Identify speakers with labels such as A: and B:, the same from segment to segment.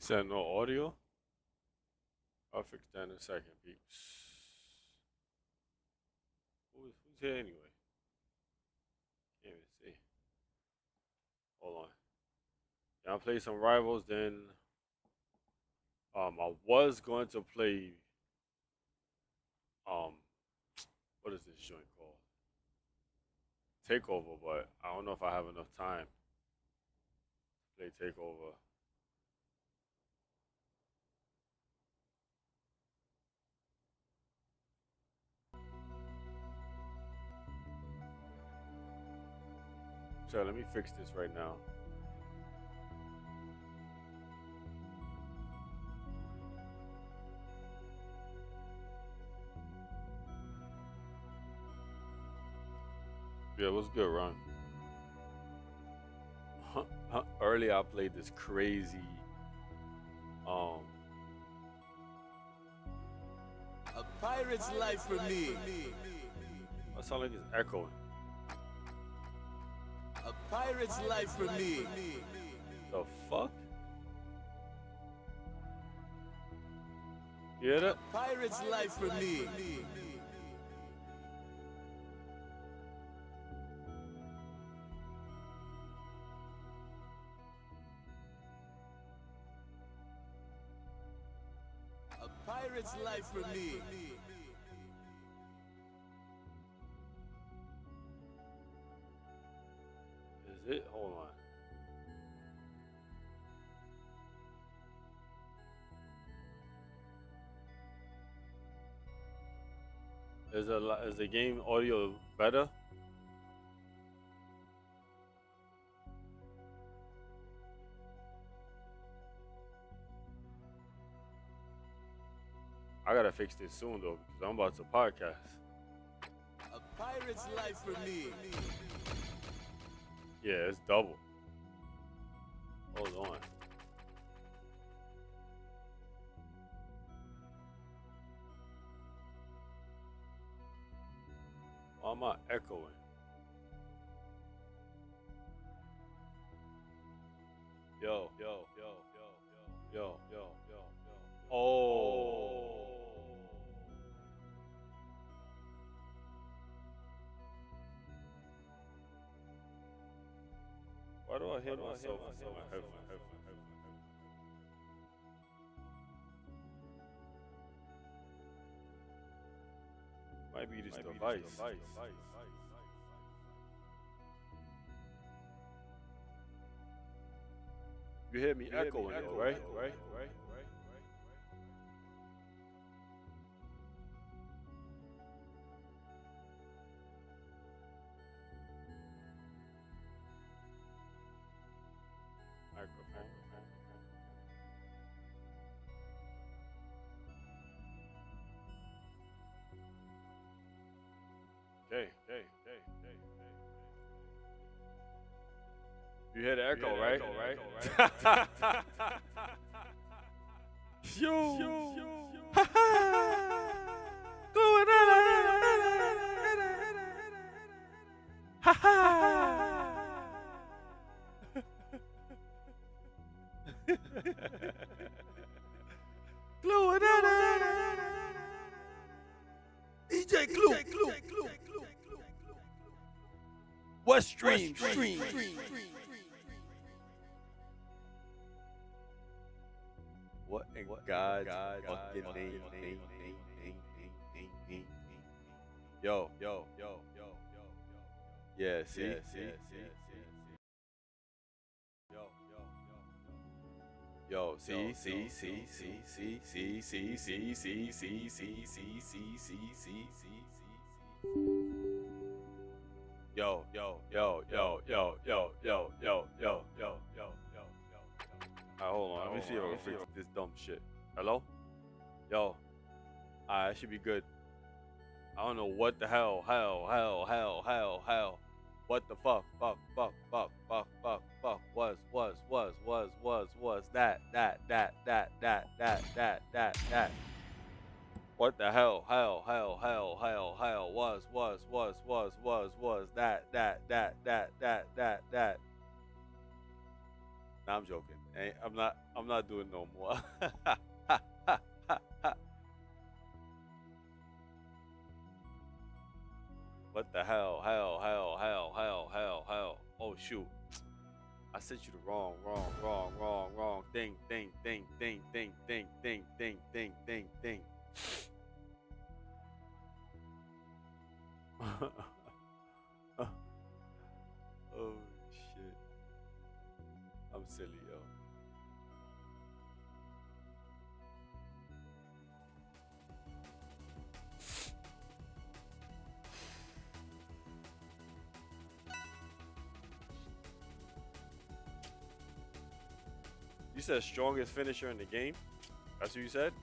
A: Said no audio? I'll fix that in a second, peeps. Who's here anyway? Can't even see. Hold on. Yeah, I'll play some rivals, then I was going to play um what is this joint called? Takeover, but I don't know if I have enough time to play Takeover. So let me fix this right now. Yeah, what's good, Ron? Earlier I played this crazy um
B: A pirate's life for me.
A: I sound like it's echoing.
B: A pirate's life for me.
A: The fuck? You hear that?
B: Pirate's life for me. A pirate's life for me.
A: Is it? Hold on. Is the game audio better? I gotta fix this soon though, because I'm about to podcast.
B: A pirate's life for me.
A: Yeah, it's double. Hold on. Why am I echoing? Yo, yo, yo, yo, yo, yo, yo, yo, yo. Oh. Why do I hear myself in my headphones? Might be this device. You hear me echoing, though, right? Microphone. Okay. You hear the echo, right? Yo. Going ha ha. Glue
B: DJ Clue. West Stream.
A: What in God's fucking name? Yo. Yeah, see? Yo, see. Yo. Alright, hold on. Let me see if I can fix this dumb shit. Hello? Yo. Alright, that should be good. I don't know what the hell. What the fuck, was that. What the hell, was that. Nah, I'm joking. I'm not doing no more. What the hell? Hell. Oh shoot. I sent you the wrong thing. Oh shit. I'm silly, yo. You said strongest finisher in the game? That's what you said?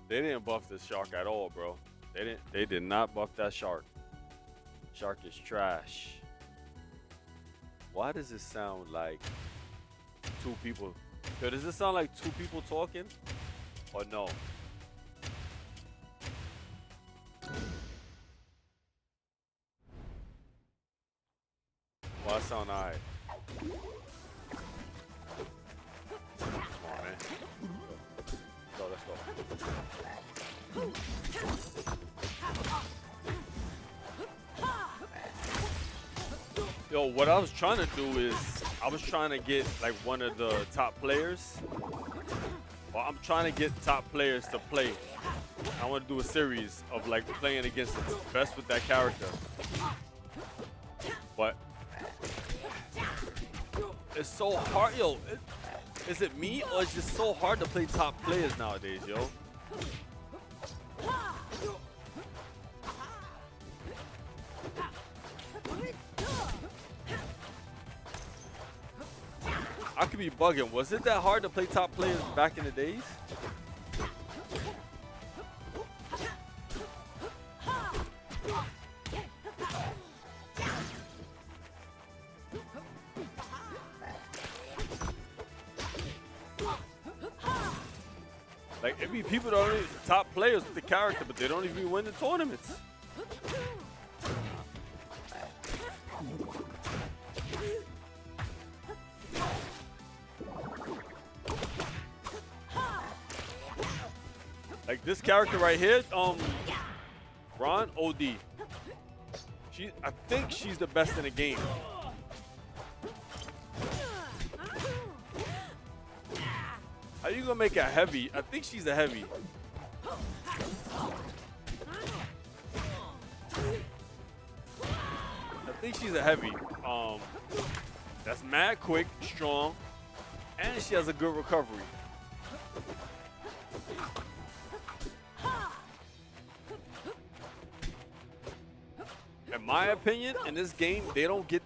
A: They didn't buff the shark at all, bro. They did not buff that shark. Shark is trash. Why does it sound like two people? Yo, does it sound like two people talking? Or no? Well, that sound alright. Come on, man. Let's go. Yo, what I was trying to do is I was trying to get like one of the top players. Well, I'm trying to get top players to play. I want to do a series of like playing against the best with that character. But it's so hard, yo. Is it me or it's just so hard to play top players nowadays, yo? I could be bugging. Was it that hard to play top players back in the days? Like, it be people that are only top players with the character, but they don't even win the tournaments. Like this character right here, Ron OD. I think she's the best in the game. How you gonna make a heavy? I think she's a heavy. I think she's a heavy. That's mad quick, strong, and she has a good recovery. In my opinion, in this game, they don't get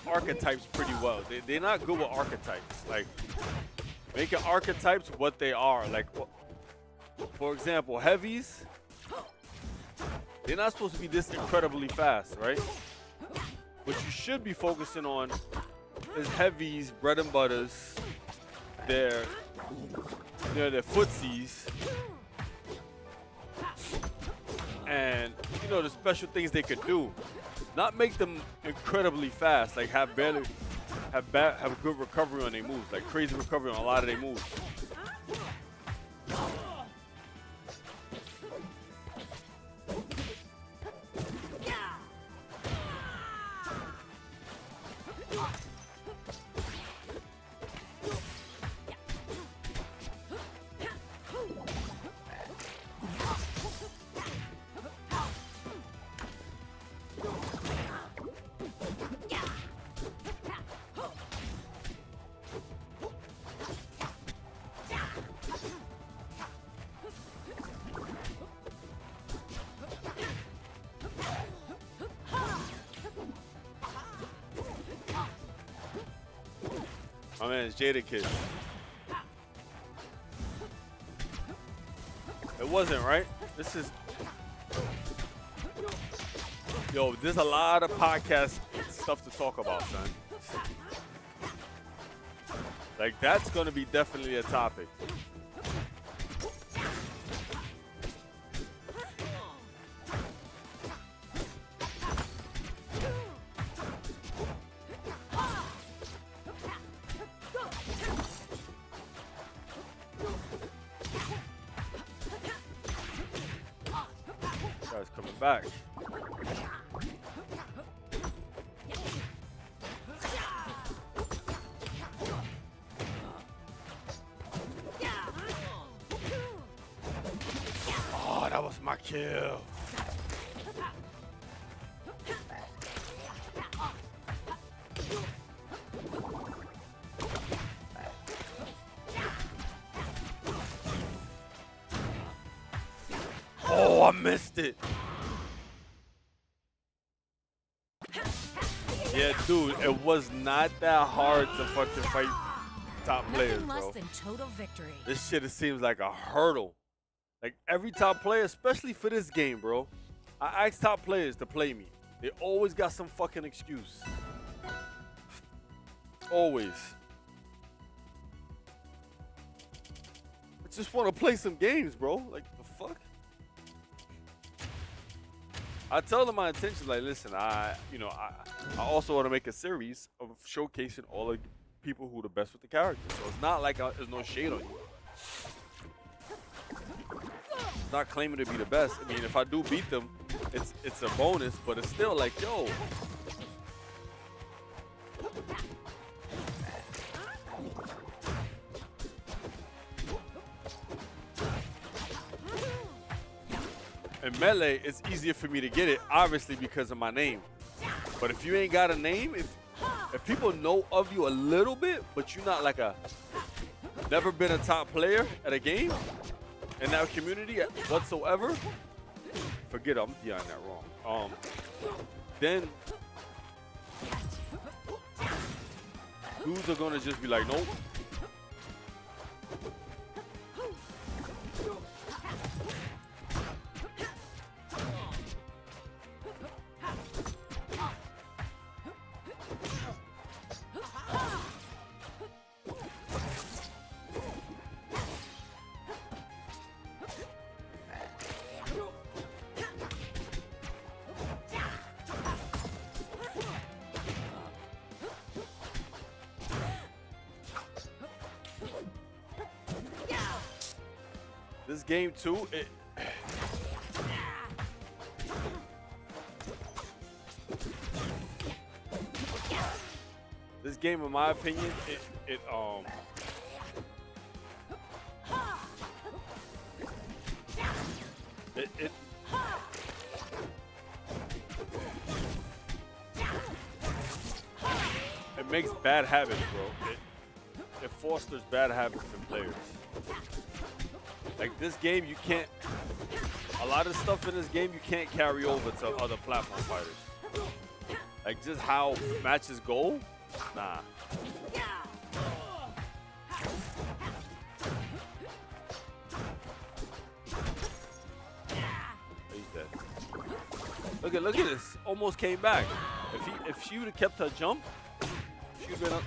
A: archetypes pretty well. They're not good with archetypes. Like, making archetypes what they are. Like, for example, heavies, they're not supposed to be this incredibly fast, right? What you should be focusing on is heavies, bread and butters, their footsies, and you know the special things they could do. Not make them incredibly fast, like have good recovery on their moves, like crazy recovery on a lot of their moves. My man is Jada Kid. It wasn't, right? This is... Yo, there's a lot of podcast stuff to talk about, son. Like, that's going to be definitely a topic. back. Oh, that was my kill. Oh, I missed it. Yeah, dude, it was not that hard to fucking fight top players,
C: Nothing less
A: bro.
C: than total victory.
A: This shit, it seems like a hurdle. Like every top player, especially for this game, bro. I ask top players to play me. They always got some fucking excuse. Always. I just want to play some games, bro. Like, the fuck? I tell them my intentions, like, listen, I also want to make a series of showcasing all the people who are the best with the characters. So it's not like there's no shade on you. It's not claiming to be the best. I mean, if I do beat them, it's a bonus, but it's still like, yo. In Melee, it's easier for me to get it, obviously because of my name. But if you ain't got a name, if people know of you a little bit, but you're not like never been a top player at a game in that community whatsoever, forget it, I'm DIing that wrong. Then dudes are gonna just be like, nope. This game too, this game, in my opinion, it makes bad habits, bro. It fosters bad habits in players. Like this game, you can't. A lot of stuff in this game you can't carry over to other platform fighters. Like just how matches go, nah. He's dead. Look at this. Almost came back. If she would have kept her jump, she would have been up.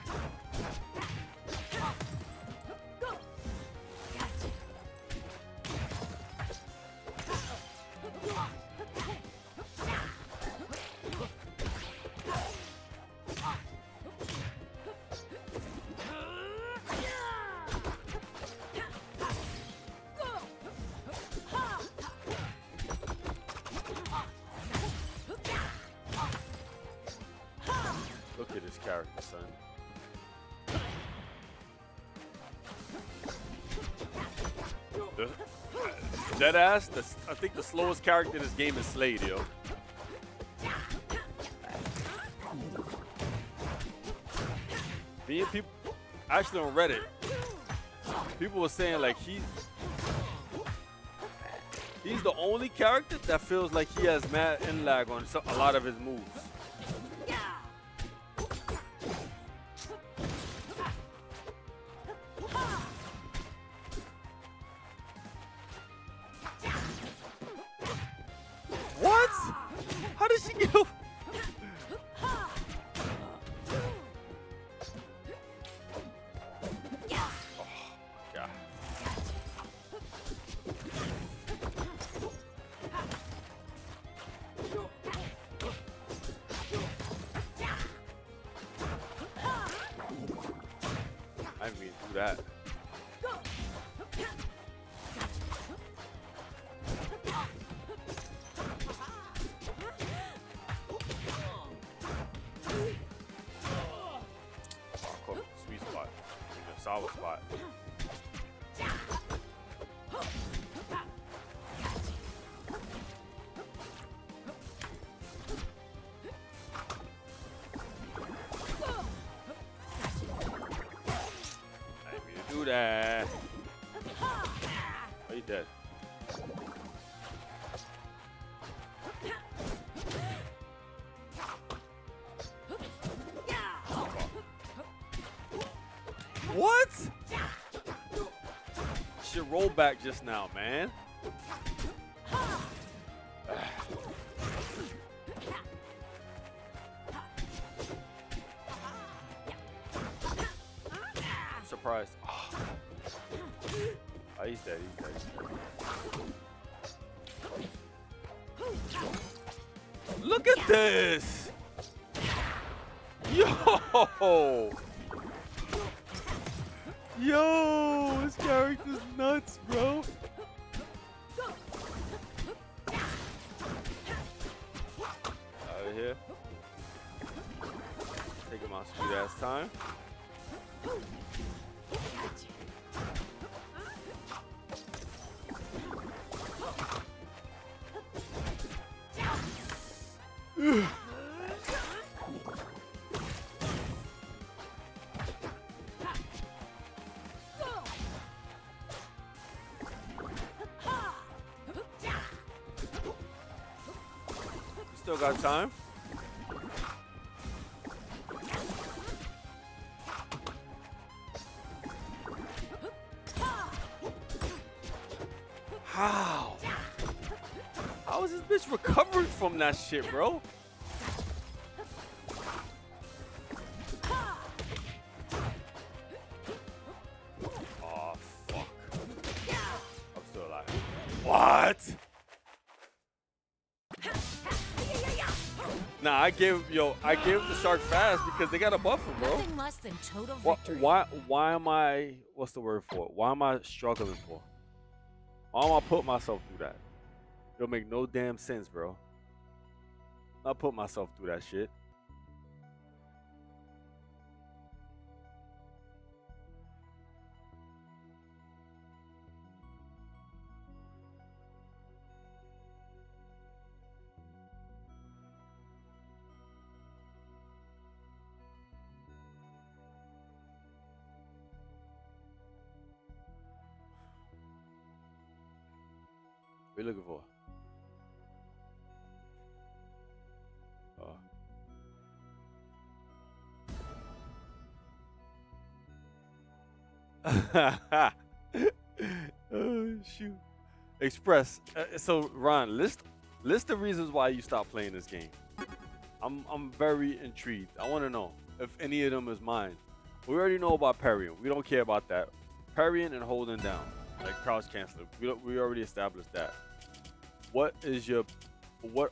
A: Look at this character, son. Deadass, I think the slowest character in this game is Slade, yo. Me and people, actually on Reddit, people were saying like he's the only character that feels like he has mad in lag on a lot of his moves. What? How did she get over? I didn't mean to do that. power spot. I didn't mean to do that. Oh, you dead. What? Should roll back just now, man. I'm surprised. Oh, he's dead. He's dead. Look at this. Yo. Yo, this character's nuts, bro. Out of here. Taking my sweet ass time. Still got time. How? How is this bitch recovering from that shit, bro? Oh, fuck. I'm still alive. What? Nah, I gave the shark fast because they got a buffer, bro.
C: Nothing less than total victory.
A: Why am I, what's the word for it? Why am I struggling for? Why am I putting myself through that? It'll make no damn sense, bro. I put myself through that shit. What are you looking for? Oh. Oh shoot. Express. So Ron, list the reasons why you stopped playing this game. I'm very intrigued. I want to know if any of them is mine. We already know about parrying. We don't care about that. Parrying and holding down, like crouch cancel. We already established that. What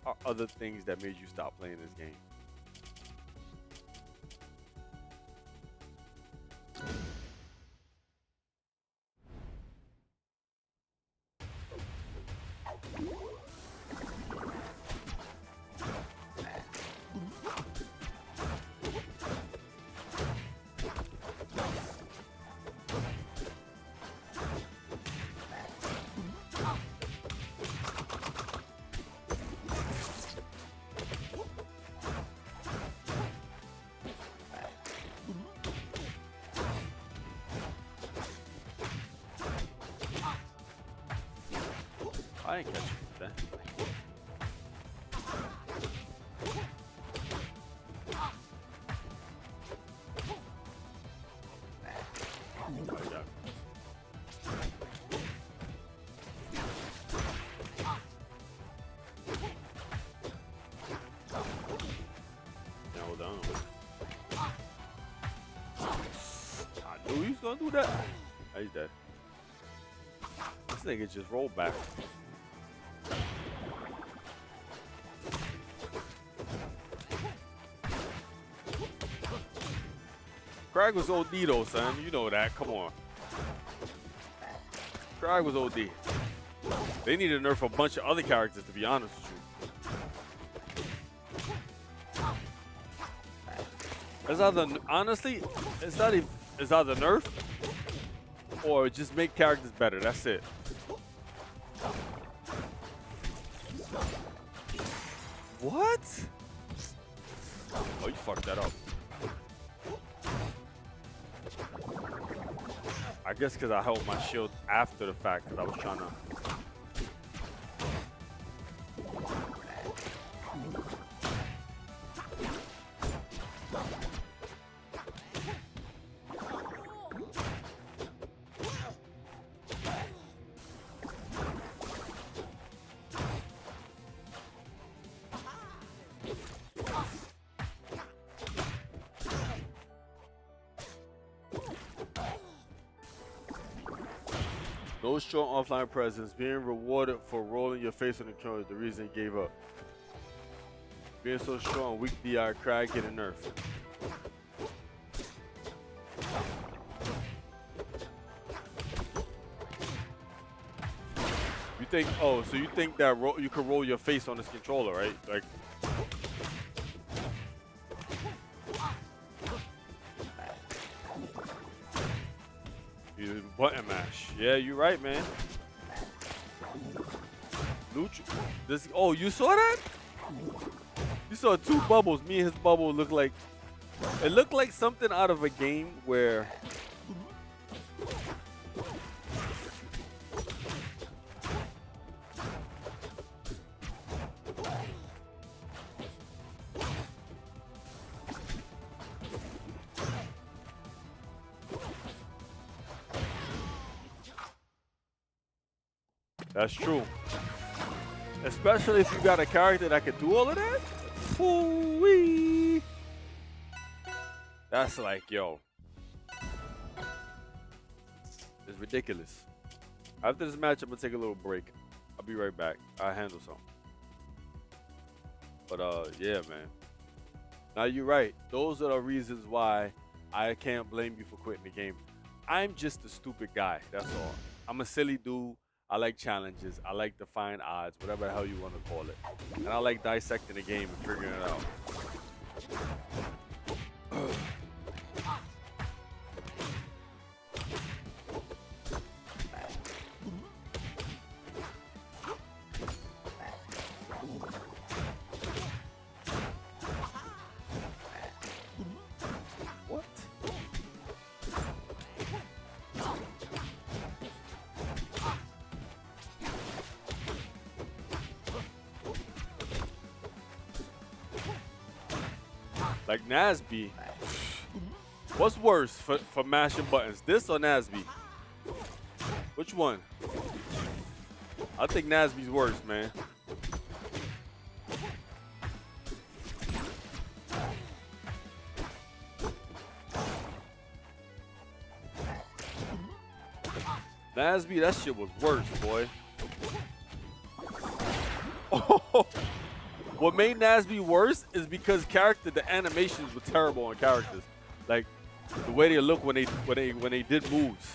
A: are other things that made you stop playing this game? I ain't catching that. Hold on. I knew he was gonna do that. Oh, he's dead. This nigga just rolled back. Crag was OD though, son. You know that. Come on. Crag was OD. They need to nerf a bunch of other characters, to be honest with you. It's either, honestly, it's either nerf or just make characters better. That's it. What? Oh, you fucked that up. I guess because I held my shield after the fact because I was trying to. No strong offline presence. Being rewarded for rolling your face on the controller is the reason he gave up. Being so strong, weak DI, Crag getting nerfed. You think? Oh, so you think that you could roll your face on this controller, right? Like. Button mash. Yeah, you're right, man. This. Oh, you saw that? You saw two bubbles. Me and his bubble looked like. It looked like something out of a game where. That's true. Especially if you got a character that can do all of that. Ooh-wee. That's like, yo. It's ridiculous. After this match, I'm gonna take a little break. I'll be right back. I'll handle something. But yeah, man. Now you're right. Those are the reasons why I can't blame you for quitting the game. I'm just a stupid guy. That's all. I'm a silly dude. I like challenges. I like defying odds, whatever the hell you want to call it. And I like dissecting the game and figuring it out. What? Like Nasby. What's worse for mashing buttons? This or Nasby? Which one? I think Nasby's worse, man. Nasby, that shit was worse, boy. Oh. What made Nasby worse is because the animations were terrible on characters. Like the way they look when they did moves.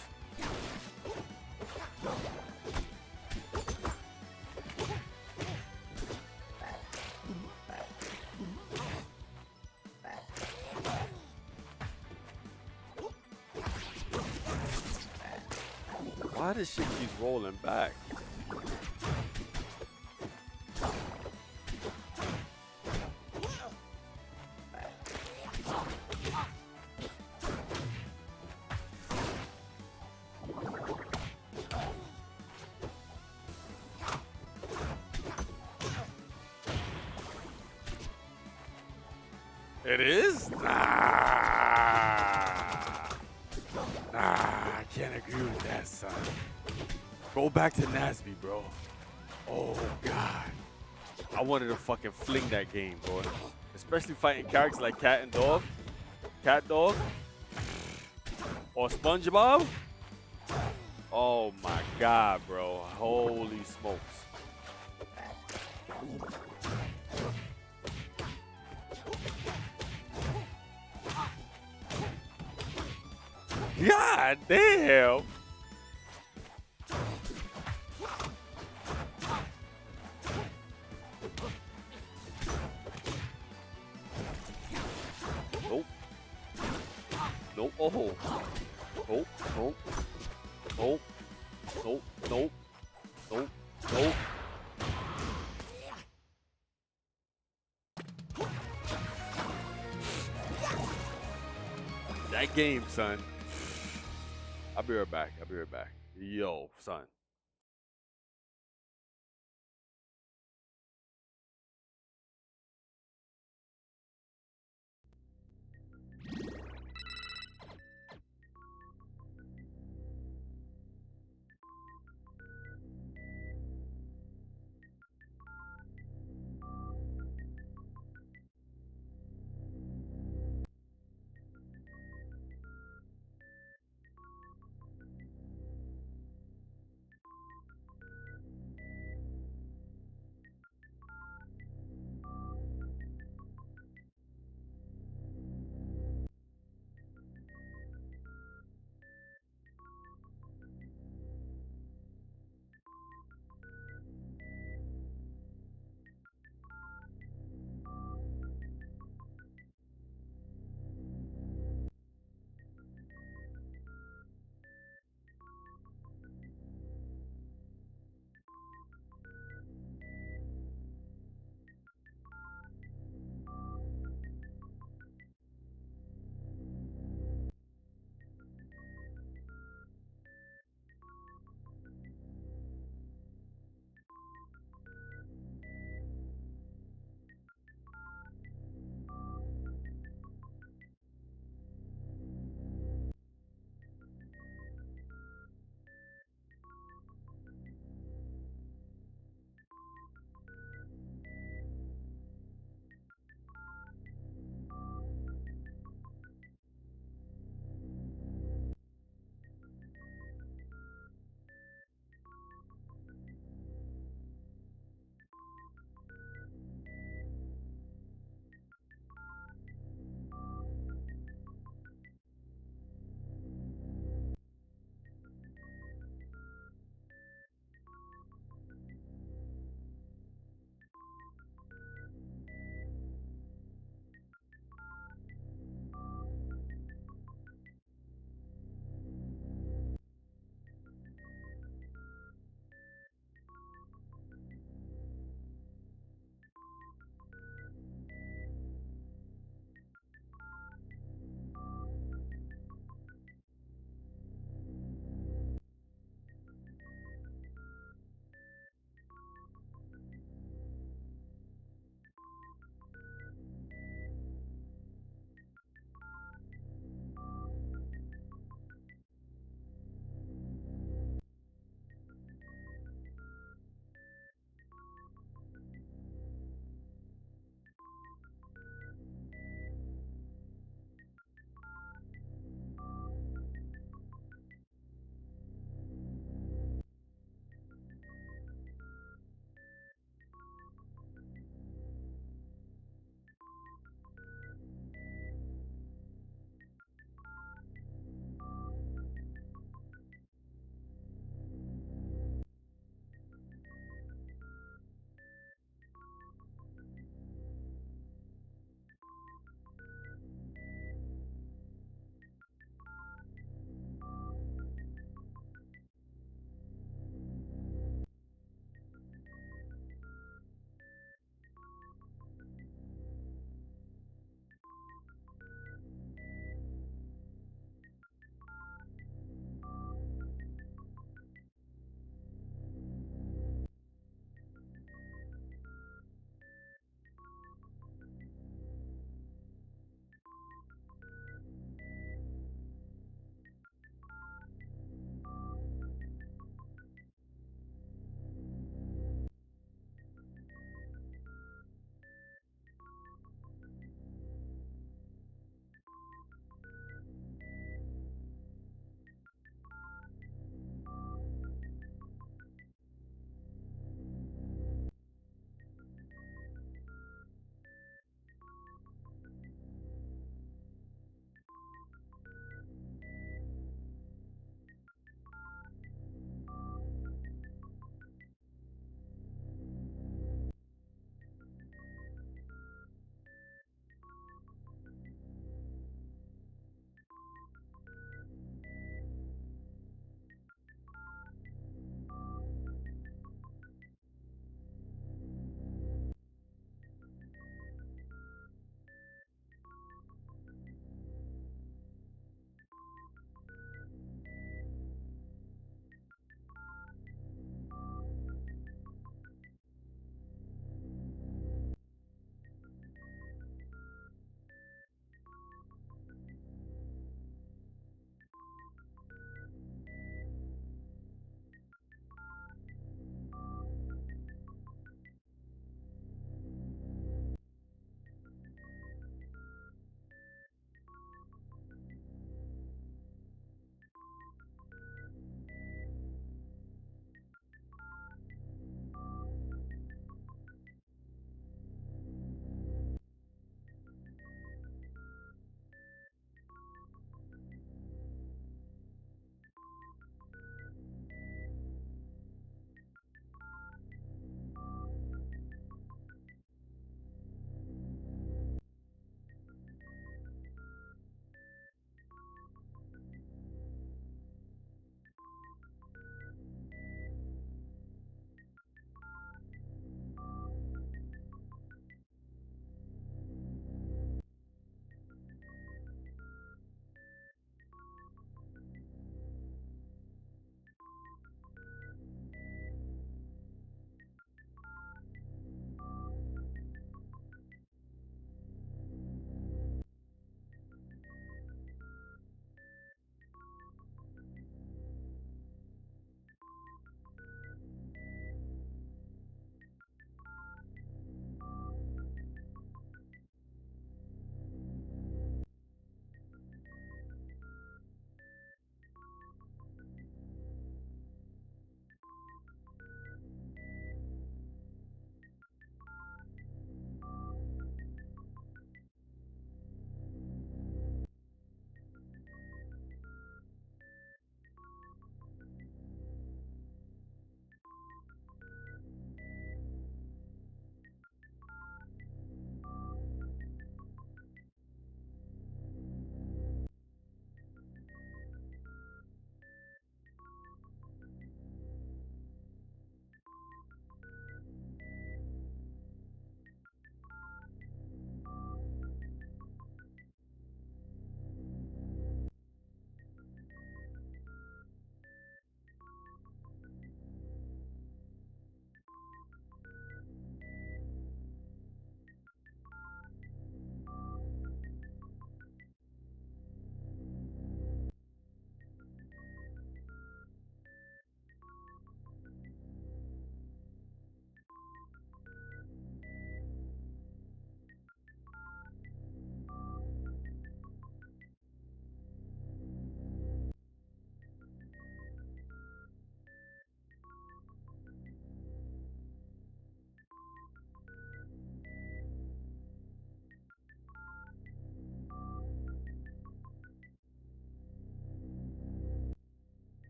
A: Why does shit keep rolling back? It is? Nah, I can't agree with that, son. Go back to Nasby, bro. Oh, God. I wanted to fucking fling that game, bro. Especially fighting characters like Cat Dog, or SpongeBob. Oh, my God, bro. Holy smokes. God damn. Nope. Nope. Oh. Nope. Nope. Nope. Nope. Nope. Nope. Nope. That game, son. I'll be right back. I'll be right back. Yo, son.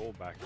A: Go back.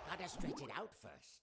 C: Gotta stretch it out first.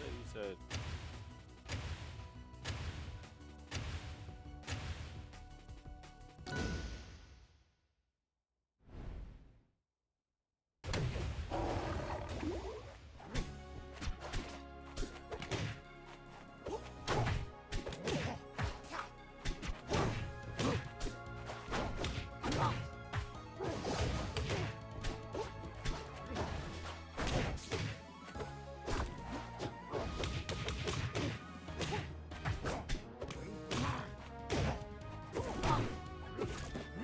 A: He said.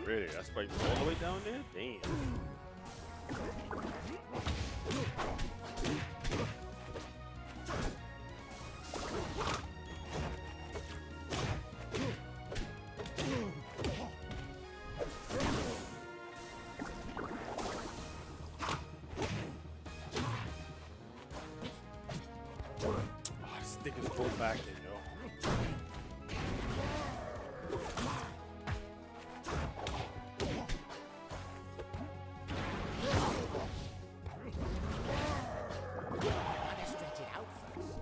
A: Really? That's like all the way down there? Damn. Oh, this thing is going back there, yo.
C: Gotta stretch it out first.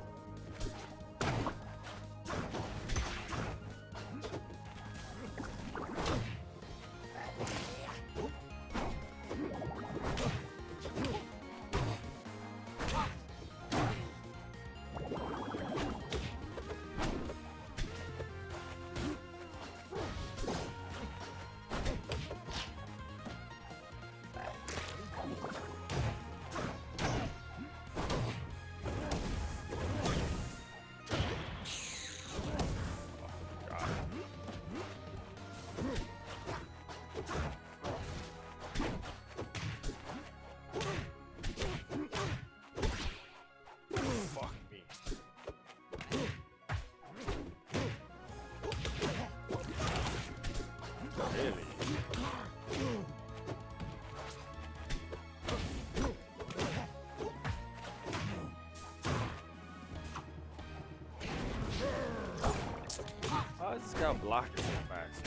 A: y'all blocking so fast?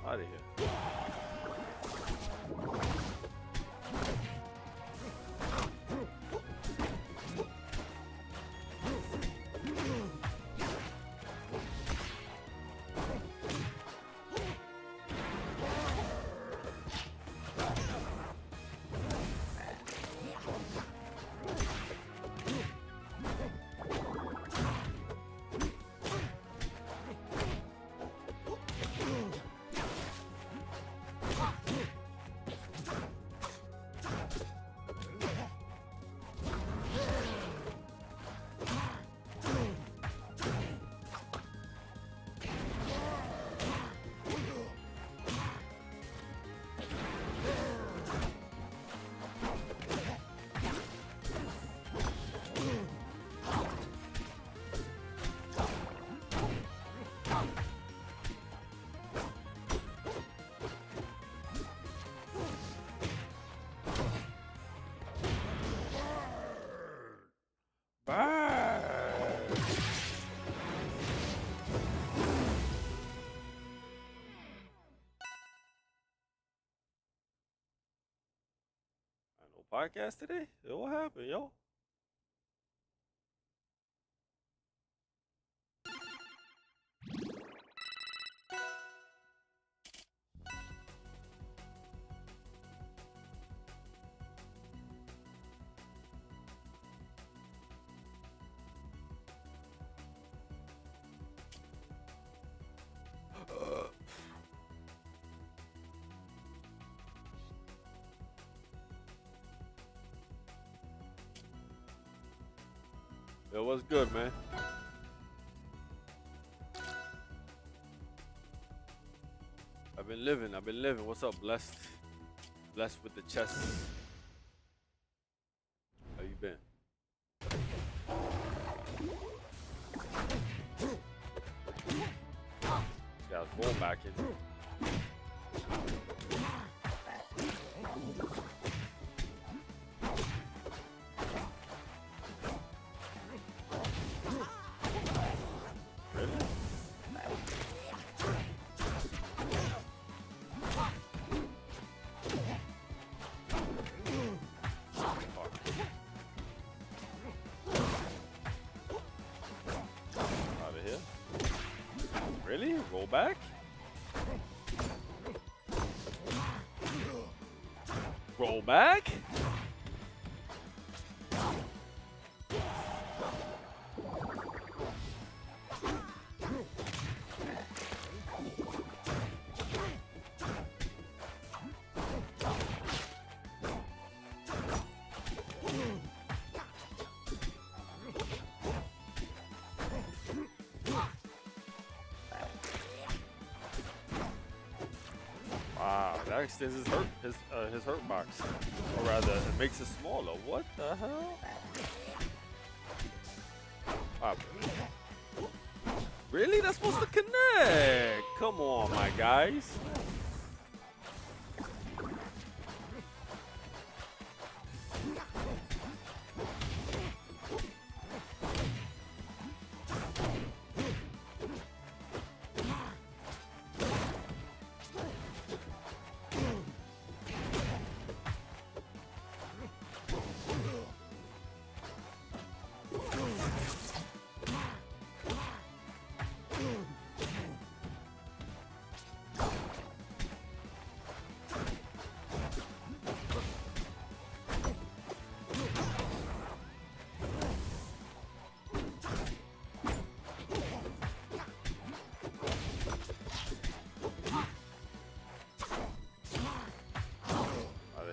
A: Out of here. No podcast today? What happened, yo? Yo, what's good, man? I've been living. What's up, Blessed? Blessed with the chest. How you been? This guy's roll back in. Really? Roll back? Roll back? Wow, that extends his hurt box, or rather, it makes it smaller. What the hell? Wow. Really? That's supposed to connect? Come on, my guys.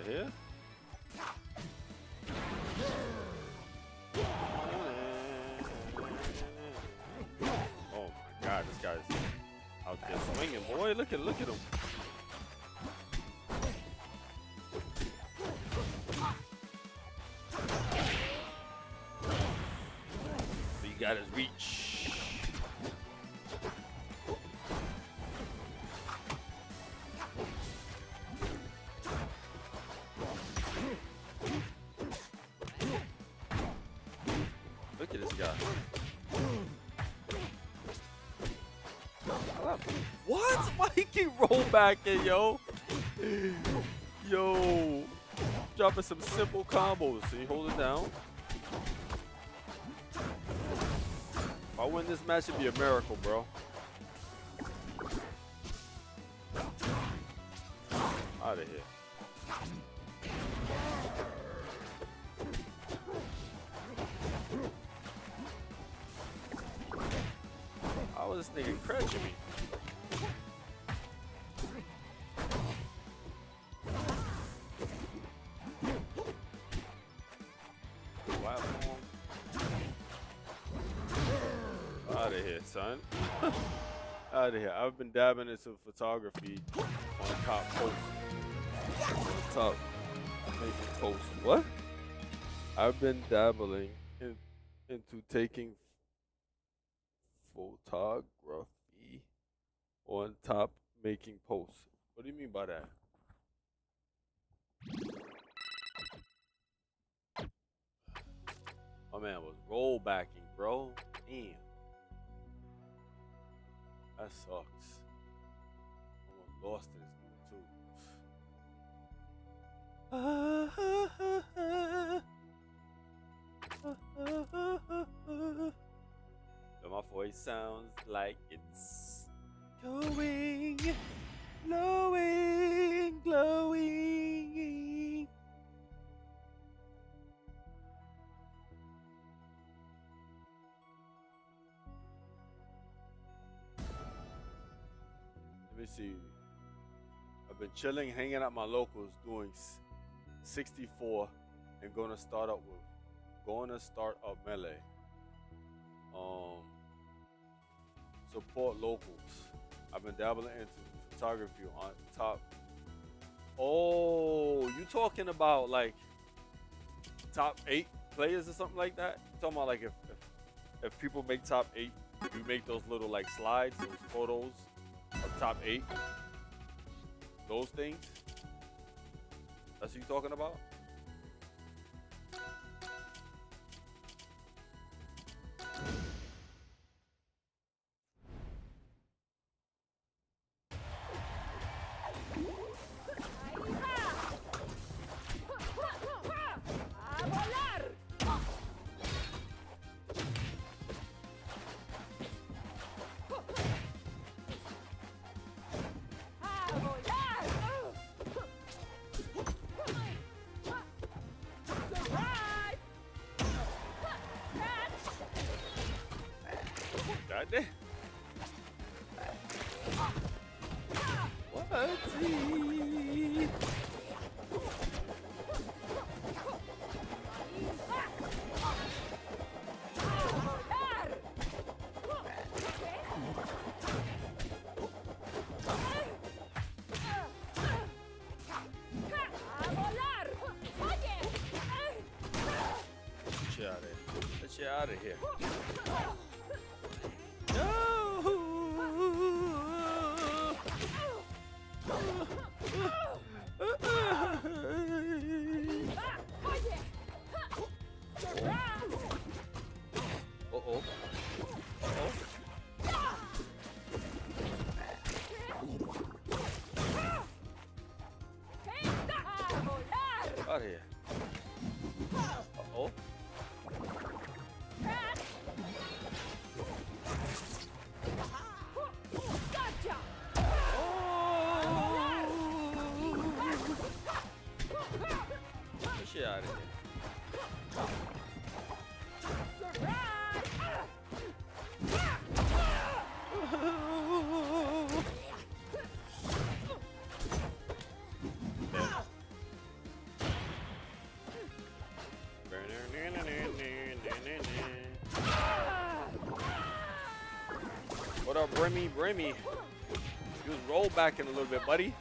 A: Here? Oh my God, this guy's out there swinging, boy. Look at him. So you got his reach. Look at this guy. Why he keep roll backing, yo? Yo, dropping some simple combos. So you hold it down. If I win this match, it'd be a miracle, bro. Out of here. How was this nigga crashing me? Platform. Out of here, son. Out of here. I've been dabbing into photography on top post. On top making posts. What? I've been dabbling into taking photography on top making posts. What do you mean by that? My man was roll backing, bro. Damn. That sucks. Almost lost this too. So my voice sounds like it's going, glowing, glowing. Let me see. I've been chilling, hanging out my locals, doing 64, and gonna start up melee. Support locals. I've been dabbling into photography on top. Oh, you talking about like top 8 players or something like that? You talking about like if people make top 8, you make those little like slides, those photos of top 8. Those things. That's what you talking about? Goddamn. What? Get you out of here. Out here. Uh-oh.
D: Gotcha.
A: Get shit out of here. What up, Brimmy? Brimmy. You was roll back in a little bit, buddy.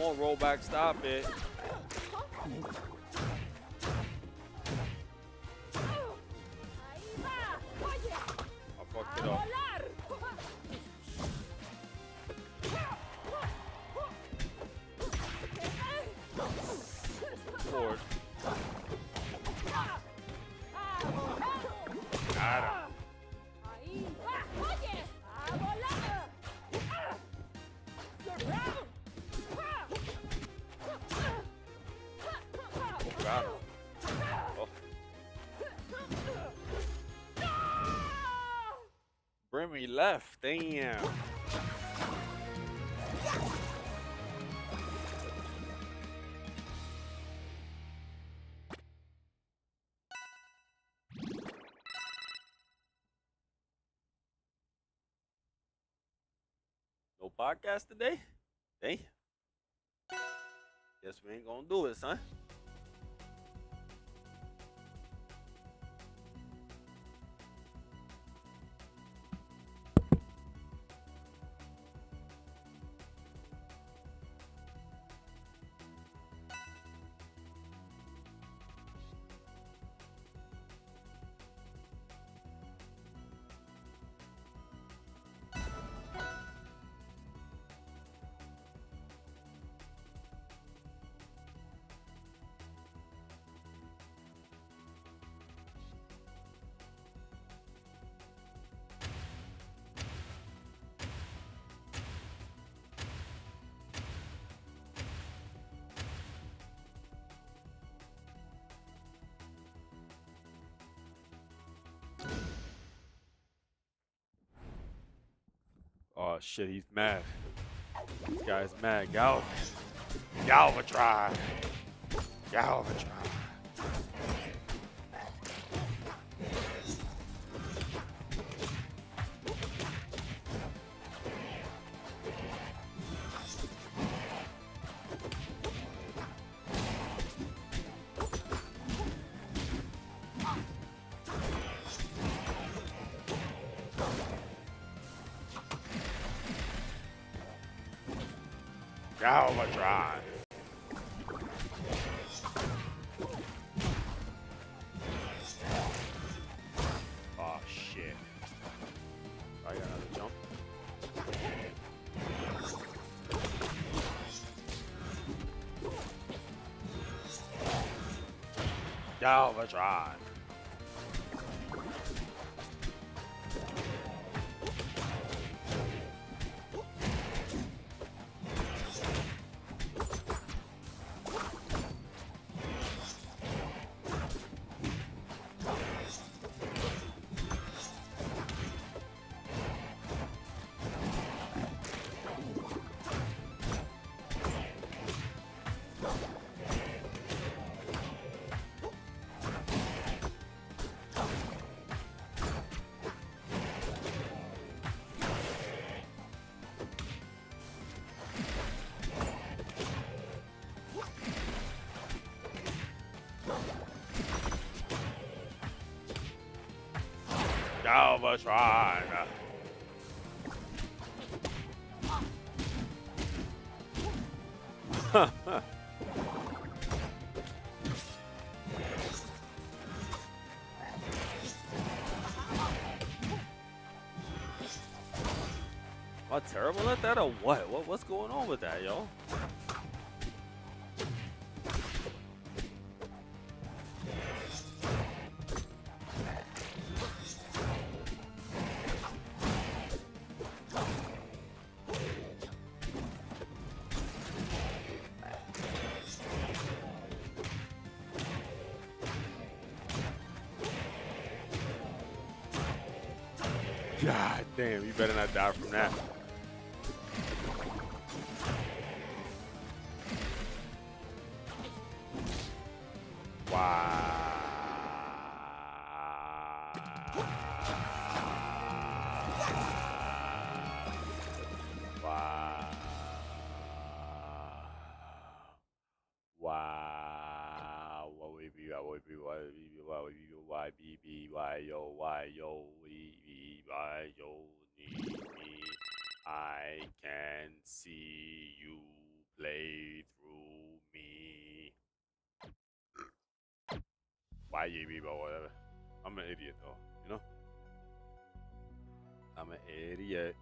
A: on, rollback, stop it. I fucked it up. Forward. Got him. Got him. Oh. Brimmy left. Damn. No podcast today? Damn. Guess we ain't gonna do it, son. Oh shit, he's mad. This guy's mad. Galvatron. Galvatron. Galvatron. Oh shit. I got another jump. Galvatron. Galvatron. Am I terrible at that or what? What's going on with that, yo? God damn, you better not die from that. I can see you Play through me. Why you be about whatever? I'm an idiot though, you know? I'm an idiot.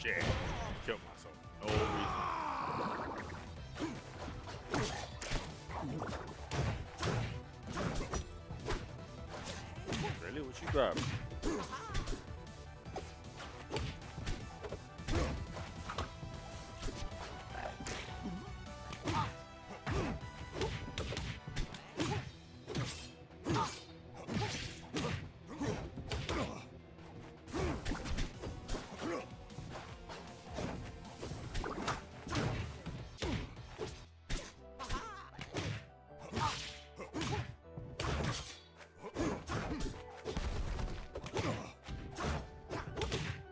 A: Shit. Killed myself. No reason. Really? What you grab?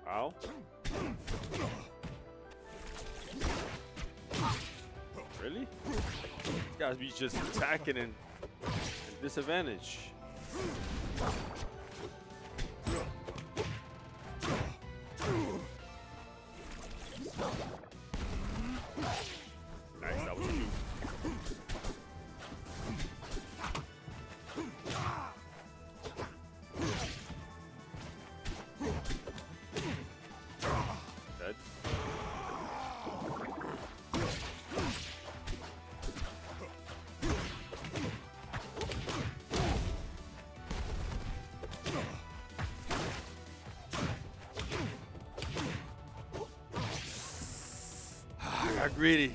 A: Ow. Really? These guys be just attacking and disadvantage. Nice, that was cute. Dead. got greedy.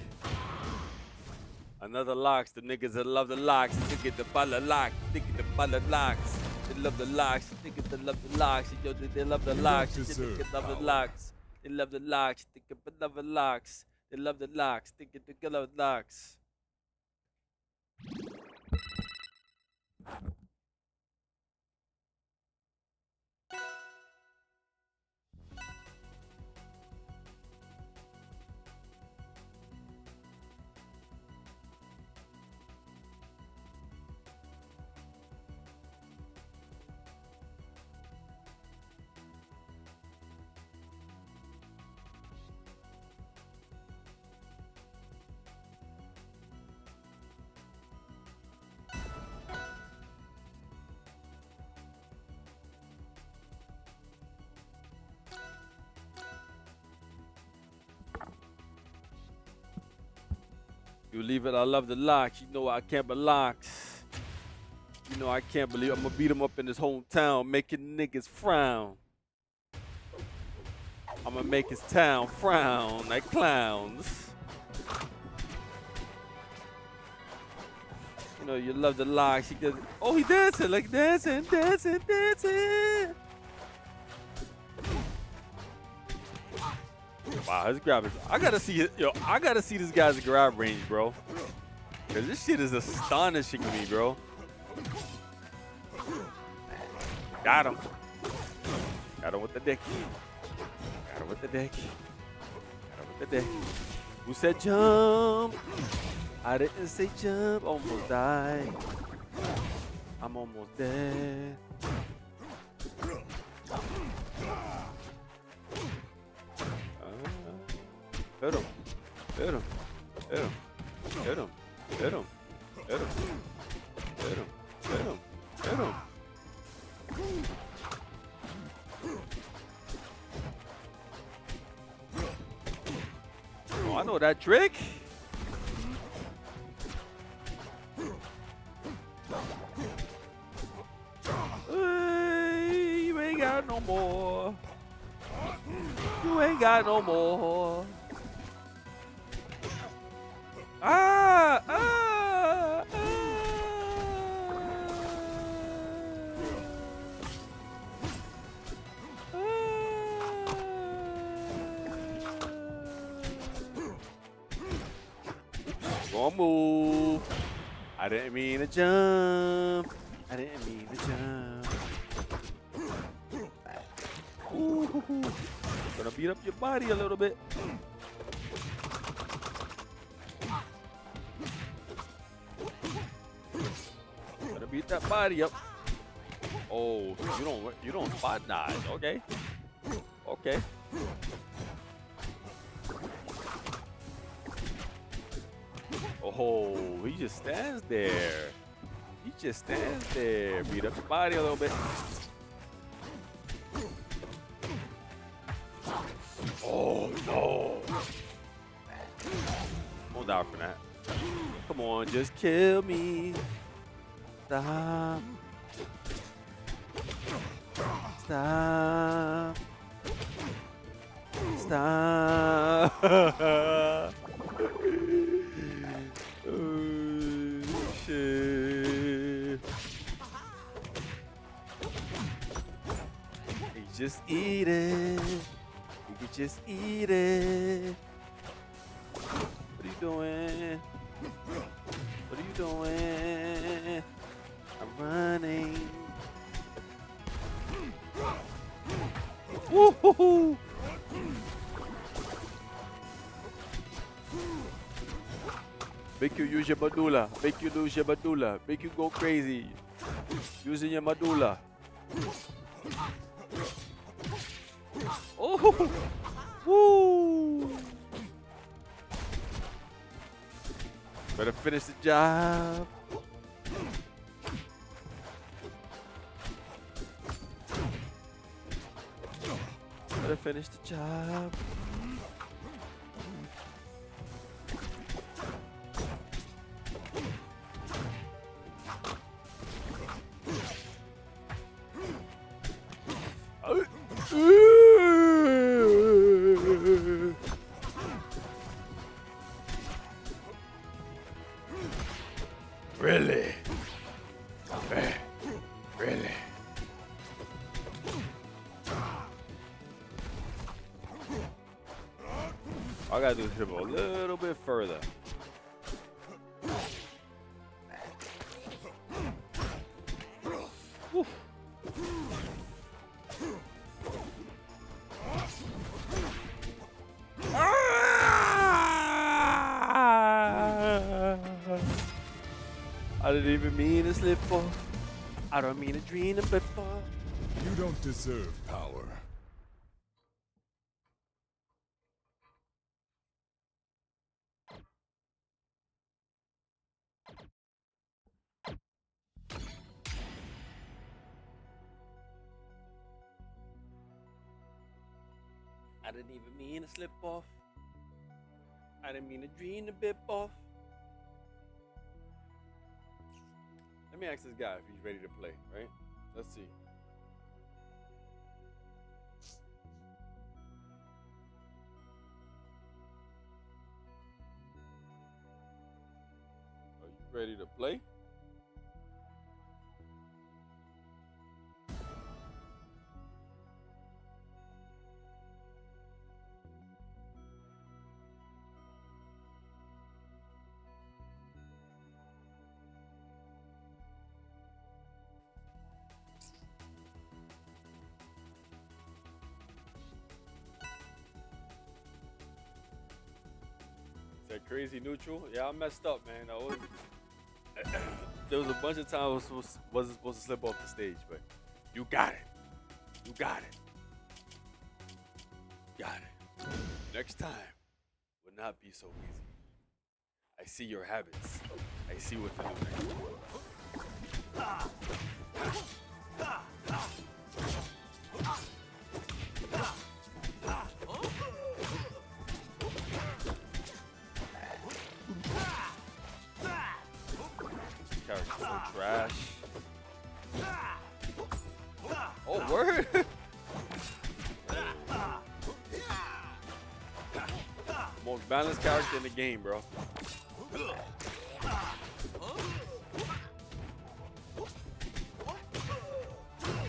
A: Another locks. The niggas that love the locks. They get the ball of locks. They get the ball of locks. They love the locks. They get the love the locks. Yo, they love the locks. They love the locks. They love the locks. They get the love the locks. They love the locks. They get the love the locks. You leave it, I love the locks. You know I can't but locks. You know I can't believe I'm gonna beat him up in his hometown, making niggas frown. I'm gonna make his town frown like clowns. You know you love the locks. He does. Oh, he dancing like dancing, dancing, dancing. Wow, his grab is. I gotta see it, yo. I gotta see this guy's grab range, bro. Cause this shit is astonishing to me, bro. Got him. Got him with the dick. Got him with the dick. Got him with the dick. Who said jump? I didn't say jump. Almost died. I'm almost dead. Hit him. Hit him. Hit him. Hit him. Hit him. Hit him. Hit him. Hit him. Hit him. Oh, I know that trick. Hey, you ain't got no more. You ain't got no more. Ah! Ah! Ah! Wrong move. I didn't mean to jump. I didn't mean to jump. Ooh, gonna beat up your body a little bit. Gonna beat that body up. Oh, you don't spot dodge. Okay. Okay. Oh, he just stands there. He just stands there. Beat up your body a little bit. Oh no! Won't die for that. Come on, just kill me. Stop. Stop. Stop. Oh, shit. He's just eating. You could just eat it. What are you doing? What are you doing? I'm running. Woo-hoo-hoo. Make you use your medulla. Make you lose your medulla. Make you go crazy. Using your medulla. Oh, woo! Better finish the job. Better finish the job. Really? Really? I gotta do this dribble a little bit further. Woo. I didn't even mean to slip off. I don't mean to dream a bit far.
B: You don't deserve power.
A: I didn't even mean to slip off. I didn't mean to dream a bit off. Let me ask this guy if he's ready to play, right? Let's see. Are you ready to play? That crazy neutral. Yeah, I messed up, man. There was a bunch of times I wasn't supposed to slip off the stage, but you got it. You got it. Got it. Next time will not be so easy. I see your habits. I see what to do next. Trash. Oh, word. Most balanced character in the game, bro.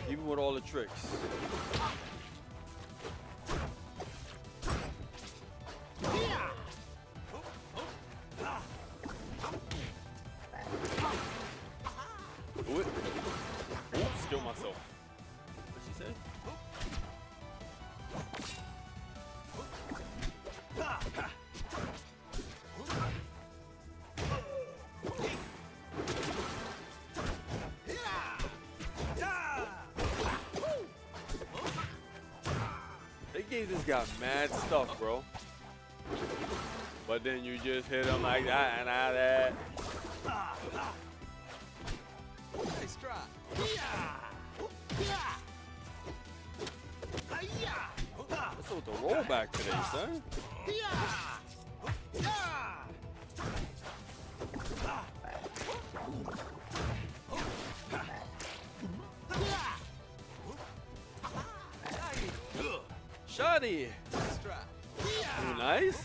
A: Even with all the tricks. Do it. Oops, kill myself. What'd she say? They gave this guy mad stuff, bro. But then you just hit him like that and that.
B: Nice try.
A: What's up with the rollback today, son? Shotty.
B: Nice try.
A: You nice?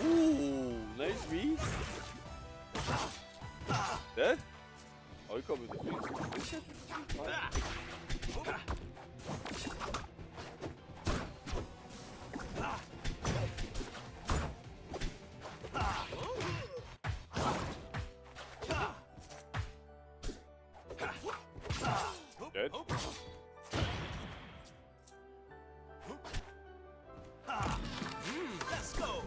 A: Ooh, nice read. Dead? Oh, he covered the feet. Dead?
B: Let's go.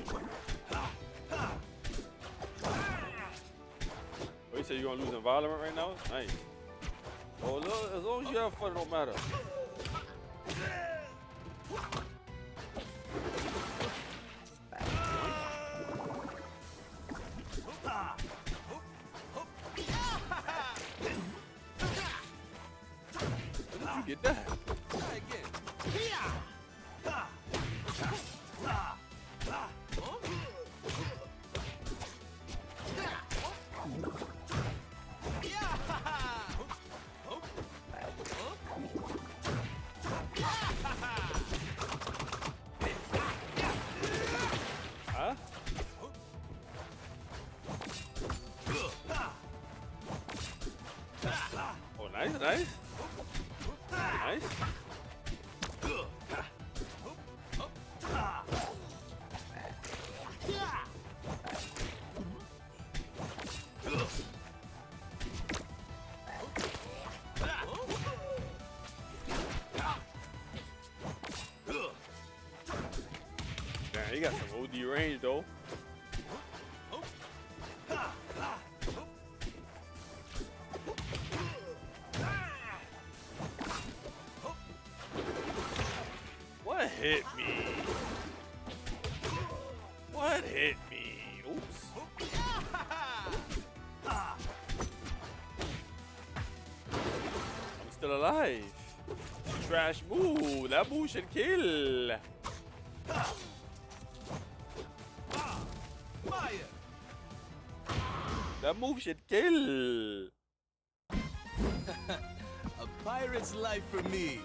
A: Oh, you say you're gonna lose environment right now? Nice. Oh, look, as long as you have fun, it don't matter. Where did you get that?
B: Try again.
A: nice. Nice. Damn, he got some OD range though. What hit me? What hit me? Oops. I'm still alive. Trash move. That move should kill.
B: Fire!
A: That move should kill.
B: A pirate's life for me.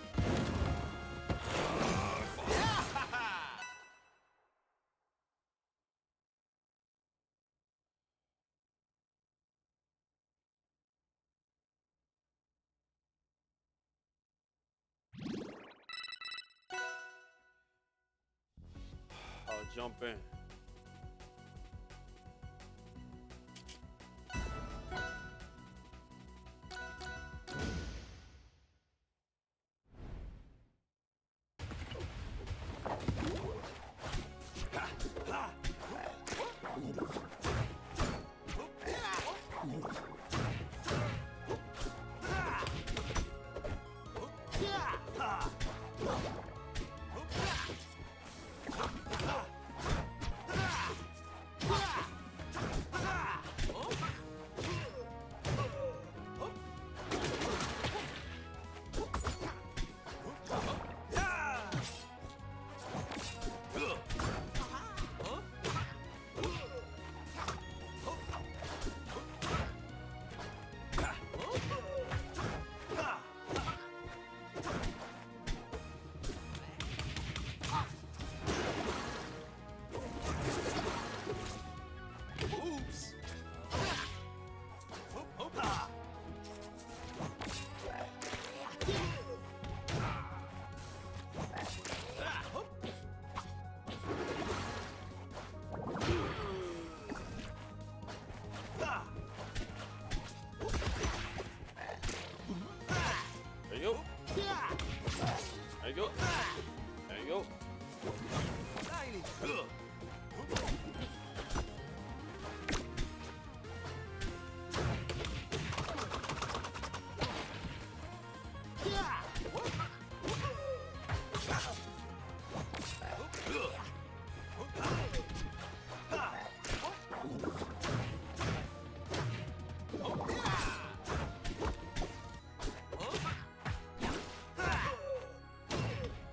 A: I'll jump in. There you go. There you go. There you go.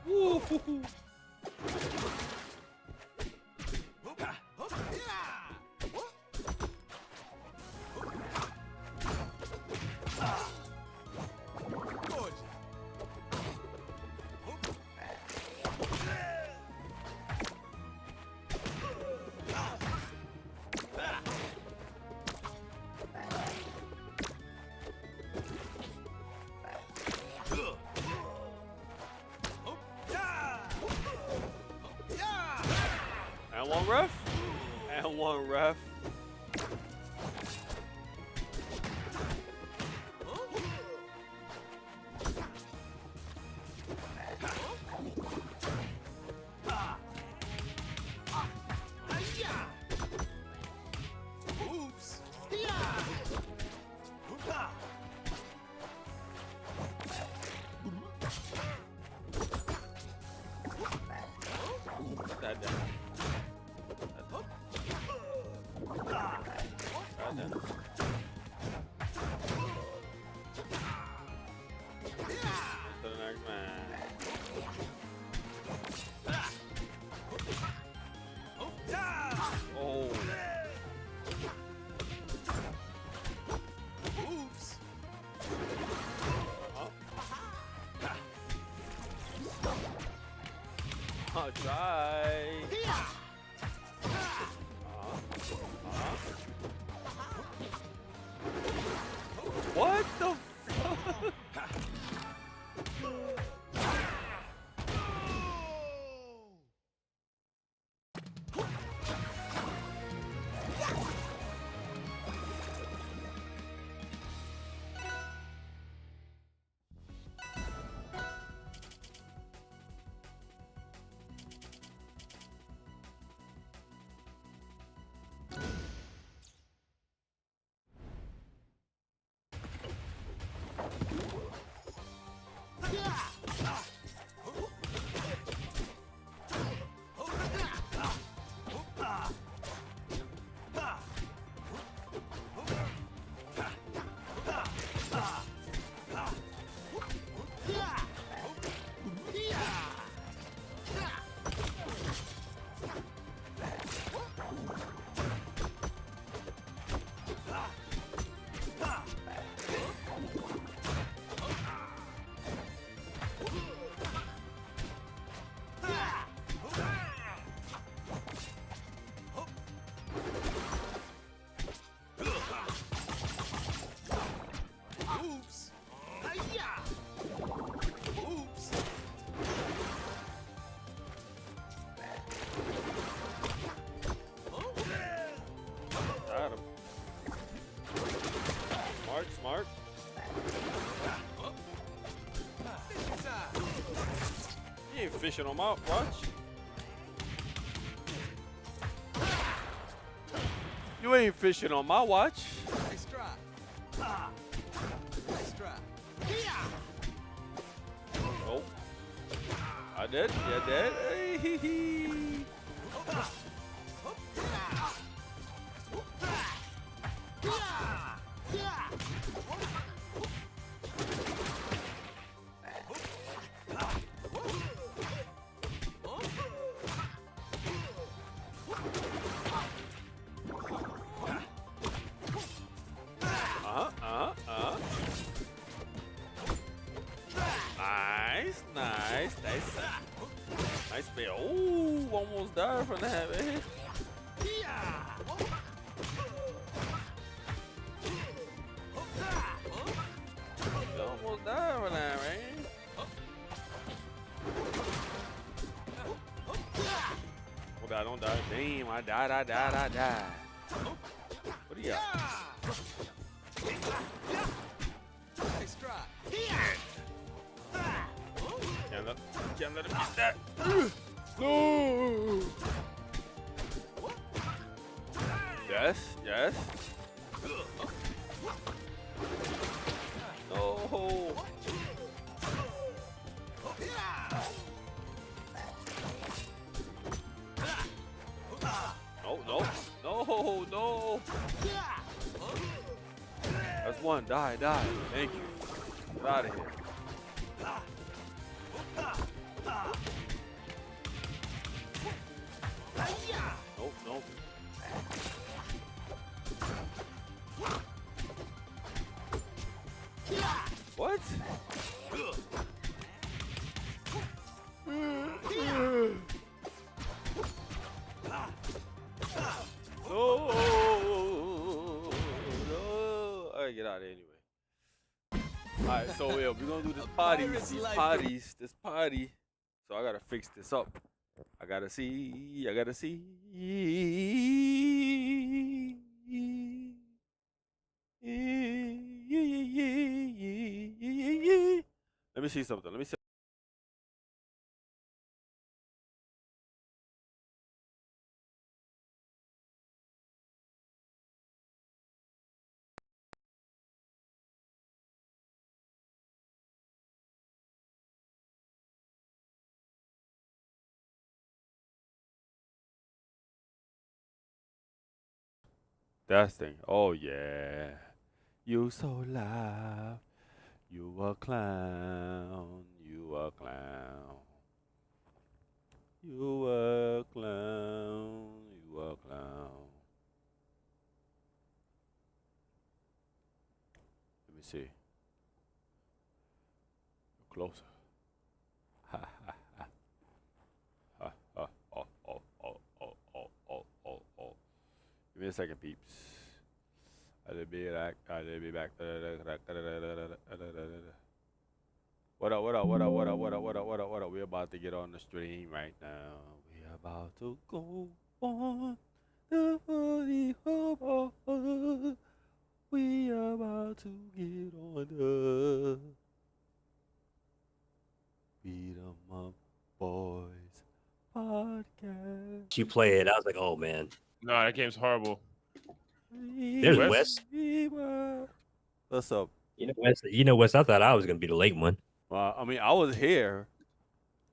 A: Woo. And one ref. And one ref. I'll try. What the fuck? You ain't fishing on my watch. You ain't fishing on my watch.
B: Nice try. Nice try.
A: Oh. I did. Yeah, I did. Hey, hee, hee. Nice bit. Ooh, almost died from that, man. Almost died from that, man. Oh God, don't die. Damn, I died. What do you got?
B: Nice try.
A: Can't let him get that. No. Yes. No. No. That's one. Die. Thank you. Get out of here. Nope. What? No. I gotta get out of here anyway. Alright, so yeah, we're gonna do this potty. So I gotta fix this up. I gotta see. Let me see something. That thing. Oh yeah. You so loud. You a clown. You a clown. Let me see. Closer. Ha ha ha. Ha ha. Oh. Give me a second, peeps. I'll be back. What up? We're about to get on the stream right now. We're about to go on the holy hop. We about to get on the Beatemup Boys podcast.
D: You play it. I was like, oh man.
E: No, that game's horrible.
D: There's Wes.
A: What's up?
D: You know, Wes. I thought I was gonna be the late one.
A: I mean, I was here,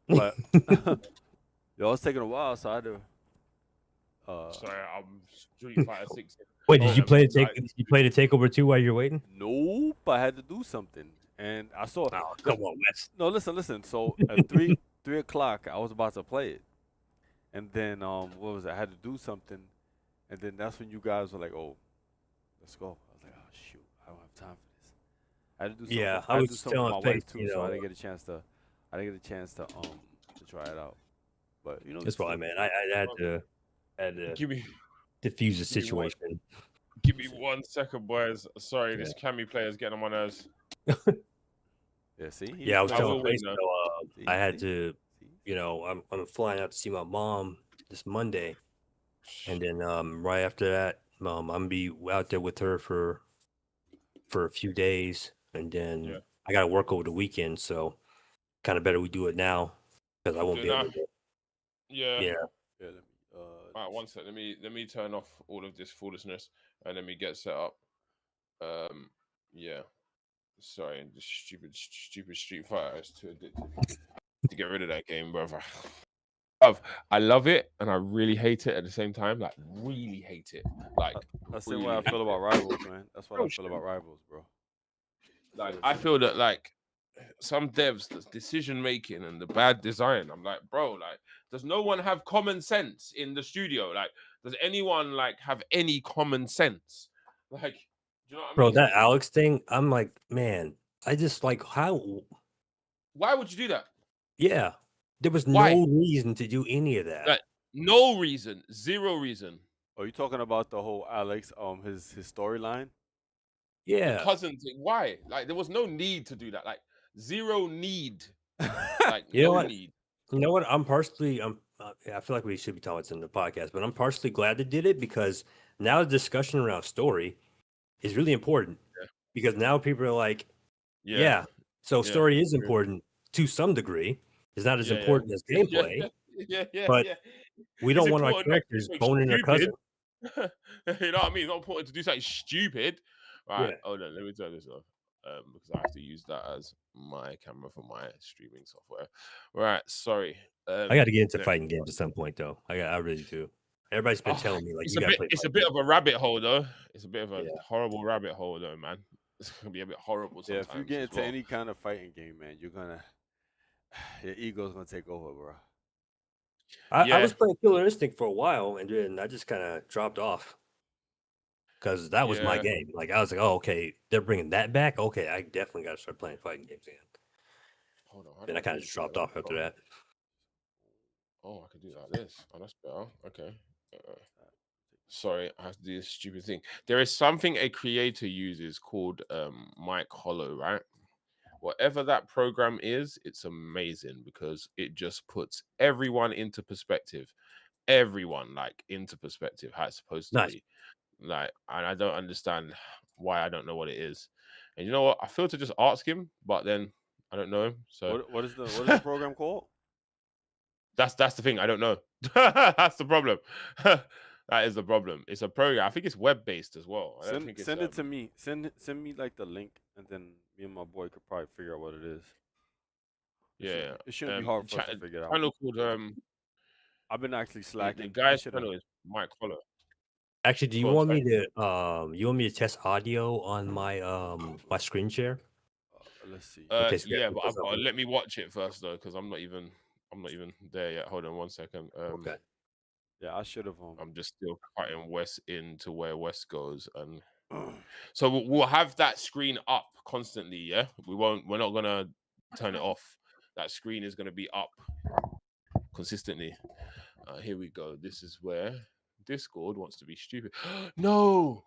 A: but it's taking a while, so I had to.
E: Sorry, I'm Street Fighter 6.
D: Wait, did you play the Takeover 2 while you're waiting?
A: Nope, I had to do something, and I saw.
D: Oh, come on, Wes.
A: No, listen. So at 3 o'clock, I was about to play it, and then what was it? I had to do something, and then that's when you guys were like, "Oh, let's go." I was like, "Oh shoot, I don't have time for this." I had to do something.
D: Yeah,
A: I
D: I
A: had
D: was
A: to do something
D: telling
A: with my wife
D: Faith,
A: too,
D: you
A: so I
D: know,
A: didn't get a chance to. To try it out, but you know.
D: That's why, man. I had to
E: Give me
D: diffuse the situation.
E: Give me 1 second, boys. Sorry, this Cammy player's getting on my nerves.
A: Yeah, see.
D: Yeah, I was
E: I
D: telling
E: will win,
D: Faith,
E: though.
D: I had to, you know, I'm flying out to see my mom this Monday, and then right after that, I'm gonna be out there with her for a few days, and then I gotta work over the weekend, so kind of better we do it now because I won't
E: Do
D: be able
E: now.
D: to. Do
E: Yeah.
D: Yeah.
A: Yeah, let me
E: All right, one sec. Let me turn off all of this foolishness and let me get set up. Yeah. Sorry, the stupid Street Fighter is too addictive to get rid of that game, brother. I love it and I really hate it at the same time. Like, really hate it. Like,
A: that's the same way
E: really
A: I
E: hate
A: feel about
E: it.
A: Rivals, man. That's what I
E: Oh,
A: feel
E: shit.
A: about Rivals, bro. I feel
E: Like,
A: the
E: I
A: same
E: feel
A: way.
E: that like some devs, the decision making and the bad design. I'm like, bro, like, does no one have common sense in the studio? Like, does anyone like have any common sense? Like, do you know what I
D: Bro,
E: mean?
D: that Alex thing, I'm like, man, I just like how.
E: Why would you do that?
D: Yeah, there was
E: Why?
D: no reason to do any of that.
E: Like, no reason, zero reason.
A: Are you talking about the whole Alex his storyline?
E: The
D: Yeah,
E: cousin thing. Why? Like, there was no need to do that. Like, zero need. Like,
D: you know
E: no
D: what?
E: need.
D: You know what? I'm partially. I feel like we should be telling this in the podcast, but I'm partially glad they did it because now the discussion around story is really important
E: Yeah,
D: because now people are like,
E: yeah,
D: yeah, so
E: yeah.
D: story is
E: Agree.
D: important to some degree. It's not as
E: Yeah, yeah,
D: important as
E: yeah,
D: gameplay,
E: yeah, yeah, yeah,
D: but
E: yeah.
D: we
E: It's
D: don't want our
E: important not to do
D: characters
E: something
D: boning their
E: stupid.
D: cousin.
E: You know what I mean? It's not important to do something stupid. Right,
D: Yeah,
E: hold on, let me turn this off. Because I have to use that as my camera for my streaming software. Right, sorry.
D: I got to get into
E: Let me
D: fighting games at some point though. I really do. Everybody's been
E: oh,
D: telling me like you got to play
E: it's a
D: fighting
E: bit
D: games.
E: of a rabbit hole though. It's a bit of a
D: Yeah,
E: horrible rabbit hole though, man. It's gonna be a bit horrible
A: Yeah, if you
E: sometimes
A: get
E: as
A: into
E: well.
A: any kind of fighting game, man, you're gonna your ego's gonna take over, bro.
D: I
E: Yeah,
D: was playing Killer Instinct for a while and then I just kind of dropped off because that was my
E: yeah.
D: game. Like I was like, oh okay, they're bringing that back. Okay, I definitely got to start playing fighting games again.
E: Hold on, how do
D: Then I
E: I
D: kind
E: do
D: of just
E: this again?
D: dropped off after that.
E: Oh, I can do it like this. Oh, that's better. Okay. Sorry, I have to do this stupid thing. There is something a creator uses called Mike Hollow, right? Whatever that program is, it's amazing because it just puts everyone into perspective. Everyone like into perspective how it's supposed to
D: Nice.
E: be. Like, and I don't understand why I don't know what it is. And you know what? I feel to just ask him, but then I don't know him. So
A: What is the program called?
E: that's the thing. I don't know. That's the problem. That is the problem. It's a program. I think it's web based as well. I don't think it's
A: Send it to me. Send me like the link, and then me and my boy could probably figure out what it is.
E: yeah.
A: It shouldn't be hard for us to figure it out.
E: Channel called
A: I've been actually
E: the
A: slacking. I
E: guy's
A: should have.
E: channel is Mike Hollow.
D: Actually, do you
E: Go on,
D: want
E: sorry.
D: me to you want me to test audio on my screen share
A: Let's see.
D: in case we got
E: Yeah,
D: to
E: but
D: put
E: I've got to
D: something?
E: let me watch it first though, because I'm not even there yet. Hold on one second.
D: Okay.
A: Yeah, I should have.
E: I'm just still cutting West into where West goes, and so we'll have that screen up constantly. Yeah, we're not gonna turn it off. That screen is gonna be up consistently. Here we go. This is where Discord wants to be stupid. No,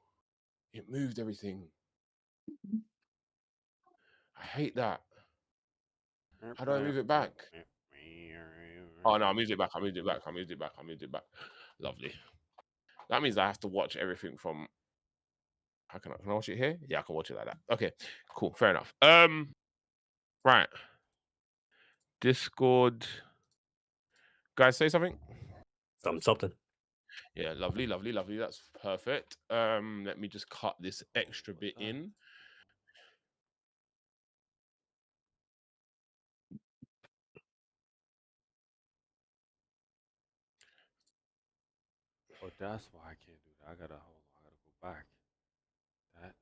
E: it moved everything. I hate that. How do I move it back? Oh no, I moved it back. I moved it back. I moved it back. I moved it back. Lovely. That means I have to watch everything from. How can I watch it here? Yeah, I can watch it like that. Okay, cool. Fair enough. Right. Discord. Guys, say something.
D: Something.
E: Yeah, lovely, lovely, lovely. That's perfect. Let me just cut this extra
A: What's
E: bit
A: that?
E: in.
A: Oh, that's why I can't do that. I gotta hold on. I gotta go back. That.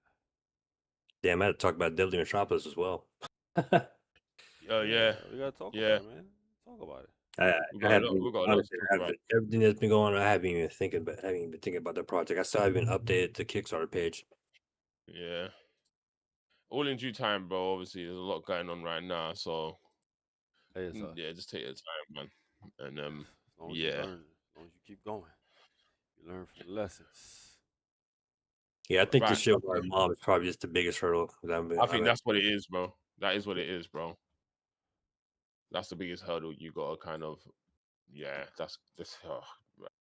D: Damn, I had to talk about Deadly Metropolis as well.
A: Yeah,
E: Yeah,
A: we gotta talk
E: yeah.
A: about it, man. Talk about it.
D: I,
E: We
D: I
E: got a lot.
D: haven't
E: We got a lot to
D: honestly
E: talk
D: I
E: about.
D: haven't, everything that's been going on. I haven't even been thinking about the project. I still haven't updated the Kickstarter page.
E: Yeah. All in due time, bro. Obviously, there's a lot going on right now, so
A: Hey, it's
E: yeah, just take your time, man. And
A: as long as you
E: yeah.
A: learn, as long as you keep going, you learn from the lessons.
D: Yeah, I think the
E: Right.
D: shit with
E: Okay.
D: our mom is probably just the biggest hurdle. 'Cause
E: I think that's what it is, bro. That is what
D: yeah,
E: it is, bro. That's the biggest hurdle you gotta kind of. Yeah, that's just. Oh,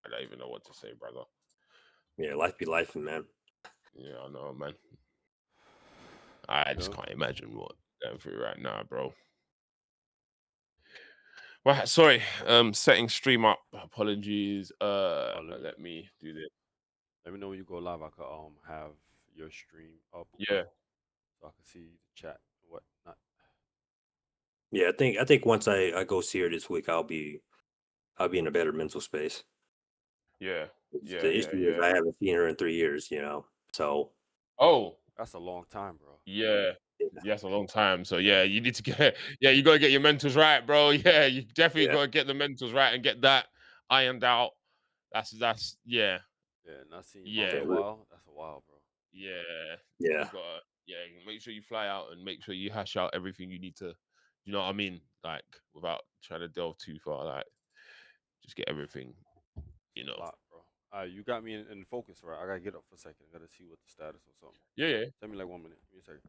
E: I don't even know what to say, brother.
D: yeah, life be life, man.
E: Yeah, I know, man. I
A: You
E: just
A: know?
E: can't imagine what going through right now, bro. Right, sorry. Setting stream up. Apologies.
A: Let
E: Let me do this.
A: me know when you go live. I could have your stream up
E: Yeah.
A: so I can see the chat and whatnot.
D: Yeah, I think once I go see her this week, I'll be in a better mental space.
E: Yeah.
D: The issue is I haven't seen her in 3 years, you know. So
E: Oh,
A: That's a long time, bro.
E: yeah.
D: yeah,
E: Yes, a long time. So yeah, you need to get you gotta get your mentals right, bro. Yeah, you definitely
D: yeah,
E: gotta get the mentals right and get that ironed out. That's yeah.
A: Yeah, not seeing your mom in
E: Yeah.
A: a while. That's a while, bro.
E: Yeah.
D: yeah.
E: You gotta make sure you fly out and make sure you hash out everything you need to, you know what I mean? Like without trying to delve too far, like just get everything, you
A: A
E: know.
A: lot, bro. You got me in focus, right? I gotta get up for a second. I gotta see what the status or something.
E: Yeah, yeah.
A: Send me like 1 minute. Give me a second.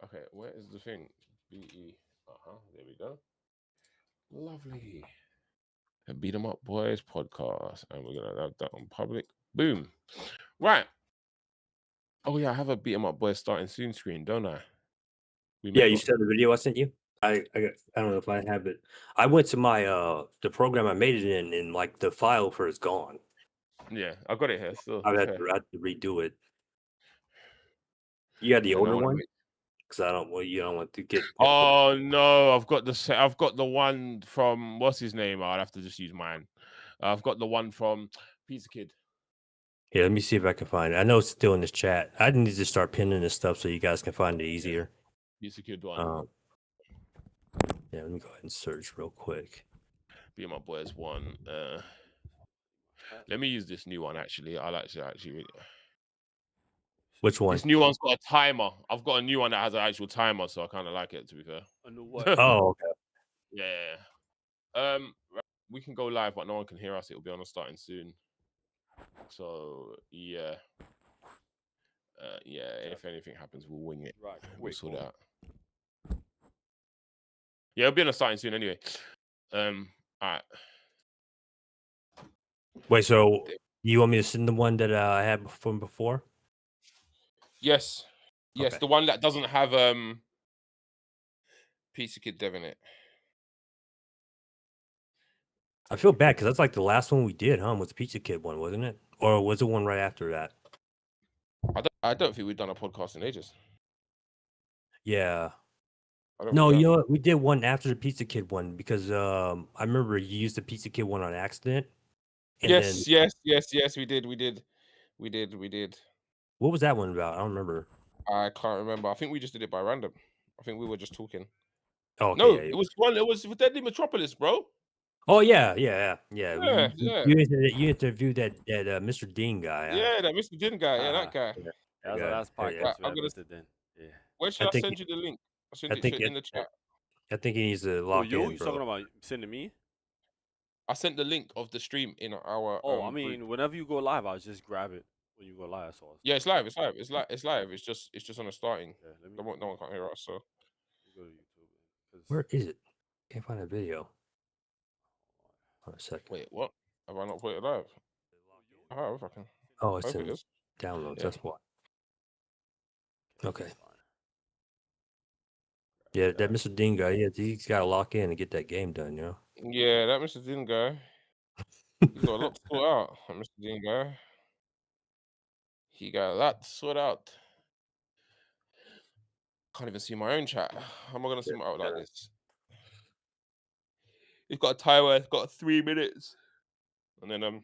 E: Okay, where is the thing? BE. There we go. Lovely. A Beat 'em Up Boys podcast. And we're gonna have that on public. Boom. Right. Oh yeah, I have a Beat 'em Up Boys starting soon screen, don't I? We
D: Yeah,
E: made
D: you
E: one.
D: said the video I sent you. I don't know if I have it. I went to my the program I made it in, and like the file for it's gone.
E: Yeah, I got it here still.
D: I had to redo it. You got the
E: And then I
D: older
E: want to
D: one?
E: make.
D: Because I don't. Well, you don't want to get.
E: Oh no, I've got the one from what's his name? I'll have to just use mine. I've got the one from Pizza Kid.
D: Yeah, let me see if I can find it. I know it's still in this chat. I need to start pinning this stuff so you guys can find it
E: Yeah,
D: easier.
E: Pizza Kid one.
D: Yeah, let me go ahead and search real quick.
E: Be my boys one.
A: Chat.
E: Let me use this new one actually. I'll actually really.
D: Which one?
E: This new one's got a timer. I've got a new one that has an actual timer, so I kind of like it. To be fair.
A: I know what.
D: Oh, okay.
E: Yeah. We can go live, but no one can hear us. It'll be on us starting soon. So yeah. Yeah. If anything happens, we'll wing it.
A: Right,
E: We'll
A: quick.
E: sort it out. Yeah, it'll be on us starting soon anyway. All right.
D: Wait, so you want me to send the one that I had from before?
E: Yes. Yes,
D: Okay.
E: the one that doesn't have Pizza Kid Dev in it.
D: I feel bad because that's like the last one we did, huh? Was the Pizza Kid one, wasn't it? Or was it one right after that?
E: I don't think we've done a podcast in ages.
D: Yeah.
E: I don't
D: No,
E: think we
D: you
E: have.
D: know what? We did one after the Pizza Kid one because I remember you used the Pizza Kid one on accident. And then
E: Yes. We did.
D: what was that one about? I don't remember.
E: I can't remember. I think we just did it by random. I think we were just talking.
D: Oh, okay,
E: No,
D: yeah.
E: it was one. It was for Deadly Metropolis, bro.
D: Oh, yeah.
E: Yeah.
D: You interviewed that Mr. Dean guy.
E: Yeah, that Mr. Din guy. Yeah, that guy.
D: Yeah,
A: That
D: that
A: was the
D: guy.
A: last
D: Yeah.
A: podcast we
E: I'm
A: had,
E: gonna.
A: Mr. Den. Yeah.
E: Where should
D: I
E: I
D: think
E: send you the link? I send
D: I
E: it
D: think
E: in the chat.
D: I think he needs to
A: Oh,
D: lock
A: you?
D: in,
A: You
D: bro.
A: talking about sending me?
E: I sent the link of the stream in our
A: Oh, I
E: group.
A: mean, whenever you go live, I'll just grab it when you go live. That's all.
E: Yeah, it's live. It's live. It's just on the starting.
A: Yeah, let me
E: No one can't hear us. So
A: go to YouTube.
D: Where is it? Can't find a video. Hold on a second.
E: wait, what? Have I not put it live? I have. I can.
D: Oh, it's
E: Hope it
D: in
E: is.
D: downloads.
E: Yeah.
D: That's why. Okay.
A: That's fine.
D: Yeah,
A: Grab
D: that Mr. Dean guy, yeah, he's got to lock in and get that game done, you know?
E: Yeah, that Mr. Din guy. He's got a lot to sort out. That Mr. Din guy. He got a lot to sort out. Can't even see my own chat. How am I gonna see my out like this? He's got a timer. It's got 3 minutes, and then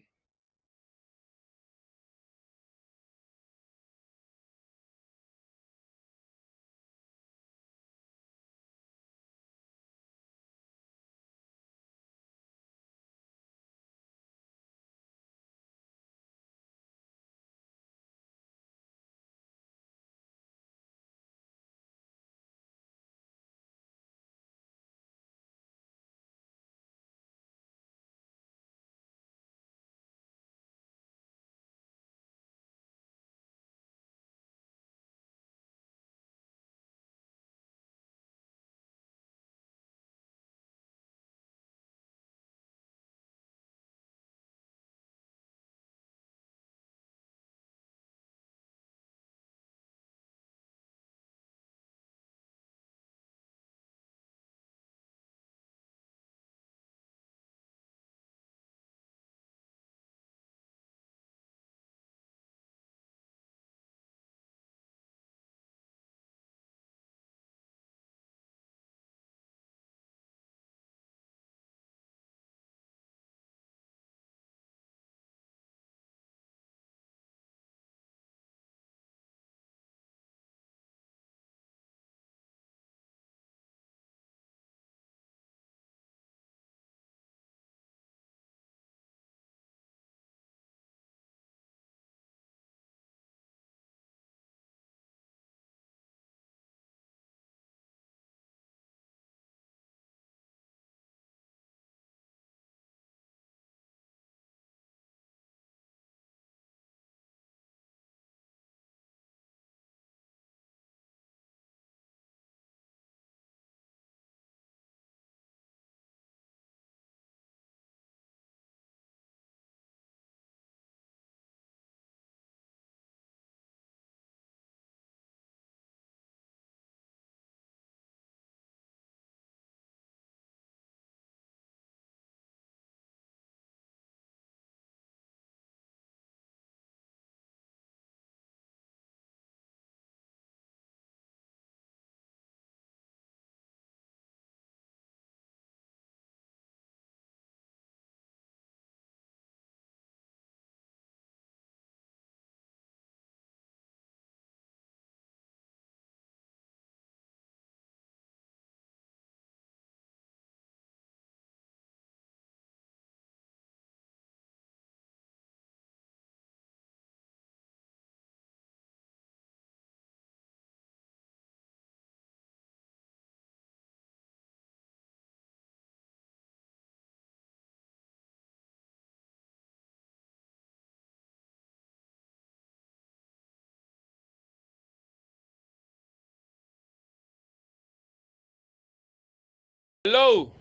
E: Hello.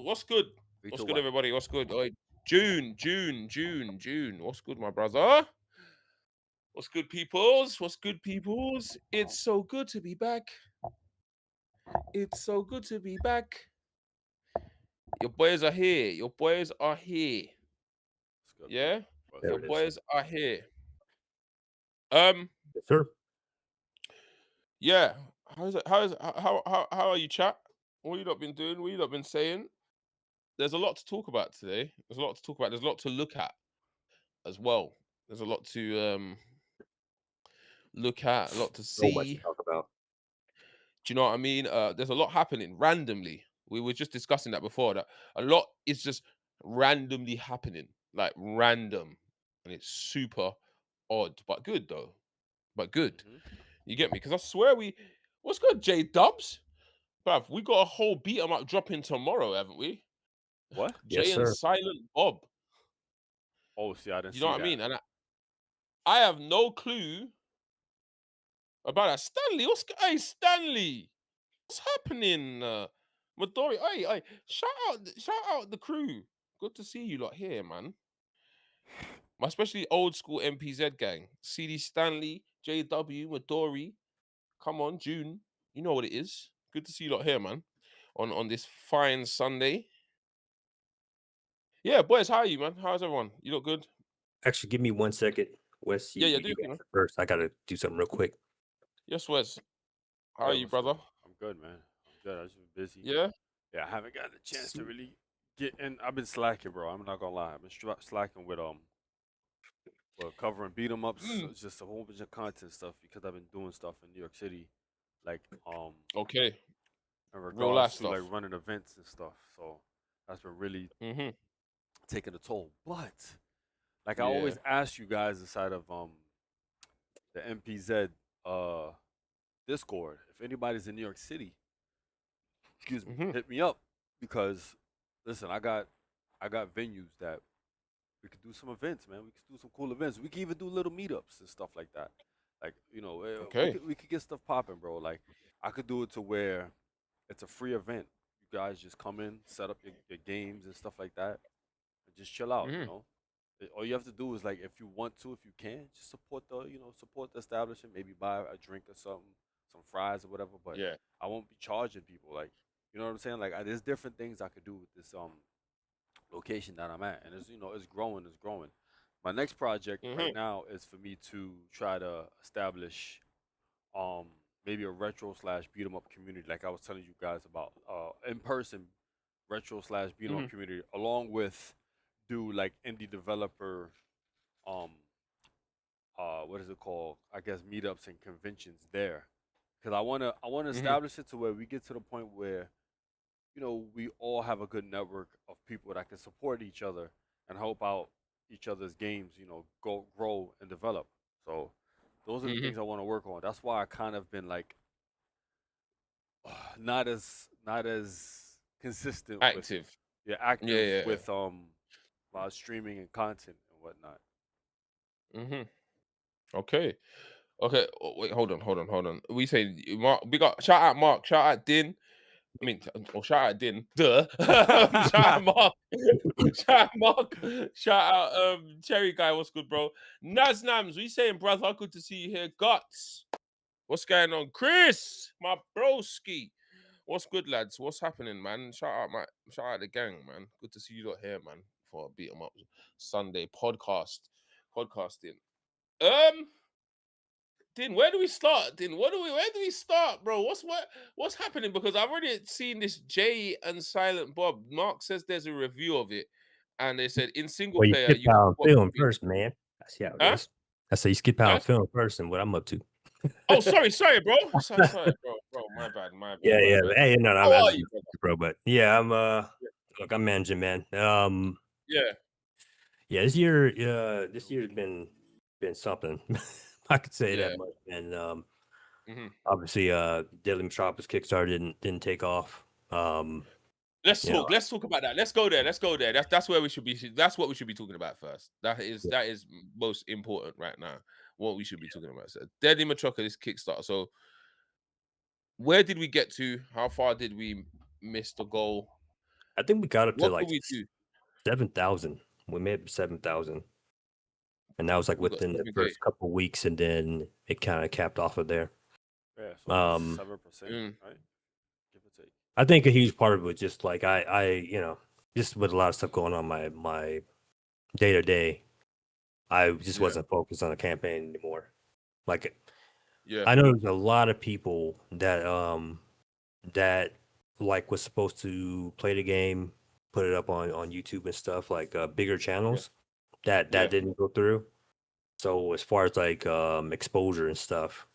E: What's good? What's
A: Victor
E: good,
A: White.
E: everybody? What's good? Oi, June. What's good, my brother? What's good, peoples? What's good, peoples? It's so good to be back. It's so good to be back. Your boys are here. Your boys are here.
A: It's good, man.
E: Yeah,
A: What's
D: There
E: your
D: it is.
E: boys are here. Um,
D: Yes, sir.
E: yeah. How's it? How are you, chat? What you not been doing? What you not been saying? There's a lot to talk about today. There's a lot to talk about. There's a lot to look at as well. There's a lot to look at, a lot to
D: So much to
E: see.
D: talk about.
E: Do you know what I mean? There's a lot happening randomly. We were just discussing that before. That a lot is just randomly happening, like random, and it's super odd, but good though. But good,
A: hmm
E: you get me? Because I swear what's good, J Dubs, bruv? We got a whole beat 'em up dropping tomorrow, haven't we?
A: What?
D: Yes,
E: Jay and
D: sir.
E: Silent Bob.
A: Oh, see, I didn't
E: You know
A: see
E: what I
A: that.
E: mean? And I have no clue about that. Stanley, hey Stanley? What's happening? Midori, hey, shout out the crew. Good to see you lot here, man. My especially old school MPZ gang. CD Stanley, JW, Midori. Come on, June. You know what it is. Good to see you lot here, man. On this fine Sunday. Yeah, boys, how are you, man? How's everyone? You look good?
D: Actually, give me 1 second. Wes,
E: Yeah, do
D: you
E: you think, man?
D: answer first. I gotta do something real quick.
E: Yes, Wes. How are
A: Good.
E: you,
A: What's good?
E: brother?
A: I'm good, man. I'm good. I just been busy.
E: Yeah?
A: Yeah, I haven't gotten a chance to
E: Sweet.
A: really get in. I've been slacking, bro. I'm not gonna lie. I've been slacking with covering beat 'em ups.
E: Mm,
A: It's just a whole bunch of content stuff because I've been doing stuff in New York City, like
E: okay.
A: in
E: Real life
A: regards to like
E: stuff.
A: running events and stuff. So that's been really
E: Mm-hmm.
A: taking a toll. But like I
E: Yeah.
A: always ask you guys inside of the MPZ uh Discord, if anybody's in New York City, excuse me,
E: Mm-hmm.
A: hit me up because listen, I got venues that we could do some events, man. We could do some cool events. We could even do little meetups and stuff like that. Like we
E: Okay.
A: could get stuff popping, bro. Like I could do it to where it's a free event. You guys just come in, set up your games and stuff like that, and just chill out.
E: Mm-hmm.
A: All you have to do is like if you want to, if you can, just support the establishment. Maybe buy a drink or something, some fries or whatever. But
E: Yeah.
A: I won't be charging people. Like you know what I'm saying? Like there's different things I could do with this location that I'm at, and it's growing, it's growing. My next project right
E: Mm-hmm.
A: now is for me to try to establish um maybe a retro slash beat 'em up community, like I was telling you guys about in person retro slash beat 'em
E: Mm-hmm.
A: up community, along with do like indie developer um what is it called? I guess meetups and conventions there, because I wanna
E: Mm-hmm.
A: establish it to where we get to the point where we all have a good network of people that can support each other and help out each other's games, go grow and develop. So those are the
E: Mm-hmm.
A: things I want to work on. That's why I kind of been like not as consistent with
E: Active. Yeah,
A: active
E: yeah.
A: with my streaming and content and whatnot.
E: Mm-hmm. Okay. Okay. Wait, hold on. We say Mark, we got shout out Mark, shout out Din. I mean, or shout out Din. Duh. Shout out Mark. Shout out Mark. Shout out Cherry Guy. What's good, bro? Naznams, we saying, brother, good to see you here. Guts. What's going on? Chris, my broski. What's good, lads? What's happening, man? Shout out the gang, man. Good to see you lot here, man. For a beat 'em up Sunday podcasting. Um, Din, where do we start? Din, where do we start, bro? What's happening? Because I've already seen this Jay and Silent Bob. Mark says there's a review of it, and they said in single
D: Well, you
E: player
D: skip
E: you can
D: out on
E: swap
D: film
E: between.
D: first, man. I see how it
E: Huh?
D: is. I say you skip out on
E: Huh?
D: film first and what I'm up to.
E: Oh, sorry, bro. Sorry, bro.
D: Yeah,
E: My
D: yeah.
E: bad.
D: Hey, no,
E: How
D: I'm
E: are
D: just
E: you, brother?
D: bro, but yeah, look, I'm managing, man.
E: Yeah.
D: Yeah, this year's been something. I could say
E: Yeah.
D: that much. And
E: Hmm.
D: obviously, Daily Metropolis Kickstarter didn't take off.
E: Let's
D: You know,
E: talk. Let's talk about that. Let's go there. That's where we should be. That's what we should be talking about first. That is most important right now. What we should be talking about. So, Deadly Matroka, this Kickstarter. So, where did we get to? How far did we missed a goal.
D: I think we got up to
E: What
D: like
E: could we do?
D: 7,000. We made it 7,000, and that was like
E: We got
D: within the
E: 7K.
D: first couple weeks, and then it kind of capped off of there.
A: Yeah, so
D: Um,
A: 7%,
E: Mm,
A: right? Give or take.
D: I think a huge part of it was just like just with a lot of stuff going on my day to day, I just
E: yeah,
D: wasn't focused on the campaign anymore. Like
E: yeah,
D: I know there's a lot of people that like was supposed to play the game, put it up on YouTube and stuff, like bigger
E: yeah,
D: channels that
E: yeah.
D: didn't go through. So as far as like exposure and stuff,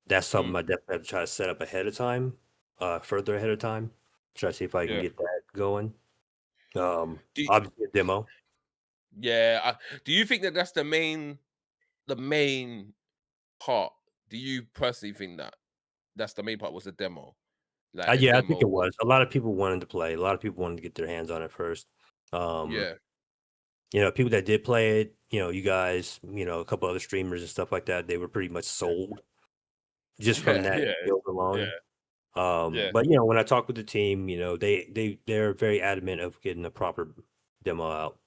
D: that's something
E: Mm,
D: I definitely have to try to set up ahead of time, further ahead of time. Try to see if I can
E: yeah.
D: get that going.
E: Do
D: Obviously a demo.
E: yeah. Do you think that that's the main part? Do you personally think that that's the main part was a demo, like a
D: Yeah, I think
E: demo?
D: it was. A lot of people wanted to play. A lot of people wanted to get their hands on it first. Um,
E: Yeah,
D: people that did play it, you guys, a couple other streamers and stuff like that, they were pretty much
E: yeah,
D: sold just from
E: yeah,
D: that
E: yeah,
D: build
E: yeah,
D: alone.
E: yeah.
D: But when I talk with the team, they're very adamant of getting a proper demo out.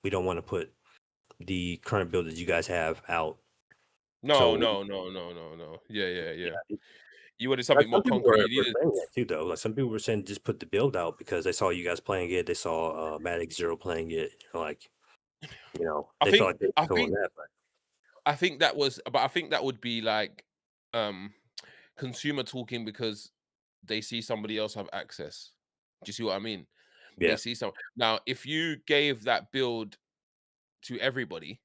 D: We don't want to put the current build that you guys have out.
E: No,
D: So
E: no, no, no, no, no. Yeah, yeah, yeah.
D: yeah,
E: You wanted
D: like
E: something
D: some
E: more
D: people
E: concrete. You
D: were
E: needed.
D: saying that too, though. Like some people were saying just put the build out because they saw you guys playing it. They saw Matic Zero playing it. Like
E: I
D: they felt
E: think.
D: like they
E: I
D: were doing
E: think.
D: that. But
E: I think that was. But I think that would be like, um, consumer talking because they see somebody else have access. Do you see what I mean? They
D: yeah,
E: see some now. If you gave that build to everybody,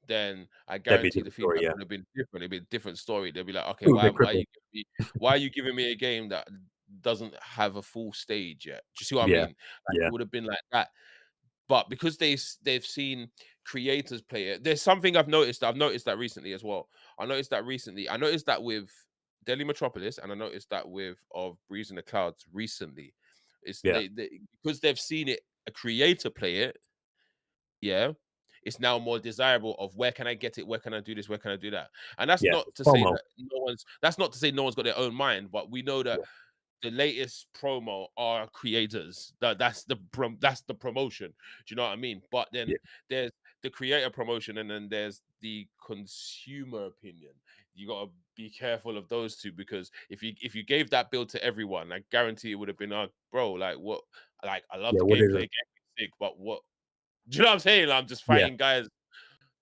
E: then I
D: that'd be a
E: guarantee the
D: different story.
E: feedback
D: Yeah,
E: would have been different. It'd be a different story. They'd be like, okay,
D: it would
E: why
D: be
E: why are
D: crippled.
E: you why are you giving me a game that doesn't have a full stage yet? Do you see what I
D: Yeah,
E: mean? Like
D: yeah,
E: it would have been like that. But because they've seen creators play it, there's something I've noticed. I've noticed that recently as well. I noticed that recently. I noticed that with Delhi Metropolis, and I noticed that with of Breeze in the Clouds recently. It's
D: yeah,
E: they because they've seen it a creator play it, yeah, it's now more desirable of where can I get it, where can I do this, where can I do that. And that's
D: yeah.
E: not
D: It's
E: to say
D: FOMO.
E: that no one's got their own mind, but we know that
D: Yeah,
E: the latest promo are creators. That's the promotion. Do you know what I mean? But
D: yeah,
E: then there's the creator promotion, and then there's the consumer opinion. You gotta be careful of those two because if you gave that build to everyone, I guarantee it would have been, bro, like what? Like I love
D: yeah.
E: the
D: What is
E: gameplay,
D: it?
E: gameplay's sick, but what? Do you know what I'm saying? I'm just
D: Yeah,
E: fighting guys.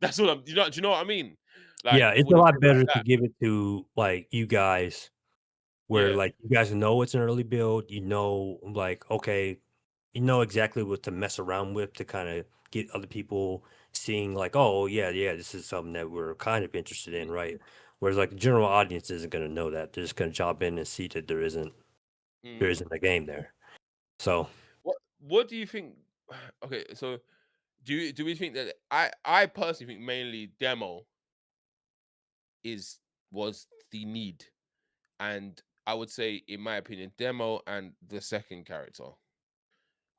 E: That's what I'm. Do you know what I mean? Like
D: yeah.
E: it
D: It's a
E: would have
D: lot
E: been like
D: better to
E: that.
D: give it to like you guys, where
E: Yeah.
D: like you guys know it's an early build. Like okay, you know exactly what to mess around with to kind of get other people seeing like, oh yeah, yeah, this is something that we're kind of interested in, right? Whereas like the general audience isn't going to know that. They're just going to jump in and see that there
E: Mm.
D: isn't a game there. So
E: What do you think? Okay, so do we think that I personally think mainly demo is was the need, and I would say in my opinion demo and the second character.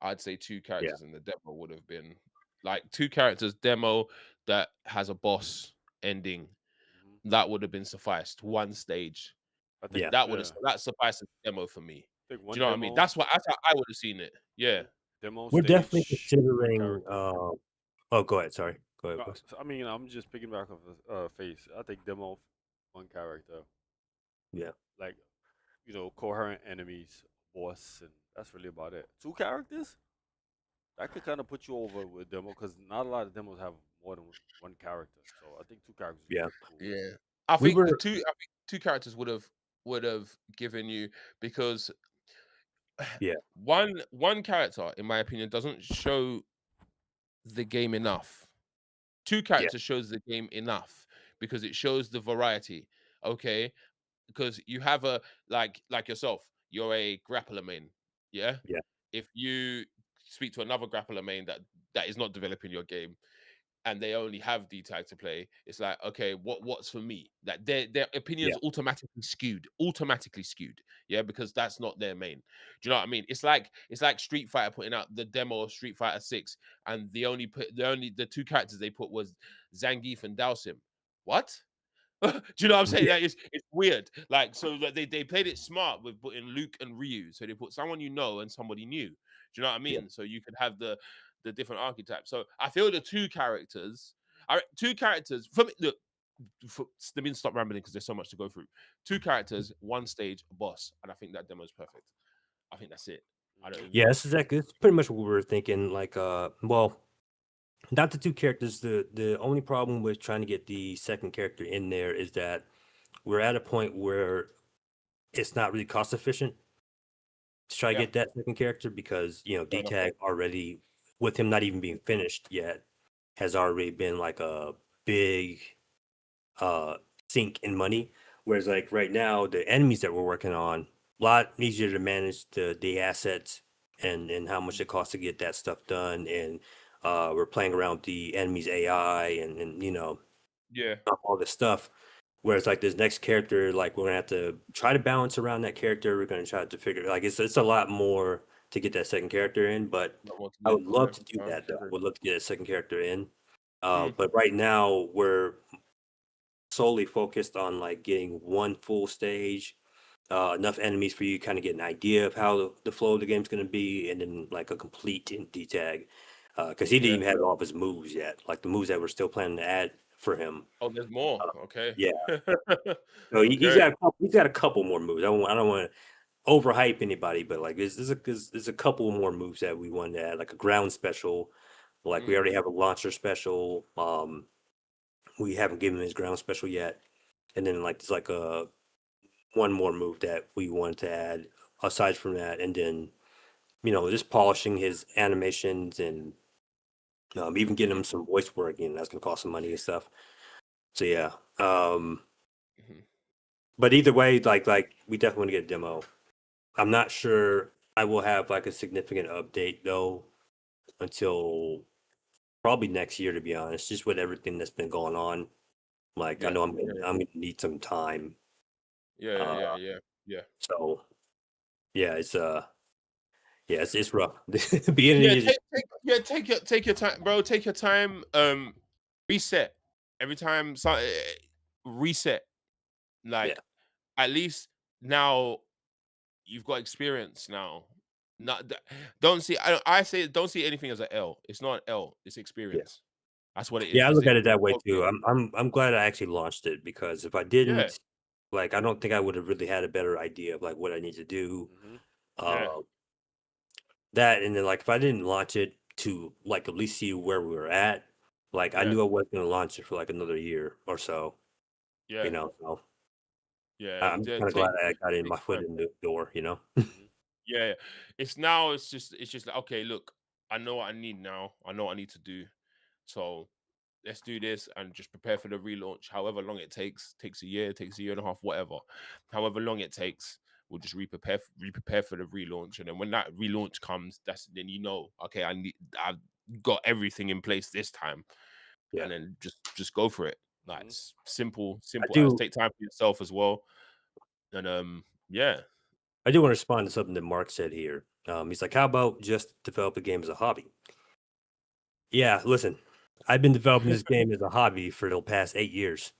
E: I'd say two
D: yeah,
E: characters in the demo would have been like two characters demo that has a boss ending
A: Hmm.
E: that would have been sufficed one stage.
A: I think,
D: yeah,
A: yeah,
E: That sufficed as a demo for me.
A: I think
E: Do
A: one
E: you know what I mean?
A: demo,
E: That's how I would have seen it. Yeah.
A: demo
D: we're definitely
A: stage, one
D: considering.
A: character.
D: Oh, go ahead. Sorry, go ahead,
A: No,
D: boss.
A: I mean, I'm just picking back of face. I think demo, one character,
D: Yeah,
A: like coherent enemies, boss, and that's really about it. Two characters that could kind of put you over with demo because not a lot of demos have more than one character. So I think two characters would
D: yeah.
A: be cool.
E: Yeah.
D: We were.
E: I think two characters would have given you because
D: Yeah,
E: one character, in my opinion, doesn't show the game enough. Two
D: yeah,
E: characters shows the game enough because it shows the variety. Okay, because you have a like yourself, you're a grappler main. Yeah.
D: yeah,
E: If you speak to another grappler main that is not developing your game and they only have D tag to play, it's like, okay, what's for me? That their
D: yeah,
E: opinions automatically skewed. Yeah, because that's not their main. Do you know what I mean? It's like Street Fighter putting out the demo of Street Fighter 6, and the two characters they put was Zangief and Dalsim. What? Do you know what I'm saying?
D: Yeah,
E: Like it's weird. Like so like, they played it smart with putting Luke and Ryu. So they put someone you know and somebody new. Do you know what I
D: yeah.
E: mean? So you could have the different archetypes. So I feel the two characters for me. Look, let me stop rambling because there's so much to go through. Two characters, one stage, a boss, and I think that demo is perfect. I think that's it. I don't
D: Yeah,
E: even.
D: this is exactly. It's pretty much what we were thinking. Like, well, not the two characters. The only problem with trying to get the second character in there is that we're at a point where it's not really cost efficient to try to
E: Yeah,
D: get that second character because
E: fair enough.
D: D-Tag already, with him not even being finished yet, has already been like a big uh sink in money. Whereas like right now, the enemies that we're working on, a lot easier to manage the assets and how much it costs to get that stuff done. And we're playing around with the enemies AI and
E: Yeah.
D: all this stuff. Whereas like this next character, like we're gonna have to try to balance around that character. We're gonna try to figure like it's a lot more to get that second character in, but
E: Not more to
D: I
E: do.
D: would
E: Yeah.
D: love to do that though. I
E: Agree.
D: would love to get a second character in.
E: Mm,
D: But right now we're solely focused on like getting one full stage, enough enemies for you to kind of get an idea of how the flow of the game's going to be, and then like a complete in D tag. Because he didn't
E: yeah.
D: even have all of his moves yet, like the moves that we're still planning to add for him.
E: Oh, there's more.
D: Uh,
E: Okay.
D: yeah, so
E: Okay.
D: he's got a couple more moves. I don't want to overhype anybody, but like there's a couple more moves that we wanted to add, like a ground special. Like we
E: Mm,
D: already have a launcher special. We haven't given him his ground special yet, and then like there's like a one more move that we wanted to add aside from that, and then just polishing his animations and even getting
E: mhm,
D: him some voice work. That's gonna cost some money and stuff. So yeah, um,
E: mhm.
D: but either way, like we definitely want to get a demo. I'm not sure I will have like a significant update though until probably next year, to be honest. Just with everything that's been going on, like I
E: Yeah.
D: know
E: Yeah.
D: I'm gonna need some time.
E: Yeah. Yeah.
D: Uh,
E: Yeah. Yeah. Yeah.
D: so yeah, yeah, it's rough. The beginning
E: Yeah.
D: is
E: Take your time, bro. Take your time. Reset every time. So, reset.
D: yeah,
E: Like at least now you've got experience now. Not th- don't see. I say don't see anything as an L. It's not an L. It's
D: yeah.
E: experience. That's what it is.
D: Yeah, I
E: It's
D: look
E: it.
D: at it that way
E: Go for
D: too.
E: it.
D: I'm glad I actually launched it because if I
E: Yeah.
D: didn't, like, I don't think I would have really had a better idea of like what I need to do.
A: Mm-hmm.
E: Yeah.
D: Uh, that and then like if I didn't launch it to like at least see where we were at, like I
E: Yeah.
D: knew I wasn't gonna launch it for like another year or so.
E: Yeah.
D: So
E: Yeah.
D: I'm
E: Yeah,
D: kind of glad I got in
E: take
D: my foot
E: time.
D: in the door.
A: Mm-hmm.
E: Yeah. It's just like, okay, look, I know what I need now. I know what I need to do. So let's do this and just prepare for the relaunch. However long it takes a year and a half, whatever. However long it takes, we'll just re-prepare for the relaunch. And then when that relaunch comes, that's then okay, I've got everything in place this time.
D: Yeah,
E: And then just go for it. Like
A: Mm-hmm.
E: simple,
D: I
E: simple as
D: do.
E: take time for yourself as well. And yeah.
D: I do want to respond to something that Mark said here. He's like, "How about just develop a game as a hobby?" Yeah, listen, I've been developing this game as a hobby for the past 8 years.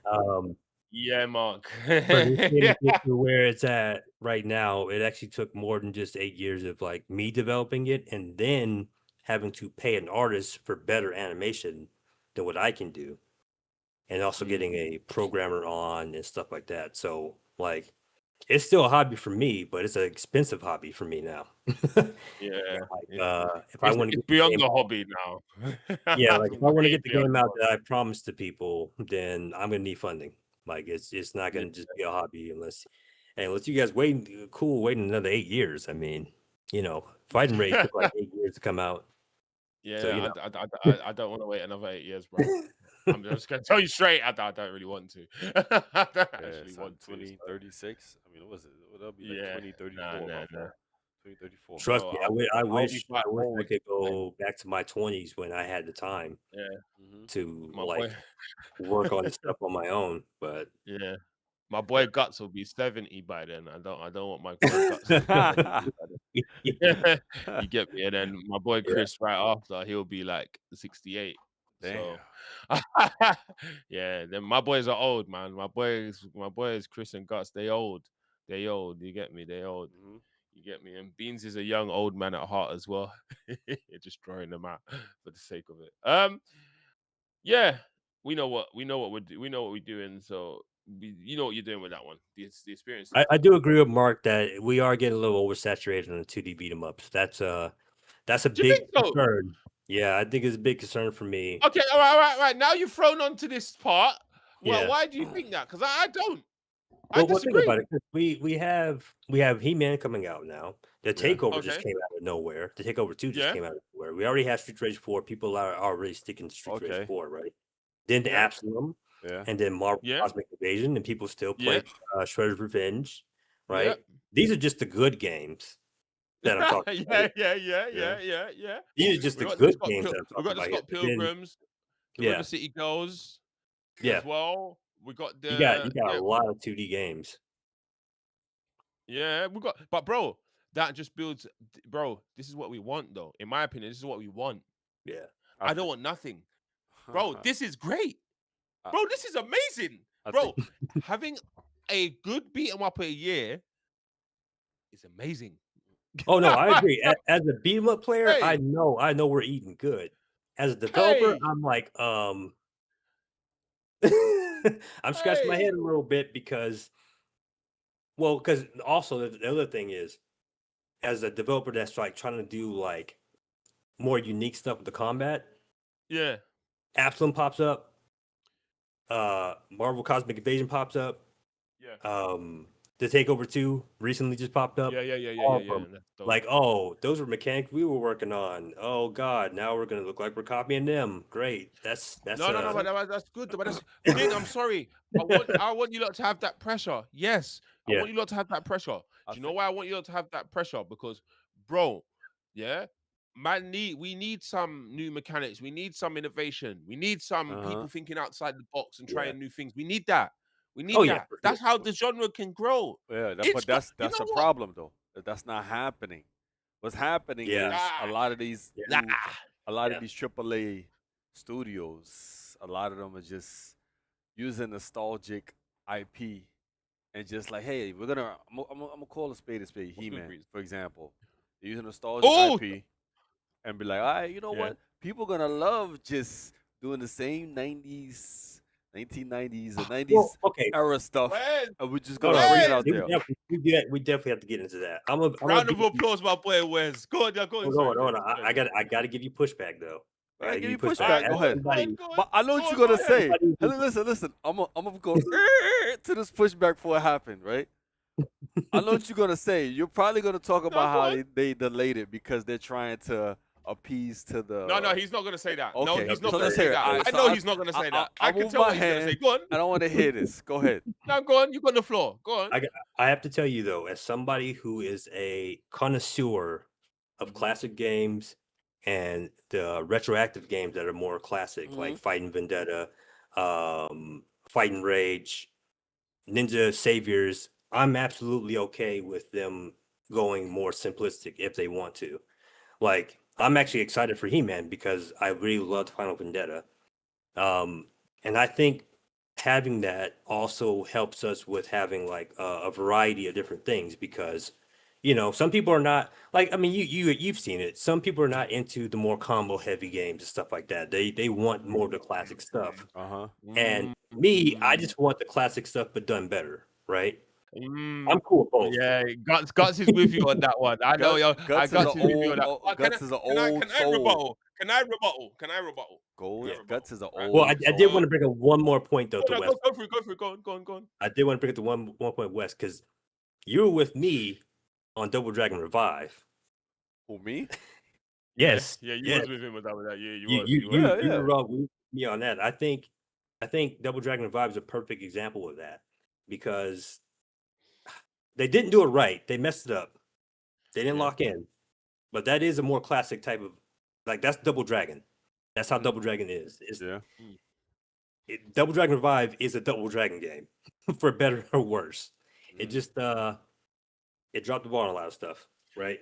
D: Um,
E: Yeah, Mark.
D: for this game to
E: Yeah.
D: get to where it's at right now, it actually took more than just 8 years of, like, me developing it and then having to pay an artist for better animation than what I can do, and also
E: Mm,
D: getting a programmer on and stuff like that. So, like, it's still a hobby for me, but it's an expensive hobby for me now.
E: yeah.
D: Like,
E: It's
D: if I
E: it's
D: wanna
E: it's
D: get the
E: beyond
D: game
E: the
D: out.
E: hobby now.
D: Yeah, like, if I wanna
E: Way
D: get the
E: beyond
D: game
E: the
D: out
E: hobby.
D: that I promised to people, then I'm gonna need funding. Like, it's not
E: Yeah,
D: gonna just be a hobby unless you guys waiting another 8 years. I mean, Fighting Race took, like, 8 years to come out, so,
E: yeah. I don't want to wait another 8 years, bro. I'm just gonna tell you straight. I don't really want to. I don't
A: Yeah,
E: actually
A: son,
E: want to. So
A: 2036. I mean, what was it? That'll be like
E: yeah, nah,
A: 2034, my
E: nah, nah.
A: fault. 2034.
D: trust
E: Bro,
D: me,
E: I'll be quite
D: I wish I
E: old.
D: could
E: Like,
D: go back to my 20s when I had the time
E: yeah,
A: Mm-hmm.
D: to,
E: my boy.
D: like, work on this stuff on my own, but
E: Yeah, my boy
D: yeah.
E: Guts will be 70 by then. I don't want my boy Guts to be 70 by then. You get me? And then my boy
D: Yeah.
E: Chris right after, he'll be like 68.
A: Damn.
E: So, yeah, then my boys are old, man. My boys, Chris and Guts, they old. They old. You get me? They old.
A: Mhm.
E: You get me? And Beans is a young old man at heart as well. Just throwing them out for the sake of it. Yeah, we know what we're doing. So you know what you're doing with that one. The experience is
D: I
E: done.
D: do agree with Mark that we are getting a little oversaturated on the 2D beat 'em ups. That's a
E: Do you think
D: big
E: so?
D: concern. Yeah, I think it's a big concern for me.
E: Okay, all right. Now you've thrown onto this part. Well,
D: Yeah.
E: why do you think that? Because I don't. I
D: Well, think about
E: disagree.
D: it. 'Cause we have He-Man coming out now. The
A: Yeah.
D: Takeover just
E: Okay.
D: came out of nowhere. The Takeover 2 just
E: Yeah.
D: came out of nowhere. We already have Street Rage 4. People are already sticking to Street Rage
A: Okay.
D: 4, right? Then the
E: Yeah.
D: Absalom,
A: Yeah.
D: and then Marvel
E: Yeah.
D: Cosmic Invasion, and people still
E: Yeah.
D: play Shredder's Revenge,
E: Yeah.
D: right? These are just the good games that I'm talking about.
E: Yeah. Yeah. Yeah.
A: Yeah.
E: Yeah. Yeah. Yeah.
D: These are just
E: We
D: the
E: got the
D: good
E: Scott.
D: games that I'm
E: We
D: talking
E: got the
D: about here.
E: Scott
D: But then,
E: Pilgrims, the River
D: yeah,
E: City Girls
D: yeah,
E: as well. We got
D: you got
E: the
D: a lot of 2D games.
E: yeah. We got, but bro, that just builds. Bro, this is what we want, though. In my opinion, this is what we want.
D: Yeah.
A: I
E: I don't
A: think.
E: want nothing, bro. This is great.
A: I,
E: Bro, this is amazing.
A: I think.
E: Bro, having a good beat 'em up a year is amazing.
D: Oh no, I agree. As a beat 'em up player,
E: Hey,
D: I know we're eating good. As a developer,
E: hey,
D: I'm like, I'm scratching my
E: hey.
D: head a little bit because, well, because also the other thing is, as a developer that's like trying to do like more unique stuff with the combat,
E: Yeah,
D: Absalom pops up, Marvel Cosmic Invasion pops up,
E: yeah,
D: the Takeover 2 recently just popped up. All of them.
E: That's dope.
D: Like, oh, those were mechanics we were working on. Oh God, now we're gonna look like we're copying them. Great. That's
E: No, but that's good. But that's again. I'm sorry. I want you lot to have that pressure. Yes, I
D: yeah.
E: want you lot to have that pressure.
A: I
E: Do you know
A: think.
E: why I want you lot to have that pressure? Because, bro, yeah, we need some new mechanics. We need some innovation. We need some
A: Uh
E: people thinking outside the box and
D: Yeah.
E: trying new things. We need that. We
D: Oh
E: need
D: yeah,
E: that.
D: for sure.
E: That's how the genre can grow.
A: huh. Yeah.
E: It's
A: But
E: got. You
A: that's
E: know
A: the
E: what?
A: problem though. That's not happening. What's happening
D: Yeah.
A: is a lot of these
D: Yeah.
E: Nah.
A: a lot of
D: Yeah.
A: these AAA studios, a lot of them are just using nostalgic IP and just like, hey, I'm gonna call a spade a spade.
E: What's good,
A: He-Man,
E: Breeze?
A: for example, they're using nostalgic
E: Oh,
A: IP and be like, all right, you know
E: yeah.
A: what? People gonna love just doing the same 1990s or
D: Well,
A: 90s
D: okay.
A: era stuff,
E: When?
A: and we're just
D: No,
A: gonna
D: no,
A: bring it
E: When?
A: out there.
D: we definitely have to get into that. I'm gonna
E: Round of
D: give you,
E: applause, my boy Wes. Go on, yeah, go on. Sorry,
D: hold on.
E: sorry.
D: I got to give you pushback though. I got
A: I
D: to
A: give
D: give you
A: you
E: All
D: pushback.
E: right,
A: pushback.
E: go
A: Go
D: As
E: on,
A: ahead.
E: go on,
D: somebody,
E: go on,
A: But I know what
E: go
A: you're
E: on, go
A: gonna
E: ahead.
A: say.
D: somebody who,
A: Listen. I'm gonna go to this pushback before it happened, right? I know what you're gonna say. You're probably gonna talk
E: No,
A: about
E: go
A: how
E: on.
A: they delayed it because they're trying to appease to
E: No,
A: the.
E: he's not gonna say that. No,
A: Okay,
E: he's
D: I'm
E: not
D: just
A: so
E: gonna
A: let's
D: saying.
E: say
A: hear it.
E: that.
A: All
D: Hey,
A: right,
E: I
A: so
E: know he's not gonna say that. I
A: I'll
E: can
A: move
E: tell
A: my
E: what he's gonna say.
A: hand.
E: Go on.
A: I don't want to hear this. Go ahead.
E: Now, go on. You got the floor. Go on.
D: I have to tell you though, as somebody who is a connoisseur of
A: Hmm.
D: classic games and the retroactive games that are more classic,
A: Hmm.
D: like Fighting Vendetta, Fighting Rage, Ninja Saviors, I'm absolutely okay with them going more simplistic if they want to. Like, I'm actually excited for He-Man because I really loved Final Vendetta. Um, and I think having that also helps us with having like a variety of different things because, you know, some people are not like, I mean, you've seen it. Some people are not into the more combo heavy games and stuff like that. They want more of the classic stuff.
A: Uh huh.
D: And
E: Mm,
D: me, I
E: mm,
D: just want the classic stuff but done better, right?
E: mm.
D: I'm cool with both.
E: Yeah, guts is with you on that one. I know, yo.
A: Guts is
E: Guts
A: an
E: is with you on that.
A: Guts is an old
E: Can I
A: soul.
E: rebuttal? Can I rebuttal? Can I rebuttal? Can
A: Gold.
E: I
D: Yeah.
E: rebuttal?
A: Guts is an
E: Right.
D: Well,
A: old
D: I did
A: soul.
D: want to bring up one more point though
E: Oh,
D: to
E: no,
D: West.
E: go for it. Go on, go on.
D: I did want to bring up the one point West because you were with me on Double Dragon Revive.
A: Who me?
D: Yes,
E: Yeah, you
D: yes.
E: was with him with that. Yeah,
D: You
E: you was.
A: Yeah,
D: you
A: yeah.
D: were wrong with me on that. I think Double Dragon Revive is a perfect example of that because they didn't do it right. They messed it up. They didn't
E: Yeah.
D: lock in. But that is a more classic type of like that's Double Dragon. That's how Double Dragon is.
A: Yeah.
D: Double Dragon Revive is a Double Dragon game, for better or worse. It
A: Mhm.
D: just it dropped the ball on a lot of stuff, right?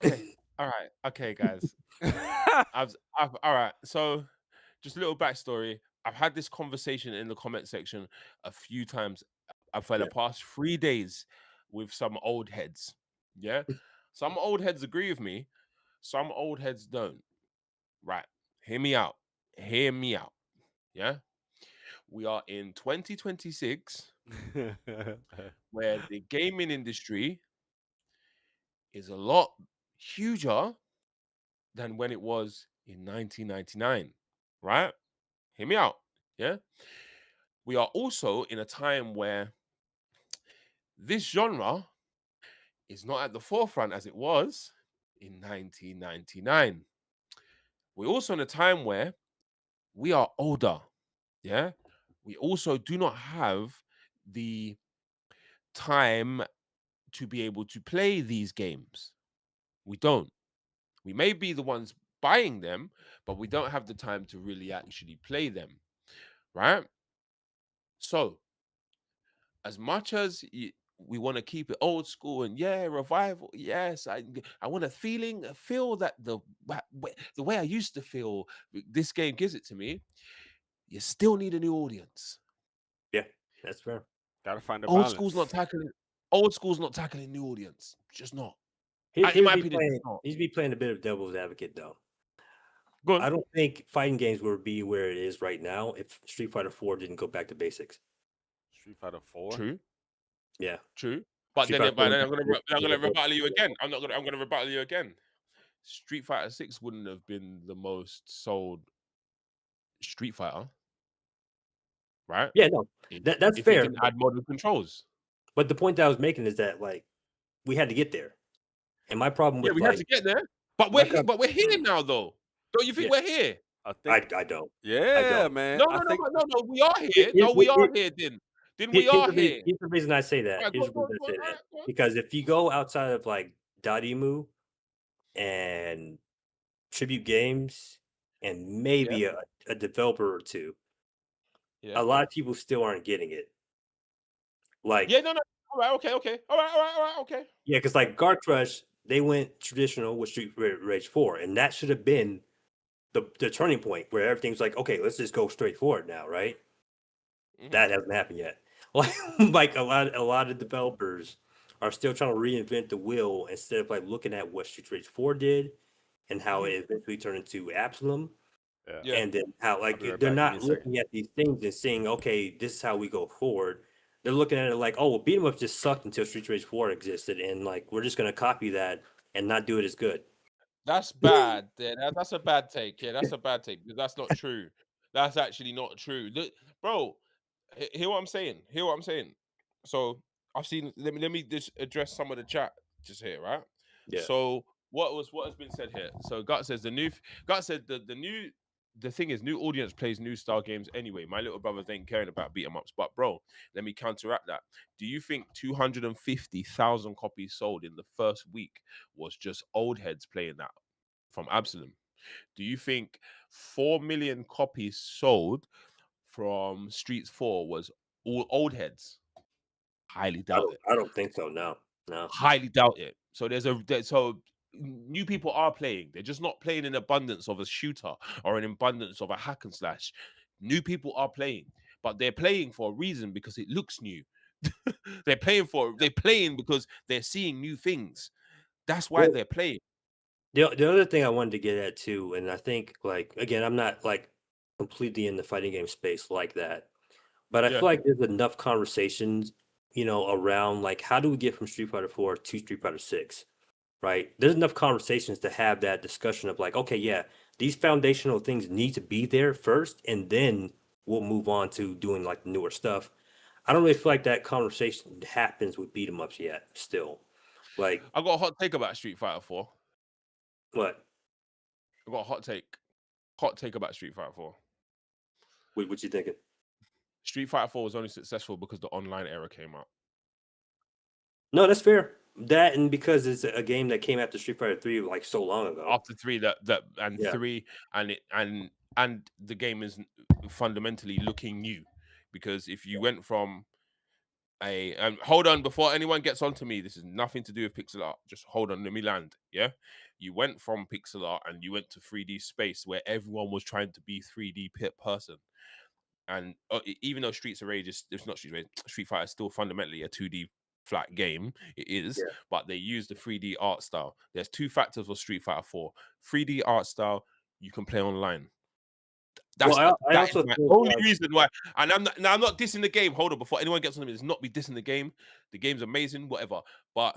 E: Okay. All right. Okay, guys. All right. So, just a little backstory. I've had this conversation in the comment section a few times for the
D: Yeah.
E: past 3 days with some old heads. Yeah, some old heads agree with me. Some old heads don't. Right. Hear me out. Hear me out. Yeah. We are in 2026 where the gaming industry is a lot huger than when it was in 1999. Right? Hear me out. Yeah. We are also in a time where this genre is not at the forefront as it was in 1999. We're also in a time where we are older. Yeah. We also do not have the time to be able to play these games. We don't. We may be the ones buying them, but we don't have the time to really actually play them. Right. So, as much as we want to keep it old school and yeah, revival, yes, I want feel that the way I used to feel, this game gives it to me. You still need a new audience.
D: Yeah, that's fair.
A: Gotta find a
E: Old school's not
A: balance.
E: tackling. Old school's not tackling new audience. Just not. In
D: Here's
E: my
D: me
E: opinion,
D: playing.
E: it's not.
D: Here's me playing a bit of devil's advocate though.
E: Go on.
D: I don't think fighting games would be where it is right now if Street Fighter 4 didn't go back to basics.
A: Street Fighter 4.
E: True,
D: Yeah,
E: true.
D: Street Fighter 4
E: I'm
D: was
E: gonna
D: the first.
E: rebuttal you again. I'm gonna rebuttal you again. Street Fighter 6 wouldn't have been the most sold Street Fighter, right?
D: Yeah, no,
E: If
D: that's
E: if it
D: fair.
E: didn't add modern controls.
D: But the point that I was making is that like we had to get there, and my problem
E: Yeah,
D: with
E: we had
D: like
E: to get there,
D: my com-
E: but we're here now, though. Don't you think
D: yeah,
E: we're here?
A: I think.
D: I don't, I
A: Yeah,
D: don't.
A: man.
E: No,
A: I
E: no, no,
A: think.
E: no, no. We are here. No, we are here. Then we are here.
D: Here's the reason I say that.
E: All right,
D: Here's
E: go,
D: the
E: go,
D: reason I
E: go. All
D: say that
E: right, go.
D: because if you go outside of like Dadimu and Tribute Games and
E: Yeah,
D: maybe a developer or two,
E: yeah,
D: a lot of people still aren't getting it. Like
E: yeah. No, no. All right, okay, okay. All right, all right, all right, okay.
D: yeah, because like Guard Crush, they went traditional with Rage 4, and that should have been the turning point where everything's like, okay, let's just go straight forward now, right?
E: Hmm.
D: That hasn't happened yet. Like a lot of developers are still trying to reinvent the wheel instead of like looking at what Street Rage 4 did and how
E: Hmm.
D: it eventually turned into Absalom.
A: Yeah.
E: Yeah.
D: And then how
A: I'll be
D: like
A: right
D: they're
A: back. Give me
D: not
A: a second.
D: looking at these things and saying, okay, this is how we go forward. They're looking at it like, oh, well, beat 'em up just sucked until Street Rage 4 existed, and like we're just gonna copy that and not do it as good.
E: That's bad. Yeah, that's a bad take. Yeah, that's a bad take because that's not true. That's actually not true. Look, bro, hear what I'm saying. Hear what I'm saying. So I've seen. Let me just address some of the chat just here, right?
D: Yeah,
E: So what has been said here? So Gut says Gut said the thing is new audience plays new style games anyway. My little brothers ain't caring about beat 'em ups. But bro, let me counteract that. Do you think 250,000 copies sold in the first week was just old heads playing that from Absalom? Do you think 4 million copies sold from Streets 4 was all old heads? Highly doubt it.
D: I don't think so. No, no.
E: Highly doubt it. So so new people are playing. They're just not playing in abundance of a shooter or an abundance of a hack and slash. New people are playing, but they're playing for a reason because it looks new. They're playing because they're seeing new things. That's why
D: Well,
E: they're playing.
D: the other thing I wanted to get at too, and I think like again, I'm not like completely in the fighting game space like that, but I
E: Yeah.
D: feel like there's enough conversations, around like how do we get from Street Fighter 4 to Street Fighter 6, right? There's enough conversations to have that discussion of like, okay, yeah, these foundational things need to be there first, and then we'll move on to doing like newer stuff. I don't really feel like that conversation happens with beat 'em ups yet. Still, like
E: I got a hot take about Street Fighter 4.
D: what?
E: I got a hot take. Hot take about Street Fighter 4.
D: What you thinking?
E: Street Fighter 4 was only successful because the online era came out.
D: No, that's fair. That and because it's a game that came after Street Fighter 3 like so long ago.
E: After three, that and
D: Yeah.
E: three, and it and the game is fundamentally looking new, because if you went from hold on before anyone gets on to me. This is nothing to do with pixel art. Just hold on, let me land. Yeah, you went from pixel art and you went to 3D space where everyone was trying to be 3D pit person. And even though Streets of Rage it's not Streets of Rage, Street Fighter is still fundamentally a 2D flat game. It is,
D: Yeah.
E: but they use the 3D art style. There's two factors of Street Fighter 4: 3D art style. You can play online.
D: Well, I
E: That is
D: also
E: my
D: think
E: only
D: like
E: reason why. And I'm not dissing the game. Hold on, before anyone gets on me, it's not be dissing the game. The game's amazing, whatever. But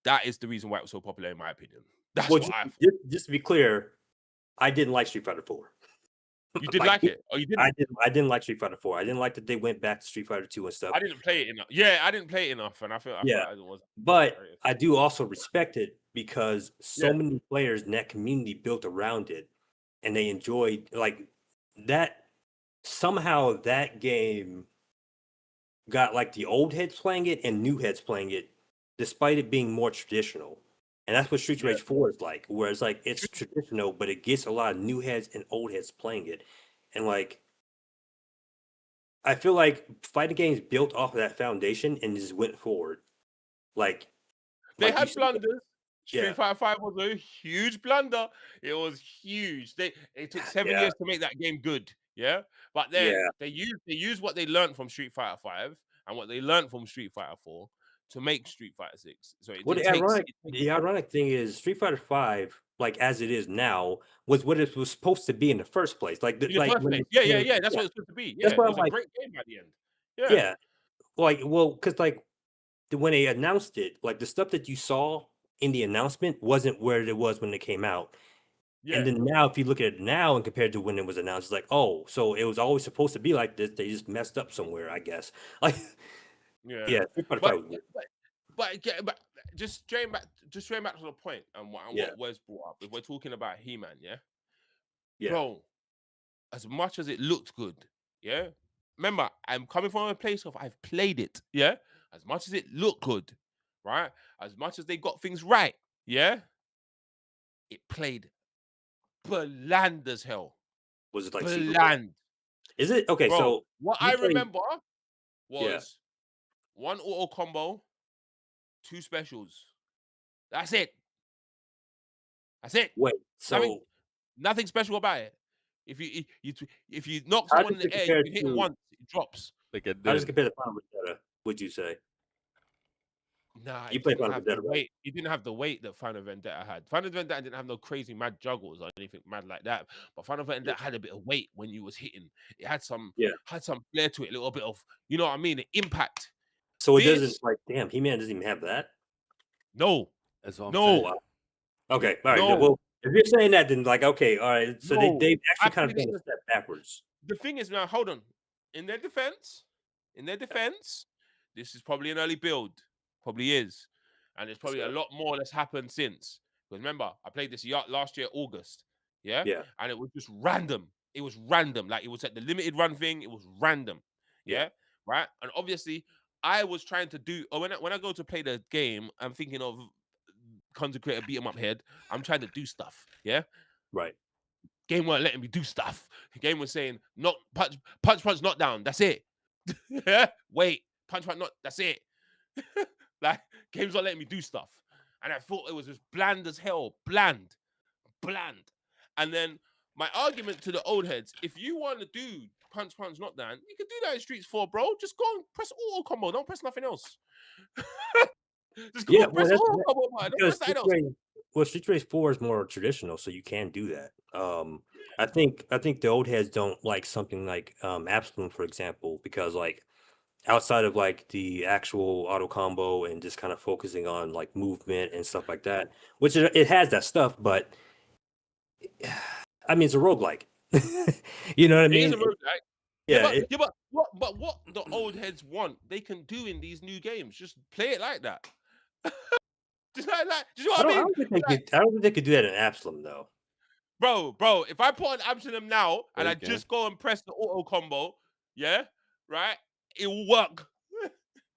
E: that is the reason why it was so popular, in my opinion. That's
D: well,
E: what I thought.
D: just to be clear, I didn't like Street Fighter 4.
E: You did like it? Oh, you didn't?
D: I didn't like Street Fighter 4. I didn't like that they went back to Street Fighter 2 and stuff.
E: I didn't play it enough. Yeah, I didn't play it enough, and I felt
D: Yeah.
E: it was.
D: But I do also respect it because so
E: Yeah.
D: many players in that community built around it, and they enjoyed like that. Somehow that game got like the old heads playing it and new heads playing it, despite it being more traditional. And that's what Streets of Rage 4 is like, where it's like it's traditional, but it gets a lot of new heads and old heads playing it. And like I feel like fighting games built off of that foundation and just went forward. Like
E: They
D: like you
E: had
D: said,
E: blunders.
D: yeah.
E: Street Fighter 5 was a huge blunder. It was huge. It took 7
D: Yeah.
E: years to make that game good. Yeah. But then
D: Yeah.
E: they used what they learned from Street Fighter 5 and what they learned from Street Fighter 4 to make Street Fighter 6. So
D: Well, the ironic thing is Street Fighter 5, like as it is now, was what it was supposed to be in the first place. Like
E: in the first place. Yeah. That's what it's supposed to be. Yeah.
D: That's why
E: It
D: I'm
E: was a
D: like,
E: great game at the end. Yeah.
D: yeah. Like, well, because like when they announced it, like the stuff that you saw in the announcement wasn't where it was when it came out.
E: Yeah.
D: And then now, if you look at it now and compared to when it was announced, it's like, oh, so it was always supposed to be like this. They just messed up somewhere, I guess. Like,
E: Yeah.
D: Street Fighter 5 was weird.
E: But just straight back to the point and what
D: Yeah.
E: Wes brought up. If we're talking about He-Man, yeah?
D: Yeah.
E: Bro, as much as it looked good, yeah. Remember, I'm coming from a place of I've played it, yeah. As much as it looked good, right? As much as they got things right, yeah. It played bland as hell.
D: Was it like super
E: Bland.
D: Is it okay?
E: Bro,
D: So
E: what
D: you
E: I
D: played-
E: remember
D: Yeah.
E: was one auto combo, 2 specials. That's it. That's it.
D: wait. So
E: Nothing special about it. If you knock
D: How
E: someone
D: does
E: in the
D: it
E: air,
D: compare
E: you can hit him
D: to-
E: once, it drops.
A: Like it
D: how does it
A: did.
D: compare to Final Vendetta? Would you say?
E: Nah,
D: You
E: it
D: played
E: didn't
D: Final
E: have the
D: Vendetta, right?
E: weight. It didn't have the weight that Final Vendetta had. Final Vendetta didn't have no crazy mad juggles or anything mad like that. But Final Vendetta had a bit of weight when you was hitting. It had some flair to it, a little bit of, you know what I mean, the impact.
D: So it
E: This-
D: doesn't like damn He-Man doesn't even have that.
E: No,
A: That's what I'm
E: no.
A: saying.
D: Wow. Okay, all right.
E: No.
D: Well, if you're saying that, then like okay, all right. So
E: No,
D: they've actually
E: I
D: kind of
E: think
D: done a step backwards.
E: The thing is now, hold on. In their defense, this is probably an early build. Probably is. And there's probably a lot more that's happened since. Because remember, I played this last year, August. Yeah?
D: Yeah.
E: And it was just random. It was random. Like it was at the limited run thing. It was random. Yeah. Right? And obviously, I was trying to do, or when I go to play the game, I'm thinking of consecrate a beat 'em up head. I'm trying to do stuff. Yeah.
D: Right.
E: Game weren't letting me do stuff. The game was saying, not punch, knock down. That's it. Wait, punch, knock. That's it. Like games not letting me do stuff, and I thought it was just bland as hell. Bland. And then my argument to the old heads: if you want to do punch, knock down, you can do that in Streets 4, bro. Just go and press auto combo. Don't press nothing else. Just go and press auto combo. Don't press nothing else.
D: Street Race 4 is more traditional, so you can do that. I think the old heads don't like something like Absolute, for example, because like outside of like the actual auto combo and just kind of focusing on like movement and stuff like that, which it has that stuff, but I mean it's a roguelike. You know what I mean?
E: It is a roguelike.
D: Yeah,
E: but what the old heads want, they can do in these new games. Just play it like that. Just like that. Do you know what I mean?
D: I don't think they could do that in Absalom though.
E: Bro, if I put on Absalom now and
A: They
E: I
A: can.
E: just go and press the auto combo, yeah, right, it will work.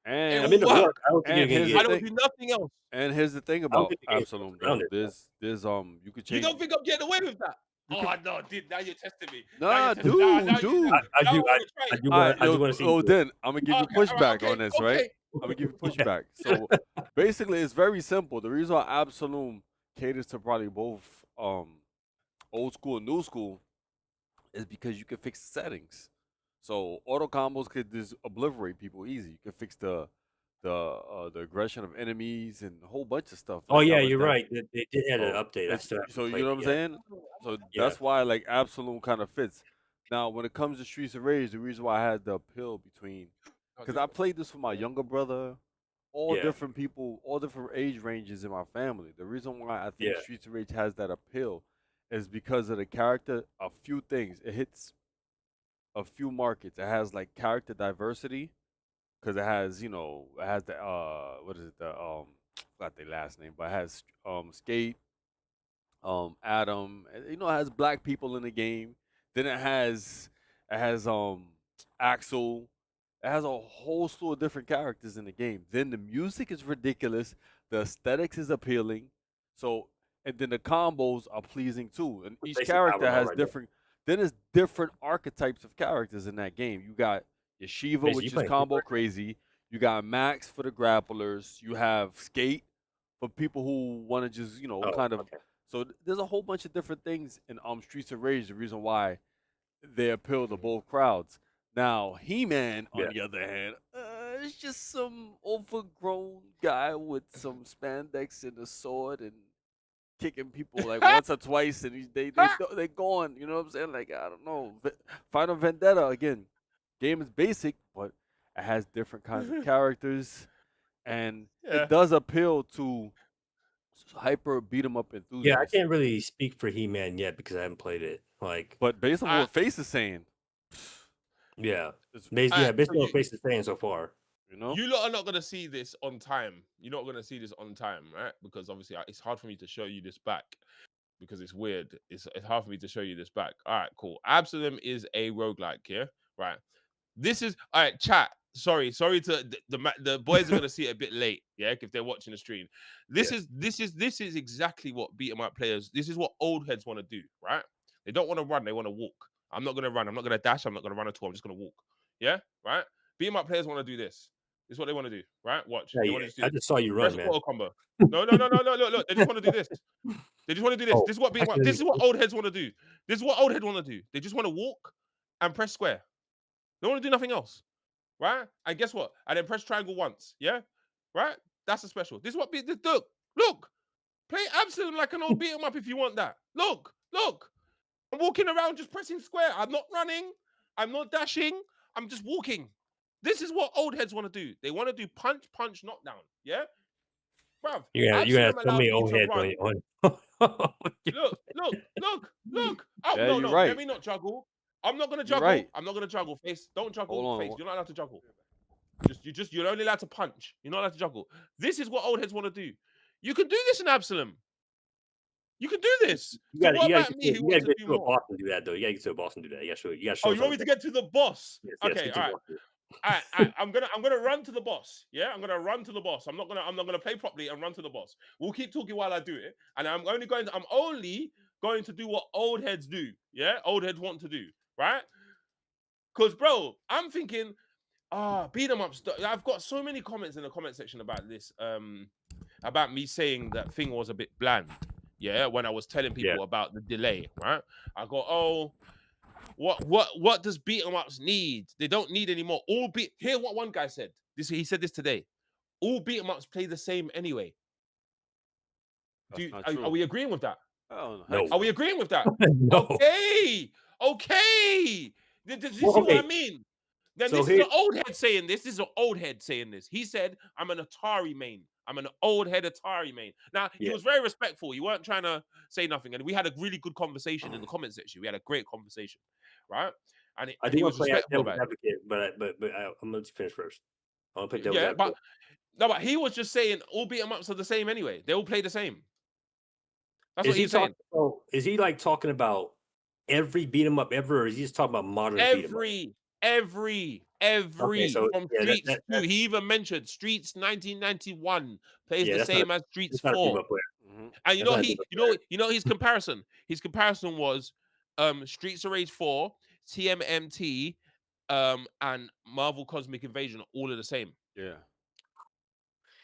A: And
D: I mean,
E: Wow.
D: I don't think
A: And
D: you're
A: here's
D: gonna
E: I
A: the
D: get.
E: don't do nothing else.
A: And here's the thing
D: don't
A: about
D: think the game's
A: Absalom,
D: around
A: though.
D: it,
A: There's you could
E: You
A: change.
E: don't think I'm getting away with that? Oh no, dude! Now you're testing me. Now you're
A: Nah,
E: testing. Nah, now
A: dude,
E: you.
A: dude.
D: I
E: Now I
D: do.
E: want to try it.
A: All right,
D: I do
A: yo,
D: want to see you
A: oh,
D: do it.
A: then I'm gonna give you
E: Okay, all right,
A: pushback
E: okay,
A: on this, right?
E: okay.
A: I'm gonna give you
D: Yeah.
A: pushback. So basically, it's very simple. The reason why Absolute caters to probably both old school and new school is because you can fix the settings. So auto combos could just obliterate people easy. You can fix the aggression of enemies and a whole bunch of stuff
D: Oh
A: that
D: yeah,
A: covers
D: you're
A: that.
D: right. They did add an
A: So
D: update. I
A: it's
D: still haven't
A: so you
D: played
A: know
D: it
A: what I'm
D: yet.
A: saying. So
D: Yeah.
A: that's why like Absolute kind of fits. Now when it comes to Streets of Rage, the reason why I had the appeal between
E: I'll
A: because
E: do
A: I
E: it.
A: played this with my younger brother, all
D: Yeah.
A: different people, all different age ranges in my family. The reason why I think
D: Yeah.
A: Streets of Rage has that appeal is because of the character. A few things it hits a few markets. It has like character diversity because it has it has the what is it the forgot their last name, but it has Skate, Adam. It has black people in the game. Then it has Axel. It has a whole slew of different characters in the game. Then the music is ridiculous. The aesthetics is appealing. So and then the combos are pleasing too. And each
D: Basic power
A: character
D: mode
A: has
D: right there.
A: different. Then there's different archetypes of characters in that game. You got Yeshiva,
D: Basically, you
A: which is
D: playing
A: combo
D: Super.
A: crazy. You got Max for the grapplers. You have Skate for people who want to just
D: Oh,
A: kind of
D: okay.
A: so there's a whole bunch of different things in Streets of Rage. The reason why they appeal to both crowds. Now, He-Man, on
D: Yeah.
A: the other hand, is just some overgrown guy with some spandex and a sword and kicking people like once or twice, and they gone. You know what I'm saying? Like I don't know. Final Vendetta again. Game is basic, but it has different kinds of characters, and it
E: Yeah.
A: does appeal to hyper beat 'em up
D: Yeah, I
A: enthusiasts.
D: can't really speak for He-Man yet because I haven't played it. Like,
A: But based on
E: I,
A: what Face is saying,
D: yeah,
A: it's,
D: based
E: so
D: on what Face is saying so far.
A: you know,
E: you lot are not gonna see this on time. You're not gonna see this on time, right? Because obviously it's hard for me to show you this back because it's weird. It's hard for me to show you this back. All right, cool. Absalom is a roguelike, yeah, right. This is all right, chat. Sorry to the boys are gonna see it a bit late, yeah, if they're watching the stream. This
D: Yeah.
E: is exactly what beat 'em up players. This is what old heads want to do, right? They don't want to run, they want to walk. I'm not gonna run, I'm not gonna dash, I'm not gonna run at all, I'm just gonna walk. Yeah, right? Beat 'em up players want to do this. This is what they want to do, right? Watch.
D: Yeah,
E: They
D: yeah.
E: want to just do
D: I
E: this.
D: just saw you
E: Press
D: run, man.
E: auto combo. No, look. They just want to do this. They just want to do this.
D: Oh,
E: This is what beat 'em
D: I
E: up.
D: can.
E: This is what old heads want to do. This is what old heads want to do. They just want to walk and press square. They don't want to do nothing else, right? And guess what? And then press triangle once, yeah, right? That's a special. This is what beat. Look. Play Absalom like an old beat 'em up if you want that. Look. I'm walking around just pressing square. I'm not running. I'm not dashing. I'm just walking. This is what old heads want to do. They want to do punch, knockdown. Yeah, bruv.
D: You gonna have
E: Absalom
D: so
E: allows
D: many
E: me
D: old
E: to
D: heads
E: run.
D: on.
E: Look. Oh
A: yeah,
E: no,
A: you're
E: no. Let
A: right.
E: me not juggle. I'm not gonna
A: You're
E: juggle.
A: right.
E: I'm not gonna juggle. Face, don't juggle.
A: Hold
E: Face,
A: on.
E: you're not allowed to juggle. You're only allowed to punch. You're not allowed to juggle. This is what old heads want to do. You can do this in Absalom. You can do this. So what about me who
D: You
E: wants
D: gotta
E: to
D: get
E: do
D: to a
E: more?
D: boss and do that though. You gotta get to a boss and do that. You gotta
E: Oh,
D: show us
E: you
D: how
E: want
D: to
E: me to
D: do
E: get to the boss?
D: Yes,
E: Okay,
D: get to
E: all
D: the
E: right.
D: boss.
E: I'm gonna run to the boss. Yeah, I'm gonna run to the boss. I'm not gonna play properly and run to the boss. We'll keep talking while I do it, and I'm only going to do what old heads do. Yeah, old heads want to do, right? Because bro, I'm thinking, beat 'em up. I've got so many comments in the comment section about this. About me saying that thing was a bit bland. Yeah, when I was telling
D: Yeah.
E: people about the delay, right? I go, oh, what does beat 'em ups need? They don't need any more. Hear what one guy said. He said this today. All beat 'em ups play the same anyway.
A: That's not
E: Are
A: true.
E: we agreeing with that?
A: Oh,
D: No.
E: Are we agreeing with that?
D: No.
E: Okay. Did you
D: Well,
E: see what I
D: okay.
E: mean? Then
D: So
E: this is
D: here,
E: an old head saying this. This is an old head saying this. He said, I'm an Atari main. I'm an old head Atari main. Now, he
D: yeah.
E: was very respectful. He weren't trying to say nothing. And we had a really good conversation in the comment section. We had a great conversation, right? And
D: I do
E: he
D: want
E: was
D: to play
E: respectful
D: devil's
E: about it.
D: advocate, I'm gonna let you finish first. I want to play devil's
E: Yeah,
D: advocate.
E: but he was just saying all beat 'em ups are the same anyway. They all play the same. That's what he's saying.
D: Is he like talking about every beat 'em up ever, or is he just talking about modern beat 'em up?
E: Every
D: Okay, so
E: from
D: yeah,
E: Streets 2. He even mentioned Streets 1991 plays the
D: that's not
E: same as Streets
D: that's not a beat 'em
E: 4.
D: up player.
A: hmm
E: And
D: That's not a beat 'em up player.
E: his comparison. His comparison was Streets of Rage 4, TMMT, and Marvel Cosmic Invasion are all of the same.
A: Yeah.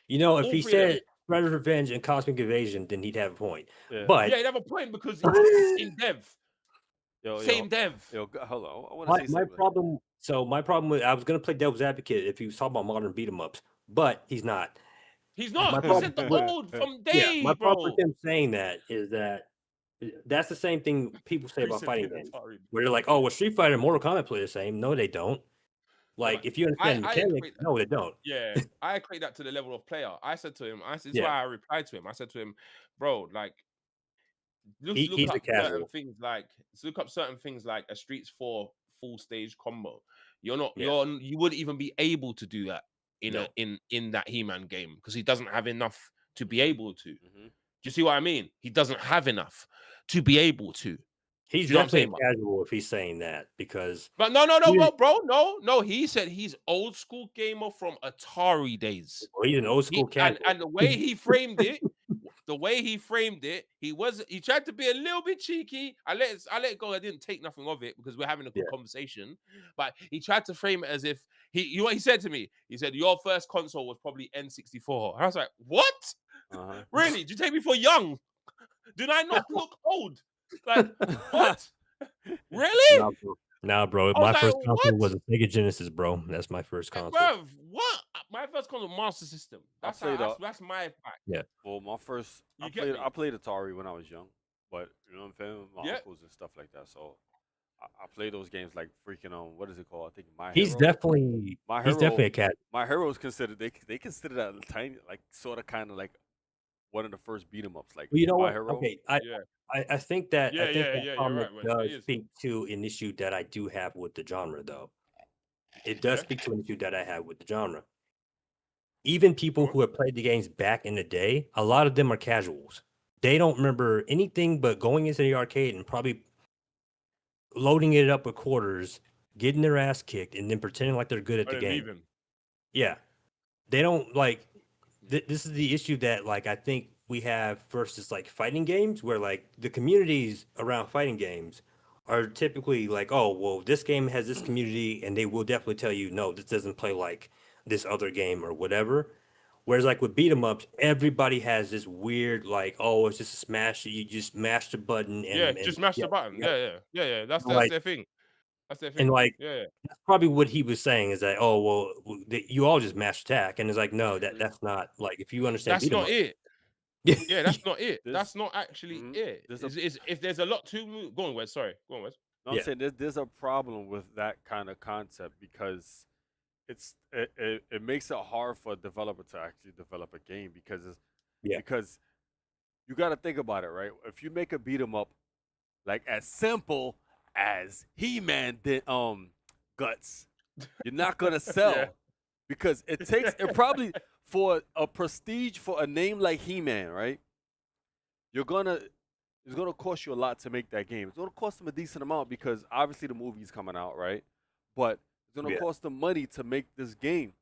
D: You know, if
E: All
D: he
E: three of them.
D: said Predator Revenge and Cosmic Invasion, then he'd have a point.
A: Yeah.
D: But
E: Yeah, you have a point because it's in dev.
A: Yo,
E: Same dev.
A: hold on. I want to say
D: my
A: something.
D: problem, so my problem with I was gonna play devil's advocate if he was talking about modern beat 'em ups, but he's not.
E: He's
D: My
E: not. He
D: problem
E: said the
D: with
E: old from
D: yeah, my
E: day,
D: problem with
E: bro.
D: him saying that is that that's the same thing people say about
E: Recently
D: fighting
E: in
D: games,
E: Atari.
D: where they're like, "Oh, well, Street Fighter and Mortal Kombat play the same." No, they don't.
E: No,
D: Like, if you
E: I,
D: understand the
E: I
D: mechanics,
E: equate that.
D: no, they don't.
E: Yeah, I equate that to the level of player. I said to him, this is
D: Yeah,
E: why I replied to him. I said to him, bro, like look
D: he's a
E: up certain
D: casual.
E: things like look up certain things like a Streets 4 full stage combo. You
D: Yeah,
E: wouldn't even be able to do that in
D: no,
E: in that He-Man game because he doesn't have enough to be able to. Do
A: Mm-hmm.
E: you see what I mean? He doesn't have enough to be able to. Do
D: he's
E: you know what I'm
D: definitely
E: saying?
D: a casual if he's saying that because
E: But no,
D: he,
E: bro, no. He said he's old school gamer from Atari days.
D: well, he's an old school casual.
E: And the way he framed it, he tried to be a little bit cheeky. I let it go. I didn't take nothing of it because we're having a good
D: Yeah.
E: conversation. But he tried to frame it as if you know what he said to me? He said, your first console was probably N64. And I was like, what?
A: Uh-huh.
E: Really? Did you take me for young? Did I not look old? Like, what? Really?
D: Nah, bro.
E: I was
D: My
E: like,
D: first console
E: what?
D: was a Sega Genesis, bro. That's my first console.
E: Bruv, what? My first console Master System. That's
A: played
E: that's my fact.
D: Yeah.
A: Well, my first,
E: You get me?
A: I played Atari when I was young, but you know what I'm saying, with my
E: Yeah.
A: uncles and stuff like that. So I played those games like freaking what is it called? I think My
D: He's
A: Hero.
D: definitely a cat.
A: My Hero is considered they consider that a tiny like sort of kind of like one of the first beat 'em ups. Like
D: Well, you know
A: My
D: what?
A: Hero.
D: Okay,
E: Yeah.
D: I think that
E: Yeah, you're
D: comment
E: right, man. It
D: does
E: is.
D: speak to an issue that I do have with the genre, though. It does
E: Yeah.
D: speak to an issue that I have with the genre. Even people
E: Go on.
D: who have played the games back in the day, a lot of them are casuals. They don't remember anything but going into the arcade and probably loading it up with quarters, getting their ass kicked, and then pretending like they're good at
E: And
D: the
E: then
D: game.
E: leaving.
D: Yeah, they don't like. This is the issue that like I think we have versus like fighting games, where like the communities around fighting games are typically like, oh, well, this game has this community, and they will definitely tell you, no, this doesn't play like this other game or whatever. Whereas like with beat 'em ups, everybody has this weird like, oh, it's just a smash. You just mash the button
E: Yeah,
D: and
E: just mash
D: yeah,
E: the button.
D: yeah.
E: Yeah. That's
D: Like
E: their thing. That's their
D: and
E: thing.
D: like
E: Yeah.
D: that's probably what he was saying is that, oh well, you all just mash attack, and it's like, no, that's not like if you understand
E: That's
D: beat 'em
E: not
D: up.
E: it.
D: Yeah,
E: Yeah, that's not it.
A: This
E: That's not actually
A: mhm.
E: it.
A: There's a
E: Is if there's a lot to go on, Wes. Sorry. Go on, Wes.
A: no, I'm
D: yeah,
A: saying there's a problem with that kind of concept because it makes it hard for a developer to actually develop a game
D: yeah,
A: because you got to think about it, right? If you make a beat 'em up like as simple as He-Man did Guts, you're not gonna
E: Yeah.
A: sell because it probably for a prestige for a name like He-Man, right? You're gonna it's gonna cost you a lot to make that game. It's gonna cost them a decent amount because obviously the movie's coming out, right? But it's gonna
D: yeah,
A: cost them money to make this game.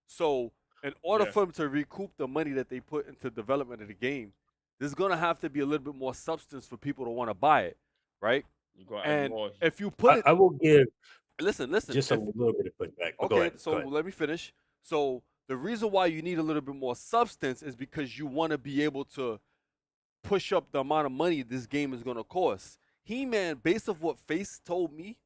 A: So in order
E: Yeah.
A: for them to recoup the money that they put into development of the game, there's gonna have to be a little bit more substance for people to want to buy it, right?
E: You gotta add
A: And
E: more.
A: if you put it,
D: I will give
A: listen,
D: just a
A: if
D: little bit of pushback. But go
A: okay,
D: ahead,
A: so
D: go ahead.
A: let me finish. So the reason why you need a little bit more substance is because you want to be able to push up the amount of money this game is gonna cost. He-Man, based off what Face told me,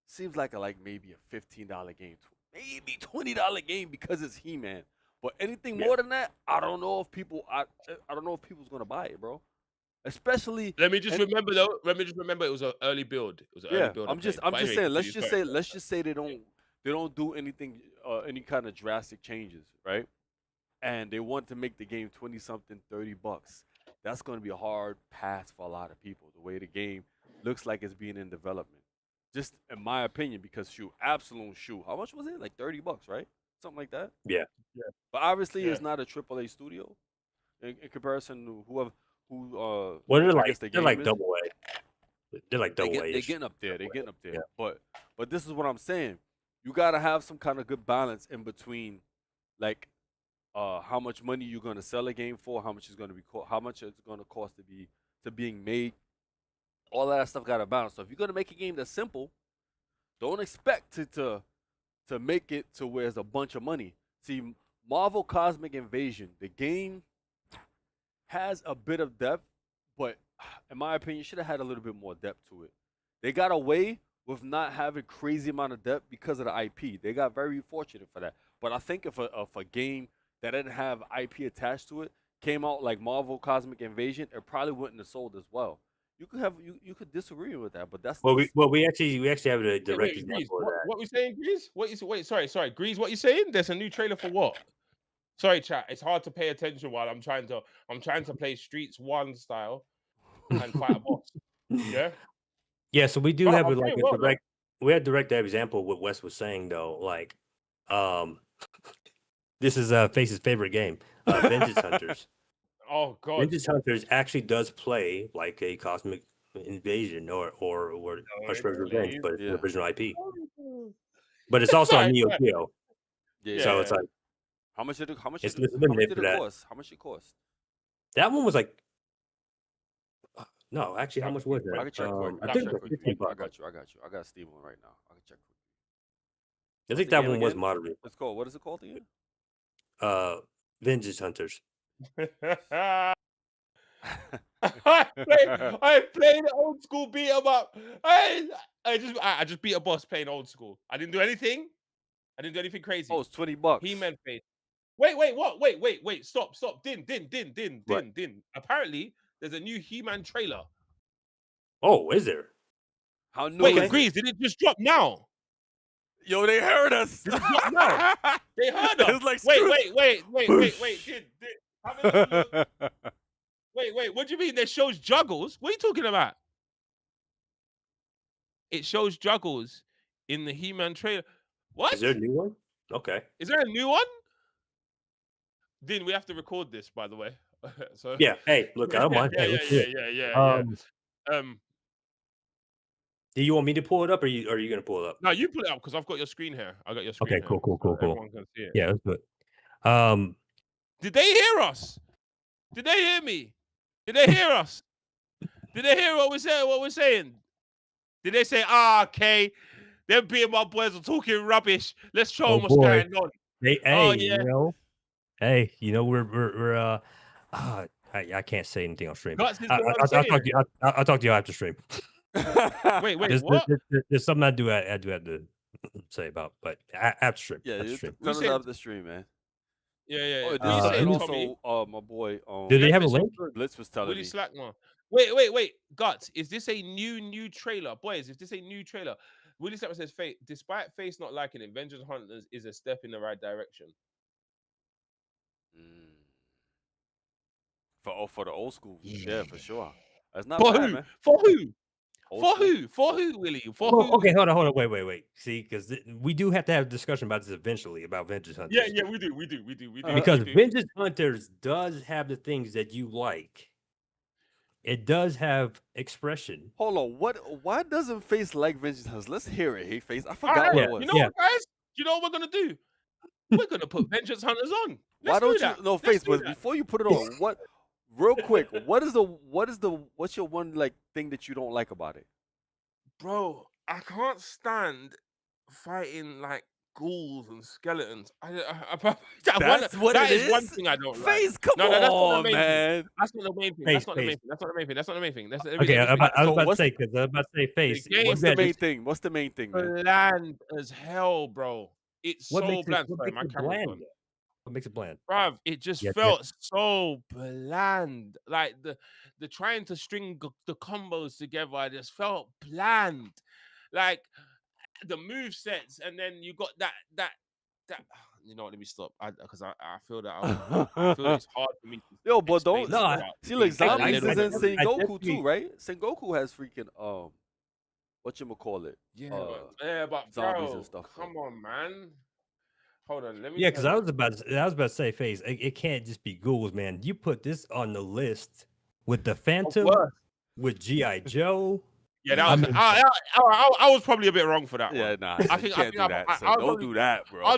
A: seems like maybe a $15 game, maybe $20 game because it's He-Man. But anything
D: Yeah.
A: more than that, I don't know if I don't know if people's gonna buy it, bro. Especially
E: Let me just
A: and
E: remember though. Let me just remember it was an early build. It was an early
A: yeah,
E: build.
A: I'm just
E: But anyway,
A: saying.
E: continue. Sorry.
A: Let's just say they don't do anything any kind of drastic changes, right? And they want to make the game 20 something, $30. That's going to be a hard pass for a lot of people. The way the game looks like it's being in development, just in my opinion, because Absolute Shoe, how much was it? Like $30, right? Something like that.
D: Yeah,
A: But obviously,
E: Yeah.
A: it's not a AAA studio in comparison to
D: well,
A: I guess the
D: they're
A: game
D: like
A: is.
D: double A. They're like double A.
A: They're getting up there. They're getting up there.
D: Yeah.
A: But this is what I'm saying. You gotta have some kind of good balance in between, like, how much money you're gonna sell a game for, how much it's gonna be, how much it's gonna cost to being made, All of that stuff got to balance. So if you're gonna make a game that's simple, don't expect it to make it to where it's a bunch of money. See, Marvel Cosmic Invasion, the game has a bit of depth, but in my opinion, should have had a little bit more depth to it. They got away with not having crazy amount of depth because of the IP. They got very fortunate for that. But I think if a game that didn't have IP attached to it came out like Marvel Cosmic Invasion, it probably wouldn't have sold as well. You could disagree with that, but that's
D: Well, we actually have a direct
E: Grease,
D: example of that.
E: what we saying, Grease? Sorry, Grease, what you saying? There's a new trailer for what? Sorry, chat. It's hard to pay attention while I'm trying to play Streets 1 style and fight a boss. Yeah.
D: Yeah, so we do
E: But
D: have
E: I'm
D: like
E: doing
D: a
E: well, though.
D: direct. We had direct example of what Wes was saying though. Like, this is Face's favorite game, Vengeance Hunters.
E: Oh God.
D: Vengeance Hunters actually does play like a Cosmic Invasion or Shredder's Revenge,
E: please.
D: but it's
A: Yeah.
D: the original IP. But it's also a
E: Sorry,
D: Neo
E: sorry.
D: Geo,
A: Yeah.
D: so it's like
A: How much did it? How much
D: it's
A: did it, how
D: limited
A: much did
D: for
A: it
D: that.
A: cost? How much it cost?
D: That one was like, no, actually, how much was
A: I
D: that?
A: can check quick.
D: I
A: I
D: think
A: can
D: it
A: check
D: was
A: quick.
D: 15
A: I
D: bucks.
A: got you. I got Steam on right now. I can check quick.
D: I
A: What's
D: think
A: the
D: that
A: game
D: one was
A: again?
D: moderate.
A: It's called. What is it called again?
D: Vengeance Hunters.
E: I played old school beat 'em up. I just beat a boss playing old school. I didn't do anything. I didn't do anything crazy.
A: Oh, it's $20.
E: He-Man face. Wait, what? Wait. Stop. Din.
D: What?
E: Apparently, there's a new He-Man trailer.
D: Oh, is there?
A: How new
E: Wait,
A: is it?
E: Grease, did it just drop now?
A: Yo, they heard us.
E: Did it drop now? They heard us.
A: It's like
E: Wait. Did have a little look. Wait, what do you mean? That shows juggles? What are you talking about? It shows juggles in the He-Man trailer. What?
D: Is there a new one? Okay.
E: Is there a new one? Din, we have to record this, by the way. So
D: Yeah. Hey, look, I don't mind. Hey, let's do it.
E: Yeah.
D: Do you want me to pull it up, or are you gonna pull it up?
E: No, you pull it up because I've got your screen here. I got your screen.
D: Okay,
E: here,
D: cool.
E: so everyone can see it.
D: Yeah, let's do it.
E: Did they hear us? Did they hear me? Did they hear us? Did they hear what we're saying? Did they say, okay, them Beatemup boys are talking rubbish. Let's show them what's going on.
D: Hey,
E: yeah.
D: we're I can't say anything on stream.
E: Guts is
D: I'll
E: what I'm
D: talk to you. I'll talk to you after stream.
E: Wait,
D: There's,
E: what?
D: there's something I do have to say about, but after stream.
A: Yeah,
D: after
A: you
D: stream.
A: turn us
E: said-
A: out of the stream, man.
E: Yeah.
A: Oh,
E: What
A: and
E: you saying,
A: also,
E: Tommy?
A: my boy,
D: Do they have a
E: Netflix
D: link?
E: was good.
A: Blitz was telling
E: Willie
A: me.
E: Slackmore. Wait. Guts, is this a new trailer? Boys, is this a new trailer? Willie Slackmore says, despite Face not liking it, Vengeance Hunters is a step in the right direction.
A: For the old school, yeah, for sure. That's not
E: For
A: bad,
E: who?
A: man.
E: For who?
A: Old
E: For
A: school.
E: who? For who, Willie? For
D: Oh,
E: who?
D: okay, hold on. Wait. See, because we do have to have a discussion about this eventually about Vengeance Hunters.
E: Yeah, we do.
D: Because
E: we do.
D: Vengeance Hunters does have the things that you like. It does have expression.
A: Hold on, why doesn't Face like Vengeance Hunters? Let's hear it. Hey, Face, I
E: All
A: forgot
E: right,
A: what it was.
E: you know what, guys? You know what we're gonna do? We're gonna put Vengeance Hunters on.
A: Why
E: Let's
A: don't
E: do that.
A: you? No,
E: Let's
A: Face,
E: do
A: but
E: that.
A: before you put it on, real quick, what's your one like thing that you don't like about it?
E: Bro, I can't stand fighting like ghouls and skeletons.
A: That's what
E: that
A: it
E: is one
A: is?
E: thing I don't like.
A: Face, come
E: No, that's not the
A: on,
E: main thing.
A: man.
E: That's not the main thing.
D: Face,
E: That's not the main
D: face.
E: thing. That's not the main thing. That's not the main thing. That's
D: Okay, I was
A: so
D: about to
A: what's
D: say, because I was about to say Face.
E: game-
A: What's
D: you
A: the
D: had
A: main thing? What's the main thing, man?
E: bland as hell, bro. It's
D: What
E: so
D: makes
E: bland.
D: it, what
E: Sorry,
D: makes
E: my
D: it
E: camera's
D: bland?
E: gone.
D: What makes it bland?
E: Bruv, it just
D: Yeah,
E: felt so bland. Like the trying to string the combos together, I just felt bland. Like the move sets, and then you got that. You know what? Let me stop. Because I feel that I feel it's hard for me. To
A: Yo, but
E: explain
A: don't.
E: this
D: No,
E: without
A: See, like
E: being a
A: Zombies
E: little
A: is
E: bit
A: in
E: rude.
A: Sengoku
D: definitely-
A: too, right? Sengoku has freaking whatchamacallit?
E: Yeah, but
A: zombies
E: bro,
A: and stuff,
E: come on, man. Hold on, let me.
D: Yeah, because
E: tell
D: I
E: you.
D: was about to say, Face. It can't just be ghouls, man. You put this on the list with the Phantom,
E: what?
D: with GI Joe.
E: Yeah, that
D: I
E: was.
D: mean-
E: I was probably a bit wrong for that
A: Yeah,
E: one.
A: nah.
E: I
A: you
E: think
A: can't do that.
E: I
A: son.
E: was
A: Don't
E: probably-
A: do that, bro.
E: I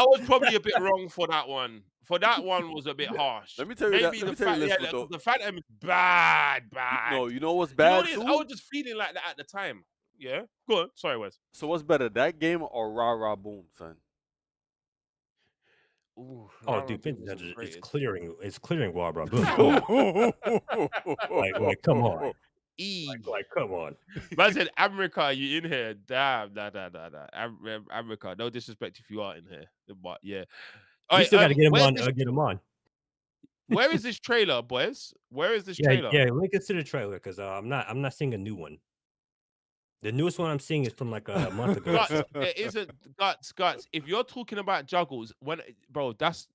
E: was probably a bit wrong for that one. For that one was a bit harsh.
A: Let me tell you that.
E: Maybe
A: Let me
E: the
A: tell you
E: fact,
A: this,
E: yeah,
A: though.
E: the Phantom is bad.
A: No, you know what's
E: You know
A: bad
E: what it is? I
A: too?
E: was just feeling like that at the time. Yeah. Go on. Sorry, Wes.
A: So what's better, that game or Rah Rah Boom, son?
E: Ooh,
D: Oh,
E: Rara
D: dude,
E: Boom
D: Fenton
E: wasn't the
D: Hunter is
E: greatest.
D: clearing Wabra. Boom, come on. Like, come on.
E: E.
D: Come on.
E: Man said, America, you in here? Damn, nah. America, no disrespect if you are in here, but yeah. All
D: We
E: right,
D: still got to get him
E: where's
D: on.
E: this?
D: Get him on.
E: Where is this trailer, boys? Where is this
D: Yeah,
E: trailer?
D: yeah. Link us to the trailer because I'm not seeing a new one. The newest one I'm seeing is from like a month ago.
E: Guts, there isn't guts. If you're talking about juggles, bro, that's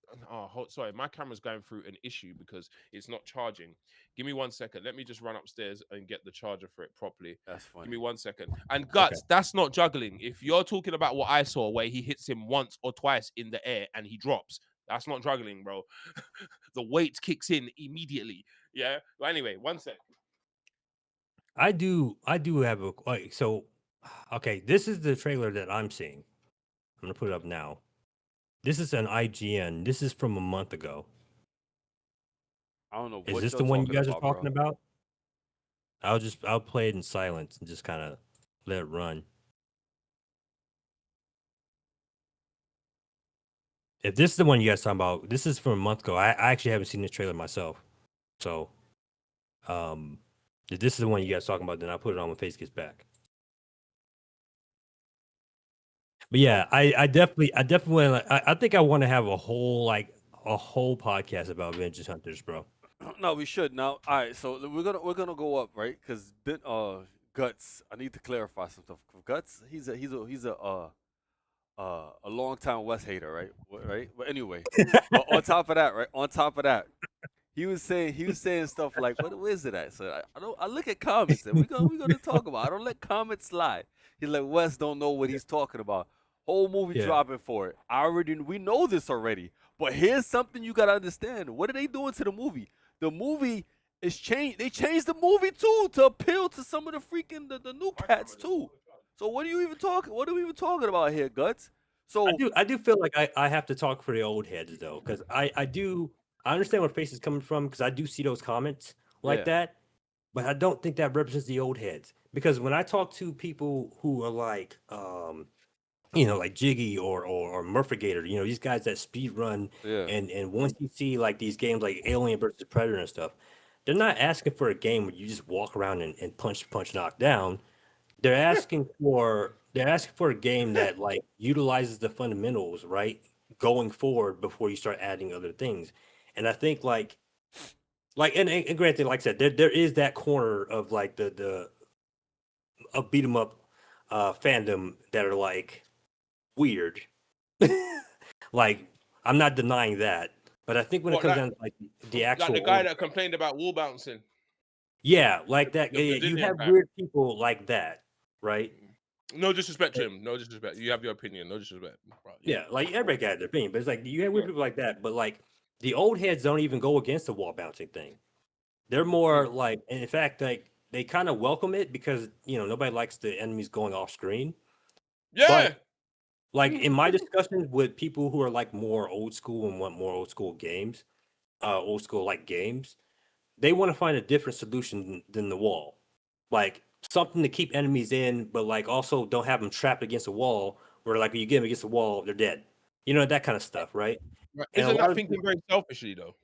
E: sorry, my camera's going through an issue because it's not charging. Give me 1 second. Let me just run upstairs and get the charger for it properly.
A: That's funny.
E: Give me 1 second. And
D: Okay.
E: guts, that's not juggling. If you're talking about what I saw, where he hits him once or twice in the air and he drops, that's not juggling, bro. The weight kicks in immediately. Yeah. But anyway, 1 sec.
D: I do have a like so. Okay, this is the trailer that I'm seeing. I'm gonna put it up now. This is an IGN. This is from a month ago.
A: I don't know
D: Is
A: what
D: this
A: you're
D: the one you
A: talking
D: guys are
A: about,
D: talking
A: bro.
D: about? I'll play it in silence and just kind of let it run. If this is the one you guys talking about, this is from a month ago. I actually haven't seen this trailer myself. So, if this is the one you guys talking about, then I'll put it on when Face gets back. But yeah, I definitely wanna, I think I want to have a whole podcast about Vengeance Hunters, bro.
A: No, we should now. All right, so we're gonna go up, right? Because Guts, I need to clarify some stuff. Guts, he's a long time West hater, right? Right. But anyway, but on top of that, right? On top of that, he was saying stuff like, where is it at? So I look at comments and we're gonna talk about. I don't let comments slide. He's like, Wes don't know what he's talking about. Whole movie
D: Yeah.
A: dropping for it. We know this already. But here's something you gotta understand. What are they doing to the movie? The movie is changed. They changed the movie too to appeal to some of the freaking the new cats too. So what are we even talking about here, Guts? So
D: I do feel like I have to talk for the old heads though, because I understand where Face is coming from because I do see those comments like
A: yeah.
D: that, but I don't think that represents the old heads. Because when I talk to people who are like like Jiggy or Murphigator, these guys that speed run
A: Yeah.
D: and once you see like these games like Alien versus Predator and stuff, they're not asking for a game where you just walk around and punch, knock down. They're asking for a game that like utilizes the fundamentals, right? Going forward before you start adding other things. And I think and granted, like I said, there is that corner of like the of beat 'em up fandom that are like weird. Like I'm not denying that. But I think when it
E: What,
D: comes
E: like,
D: down to like the
E: like
D: actual
E: the guy that complained about wall bouncing,
D: yeah, like that.
E: the
D: Yeah, you
E: Brazilian
D: have
E: guy.
D: weird people like that, right?
E: No disrespect to him. No disrespect. You have your opinion. No disrespect. Right,
D: Yeah, like everybody got their opinion, but it's like you have weird
E: Yeah.
D: people like that. But like the old heads don't even go against the wall bouncing thing. They're more like, and in fact, like they kind of welcome it because nobody likes the enemies going off screen.
E: Yeah.
D: But like in my discussions with people who are like more old school and want more old school games, old school like games, they want to find a different solution than the wall, like something to keep enemies in, but like also don't have them trapped against a wall where like when you get them against the wall, they're dead. That kind of stuff, right?
E: Right.
D: And a
E: Isn't
D: lot
E: that
D: of
E: thinking very selfishly though?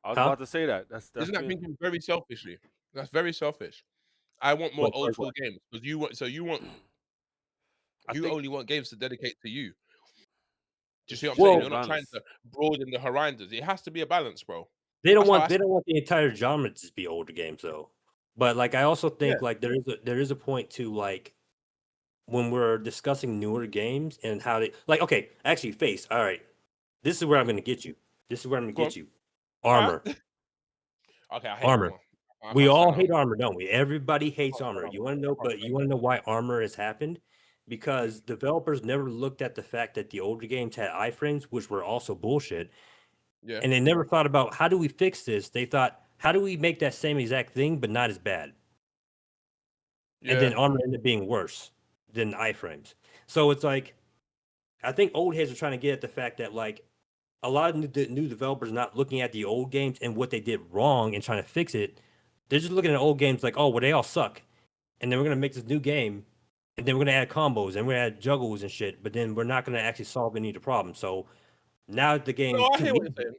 A: I was
D: huh?
A: about to say that. That's
E: Isn't that
A: being
E: thinking very selfishly? That's very selfish. I want more old
D: Like
E: school
D: what?
E: games because
A: I
E: you
A: think
E: only want games to dedicate to you. Do you
A: it's
E: see what I'm
A: true,
E: saying?
D: Well,
E: You're not trying
A: balance.
E: to broaden the horizons. It has to be a balance, bro.
D: they don't
E: That's how I
D: want
E: see
D: the entire genre to just be older games though. But like I also
E: it. Yeah.
D: think like there is a point to like when we're discussing newer games and how they like okay, actually Face, all right. This is where I'm gonna get you. This is where I'm gonna
E: Go on.
D: get you.
E: All right.
D: Armor.
E: Okay, I hate
D: Armor.
E: armor. I
D: We
E: can't
D: all
E: stand
D: hate
E: armor.
D: armor, don't we? Everybody
E: I
D: hates
E: can't stand
D: armor.
E: armor.
D: You want to
E: I
D: know,
E: can't
D: but you
E: stand
D: want to
E: armor.
D: know why armor has happened? Because developers never looked at the fact that the older games had iframes, which were also bullshit,
E: Yeah.
D: and they never thought about how do we fix this. They thought, how do we make that same exact thing but not as bad? And
E: Yeah.
D: then armor ended up being worse than iframes. So it's like, I think old heads are trying to get at the fact that like a lot of new developers not looking at the old games and what they did wrong and trying to fix it. They're just looking at old games like, oh, well, they all suck, and then we're gonna make this new game, and then we're gonna add combos and we're gonna add juggles and shit, but then we're not gonna actually solve any of the problems. So now the
E: No,
D: game's
E: I
D: too
E: hear what you're
D: easy.
E: saying.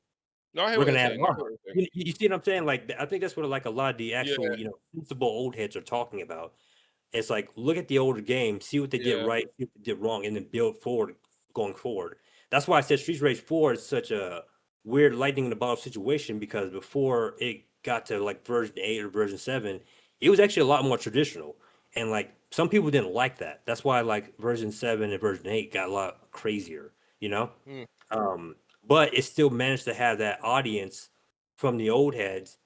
E: No, I hear
D: We're
E: what you're
D: gonna add
E: saying. I hear
D: armor.
E: what you're saying.
D: You see what I'm saying? Like, I think that's what like a lot of the actual,
E: Yeah,
D: sensible old heads are talking about. It's like look at the older games, see what they did
E: yeah,
D: right, see what they did wrong, and then build forward going forward. That's why I said Streets Rage 4 is such a weird lightning in the bottle situation because before it got to like version 8 or version 7, it was actually a lot more traditional. And like some people didn't like that. That's why like version 7 and version 8 got a lot crazier, you know?
E: mm,
D: Um, but it still managed to have that audience from the old heads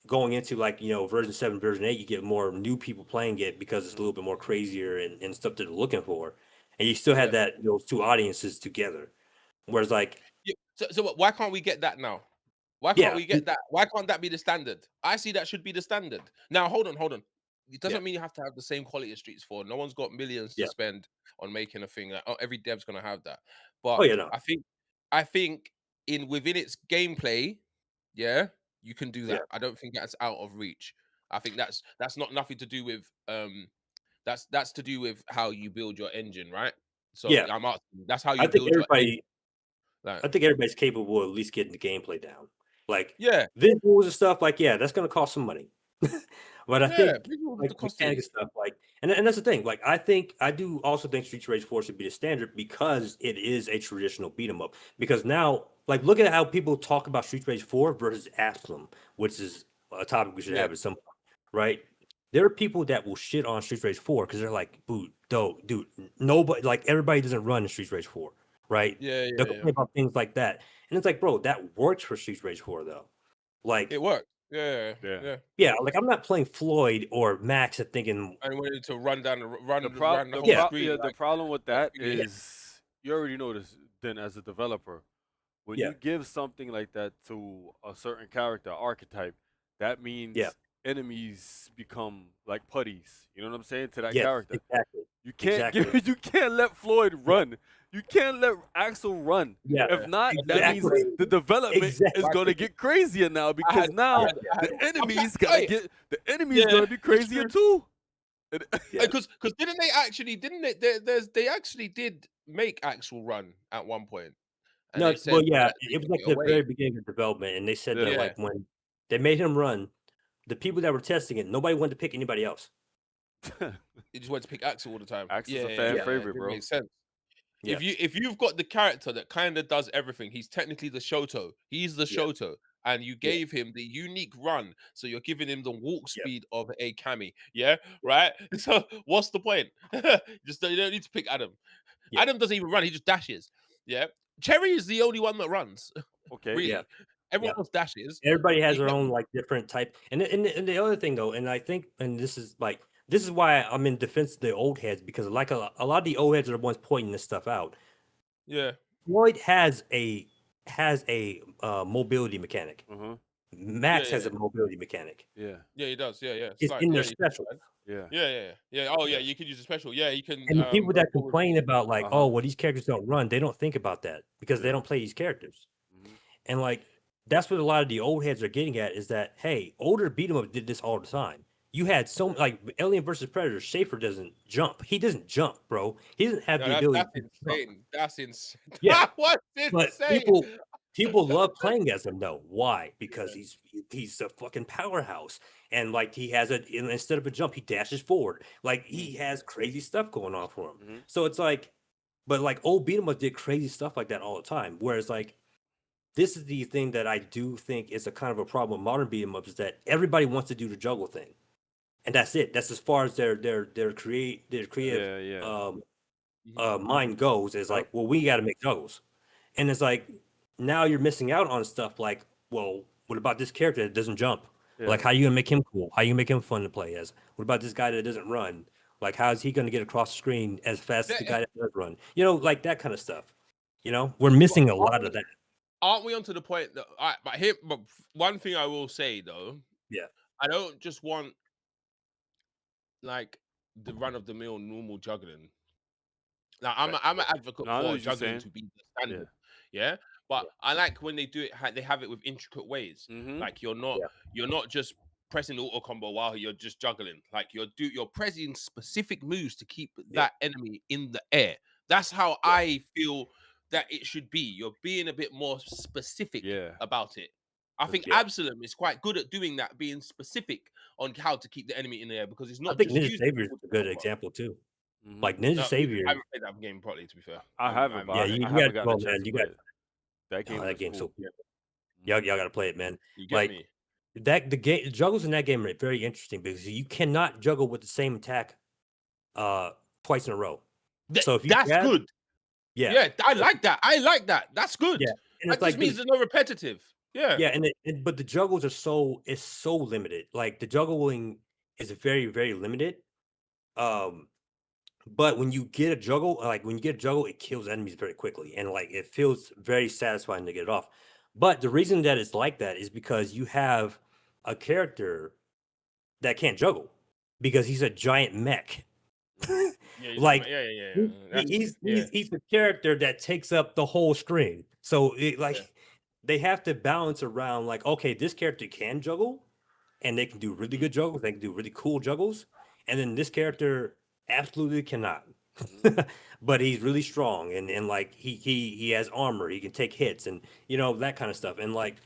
D: going into like version 7 version 8 you get more new people playing it because it's a little bit more crazier and stuff that they're looking for and you still had
E: yeah.
D: that those two audiences together whereas like
E: Yeah. Why can't we get that now? Why can't
D: yeah
E: we get that? Why can't that be the standard? I see that should be the standard. Now, hold on, hold on. It
D: yeah
E: doesn't mean you have to have the same quality as Streets 4. No one's got millions to
D: yeah
E: spend on making a thing. Like, oh, every dev's gonna have that.
D: oh
E: But
D: yeah no
E: I think in within its gameplay, yeah, you can do
D: yeah
E: that. I don't think that's out of reach. I think that's not nothing to do with that's to do with how you build your engine, right? So
D: yeah
E: I'm asking, that's how
D: i
E: you
D: think
E: build your engine.
D: everybody
E: Like,
D: I think everybody's capable of at least getting the gameplay down. Like
E: yeah,
D: visuals and stuff, like yeah, that's gonna cost some money. But I
E: yeah,
D: think
E: visual with
D: like
E: the cost
D: mechanic and
E: is.
D: stuff, like and that's the thing. Like I do also think Streets Rage 4 should be the standard because it is a traditional beat 'em up. Because now, like look at how people talk about Streets Rage 4 versus Absalom, which is a topic we should
E: Yeah,
D: have at some point, right? There are people that will shit on Streets Rage 4 because they're like, dude, nobody like everybody doesn't run in Streets Rage 4, right?
E: yeah,
D: They'll
E: yeah, yeah.
D: complain about things like that. And it's like, bro, that works for Streets Rage 4 though. Like,
E: It worked. Yeah,
A: Yeah.
E: yeah.
D: yeah, like I'm not playing Floyd or Max and thinking,
E: And wanted to run down the
A: The
E: run the
A: the
E: whole
D: yeah,
A: yeah,
E: screen
A: the
E: like
A: problem with
E: like
A: that
E: thingy.
D: yeah,
A: is you already know this then as a developer. When
D: yeah,
A: you give something like that to a certain character archetype, that
D: yeah,
A: means enemies become like putties. You know what I'm saying to that
D: yes,
A: character.
D: exactly,
A: You can't
D: exactly,
A: give you can't let Floyd
D: yeah,
A: run. You can't let Axel run.
D: yeah,
A: If
E: Yeah.
A: not, that means
D: exactly,
A: the development is
E: Like,
A: gonna
D: exactly,
A: get crazier now
E: I had
A: because
E: I
D: yeah,
A: now
E: had
D: yeah,
E: I had
A: the enemies gotta
E: hey,
A: get the enemies
E: yeah,
A: gonna be
E: it's
A: crazier
E: true.
A: too. And-
D: yeah.
E: Because didn't they actually did make Axel run at one point, and
D: No,
E: they
D: well,
E: said
D: yeah,
E: that they
D: it was
E: took
D: like
E: it
D: the
E: away.
D: very beginning of development, and they said that
A: yeah.
E: Yeah,
D: like when they made him run, the people that were testing it, nobody wanted to pick anybody else.
E: they just wanted to pick Axel all the time.
A: Axel's
E: Yeah,
A: a
E: yeah,
A: fan
D: Yeah,
E: yeah.
A: favorite,
E: It
A: bro.
E: makes sense.
D: yeah,
E: If you've got the character that kind of does everything, he's technically the Shoto. He's the
D: yeah,
E: Shoto, and you
D: yeah,
E: gave him the unique run, so you're giving him the walk
D: yeah,
E: speed of a Kami. Yeah,
D: yeah,
E: right. So what's the point? Just you don't need to pick Adam.
D: yeah,
E: Adam doesn't even run; he just dashes. Yeah, Cherry is the only one that runs.
A: Okay.
D: yeah,
E: Really, everyone
D: yeah.
E: else dashes.
D: Everybody has
E: You
D: their
E: get
D: own like different type, and the other thing though, and I think, and this is why I'm in defense of the old heads because like a lot of the old heads are the ones pointing this stuff out.
E: yeah,
D: Floyd has a mobility mechanic.
A: Uh-huh.
E: yeah,
D: Max
E: yeah,
D: has a mobility mechanic.
A: Yeah.
E: yeah. He does. Yeah, yeah.
D: It's
E: Slight.
D: in
E: Yeah,
D: their
E: you
D: specials.
E: can.
A: Yeah.
E: Yeah, yeah, yeah. Yeah. Oh, yeah.
A: Yeah.
E: You can use a special. Yeah, you can
D: And the people
E: go
D: that
E: forward.
D: complain about like, oh,
A: Uh-huh.
D: well, these characters don't run, they don't think about that because they
A: Yeah.
D: don't play these characters.
A: Mhm.
D: And like that's what a lot of the old heads are getting at is that hey, older beat 'em up did this all the time. You had so like Alien versus Predator, Schaefer doesn't jump. He doesn't jump, bro. He doesn't have
E: No,
D: the ability
E: that's
D: to jump.
E: insane. That's insane.
D: Yeah,
E: That was
D: but
E: insane.
D: people love playing as him though. Why? Because
E: Yeah.
D: he's a fucking powerhouse. And like he has instead of a jump, he dashes forward. Like
E: Mm.
D: he has crazy stuff going on for him.
A: Mhm.
D: So it's like, but like old beat 'em up did crazy stuff like that all the time. Whereas like this is the thing that I do think is a kind of a problem with modern beat 'em ups is that everybody wants to do the juggle thing. And that's it. That's as far as their creative
A: Yeah. Yeah.
D: um
E: Mhm.
D: mind goes is
A: Yep.
D: like, well, we gotta make juggles. And it's like now you're missing out on stuff like, well, what about this character that doesn't jump? Like
A: Yeah.
D: how you gonna make him cool? How you make him fun to play as? What about this guy that doesn't run? Like how is he gonna get across the screen as fast as the
E: That-
D: guy that does run? Like that kind of stuff. We're
E: but
D: missing a lot of that.
E: aren't we onto the point that? All right, but one thing I will say though,
D: Yeah.
E: I don't just want like the run of the mill normal juggling. Now,
A: Right.
E: I'm an advocate
A: No, I know
E: for
A: what you're
E: juggling
A: saying.
E: to be the
A: Yeah.
E: standard, yeah. But
D: Yeah.
E: I like when they do it. They have it with intricate ways.
A: Mhm.
E: Like
D: Yeah.
E: you're not just pressing the auto combo while you're just juggling. Like you're pressing specific moves to keep that enemy in the air. That's how I feel that it should be. You're being a bit more specific about it. I think Absalom is quite good at doing that, being specific on how to keep the enemy in the air, because it's
D: I
E: not
D: think
E: just
D: Ninja
E: using
D: Savior is
E: auto
D: a good
E: combo.
D: example too.
A: Mhm.
D: Like Ninja
E: No,
D: Savior.
E: I haven't played that game properly, to be fair.
A: I haven't, but
D: Yeah,
A: I
D: you
A: haven't
D: got
A: gotten a
D: man.
A: chance to
D: You
A: play
D: got
A: it. That game
D: that
A: was
D: game's so
A: cool.
D: cool.
A: Mhm.
D: Y'all gotta play it, man.
E: You get
D: Like
E: me?
D: the juggles in that game are very interesting because you cannot juggle with the same attack twice in a row. So if you
E: That's
D: jab,
E: good. Yeah, I like that. I like that. That's good.
D: yeah, and
E: That
D: it's
E: just
D: like
E: means there's no repetitive. Yeah.
D: yeah, but the juggles are so limited. Like the juggling is very very limited. Um, but when you get a juggle, it kills enemies very quickly, and like it feels very satisfying to get it off. But the reason that it's like that is because you have a character that can't juggle because he's a giant mech.
E: Yeah,
D: Like
E: yeah.
D: he's the character that takes up the whole screen. So they have to balance around like, okay, this character can juggle and they can do really good juggles, they can do really cool juggles, and then this character absolutely cannot. But he's really strong and like he has armor, he can take hits and that kind of stuff. And like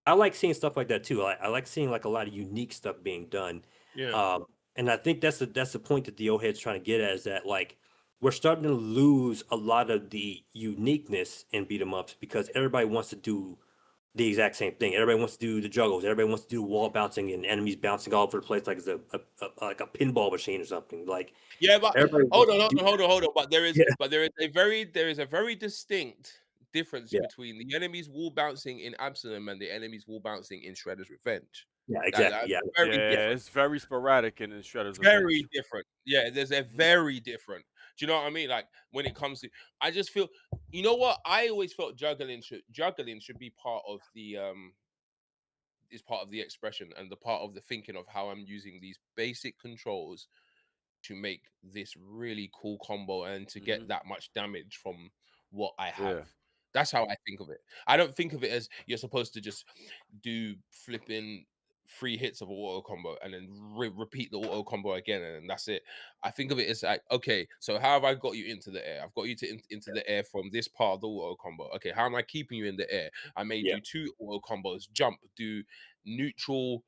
D: I like seeing stuff like that too. I like seeing like a lot of unique stuff being done.
E: Yeah.
D: And I think that's the point that the old head's trying to get at, is that like we're starting to lose a lot of the uniqueness in beat 'em ups because everybody wants to do the exact same thing. Everybody wants to do the juggles. Everybody wants to do wall bouncing and enemies bouncing all over the place like it's like a pinball machine or something. Like
E: Yeah, but
D: everybody
E: hold
D: wants to
E: on. But there is
D: Yeah.
E: a very distinct difference
D: Yeah,
E: between the enemy's wall bouncing in Absalom and the enemy's wall bouncing in Shredder's Revenge.
D: yeah,
E: That's
D: exactly. Yeah,
E: very
A: Yeah,
E: different.
A: it's very sporadic in Shredder's
E: Very
A: Revenge.
E: different. Yeah, there's a very different. Do you know what I mean? Like when it comes to, I just feel, you know what? I always felt juggling should be part of the is part of the expression and the part of the thinking of how I'm using these basic controls to make this really cool combo and to get that much damage from what I have.
A: Yeah.
E: That's how I think of it. I don't think of it as you're supposed to just do flipping 3 hits of an auto combo and then repeat the auto combo again and that's it. I think of it as like, okay, so how have I got you into the air? I've got you into the air from this part of the auto combo. Okay, how am I keeping you in the air? I may
D: yeah,
E: do 2 auto combos, jump, do neutral,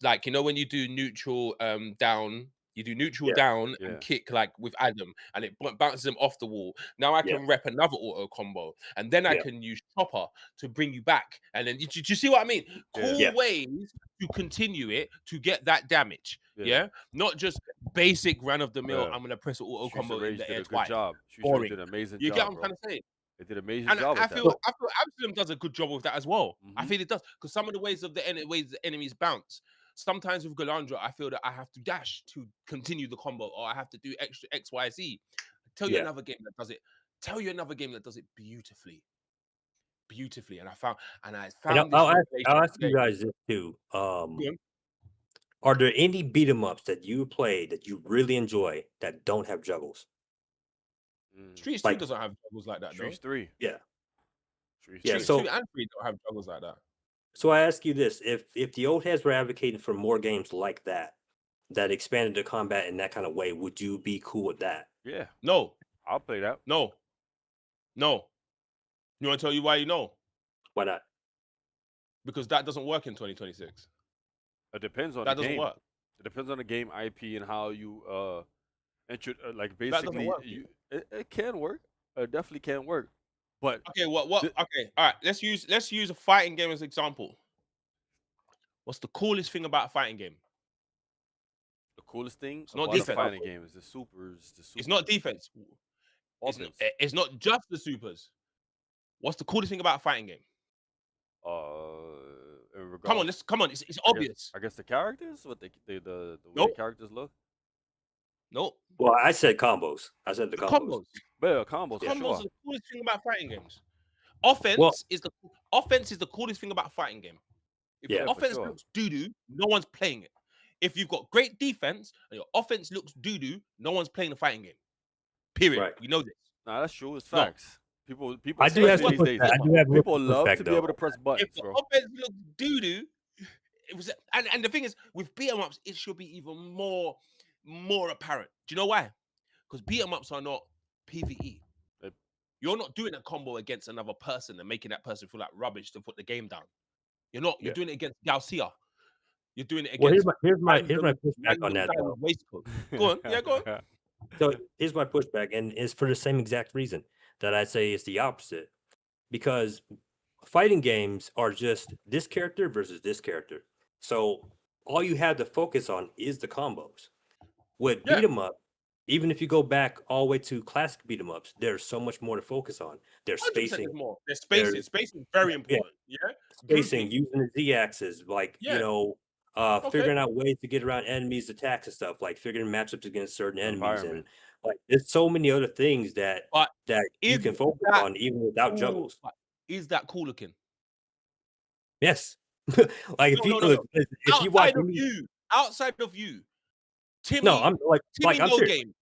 E: like when you do neutral down, you do neutral
D: yeah,
E: down and
A: Yeah.
E: kick like with Adam and it bounces him off the wall. Now I
D: yeah,
E: can rep another auto combo and then I
D: yeah,
E: can use chopper to bring you back, and then do you see what I mean? Cool
D: yeah.
E: ways to continue it to get that damage. Yeah, not just basic run of the mill.
A: Yeah.
E: I'm gonna press an auto
A: Streets
E: combo
A: of
E: in
A: Rage
E: the
A: did
E: air
A: a good
E: twice.
A: job. Streets of Rage
E: Boring.
A: did an amazing
E: You get
A: job,
E: what I'm
A: bro.
E: trying to say?
A: They did an amazing
E: And
A: job
E: I
A: with that.
E: feel Absalom does a good job with that as well. I
A: Mhm.
E: feel it does, because some of the ways the enemies bounce. Sometimes with Galandra, I feel that I have to dash to continue the combo, or I have to do extra X, Y, Z. Tell you
D: Yeah.
E: another game that does it. Tell you another game that does it beautifully, beautifully. And I
D: And
E: found this
D: I'll
E: revelation
D: ask you
E: today.
D: guys this too.
E: Go on.
D: Are there any beat 'em ups that you play that you really enjoy that don't have juggles?
E: Streets 2
D: Like,
E: doesn't have juggles like that,
A: Streets
E: though.
A: 3.
D: yeah,
A: Streets
D: yeah.
A: 3.
E: Streets 2
D: So,
E: and 3 don't have juggles like that.
D: so I ask you this: if the old heads were advocating for more games like that, that expanded the combat in that kind of way, would you be cool with that?
A: Yeah.
E: No,
A: I'll play that.
E: no, no. You want to tell you why you know?
D: Why not?
E: Because that doesn't work in 2026.
A: It depends on
E: That
A: the
E: doesn't
A: game.
E: work.
A: It depends on the game IP and how you like
E: That doesn't
A: basically
E: work.
A: it can work. It definitely can work. But
E: Okay, what? Okay, all right. Let's use a fighting game as an example. What's the coolest thing about a fighting game?
A: the coolest thing
E: not
A: about a
E: defense.
A: fighting game is the supers.
E: It's not defense.
A: Offense.
E: It's not just the supers. What's the coolest thing about a fighting game?
A: In regards,
E: Come on. It's obvious.
A: I guess the characters, what the way
E: Nope.
A: the characters look.
E: Nope.
D: Well, I said combos. I said the
E: The
D: combos.
E: combos.
A: But yeah, combos, for
E: Combos
A: sure.
E: are the coolest thing about fighting games. Offense
D: Well,
E: is the coolest thing about a fighting game. If
D: Yeah,
E: your
A: for
E: offense
A: sure.
E: looks doo-doo, no one's playing it. If you've got great defense and your offense looks doo-doo, no one's playing the fighting game. Period.
D: Right.
E: We know this.
A: Nah, that's true. It's
E: No.
A: facts. People.
D: I do have
A: especially
D: some
A: these days,
D: pushback. I do have a little
A: people love
D: pushback
A: to be able to
D: though.
A: press
E: If
A: buttons,
E: the
A: bro.
E: offense looks doo-doo, it was, and the thing is, with beat 'em ups, it should be even more apparent. Do you know why? Because beat 'em ups are not PvE.
A: They-
E: You're not doing a combo against another person and making that person feel like rubbish to put the game down. You're not. You're
A: Yeah.
E: doing it against Garcia. You're doing it
D: Well,
E: against
D: here's my pushback on
E: random
D: that
E: guy
D: though.
E: with waistcoat. Go on. Yeah, go on.
D: So here's my pushback, and it's for the same exact reason that I say it's the opposite. Because fighting games are just this character versus this character. So all you have to focus on is the combos. With
E: Yeah.
D: beat 'em up, even if you go back all the way to classic beat 'em ups, there's so much more to focus on. There's
E: 100%
D: spacing,
E: there's more. There's spacing.
D: there's
E: Spacing is very
D: yeah,
E: important. Yeah.
D: spacing,
E: Grouping.
D: using the Z-axis, like
E: Yeah. Okay.
D: figuring out ways to get around enemies' attacks and stuff, like figuring matchups against certain enemies, and
A: Environment.
D: like there's so many other things that
E: But
D: you
E: is
D: can focus
E: that
D: on even without
E: cool?
D: juggles.
E: Is that cool looking?
D: Yes. Like
E: No, no.
D: if you watch
E: Outside of you, Timmy.
D: no, I'm
E: Timmy
D: I'm
E: No
D: serious.
E: Game.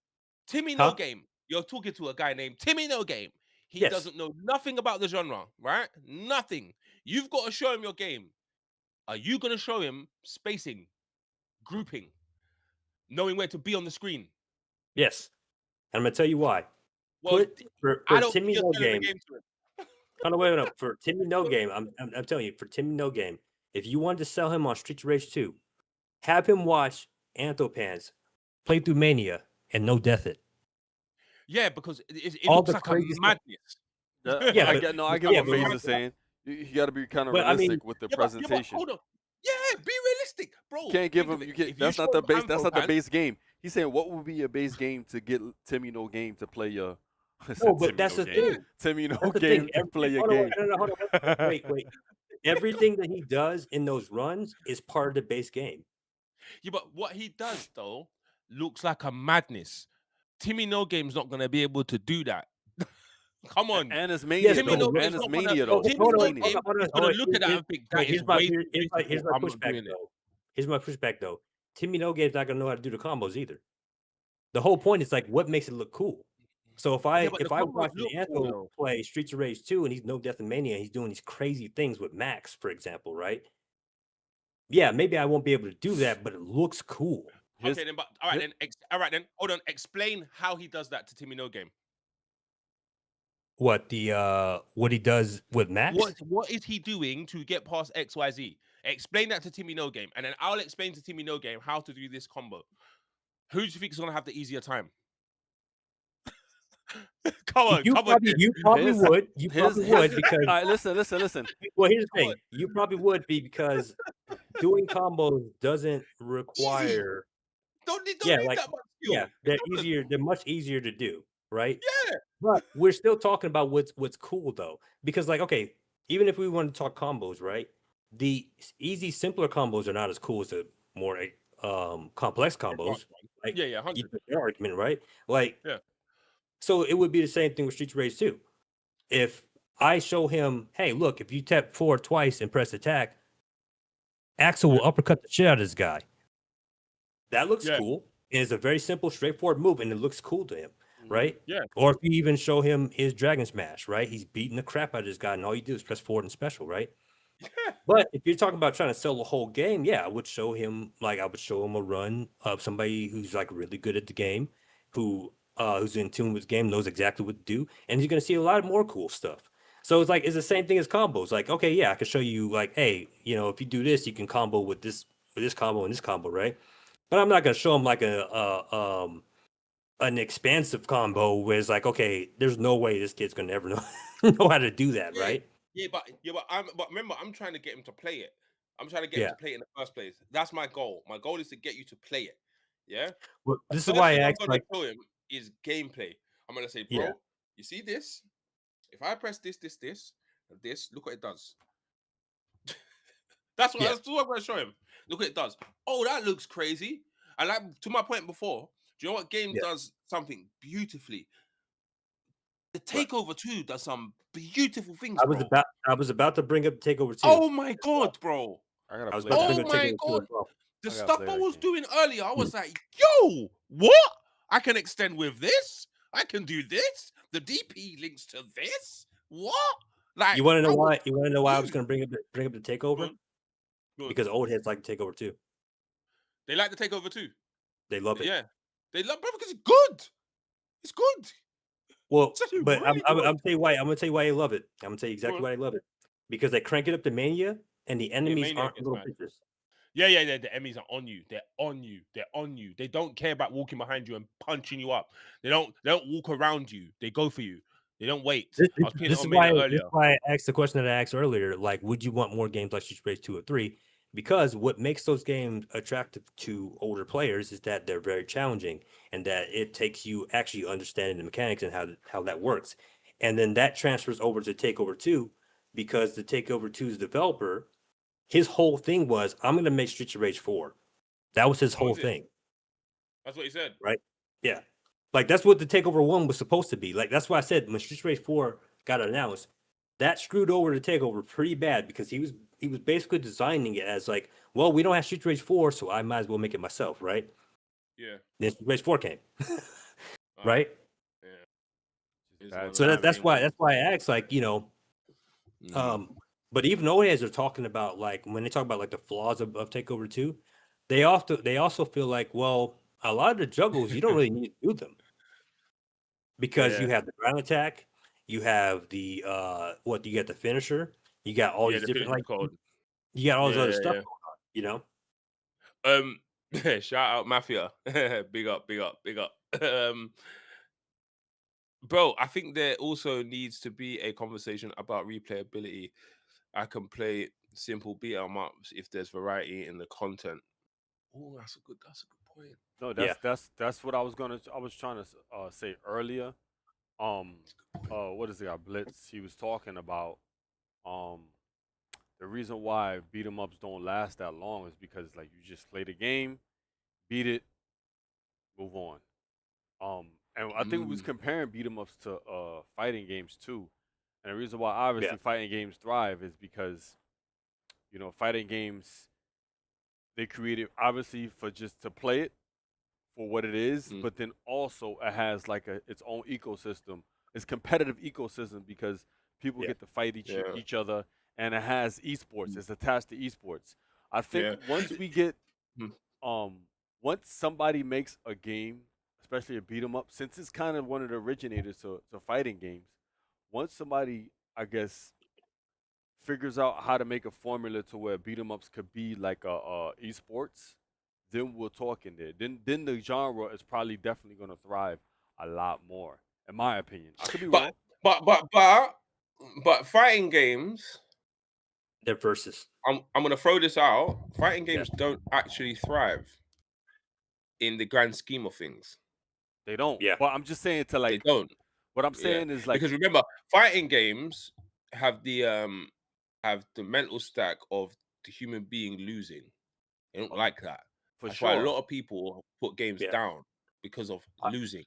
E: Timmy
D: Huh?
E: No Game. You're talking to a guy named Timmy No Game. He
D: Yes.
E: doesn't know nothing about the genre, right? Nothing. You've got to show him your game. Are you gonna show him spacing, grouping, knowing where to be on the screen?
D: Yes. And I'm gonna tell you why.
E: Well,
D: For
E: I don't
D: Timmy
E: think you're
D: No
E: selling the
D: Game.
E: game to him.
D: Oh no, wait, no. For Timmy No Game, I'm telling you, for Timmy No Game, if you wanted to sell him on Streets of Rage 2, have him watch Anthopans, Playthrough Mania, and No Death It.
E: Yeah, because it
D: All
E: looks
D: the
E: like a
D: crazy stuff.
E: madness.
D: Yeah,
A: I
D: but-
A: get I
D: but-
A: get
D: yeah,
A: what
D: but
A: FaZe
D: right-
A: is saying. You got to be kind of
D: But, I mean-
A: realistic with the
E: Yeah, but
A: presentation.
E: hold on. Yeah, be realistic, bro.
A: You can't give
E: Think
A: him.
E: of
A: You
E: it.
A: can't.
E: If
A: That's
E: show
A: not the
E: him
A: base. That's not the
E: Anthopans-
A: base game. He's saying what would be a base game to get Timmy No Game to play your. I said
D: No, but
A: Timmy
D: that's
A: No
D: the
A: Game.
D: thing.
A: Timmy No
D: That's the
A: Game
D: thing.
A: to play your
D: Hold on,
A: game.
D: no, hold on. Wait. Everything that he does in those runs is part of the base game.
E: Yeah, but what he does though looks like a madness. Timmy No Game's not gonna be able to do that. Come on.
A: And it's mania
E: Timmy No
A: though.
E: Game's
A: And it's
E: not gonna-
A: mania though.
E: Timmy
D: Hold
E: No
D: on,
E: Game
A: Mania.
E: is gonna look at that and think that is way too
D: here's my
E: difficult. I'm not
D: pushback
E: doing it.
D: though. Here's my pushback though. Timmy No Game's not gonna know how to do the combos either. The whole point is like what makes it look cool. So if I
E: Yeah, but the combos
D: watch
E: look
D: an
E: cool,
D: Anto
E: though.
D: play Streets of Rage 2 and he's No Death and Mania, he's doing these crazy things with Max, for example, right? Yeah, maybe I won't be able to do that, but it looks cool.
A: Here's-
E: Okay, then. But all right, then. Hold on. Explain how he does that to Timmy No Game.
D: What he does with Max?
E: What is he doing to get past XYZ? Explain that to Timmy No Game, and then I'll explain to Timmy No Game how to do this combo. Who do you think is gonna have the easier time? Come on,
D: You probably
A: Here's-
D: would. You probably would because
A: All right, listen.
D: well, here's the
E: Come
D: thing. You probably would be because doing combos doesn't require
E: Don't need
D: like
E: that much skill.
D: yeah,
E: It
D: they're
E: doesn't.
D: easier. They're much easier to do, right?
E: Yeah.
D: But we're still talking about what's cool though, because like okay, even if we want to talk combos, right? The easy, simpler combos are not as cool as the more complex combos. Like
E: Yeah,
D: you
E: 100.
D: took their argument, right? Like
E: Yeah.
D: So it would be the same thing with Streets of Rage 2. If I show him, hey, look, if you tap forward twice and press attack, Axel will uppercut the shit out of this guy. That looks
E: Yeah.
D: cool. And it's a very simple, straightforward move, and it looks cool to him, right?
E: Yeah.
D: Or if you even show him his Dragon Smash, right? He's beating the crap out of this guy, and all you do is press forward and special, right? But if you're talking about trying to sell the whole game, yeah, I would show him a run of somebody who's like really good at the game, who's in tune with the game, knows exactly what to do, and he's gonna see a lot more cool stuff. So it's the same thing as combos. Like, okay, yeah, I can show you like, hey, if you do this, you can combo with this combo and this combo, right? But I'm not gonna show him like an expansive combo where it's like, okay, there's no way this kid's gonna ever know how to do that,
E: Yeah.
D: right?
E: But remember, I'm trying to get him to play it. I'm trying to get him to play it in the first place. That's my goal. My goal is to get you to play it. Yeah.
D: Well, this is
E: First
D: why I
E: thing I'm
D: asked,
E: gonna
D: like,
E: show him is gameplay. I'm gonna say, bro,
D: Yeah.
E: you see this? If I press this, and this, look what it does. That's what I'm gonna show him. Look what it does. Oh, that looks crazy. And like to my point before, do you know what game does something beautifully? The Takeover 2 does some beautiful things.
D: I was about to bring up Takeover 2.
E: Oh my god, bro!
A: I
D: was
A: gotta
D: about
A: play
D: to
A: that
D: bring
E: Oh
D: up
A: game.
D: Takeover 2
E: my
D: as well.
E: The
A: I gotta
E: stuff
A: play
E: I
A: that
E: was
A: game.
E: doing earlier, I was like, yo, what? I can extend with this. I can do this. The DP links to this. What? Like
D: You want to know
E: I was
D: why? You want to know why I was
E: confused.
D: going to bring up the Takeover?
E: Go on. Good.
D: because old heads like to take over too.
E: They like to take over too.
D: They love it.
E: Yeah, they love, bro, because it's good. It's good.
D: Well,
E: It's actually
D: but
E: really
D: I'm
E: good.
D: gonna tell you why. I'm gonna tell you why I love it. I'm gonna tell you
E: Go
D: exactly
E: on.
D: why I love it. Because they crank it up to mania, and the
E: Yeah,
D: enemies
E: Mania
D: aren't
E: gets
D: little
E: mad.
D: bitches.
E: Yeah, yeah, yeah. The enemies are on you. They're on you. They're on you. They don't care about walking behind you and punching you up. They don't walk around you. They go for you. They don't wait.
D: This,
E: I
D: this,
E: was playing it
D: this
E: on
D: is
E: Mania
D: why this
E: earlier.
D: is why I asked the question that I asked earlier. Like, would you want more games like Street Race 2 or 3? Because what makes those games attractive to older players is that they're very challenging and that it takes you actually understanding the mechanics and how that works. And then that transfers over to Takeover 2 because the Takeover 2's developer, his whole thing was, I'm going to make Streets of Rage 4. That was his
E: Oh,
D: whole
E: is it?
D: thing,
E: That's what he said.
D: right? Yeah. Like that's what the Takeover 1 was supposed to be. Like that's why I said when Streets Rage 4 got announced, that screwed over the Takeover pretty bad because he was basically designing it as like, well, we don't have Streets Rage 4, so I might as well make it myself, right?
E: Yeah.
D: Then Streets Rage 4 came,
E: Uh,
D: right?
E: yeah.
A: Just
E: It's
A: bad
E: one of
D: So
E: them
D: that,
A: timing.
E: things.
D: that's why I asked, like,
E: Mm.
D: but even old heads are talking about like when they talk about like the flaws of Takeover 2, they also feel like, well, a lot of the juggles you don't really need to do them because
E: Yeah.
D: you have the ground attack, you have the what you get the finisher, you got all
E: Yeah,
D: these
E: the
D: different
E: finisher's
D: like
E: cold.
D: you got all this
E: Yeah,
D: other
E: yeah,
D: stuff
E: yeah.
D: going on, you know?
E: Shout out Mafia. Big up, big up, big up. Bro, I think there also needs to be a conversation about replayability. I can play simple beat 'em ups if there's variety in the content. Oh, that's a good point.
A: No,
D: Yeah,
A: that's what I was trying to say earlier. Um, what is it? Blitz. He was talking about um the reason why beat 'em ups don't last that long is because like you just play the game, beat it, move on. And I think we was
E: Mm,
A: comparing beat 'em ups to fighting games too. And the reason why
D: yeah,
A: obviously fighting games thrive is because fighting games they created obviously for just to play it for what it is,
E: mm,
A: but then also it has like its own ecosystem. It's competitive ecosystem because people
D: yeah,
A: get to fight
E: yeah,
A: each other, and it has esports. It's attached to esports. I think
E: yeah.
A: once we get
E: Mm.
A: um once somebody makes a game, especially a beat 'em up, since it's kind of one of the originators to fighting games, once somebody I guess figures out how to make a formula to where beat 'em ups could be like a esports, then we'll talk in there. Then the genre is probably definitely gonna thrive a lot more, in my opinion. I could be
E: But
A: wrong.
E: but but but but fighting games,
D: they're versus.
E: I'm gonna throw this out. Fighting
D: Yeah,
E: games don't actually thrive in the grand scheme of things.
A: They don't.
D: yeah,
A: But I'm just saying to
E: They
A: like
E: don't.
A: what I'm
E: Yeah.
A: saying is like
E: Because remember, fighting games have the mental stack of the human being losing. They don't like that.
A: for
E: That's why a
A: sure.
E: lot of people put games
D: yeah.
E: down because of losing.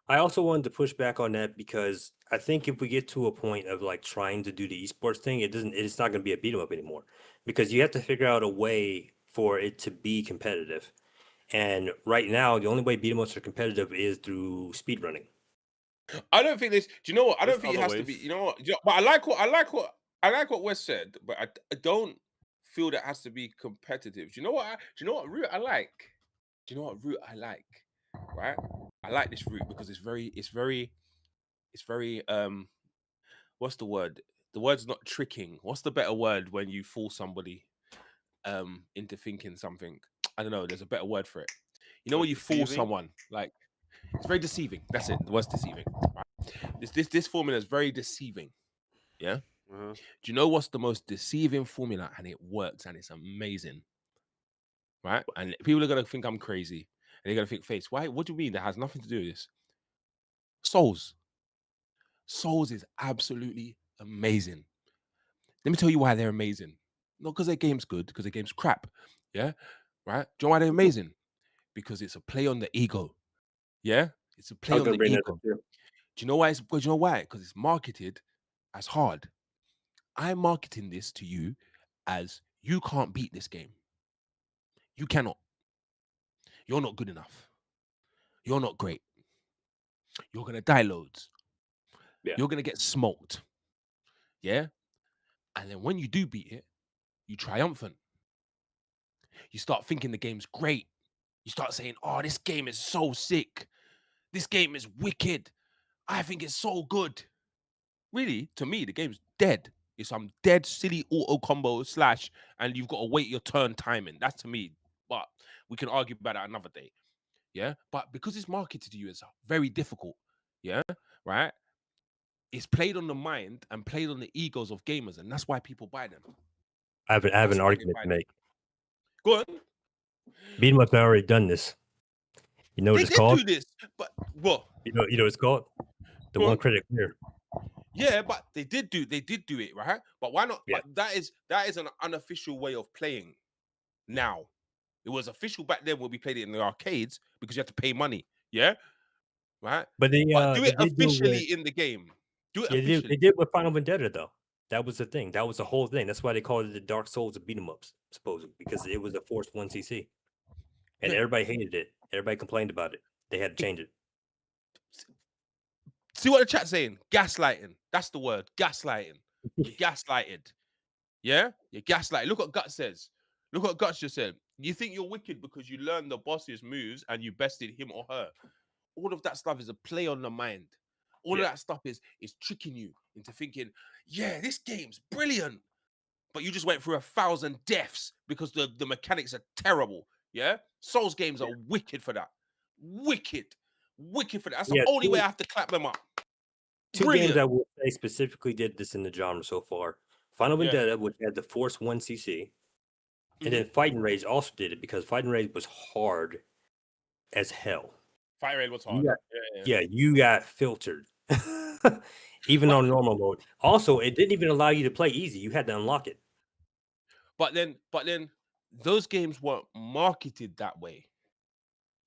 D: I also wanted to push back on that because I think if we get to a point of like trying to do the esports thing, it's not going to be a beat 'em up anymore because you have to figure out a way for it to be competitive. And right now, the only way beat 'em ups are competitive is through speedrunning.
E: I don't think this. Do you know what? I
A: There's
E: don't think it
A: other
E: has to be.
A: ways.
E: You know what? But I like what Wes said. But I don't feel that has to be competitive. Do you know what? Do you know what route I like? Do you know what route I like? Right? I like this route because it's very what's the word? The word's not tricking. What's the better word when you fool somebody into thinking something? I don't know. There's a better word for it. You know
A: So
E: when you fool
A: deceiving.
E: someone, like it's very deceiving. That's it. The word's deceiving. This formula is very deceiving. Yeah.
A: Uh-huh.
E: Do you know what's the most deceiving formula? And it works and it's amazing. Right? And people are gonna think I'm crazy. And they're gonna think, face, why? What do you mean? That has nothing to do with this. Souls. Souls is absolutely amazing. Let me tell you why they're amazing. Not because their game's good, because their game's crap. Yeah. Right? Do you know why they're amazing? Because it's a play on the ego. Yeah? It's a
D: I
E: play
D: was
E: on
D: going to
E: the
D: bring that up
E: ego.
D: too.
E: Do you know why? Do you know why? Because it's marketed as hard. I'm marketing this to you as you can't beat this game. You cannot. You're not good enough. You're not great. You're gonna die loads.
D: Yeah,
E: You're gonna get smoked. Yeah. And then when you do beat it, you triumphant. You start thinking the game's great. You start saying, "Oh, this game is so sick. This game is wicked. I think it's so good." Really, to me, the game's dead. It's some dead, silly auto combo slash, and you've got to wait your turn timing. That's to me. But we can argue about that another day. Yeah. But because it's marketed to you as very difficult, yeah, right? It's played on the mind and played on the egos of gamers, and that's why people buy them.
D: I have
E: That's
D: an
E: why they
D: argument
E: buy
D: to
E: them.
D: make.
E: Go on.
D: Beatemup's already done this. You know what
E: They
D: it's
E: did
D: called?
E: do this, but what?
D: You know what it's called? The
E: Go
D: one
E: on.
D: credit clear.
E: Yeah, but they did do it, right? But why not?
D: Yeah.
E: But that is an unofficial way of playing now. It was official back then when we played it in the arcades because you had to pay money. Yeah, right.
D: But
E: But do
D: they
E: it
D: did do it with
E: officially in the game. Do it
D: yeah, they
E: officially.
D: did with Final Vendetta though. That was the thing. That was the whole thing. That's why they called it the Dark Souls of beat 'em ups, supposedly, because it was a forced 1cc. And
E: Yeah.
D: everybody hated it. Everybody complained about it. They had to change it.
E: See what the chat's saying? Gaslighting. That's the word. Gaslighting. You're gaslighted. Yeah? You're gaslighted. Look what Gut says. Look what Guts just said. You think you're wicked because you learned the boss's moves and you bested him or her. All of that stuff is a play on the mind. All
D: Yeah.
E: of that stuff is tricking you into thinking, yeah, this game's brilliant. But you just went through 1,000 deaths because the mechanics are terrible. Yeah? Souls games are wicked for that. Wicked. Wicked for that. That's the
D: Yeah,
E: only way I have to clap them up.
D: two games
E: Brilliant.
D: I would say specifically did this in the genre so far. Final
E: Yeah.
D: Vendetta, which had the Force 1cc, and
E: Mhm.
D: then Fighting Rage also did it because Fighting Rage was hard as hell.
E: Fire Raid was
D: You
E: hard.
D: got,
E: Yeah.
D: you got filtered. Even
E: But-
D: on normal mode. Also, it didn't even allow you to play easy. You had to unlock it.
E: But then those games weren't marketed that way.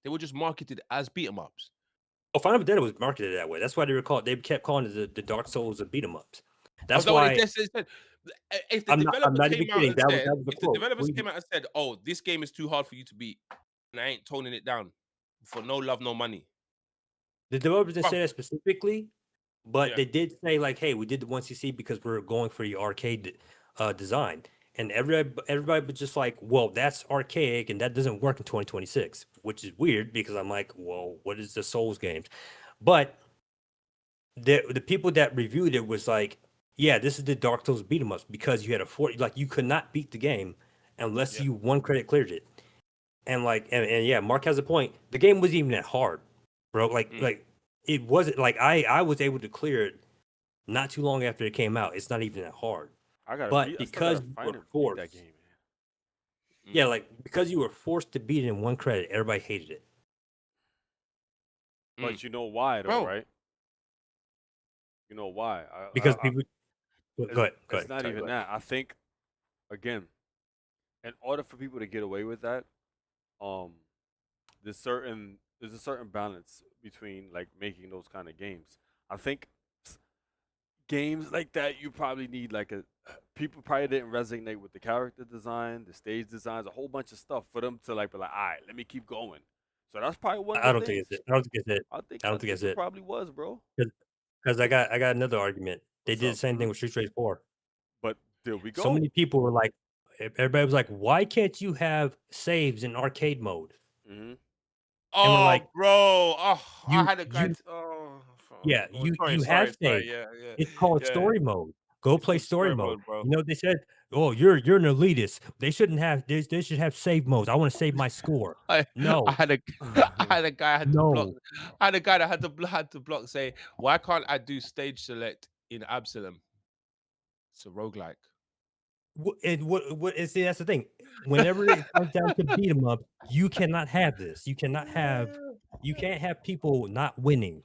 E: They were just marketed as beat 'em ups.
D: Oh, Final Vendetta was marketed that way. That's why they kept calling it the Dark Souls of beat 'em ups. That's
E: That what
D: why
E: they said? If the
D: I'm
E: developers
D: not
E: came
D: even
E: out
D: kidding.
E: and
D: That
E: said,
D: was the
E: if the
D: quote.
E: developers came out and said, "Oh, this game is too hard for you to beat, and I ain't toning it down for no love, no money."
D: The developers didn't
E: Bruv.
D: say that specifically, but
E: Yeah.
D: they did say like, "Hey, we did the 1cc because we're going for the arcade design." And everybody was just like, "Well, that's archaic and that doesn't work in 2026," which is weird because I'm like, "Well, what is the Souls games?" But the people that reviewed it was like, "Yeah, this is the Dark Souls beat 'em ups because you had like you could not beat the game unless
E: Yeah.
D: you one credit cleared it." And like and yeah, Mark has a point. The game wasn't even that hard, bro. Like it wasn't like I was able to clear it not too long after it came out. It's not even that hard.
A: I gotta
D: But
A: beat. I still
D: because
A: gotta
D: you
A: find
D: were
A: and beat
D: forced,
A: that game, man.
D: yeah, like because you were forced to beat it in one credit, everybody hated it.
A: But you know why, though,
E: Bro.
A: right? You know why?
D: Because people go ahead.
A: It's not
D: Sorry,
A: even
D: go ahead.
A: that. I think, again, in order for people to get away with that, um, there's a certain balance between like making those kind of games. I think games like that you probably need like a people probably didn't resonate with the character design, the stage designs, a whole bunch of stuff for them to like be like, all right, let me keep going. So that's probably one of the
D: I don't think
A: things.
D: it's it. I don't think it's it.
A: I think
D: I don't think it's it.
A: probably was, bro.
D: Because I got another argument. They
A: What's
D: did
A: up?
D: the same thing with Street Fighter 4.
A: But there we go.
D: So many people were like, everybody was like, why can't you have saves in arcade mode?
A: Mm-hmm.
E: Oh,
D: we're like,
E: bro. Oh, I had a guy.
D: you
E: Oh,
D: yeah,
E: oh,
D: you
E: sorry.
D: have saves.
E: Yeah.
D: It's called
E: Yeah.
D: story mode. Go
E: It's
D: play
E: called
D: story
E: story
D: mode.
E: mode, bro.
D: You know what they said? Oh, you're an elitist. They shouldn't have they should have save modes. I want to save my score. No.
E: I had a guy I had to block.
D: No.
E: I had a guy that had to block say, why can't I do stage select in Absalom? It's a roguelike.
D: See, that's the thing. Whenever it comes down to beat 'em up, you cannot have this. You can't have people not winning.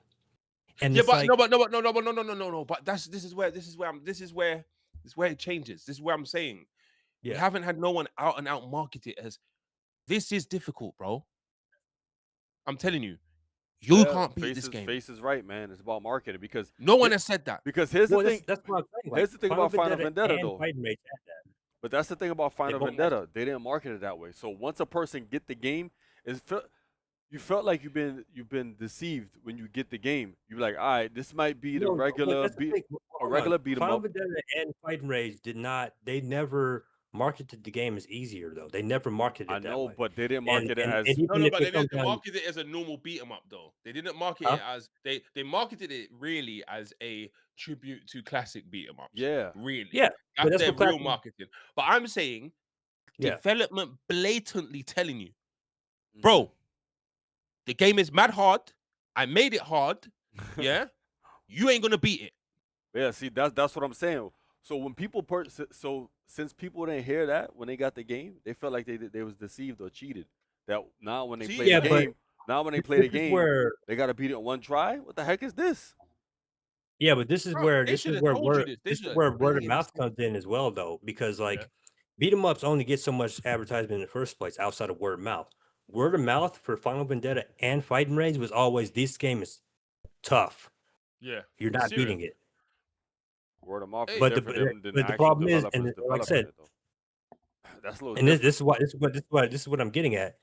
D: And
E: Yeah,
D: it's
E: but
D: like,
E: no. But this is where it changes. This is where I'm saying we
D: yeah.
E: haven't had no one out and out market it as this is difficult, bro. I'm telling you, you can't beat this game.
A: Face is right, man. It's about marketing because
E: No one has said that.
A: Because here's the
D: Well,
A: thing.
D: that's what I'm saying. Like,
A: Here's the thing about Final Vendetta,
D: and
A: though.
D: Fighting Rage had that.
A: But that's the thing about Final
D: both had
A: Vendetta. They didn't market it that way. So once a person get the game, you felt like you've been deceived when you get the game. You're like, all right, this might be the
D: No, but
A: regular
D: that's the thing.
A: a
D: Hold
A: regular
D: on.
A: beat 'em
D: Final
A: up.
D: Vendetta and Fighting Rage did not. They never marketed the game as easier though. They never marketed
A: I
D: it that
A: know,
D: way.
A: but they didn't
D: And
A: market it
D: and
A: as
D: and
E: No,
D: even
E: no,
D: if
E: but they
D: it comes
E: didn't
D: down,
E: market it as a normal beat 'em up though. They didn't market
D: huh?
E: it as they marketed it really as a tribute to classic beat 'em ups.
A: yeah.
E: Really,
D: Yeah, but
E: that's
D: that's
E: their
D: what
E: real
D: classic.
E: marketing. But I'm saying
D: Yeah,
E: development blatantly telling you,
A: Mhm.
E: bro, the game is mad hard. I made it hard. Yeah, you ain't gonna beat it.
A: Yeah, see, that's what I'm saying. So when people so since people didn't hear that when they got the game, they felt like they was deceived or cheated. That now when they
E: See,
A: play the
D: yeah,
E: yeah,
D: but
A: game, now when they play
D: this
A: the
D: is
A: game,
D: where
A: they got to beat it in one try. What the heck is this?
D: yeah, but this is
E: bro,
D: where
E: they
D: this
E: should
D: is
E: have
D: where
E: told you
D: word
E: this. They
D: this is
E: should have
D: where word of
E: plain
D: mouth
E: said,
D: comes in as well though, because
E: yeah.
D: beat 'em ups only get so much advertisement in the first place outside of word of mouth. Word of mouth for Final Vendetta and Fighting Range was always this game is tough.
E: Yeah,
D: You're
E: it's
D: not
E: serious.
D: beating it.
A: Word of mouth is
E: Hey,
D: But
A: different than the
D: but the
A: actual
D: problem is,
A: developers
D: and like I
A: developing
D: said,
A: it though. That's a little
D: and this
A: different.
D: is this is what I'm getting at.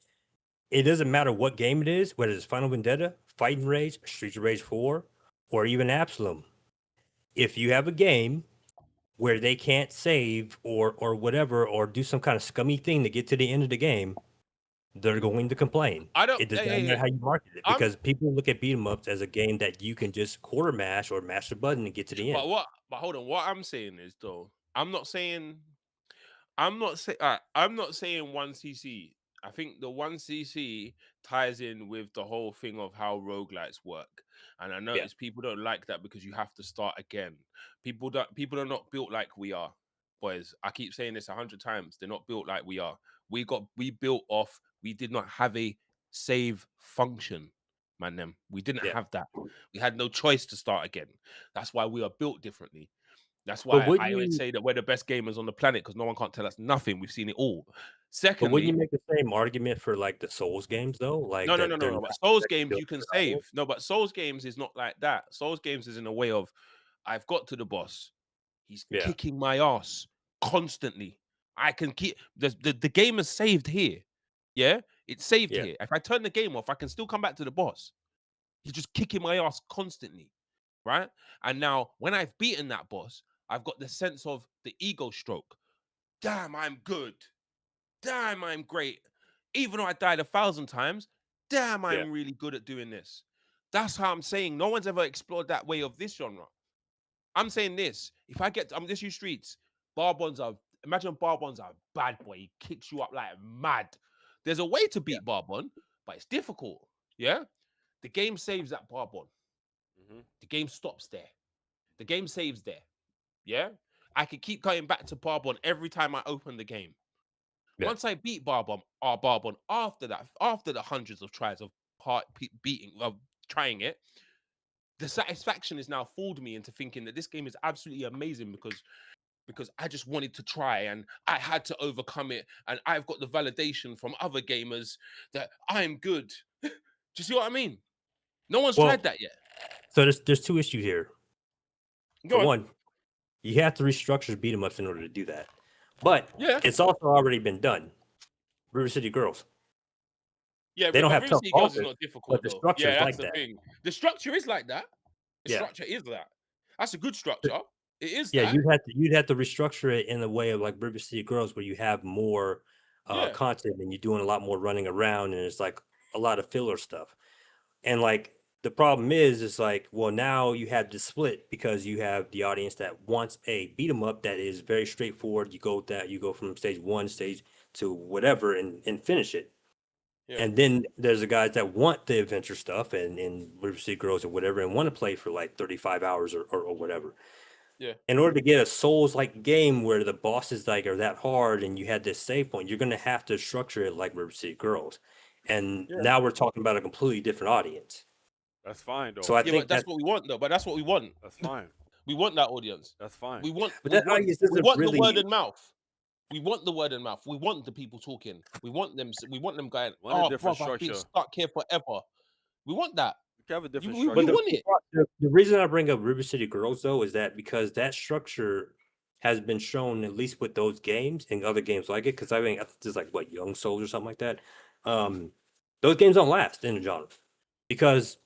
D: It doesn't matter what game it is, whether it's Final Vendetta, Fighting Rage, Streets of Rage 4, or even Absalom. If you have a game where they can't save or whatever, or do some kind of scummy thing to get to the end of the game, they're going to complain.
E: I don't.
D: It does
E: Hey,
D: not
E: hey,
D: matter
E: hey.
D: how you market it
E: I'm.
D: because people look at beat 'em ups as a game that you can just quarter mash or mash the button and get to the end.
E: But what? But hold on. What I'm saying is though, I'm not saying. I'm not saying 1cc. I think the 1cc ties in with the whole thing of how roguelites work. And I
D: Yeah,
E: notice people don't like that because you have to start again. People are not built like we are. Boys, I keep saying this 100 times. They're not built like we are. We built off, we did not have a save function, man. Them. We didn't
D: yeah.
E: have that. We had no choice to start again. That's why we are built differently. That's
D: But
E: why
D: wouldn't
E: I always
D: you?
E: say that we're the best gamers on the planet because no one can't tell us nothing. We've seen it all.
D: But wouldn't you
E: Secondly,
D: make the same argument for like the Souls games though? Like
E: no, no, no,
D: that
E: no,
D: they're
E: no.
D: not
E: But Souls
D: exactly
E: games
D: built
E: you can
D: for their audience?
E: save. No, but Souls games is not like that. Souls games is in a way of I've got to the boss. He's
D: Yeah,
E: kicking my ass constantly. I can keep the game is saved here. Yeah, it's saved
D: yeah,
E: here. If I turn the game off, I can still come back to the boss. He's just kicking my ass constantly, right? And now when I've beaten that boss, I've got the sense of the ego stroke. Damn, I'm good. Damn, I'm great. Even though I died 1,000 times, damn,
D: yeah,
E: I'm really good at doing this. That's how I'm saying. No one's ever explored that way of this genre. I'm saying this. If I get, I'm just use streets. Barbons are, imagine Barbons are bad boy. He kicks you up like mad. There's a way to
D: yeah,
E: beat Barbon, but it's difficult. Yeah. The game saves that Barbon.
A: Hmm.
E: The game stops there. The game saves there. Yeah. I can keep going back to Barbon every time I open the game.
D: yeah.
E: Once I beat Barbon after that, after the hundreds of tries of beating, of trying it, the satisfaction has now fooled me into thinking that this game is absolutely amazing because I just wanted to try and I had to overcome it, and I've got the validation from other gamers that I'm good. Do you see what I mean? No one's
D: Well,
E: tried that yet.
D: so there's two issues here. For
E: Go on.
D: one, you have to restructure beat 'em ups in order to do that. But
E: Yeah.
D: it's also already been done. River City Girls.
E: Yeah,
D: They don't
E: but
D: have
E: River
D: tough
E: City Girls is
D: bosses,
E: not
D: but
E: difficult
D: the
E: though.
D: structure
E: Yeah,
D: is
E: that's
D: like
E: the
D: that.
E: thing. The structure is like that. The
D: Yeah.
E: structure is that. That's a good structure. It is
D: Yeah,
E: that.
D: you'd have to restructure it in a way of like River City Girls where you have more
E: Yeah.
D: content and you're doing a lot more running around and it's like a lot of filler stuff. And like the problem is like, well, now you have the split because you have the audience that wants a beat 'em up that is very straightforward. You go from stage one, stage to whatever and finish it.
E: Yeah.
D: And then there's the guys that want the adventure stuff and River City Girls or whatever and want to play for like 35 hours or whatever.
E: Yeah.
D: In order to get a Souls like game where the bosses like are that hard and you had this save point, you're gonna have to structure it like River City Girls. And
E: Yeah.
D: now we're talking about a completely different audience.
A: That's fine
D: So
A: though.
D: I
E: Yeah, but
D: think
E: that's
D: that
E: what we want though. But that's what we want.
A: That's fine.
E: We want that audience.
A: That's fine.
E: We want
D: but
E: we
D: that
E: want
D: audience
E: we
D: doesn't
E: want the word
D: really
E: and mouth. We want the word and mouth. We want the people talking. We want them going,
A: Want a
E: oh
A: different
E: bro, I've been
A: structure.
E: stuck here forever. We want that.
A: You can have a different
E: We
D: but
A: structure.
E: want it.
D: the reason I bring up River City Girls though is that because that structure has been shown at least with those games and other games like it, because I think there's like what Young Souls or something like that. Those games don't last in the genre because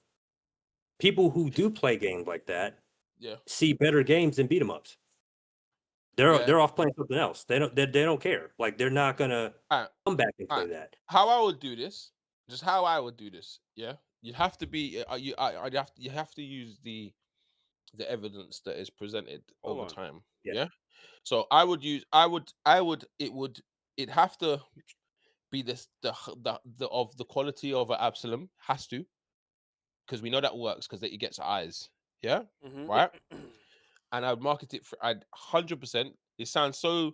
D: people who do play games like that
E: Yeah.
D: see better games than beat 'em ups.
E: Yeah.
D: they're off playing something else. They don't care. Like they're not gonna
E: Alright,
D: come back and play
E: alright.
D: that.
E: How I would do this, just how I would do this. Yeah, you have to be. You have to use the evidence that is presented
A: Hold
E: over
A: on.
E: time.
D: Yeah.
E: Yeah. So I would use. It have to be this the of the quality of an Absalom has to, because we know that works because it gets eyes. Yeah.
A: Mhm.
E: Right. And I'd market it for. I'd 100%. It sounds so.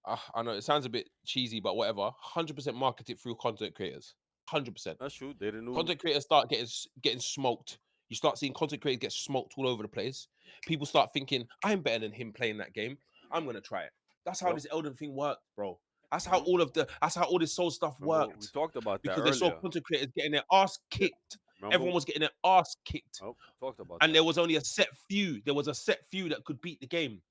E: I know it sounds a bit cheesy, but whatever. 100% market it through content creators. 100%.
A: That's true. They the new.
E: Content creators start getting smoked. You start seeing content creators get smoked all over the place. People start thinking, I'm better than him playing that game. I'm gonna try it. That's how
A: Yep.
E: this Elden thing worked, bro. That's how
A: Mhm.
E: that's how all this soul stuff
A: Remember we
E: worked.
A: talked about that
E: Because they saw
A: earlier.
E: content creators getting their ass
A: Yeah.
E: kicked.
A: Remember?
E: Everyone was getting their ass kicked.
A: Oh, we talked about
E: And
A: that.
E: there was only a set few. There was a set few that could beat the game.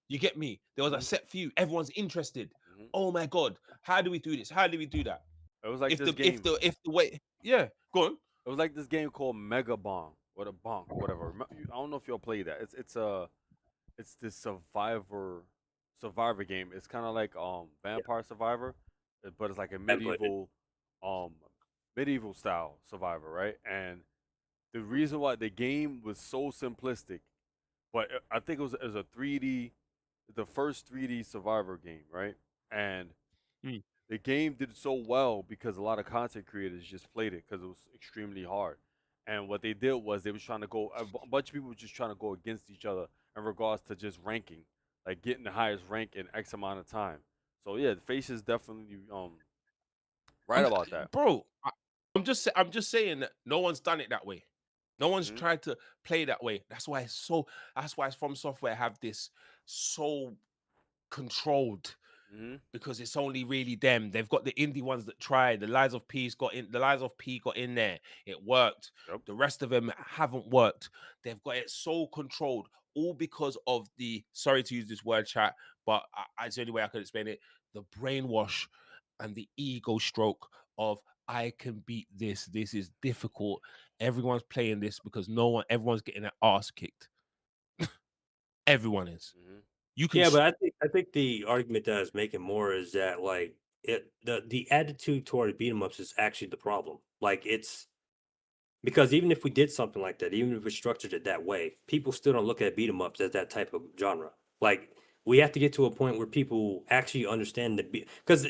E: You get me? There was a
A: Mhm.
E: set few. Everyone's interested.
A: Mhm.
E: Oh my god, how do we do this? How do we do that?
A: It was like
E: If
A: this
E: the
A: game.
E: if the way, yeah, go on.
A: It was like this game called Mega Bonk or the Bonk or whatever. I don't know if y'all play that. It's this survivor game. It's kind of like
D: Yeah.
A: Vampire Survivor, but it's like a
D: I haven't played it.
A: um medieval style survivor, right? And the reason why the game was so simplistic, but I think it was a 3D, the first 3D survivor game, right? And
E: Mm.
A: the game did so well because a lot of content creators just played it because it was extremely hard. And what they did was they was trying to go. A bunch of people were just trying to go against each other in regards to just ranking, like getting the highest rank in X amount of time. So yeah, the face is definitely right
E: I'm,
A: about that.
E: bro, I'm just saying that no one's done it that way. No one's
A: Hmm.
E: tried to play that way. That's why it's so. That's why From Software have this so controlled,
A: Hmm.
E: because it's only really them. They've got the indie ones that tried. The Lies of Peace got in. The Lies of P got in there. It worked.
A: Yep.
E: The rest of them haven't worked. They've got it so controlled, all because of the. Sorry to use this word, chat, but it's the only way I could explain it. The brainwash and the ego stroke of I can beat this. This is difficult. Everyone's playing this because everyone's getting their ass kicked. Everyone is.
A: Hmm.
E: You can.
D: Yeah, but I think the argument that I was making more is that like the attitude toward beat 'em ups is actually the problem. Like it's because even if we did something like that, even if we structured it that way, people still don't look at beat 'em ups as that type of genre. Like we have to get to a point where people actually understand the beat because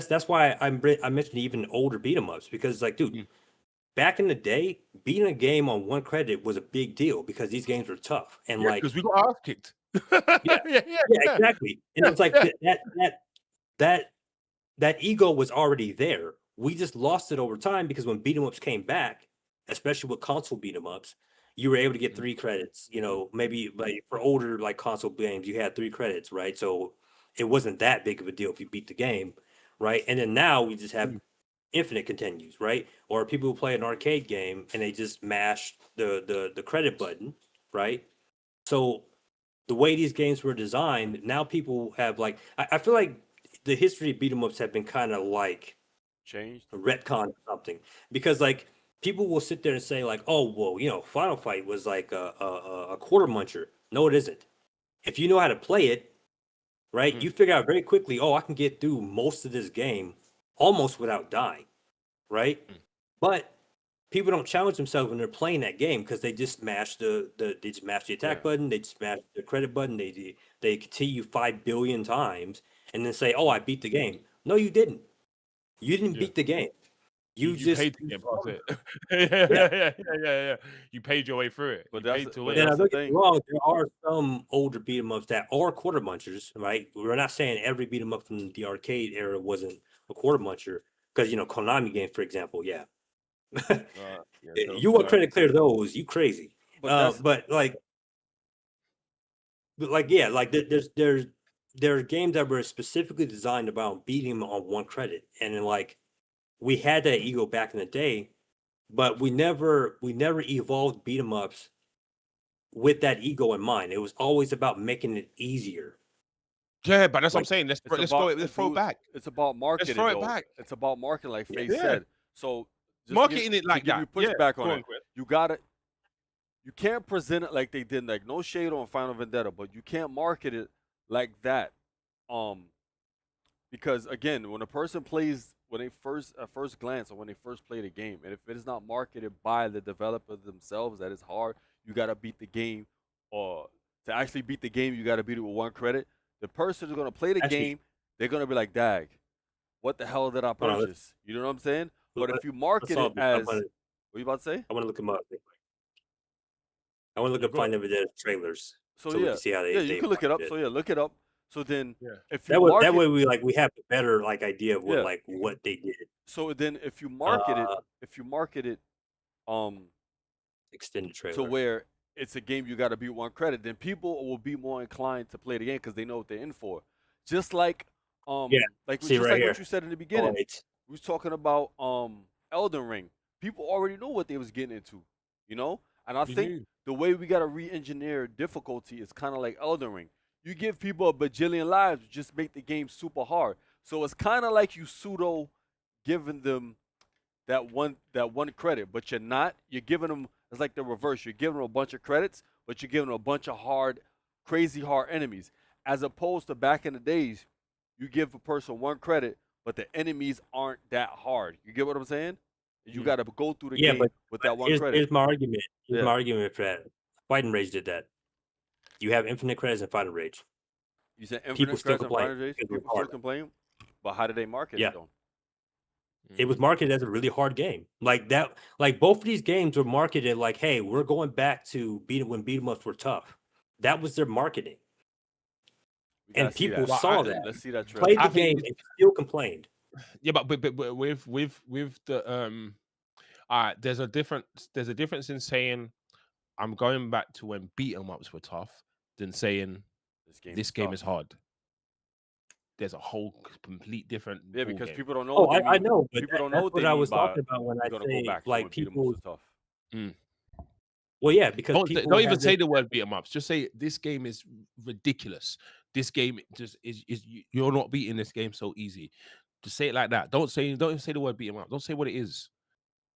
D: that's why I mentioned even older beat 'em ups because like dude,
E: Mm.
D: back in the day, beating a game on one credit was a big deal because these games were tough and
E: Yeah,
D: like
E: because we got our ass kicked.
D: yeah,
E: yeah,
D: yeah,
E: yeah,
D: exactly. And it's like
E: yeah.
D: that that ego was already there. We just lost it over time because when beat 'em ups came back, especially with console beat 'em ups, you were able to get
E: Mm,
D: 3 credits. Maybe like for older like console games, you had 3 credits, right? So it wasn't that big of a deal if you beat the game, right? And then now we just have
E: mm,
D: infinite continues, right? Or people who play an arcade game and they just mash the credit button, right? So the way these games were designed, now people have like I feel like the history of beat 'em ups have been kind of like
A: Changed.
D: a retcon or something because like people will sit there and say like, oh well, Final Fight was like a quarter muncher. No, it isn't. If you know how to play it, right,
E: mm,
D: you figure out very quickly. Oh, I can get through most of this game almost without dying, right?
E: mm,
D: But people don't challenge themselves when they're playing that game because they just smash they just mash the
A: Yeah.
D: attack button, they just smash the credit button, they continue 5 billion times and then say, "Oh, I beat the game." No, you didn't. You didn't
E: yeah.
D: beat the game. You
E: You
D: just
E: paid to get past it. yeah,
D: yeah.
E: yeah, yeah, yeah, yeah. You paid your way through it.
A: But
E: You paid to win.
D: And
A: that's the
D: don't get me
A: thing.
D: wrong, there are some older beat 'em ups that are quarter munchers, right? We're not saying every beat 'em up from the arcade era wasn't a quarter muncher because Konami games, for example, yeah.
E: Yeah,
D: You
E: those
D: want
E: are.
D: credit clear those, you crazy.
A: But that's
D: But like yeah, like there are games that were specifically designed about beating them on one credit, and then like we had that ego back in the day, but we never evolved beat 'em ups with that ego in mind. It was always about making it easier.
E: Yeah, but that's what I'm
D: Like
E: saying.
A: it's
E: Let's go.
A: about
E: Let's throw it
A: dude.
E: back.
A: It's about
E: Let's
A: marketing
E: throw it
A: though.
E: back.
A: It's about marketing, like
D: yeah,
A: Face
E: Yeah,
A: said. So just
E: marketing it
A: to
E: like
A: give you
E: that. Yeah,
A: pushback on
E: go
A: it,
E: on, Chris.
A: you gotta you can't present it like they did. Like no shade on Final Vendetta, but you can't market it like that. Because again, when a person plays, when they first at first glance or when they first play the game, and if it is not marketed by the developer themselves that it's hard, you gotta beat the game, or to actually beat the game, you gotta beat it with one credit. The person who's gonna play the
D: Actually,
A: game, they're gonna be like, "Dag, what the hell did I
D: hold on.
A: purchase?" You know what I'm saying? But
D: Let,
A: if you
D: let's
A: market it
D: solve this.
A: as, what you about to say?
D: I want to look them up. I want to look
E: You
D: up Find
E: got
D: Evidence trailers
A: So
D: so we
A: yeah,
D: can see how
A: yeah, you
D: they
A: can look it
D: market
A: up.
D: it.
A: So yeah, look it up. So then,
E: yeah.
A: if you
D: That
A: market,
D: way we have a better idea of what
A: yeah.
D: what they did.
A: So then, if you market it,
D: Uh,
A: if you market it, um,
D: extended
A: to
D: trailer.
A: where it's a game you got to beat one credit, then people will be more inclined to play the game because they know what they're in for. Just
D: Yeah, see
A: just
D: right
A: like what
D: here.
A: you said in the
D: Oh
A: beginning,
D: wait,
A: we was talking about Elden Ring. People already know what they was getting into, you know. And I
E: You
A: think
E: knew.
A: the way we got to re-engineer difficulty is kind of like Elden Ring. You give people a bajillion lives, just make the game super hard. So it's kind of like you pseudo giving them that one credit, but you're not. You're giving them, it's like the reverse. You're giving them a bunch of credits, but you're giving them a bunch of hard, crazy hard enemies. As opposed to back in the days, you give a person one credit, but the enemies aren't that hard. You get what I'm saying? You
E: Mm.
A: got to go through the
D: yeah,
A: game with that one credit.
D: here's my argument. Here's my
A: Yeah.
D: argument for that. Fighting Rage did that. You have infinite credits in Fighting Rage.
A: You said
D: People
A: infinite
D: still
A: credits and
D: complain
A: final days.
D: because it was
A: People still
D: hard.
A: complain, but how did they market it
D: Yeah,
A: though?
D: it was
E: Mm.
D: marketed as a really hard game. Like that. Like both of these games were marketed like, "Hey, we're going back to when beat 'em ups were tough." That was their marketing,
A: We gotta
D: and
A: see
D: people
A: that.
E: Well,
D: saw that,
A: Let's see that
D: played
A: trailer.
D: the
E: I think
D: game,
E: it's,
D: and still complained.
E: yeah, but with the there's a difference in saying I'm going back to when beat 'em ups were tough than saying
A: This game
E: this
A: is
E: game
A: tough.
E: is hard. There's a whole complete different
A: Yeah,
E: ball
A: because
E: game.
A: people don't know
D: Oh,
A: what they
D: I
A: mean.
D: know, but
A: People don't know
D: that's
A: what
D: what
A: they
D: I
A: mean
D: was
A: by
D: talking about when
A: we're
D: I
A: gonna go
D: say
A: back to
D: like
A: when beat 'em ups
D: people.
A: was tough.
E: Mm.
D: Well, yeah, because people
E: Don't even
D: have this.
E: say the word beat 'em ups. Just say this game is ridiculous. This game just is you're not beating this game so easy. Just say it like that. Don't even say the word beat 'em up. Don't say what it is.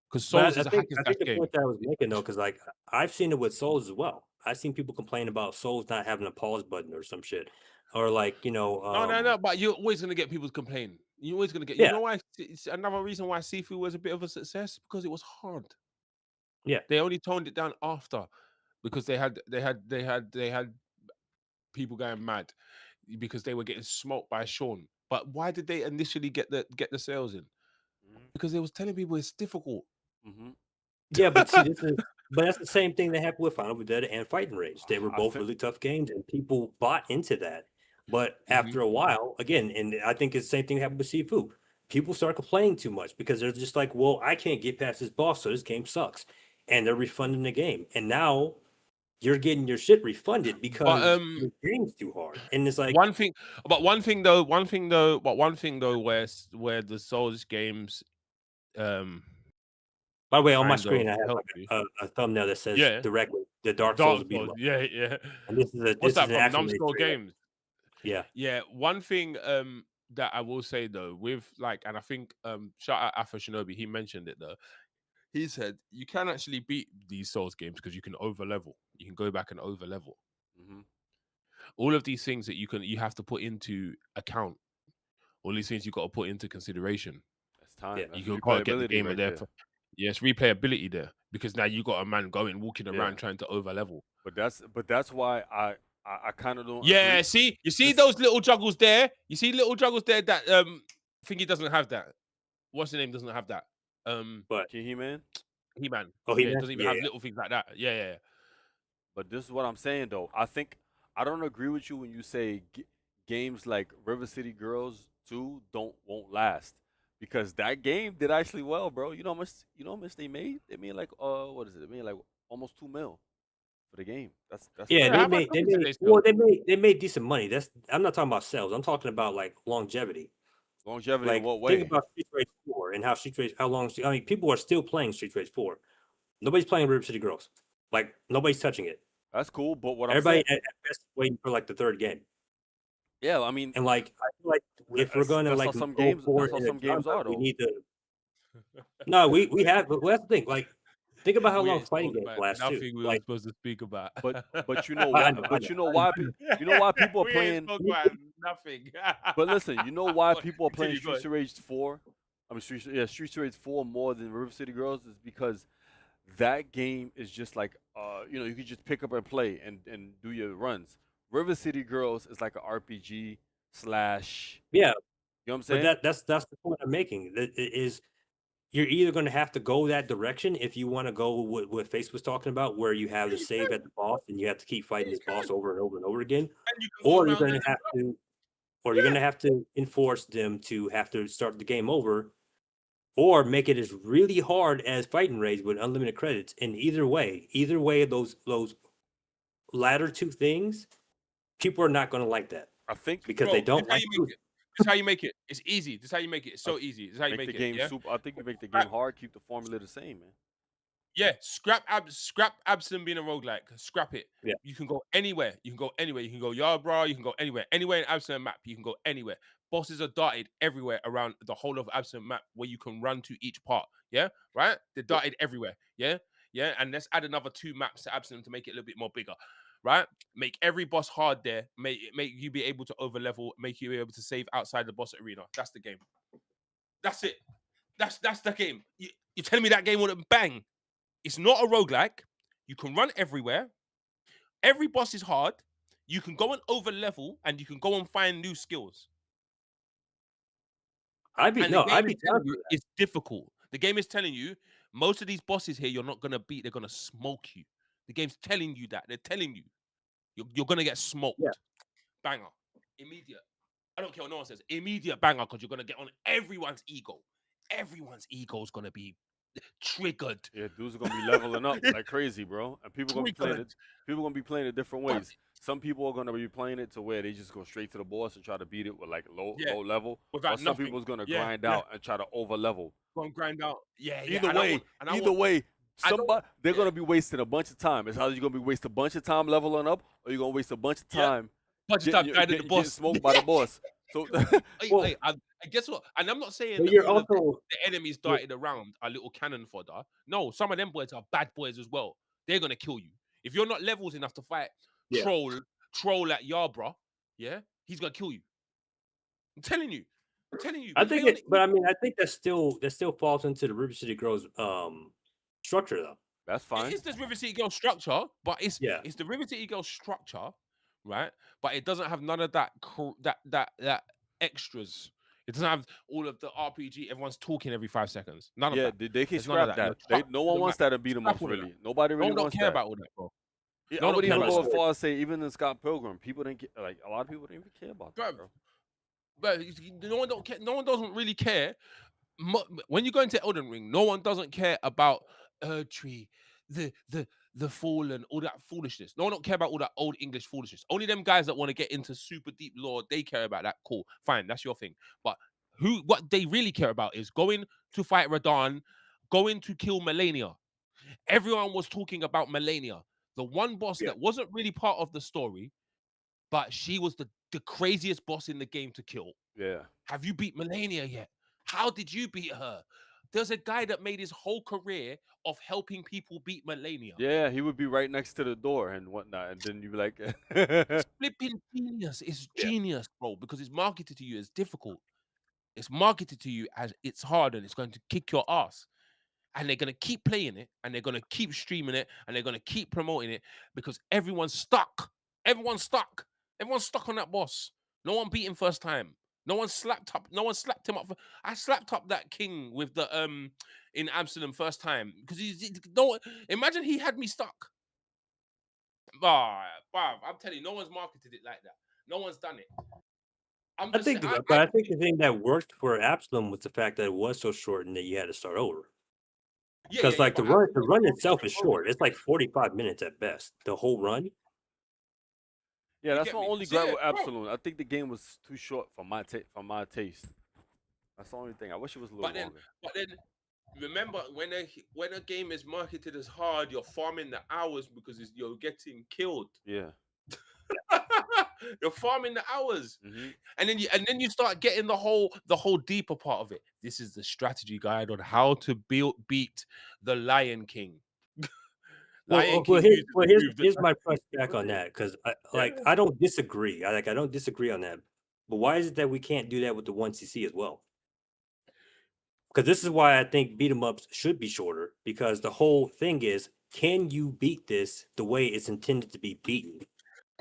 E: Because Souls
D: But I
E: is a hack
D: think
E: and
D: I
E: slash
D: think the
E: game.
D: point that I was making though, because like I've seen it with Souls as well. I've seen people complain about Souls not having a pause button or some shit, or like
E: No. But you're always gonna get people to complain. You're always gonna get. You
D: yeah,
E: know why? It's another reason why Sifu was a bit of a success because it was hard.
D: yeah.
E: They only toned it down after because they had people going mad because they were getting smoked by Sean. But why did they initially get the sales in?
A: Hmm.
E: Because they was telling people it's difficult.
A: Hmm.
D: Yeah, but see, but that's the same thing that happened with Final Vendetta and Fighting Rage. They were
A: I
D: both
A: think.
D: really tough games, and people bought into that. But
E: Mhm.
D: after a while, again, and I think it's the same thing happened with Sifu. People start complaining too much because they're just like, "Well, I can't get past this boss, so this game sucks," and they're refunding the game. And now you're getting your shit refunded
E: But
D: because your game's too hard. And it's like,
E: one thing, but one thing though, where the Souls games um
D: by the way, on my
E: kind of
D: screen, I have
E: help
D: like
E: you.
D: a thumbnail that says
E: Yeah,
D: directly the Dark Souls
E: Dark
D: beat 'em
E: Souls.
D: up,
E: Yeah.
D: and
E: What's
D: this is
E: that
D: an
E: from?
D: actual made
E: Numbskull
D: trailer.
E: Games.
D: Yeah.
E: Yeah, one thing that I will say though, with like, and I think shout out Alpha Shinobi, he mentioned it though. He said you can actually beat these Souls games because you can over level. You can go back and over level.
A: Hmm.
E: All of these things that you have to put into account. All these things you got to put into consideration.
A: That's time.
D: Yeah.
A: That's
E: You got to get the
A: replayability
E: gamer
A: right
E: there
A: there.
E: for yes, replayability there because now you got a man walking
A: Yeah,
E: around trying to over level.
A: but that's why I kind of don't agree.
E: Yeah, see, you see
A: This
E: those little juggles there. You see little juggles there that I think he doesn't have that. What's the name? Doesn't have that.
D: But
A: He Man.
E: He Man.
D: oh, he
E: Yeah, it
D: meant
E: doesn't even
D: yeah,
E: have
D: yeah.
E: little things like that. Yeah.
A: But this is what I'm saying though. I think I don't agree with you when you say games like River City Girls 2 won't last because that game did actually well, bro. You know how much they made? They made like what is it? They made like almost 2 mil for the game. That's
D: Yeah,
E: Yeah,
A: crazy.
E: how much
D: they
E: copies did
D: made
E: they
D: well,
E: sell?
D: they made decent money. That's I'm not talking about sales. I'm talking about like longevity.
A: Longevity in
D: Like
A: what
D: think
A: way?
D: about Street Race 4 and how how long I mean people are still playing Street Race 4. Nobody's playing River City Girls. Like nobody's touching it.
A: That's cool, but what I'm
D: Everybody
A: saying,
D: at best waiting for like the third game.
A: yeah, I mean,
D: And like I feel like if we're
A: that's
D: gonna
A: that's
D: like
A: how some
D: go
A: games that's
D: forward
A: how
D: in a
A: some games
D: genre,
A: are
D: we
A: though.
D: need to no, we have but that's the thing. Like Think about how
B: We
D: long
B: ain't
D: fighting
B: spoke
D: games
B: about
D: last too.
B: nothing we were
D: Like,
B: supposed to speak about.
A: But you know
D: I
A: why?
D: know, I
A: But
D: know,
A: you know
D: I
A: why?
D: know.
A: You know why people are
B: We ain't
A: playing?
B: spoke about nothing.
A: But listen, you know why
B: Go on,
A: people are playing
B: continue, go on.
A: Streets of Rage 4? I mean, Streets of Rage 4 more than River City Girls is because that game is just like, you can just pick up and play and do your runs. River City Girls is like an RPG slash.
D: Yeah,
A: You know what I'm
D: but
A: saying?
D: that's the point I'm making. Is you're either going to have to go that direction if you want to go what Face was talking about, where you have
B: Yeah,
D: the
B: you
D: save
B: can.
D: at the boss and you have to keep
B: Yeah,
D: fighting
B: you
D: this boss
B: can.
D: over and over and over again,
B: And you can go
D: or you're
B: around
D: going
B: it
D: to
B: as
D: have
B: well.
D: to, or you're going
B: Yeah.
D: to have to enforce them to have to start the game over, or make it as really hard as Fighting Rage with unlimited credits. And either way, those latter two things, people are not going to like that
A: I think
D: because they
B: Bro, this
D: don't
B: how
D: like
B: you make
D: losing.
B: it. This how you make it. It's easy. This how you make it. It's
A: I
B: so easy. This is how you
A: make the
B: make it.
A: game
B: Yeah.
A: super. I think you make the
B: Scrap,
A: game hard, keep the formula the same, man.
B: yeah. Scrap Absalom being a roguelike. Scrap it.
D: Yeah.
B: You can go anywhere. You can go anywhere. You can go Yarborough. You can go anywhere. Anywhere in Absalom map. You can go anywhere. Bosses are darted everywhere around the whole of Absalom map where you can run to each part. Yeah. Right? They're
D: Yeah.
B: darted everywhere. Yeah. Yeah. And let's add another 2 maps to Absalom to make it a little bit more bigger. Right? Make every boss hard there. Make you be able to over level. Make you be able to save outside the boss arena. That's the game. That's it. That's the game. You're telling me that game wouldn't bang? It's not a roguelike. You can run everywhere. Every boss is hard. You can go and over level and you can go and find new skills. And the
D: I'd
B: game
D: be
B: is
D: down
B: telling you
D: for that.
B: it's difficult. The game is telling you most of these bosses here you're not gonna beat. They're gonna smoke you. The game's telling you that. They're telling you you're gonna get
D: Yeah.
B: smoked. Banger. Immediate. I don't care what no one says. Immediate banger because you're gonna get on everyone's ego. Everyone's ego is gonna be triggered.
A: Yeah, dudes are gonna be leveling up like crazy, bro. And people gonna be playing
B: Triggered.
A: it. People gonna be playing it different
B: Fam.
A: ways. Some people are gonna be playing it to where they just go straight to the boss and try to beat it with like
B: Yeah.
A: low level. Or
B: Without
A: some
B: nothing.
A: people's gonna
B: Yeah.
A: grind
B: Yeah.
A: out and try to over level.
B: Go and grind out. Yeah. Yeah.
A: Either
B: And I
A: way,
B: want. And I want. I don't.
A: they're
B: Yeah.
A: gonna be wasting a bunch of time. It's how you gonna be wasting a bunch of time leveling up, or you're gonna waste a bunch of
B: Yeah.
A: time
B: Bunch of time grinding the
A: getting
B: boss.
A: smoked by the boss. So
B: Hey,
D: Well,
B: hey, I guess what? And I'm not saying
D: but
B: that
D: you're
B: all of
D: also
B: the enemies
D: you're,
B: darted around are little cannon fodder. No, some of them boys are bad boys as well. They're gonna kill you if you're not levels enough to fight
D: yeah.
B: troll at Yarborough. Yeah, he's gonna kill you. I'm telling you. I'm telling you.
D: I
B: We
D: think
B: play on
D: it,
B: the
D: but I
B: easy.
D: mean, I think that still falls into the River City Girls structure though.
A: that's
B: It
A: fine.
B: is this River City Girl structure, but
D: Yeah.
B: it's the River City Girl structure, right? But it doesn't have none of that that extras. It doesn't have all of the RPG. Everyone's talking every 5 seconds. None of
A: Yeah,
B: that.
A: they can
B: There's none of
A: scrap
B: that. You're
A: that. They
B: trapped
A: no
B: to
A: one
B: the
A: wants
B: map.
A: that in beat 'em
B: Scrap
A: ups
B: all of that.
A: really. Nobody
B: No
A: really
B: one don't
A: wants
B: care
A: that.
B: about all that, bro.
A: Yeah,
B: No
A: I
B: one
A: would
B: don't care
A: even
B: about
A: go as
B: that.
A: far as say even in Scott Pilgrim, people didn't get like a lot of people didn't even care about that,
B: Bro,
A: bro.
B: but no one don't care. No one doesn't really care. When you go into Elden Ring, no one doesn't care about Erdtree, the fallen, all that foolishness. No one don't care about all that old English foolishness. Only them guys that want to get into super deep lore, they care about that. Cool, fine, that's your thing. But what they really care about is going to fight Radahn, going to kill Melania. Everyone was talking about Melania, the one boss
D: Yeah.
B: that wasn't really part of the story, but she was the craziest boss in the game to kill.
A: Yeah.
B: Have you beat Melania yet? How did you beat her? There's a guy that made his whole career of helping people beat Melania.
A: Yeah, he would be right next to the door and whatnot, and then you'd be like,
B: It's flipping genius. It's
D: Yeah.
B: genius, bro, because it's marketed to you as difficult. It's marketed to you as it's hard and it's going to kick your ass. And they're going to keep playing it and they're going to keep streaming it and they're going to keep promoting it because everyone's stuck. Everyone's stuck. Everyone's stuck on that boss. No one beat him first time. No one slapped up. No one slapped him up. I slapped up that king with the in Amsterdam first time because no. Imagine he had me stuck. I'm telling you, no one's marketed it like that. No one's done it. I'm
D: I
B: just
D: think,
B: saying.
D: but I think the thing that worked for Absalom was the fact that it was so short and that you had to start over. Because like
B: But
D: the run itself is short. It's like 45 minutes at best. The whole run.
A: yeah,
B: you
A: that's
B: get
A: my
B: me?
A: only
B: So,
A: gripe
B: yeah,
A: with
B: bro.
A: Absolute. I think the game was too short for my taste. That's the only thing. I wish it was a little longer.
B: But then, remember when a game is marketed as hard, you're farming the hours because you're getting killed.
A: Yeah.
B: You're farming the hours,
A: Hmm.
B: and then you start getting the whole deeper part of it. This is the strategy guide on how to beat the Lion King.
E: Lion
D: well,
E: King uses
D: well,
E: the move that
D: here's my pushback on that because
E: yeah.
D: I don't disagree. I don't disagree on that. But why is it that we can't do that with the 1cc as well? Because this is why I think beat 'em ups should be shorter. Because the whole thing is, can you beat this the way it's intended to be beaten?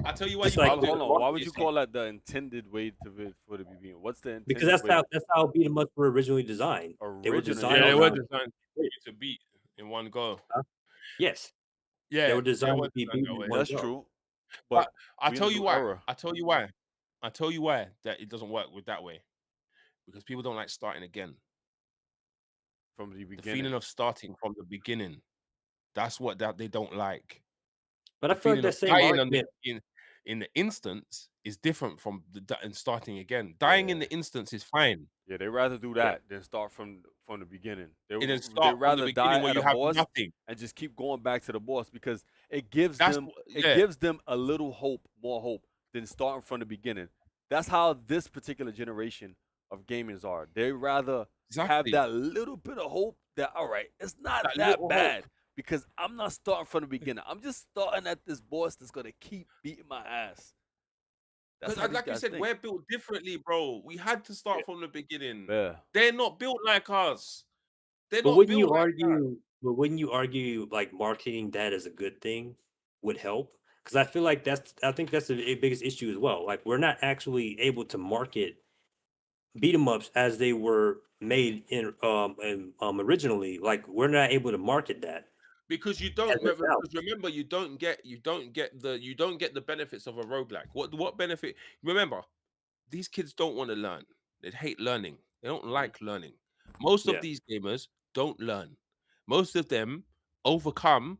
E: I tell you why
D: Just
E: you
D: like
E: can't do
A: Hold
E: it.
A: on. Why would
E: You
A: you
E: see,
A: call that the intended way for it to be beaten? What's the
D: because
A: intended way?
D: that's how beat 'em ups were originally designed. They were
A: Originally,
D: designed
E: yeah, they were
A: okay.
D: around.
E: designed for you to beat in one go.
D: Yes, they
E: Yeah,
D: were
E: they
D: designed
E: were
D: to be
E: designed
D: beaten
E: that
D: in
E: way.
D: one
A: That's
D: go.
A: true. But
E: But I
A: we in a
E: tell you
A: new
E: why.
A: era
E: I tell you why. I tell you why that it doesn't work with that way. Because people don't like starting again.
A: from the
E: The
A: beginning.
E: feeling of starting from the beginning. That's what that they don't like.
D: But I
E: The
D: feel like
E: feeling
D: that
E: of
D: same
E: dying on
D: argument.
E: in the instance is different from and starting again. Dying in
A: Yeah.
E: the instance is fine.
A: Yeah, they rather do
D: Yeah,
A: that than start from the beginning.
E: In a
A: They
E: start from the
A: rather die
E: beginning where
A: at
E: you
A: a
E: have
A: boss
E: nothing.
A: and just keep going back to the boss because it
E: Yeah,
A: gives them a little hope, more hope than starting from the beginning. That's how this particular generation of gamers are. They rather have
E: exactly.
A: that little bit of hope that all right, it's not
E: That
A: that
E: little hope.
A: bad because I'm not starting from the beginning. I'm just starting at this boss that's gonna keep beating my ass. That's how
E: Because
A: these
E: like you
A: guys
E: said,
A: think.
E: we're built differently, bro. We had to
D: yeah.
E: start from the beginning.
A: Yeah.
E: They're not built like us. They're
D: But
E: not
D: wouldn't
E: built
D: you
E: like that.
D: argue? But wouldn't you argue like marketing that as a good thing would help? Because I feel like I think that's the biggest issue as well. Like we're not actually able to market beat 'em ups as they were made originally. Like we're not able to market that
E: Because
D: as a sound.
E: because remember you don't get the benefits of a roguelike. What benefit? Remember, these kids don't want to learn. They hate learning. They don't
A: Hmm.
E: like learning. Most of
D: Yeah,
E: these gamers don't learn. Most of them overcome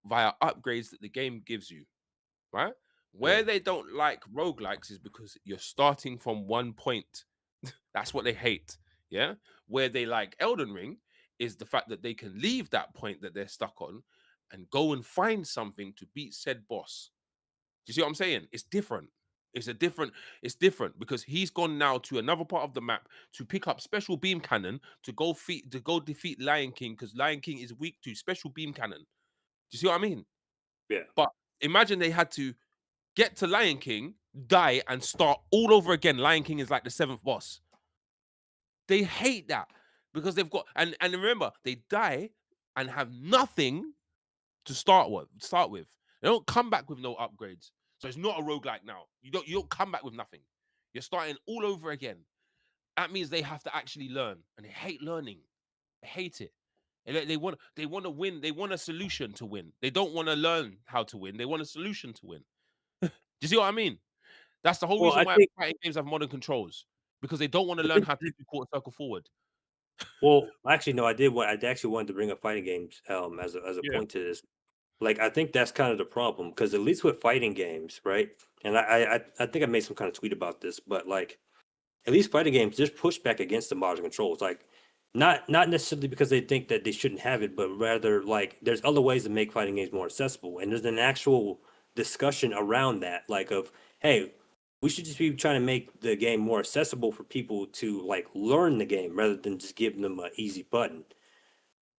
E: via upgrades that the game gives you, right?
D: yeah.
E: Where they don't like roguelikes is because you're starting from one point. That's what they hate. Yeah. Where they like Elden Ring is the fact that they can leave that point that they're stuck on and go and find something to beat said boss. Do you see what I'm saying? It's different. It's different because he's gone now to another part of the map to pick up special beam cannon to go defeat Lion King because Lion King is weak to special beam cannon. Do you see what I mean?
D: Yeah.
E: But imagine they had to get to Lion King, die, and start all over again. Lion King is like the seventh boss. They hate that because they've got and remember they die and have nothing to start with. They don't come back with no upgrades. So it's not a roguelike now. You don't come back with nothing. You're starting all over again. That means they have to actually learn. And they hate learning. They hate it. They want to win. They want a solution to win. They don't want to learn how to win. They want a solution to win. Do you see what I mean? That's the whole
D: Well,
E: reason
D: I
E: why
D: think
E: fighting games have modern controls. Because they don't want to
D: I
E: learn
D: think
E: how to do quarter circle forward.
D: well, actually no, I did. I actually wanted to bring up fighting games as a
E: Yeah.
D: point to this. Like I think that's kind of the problem because at least with fighting games, right? And I think I made some kind of tweet about this, but like at least fighting games, there's pushback against the modern controls. Like not necessarily because they think that they shouldn't have it, but rather like there's other ways to make fighting games more accessible. And there's an actual discussion around that, like of, hey, we should just be trying to make the game more accessible for people to like learn the game rather than just giving them an easy button.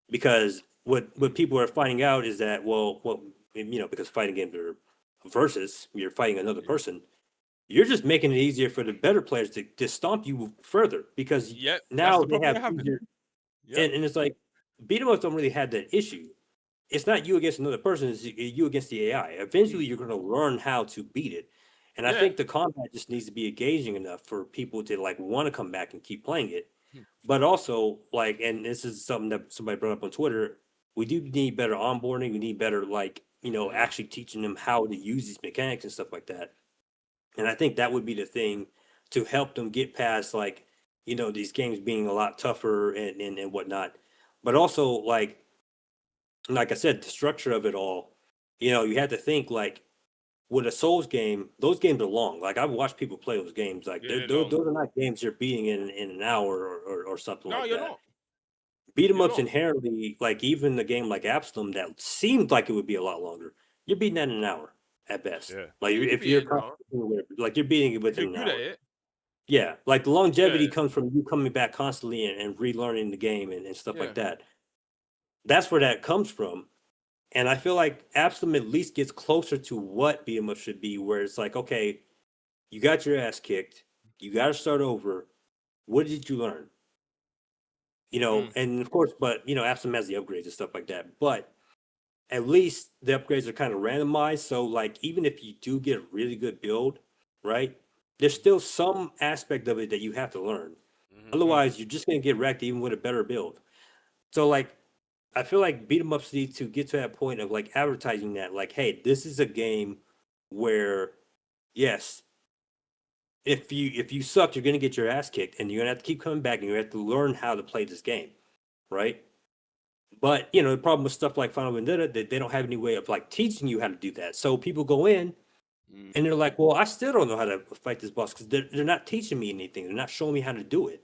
D: Because what people are finding out is that because fighting games are versus, you're fighting another person, you're just making it easier for the better players to stomp you further because
E: Yep. That's
D: now
E: the
D: they
E: problem
D: have
E: they're having.
D: easier.
E: Yep.
D: And it's like beat 'em ups don't really have that issue. It's not you against another person; it's you against the AI. Eventually, you're going to learn how to beat it, and I
E: Yeah.
D: think the combat just needs to be engaging enough for people to like want to come back and keep playing it.
E: Hmm.
D: But also, like, and this is something that somebody brought up on Twitter. We do need better onboarding. We need better, like,
A: Hmm.
D: actually teaching them how to use these mechanics and stuff like that. And I think that would be the thing to help them get past like, these games being a lot tougher and whatnot. But also like I said, the structure of it all, you have to think like with a Souls game, those games are long. Like I've watched people play those games. Like
E: Yeah, they're
D: those
E: long.
D: are not games you're beating in an hour or something
E: No,
D: like
E: you're
D: that.
E: not.
D: Beat 'em
E: You're
D: ups
E: not.
D: inherently, like even the game like Absalom that seemed like it would be a lot longer, you're beating that in an hour at best.
A: Yeah.
D: Like
E: You can
D: if
E: be
D: you're
E: in now.
D: like you're beating it
E: If
D: within
E: you're
D: an
E: good at
D: hour.
E: it.
D: Yeah, like the
E: Yeah.
D: longevity comes from you coming back constantly and relearning the game and stuff
E: Yeah.
D: like that. That's where that comes from. And I feel like Absalom at least gets closer to what beat 'em up should be, where it's like, okay, you got your ass kicked, you got to start over. What did you learn?
B: Mm.
D: And of course, but Absalom has the upgrades and stuff like that. But at least the upgrades are kind of randomized. So like, even if you do get a really good build, right? There's still some aspect of it that you have to learn. Otherwise, you're just gonna get wrecked even with a better build. So like, I feel like beat 'em ups need to get to that point of like advertising that, like, hey, this is a game where, yes, if you suck, you're gonna get your ass kicked, and you're gonna have to keep coming back, and you have to learn how to play this game, right? But the problem with stuff like Final Vendetta, that they don't have any way of like teaching you how to do that. So people go in
B: Mm.
D: and they're like, "Well, I still don't know how to fight this boss because they're not teaching me anything. They're not showing me how to do it.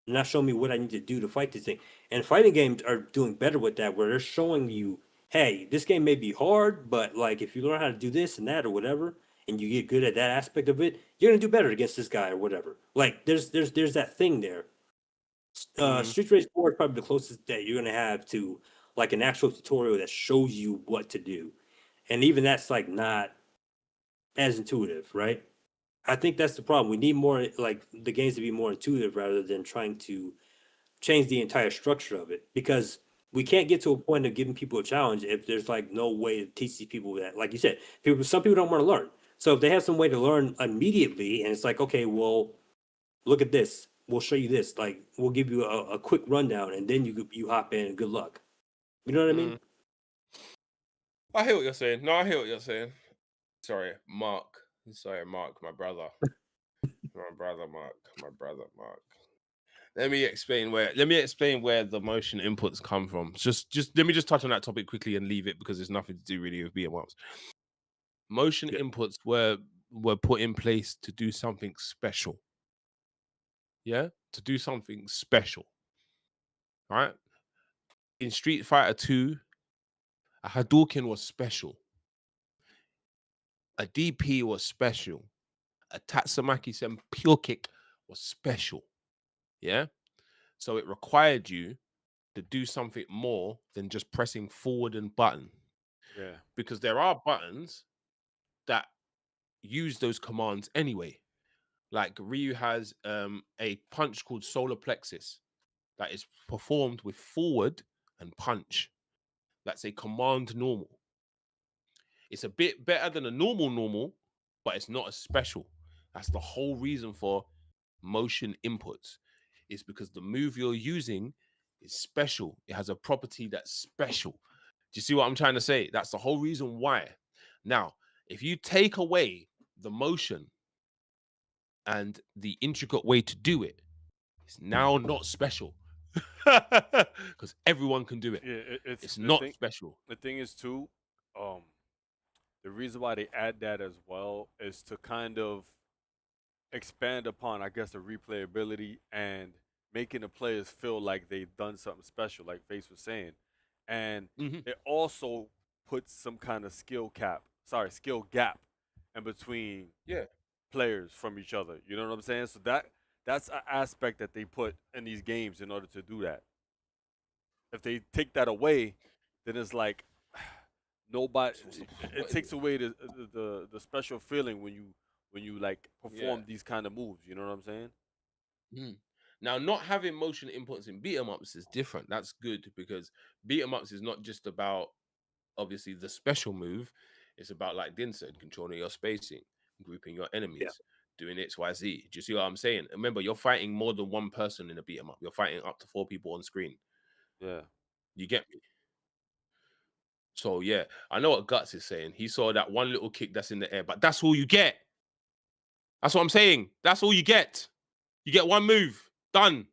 D: They're not showing me what I need to do to fight this thing." And fighting games are doing better with that, where they're showing you, "Hey, this game may be hard, but like if you learn how to do this and that or whatever, and you get good at that aspect of it, you're gonna do better against this guy or whatever." Like there's that thing there.
B: Mm.
D: Street Race 4 is probably the closest that you're gonna have to like an actual tutorial that shows you what to do. And even that's like not as intuitive, right? I think that's the problem. We need more like the games to be more intuitive rather than trying to change the entire structure of it because we can't get to a point of giving people a challenge if there's like no way to teach these people that, like you said, some people don't want to learn. So if they have some way to learn immediately and it's like, okay, well, look at this. We'll show you this. Like we'll give you a quick rundown and then you hop in and good luck. You know what I mean?
B: Mm. I hear what you're saying. No, I hear what you're saying. Sorry, Mark. Sorry, Mark, my brother. My brother, Mark. My brother, Mark. Let me explain where the motion inputs come from. Just let me just touch on that topic quickly and leave it because there's nothing to do really with beat 'em ups. Motion
D: Yeah.
B: inputs were put in place to do something special. Yeah, to do something special. Right? In Street Fighter 2, a Hadouken was special. A DP was special. A Tatsumaki Sen pure kick was special. Yeah. So it required you to do something more than just pressing forward and button
A: Yeah.
B: because there are buttons that use those commands anyway. Like Ryu has a punch called solar plexus that is performed with forward and punch. That's a command normal. It's a bit better than a normal, but it's not as special. That's the whole reason for motion inputs. Is because the move you're using is special. It has a property that's special. Do you see what I'm trying to say? That's the whole reason why. Now, if you take away the motion and the intricate way to do it, it's now not special. Because everyone can do it.
A: Yeah, it's
B: It's
A: the
B: not
A: thing.
B: special.
A: The thing is too, um, the reason why they add that as well is to kind of expand upon, I guess, the replayability and making the players feel like they've done something special, like Face was saying, and
B: Mhm.
A: it also puts some kind of skill gap in between
B: Yeah.
A: players from each other. You know what I'm saying? So that's an aspect that they put in these games in order to do that. If they take that away, then it's like nobody.
B: So what's the
A: It
B: point?
A: takes away the special feeling when you like
B: Yeah.
A: perform these kind of moves. You know what I'm saying?
B: Mm. Now, not having motion inputs in beat 'em ups is different. That's good because beat 'em ups is not just about obviously the special move. It's about, like Din said, controlling your spacing, grouping your
D: Yeah.
B: enemies, doing XYZ. Do you see what I'm saying? Remember, you're fighting more than one person in a beat 'em up. You're fighting up to 4 people on screen.
A: Yeah.
B: You get me? So yeah, I know what Guts is saying. He saw that one little kick that's in the air, but that's all you get. That's what I'm saying. That's all you get. You get one move, done,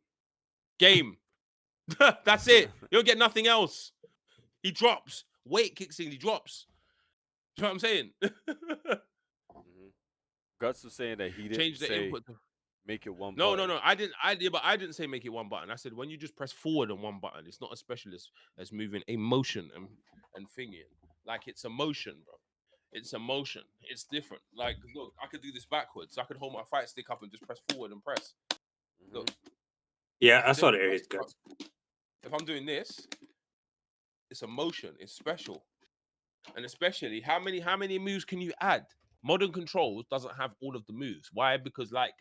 B: game. That's it. You don't get nothing else. He drops. Weight kicks in, he drops. You know what I'm saying?
A: hmm Guts was saying that he didn't
B: Change the
A: say
B: input.
A: make it one
B: No, no,
A: button.
B: no. I didn't. I did, but I didn't say make it one button. I said when you just press forward on one button, it's not as specialist as moving a motion and thingy. Like it's a motion, bro. It's a motion. It's different. Like, look, I could do this backwards. I could hold my fight stick up and just press forward and press.
A: hmm
B: Look,
D: Yeah, I
B: it's
D: saw the
B: different.
D: areas guts.
B: If I'm doing this, it's a motion. It's special. And especially how many moves can you add? Modern Controls doesn't have all of the moves. Why? Because like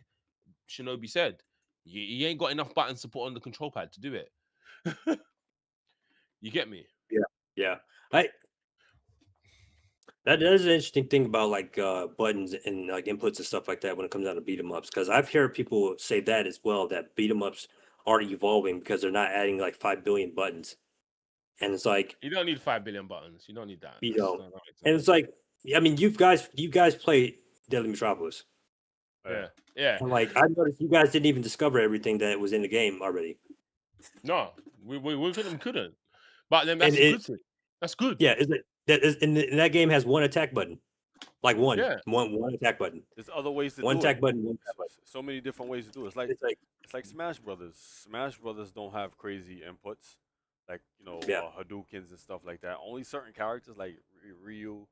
B: Shinobi said, you ain't got enough buttons to put on the control pad to do it. You get me?
D: Yeah, yeah. I that is an interesting thing about like buttons and like inputs and stuff like that when it comes down to beat 'em ups. Because I've heard people say that as well, that beat 'em ups are evolving because they're not adding like 5 billion buttons, and it's like
B: You don't need 5 billion buttons. You don't need that.
D: you
B: That's
D: know,
B: not makes
D: and
B: sense.
D: it's like I mean, you guys play Deadly Metropolis,
B: Yeah, yeah.
D: and like I noticed you guys didn't even discover everything that was in the game already,
B: No, we couldn't. But then
D: and
B: that's a good thing. That's good.
D: yeah, is it that is and that game has one attack button, like
B: Yeah.
D: one attack button,
A: There's other ways to
D: one
A: do it.
D: attack button, one attack button.
A: So many different ways to do it.
D: It's like
A: It's like Smash Brothers. Smash Brothers don't have crazy inputs, like
D: yeah,
A: Hadoukens and stuff like that. Only certain characters like Ryu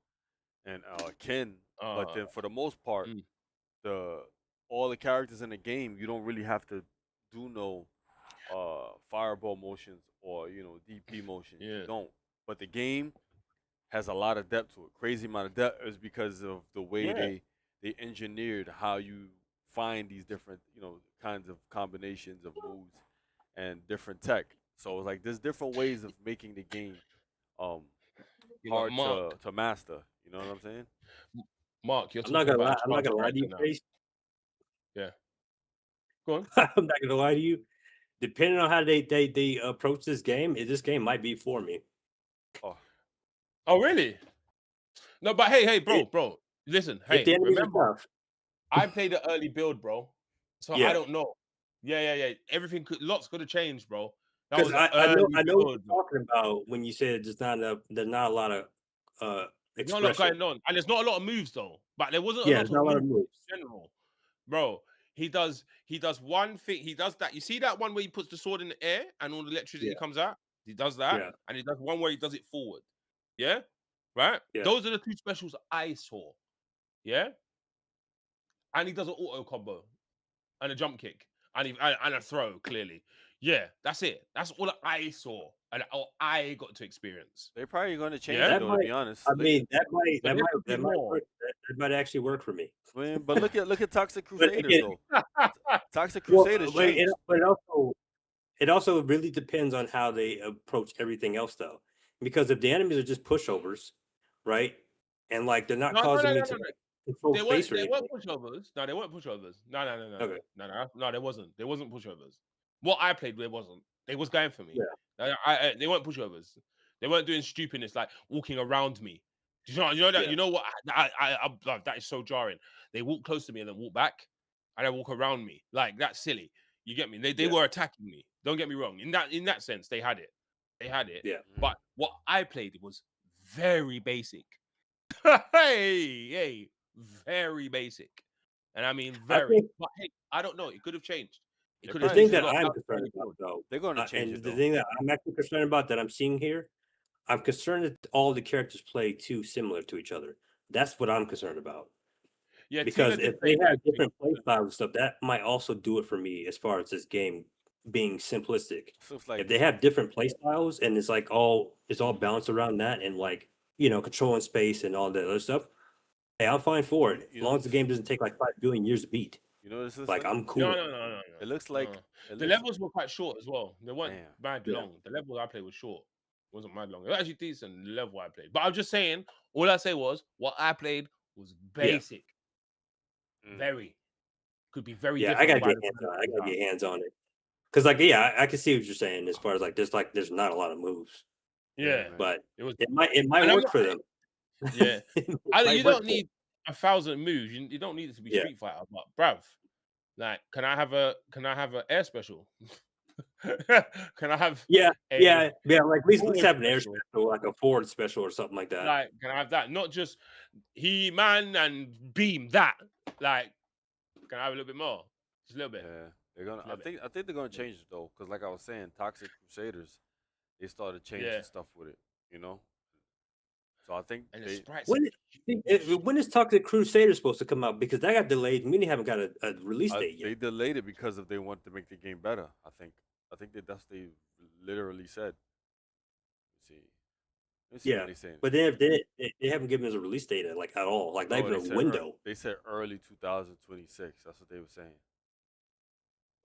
A: and Ken. But then for the most part,
B: Mm.
A: the all the characters in the game, you don't really have to do no fireball motions or DP motions.
B: Yeah.
A: You don't. But the game has a lot of depth to it. Crazy amount of depth is because of the way
B: Yeah.
A: they engineered how you find these different kinds of combinations of moves and different tech. So it's like there's different ways of making the game um
B: You know,
A: hard to master. You know what I'm saying?
B: Mark, you're
D: I'm not
B: talking
D: gonna lie.
B: about a
D: I'm not
B: child's
D: gonna lie to
B: character
D: you,
B: now.
D: Chase.
B: Yeah. Go on.
D: I'm not gonna lie to you. Depending on how they approach this game might be for me.
A: Oh,
B: Oh, really? No, but hey,
D: It,
B: bro. Listen,
D: if
B: hey,
D: the enemies
B: remember,
D: are tough,
B: I played the early build, bro. So I
D: yeah.
B: don't know. Yeah. Everything lots could have changed, bro. That
D: Because
B: was an
D: I know
B: early
D: what
B: build.
D: you're talking about when you said there's not a lot of
B: There's not a lot
D: expression.
B: going on, and there's not a lot of moves though. But there wasn't a
D: Yeah,
B: lot
D: there's
B: of
D: not a lot
B: moves
D: of moves.
B: in general, bro. He does one thing. He does that. You see that one where he puts the sword in the air and all the electricity
D: Yeah,
B: comes out. He does that,
D: yeah,
B: and he does one where he does it forward. Yeah, right.
D: yeah.
B: Those are the two specials I saw. Yeah, and he does an auto combo and a jump kick and a throw. Clearly, yeah, that's it. That's all that I saw and all I got to experience.
A: they're probably going to change
B: Yeah,
A: it
D: That
A: though. To
D: might.
A: be honest,
D: I mean,
B: but there could be
D: that might
B: more.
D: work. That might actually work for me.
A: but look at Toxic
D: But
A: Crusaders
D: again,
A: though. Toxic
D: well,
A: Crusaders changed.
D: but it also really depends on how they approach everything else, though. Because if the enemies are just pushovers, right, and like they're not
B: No, no, no,
D: causing me
B: no,
D: to
B: no, no.
D: like, control space or
B: They weren't
D: anything.
B: pushovers. No, they weren't pushovers.
D: Okay.
B: No, there wasn't. There wasn't pushovers. What I played, there wasn't. They was going for me.
D: Yeah.
B: They weren't pushovers. They weren't doing stupidness like walking around me. You know that?
D: Yeah.
B: You know what? Like, that is so jarring. They walk close to me and then walk back, and then walk around me. Like that's silly. You get me? They
D: Yeah.
B: were attacking me. Don't get me wrong. In that sense, they had it. They had it.
D: Yeah.
B: But what I played was very basic. hey, very basic. And I mean
D: I
B: very.
D: think
B: But hey, I don't know. It could have changed. It
A: They
B: could
D: the
B: have
A: probably
D: thing
B: changed a
D: that
A: should.
B: lot.
D: I'm
B: That was
D: concerned
B: very
D: about,
B: good.
D: though,
A: They're going to change
D: and
A: it
D: the
A: though.
D: thing that I'm actually concerned about that I'm seeing here, I'm concerned that all the characters play too similar to each other. That's what I'm concerned about.
B: Yeah,
D: Because
B: Tina
D: if
B: did
D: they
B: say
D: have
B: like
D: different play styles and stuff, that might also do it for me as far as this game being simplistic.
A: So it's
D: If
A: like
D: they have different play styles and it's all balanced around that and like controlling space and all that other stuff, hey, I'm fine for it as long as the game doesn't take like 5 billion years to beat.
A: this looks
D: Like
A: like.
D: I'm cool.
B: no.
A: It looks like
B: No.
A: it
B: The
A: looks.
B: levels were quite short as well. They weren't
A: Damn.
B: mad
D: Yeah.
B: long. The level I played was short. It wasn't mad long. It was actually decent. The level I played. But I'm just saying, all I say was what I played was basic.
A: Mm.
B: Very. Could be very
D: Yeah, I
B: different
D: gotta
B: by
D: get
B: the
D: hands
B: time
D: on.
B: it
D: I
B: comes
D: gotta
B: out.
D: get hands on it. Cause like I can see what you're saying as far as like there's not a lot of moves,
B: Yeah.
A: man.
D: but
B: It was
D: it might
B: and I'm
D: work
B: not
D: for them.
B: yeah.
D: It
B: You
D: might work
B: don't
D: for 'em.
B: need 1,000 moves. You don't need it to be
D: Yeah.
B: Street Fighter, but bruv, like, can I have a air special? Can I have
D: Yeah,
B: a
D: yeah, yeah. Like at least let's
B: forward
D: have an air
B: special?
D: special, like a forward special or something like that.
B: Like, can I have that? Not just He-Man and Beam that. Like, can I have a little bit more? Just a little bit.
A: Yeah, they're gonna.
B: Just a little bit.
A: I think they're gonna change it though, because like I was saying, Toxic Crusaders, they started changing
B: Yeah.
A: stuff with it. So I think
B: And the
A: they.
B: sprites
D: When
B: are huge.
D: when is Toxic Crusader supposed to come out? Because that got delayed and we haven't got a release date
A: They
D: yet.
A: delayed it because they wanted to make the game better. I think. That's they literally said. Let's see. Let me see
D: Yeah,
A: when they saying.
D: but they haven't given us a release date like at all. Like not
A: Oh,
D: even a window.
A: They said early 2026. That's what they were saying.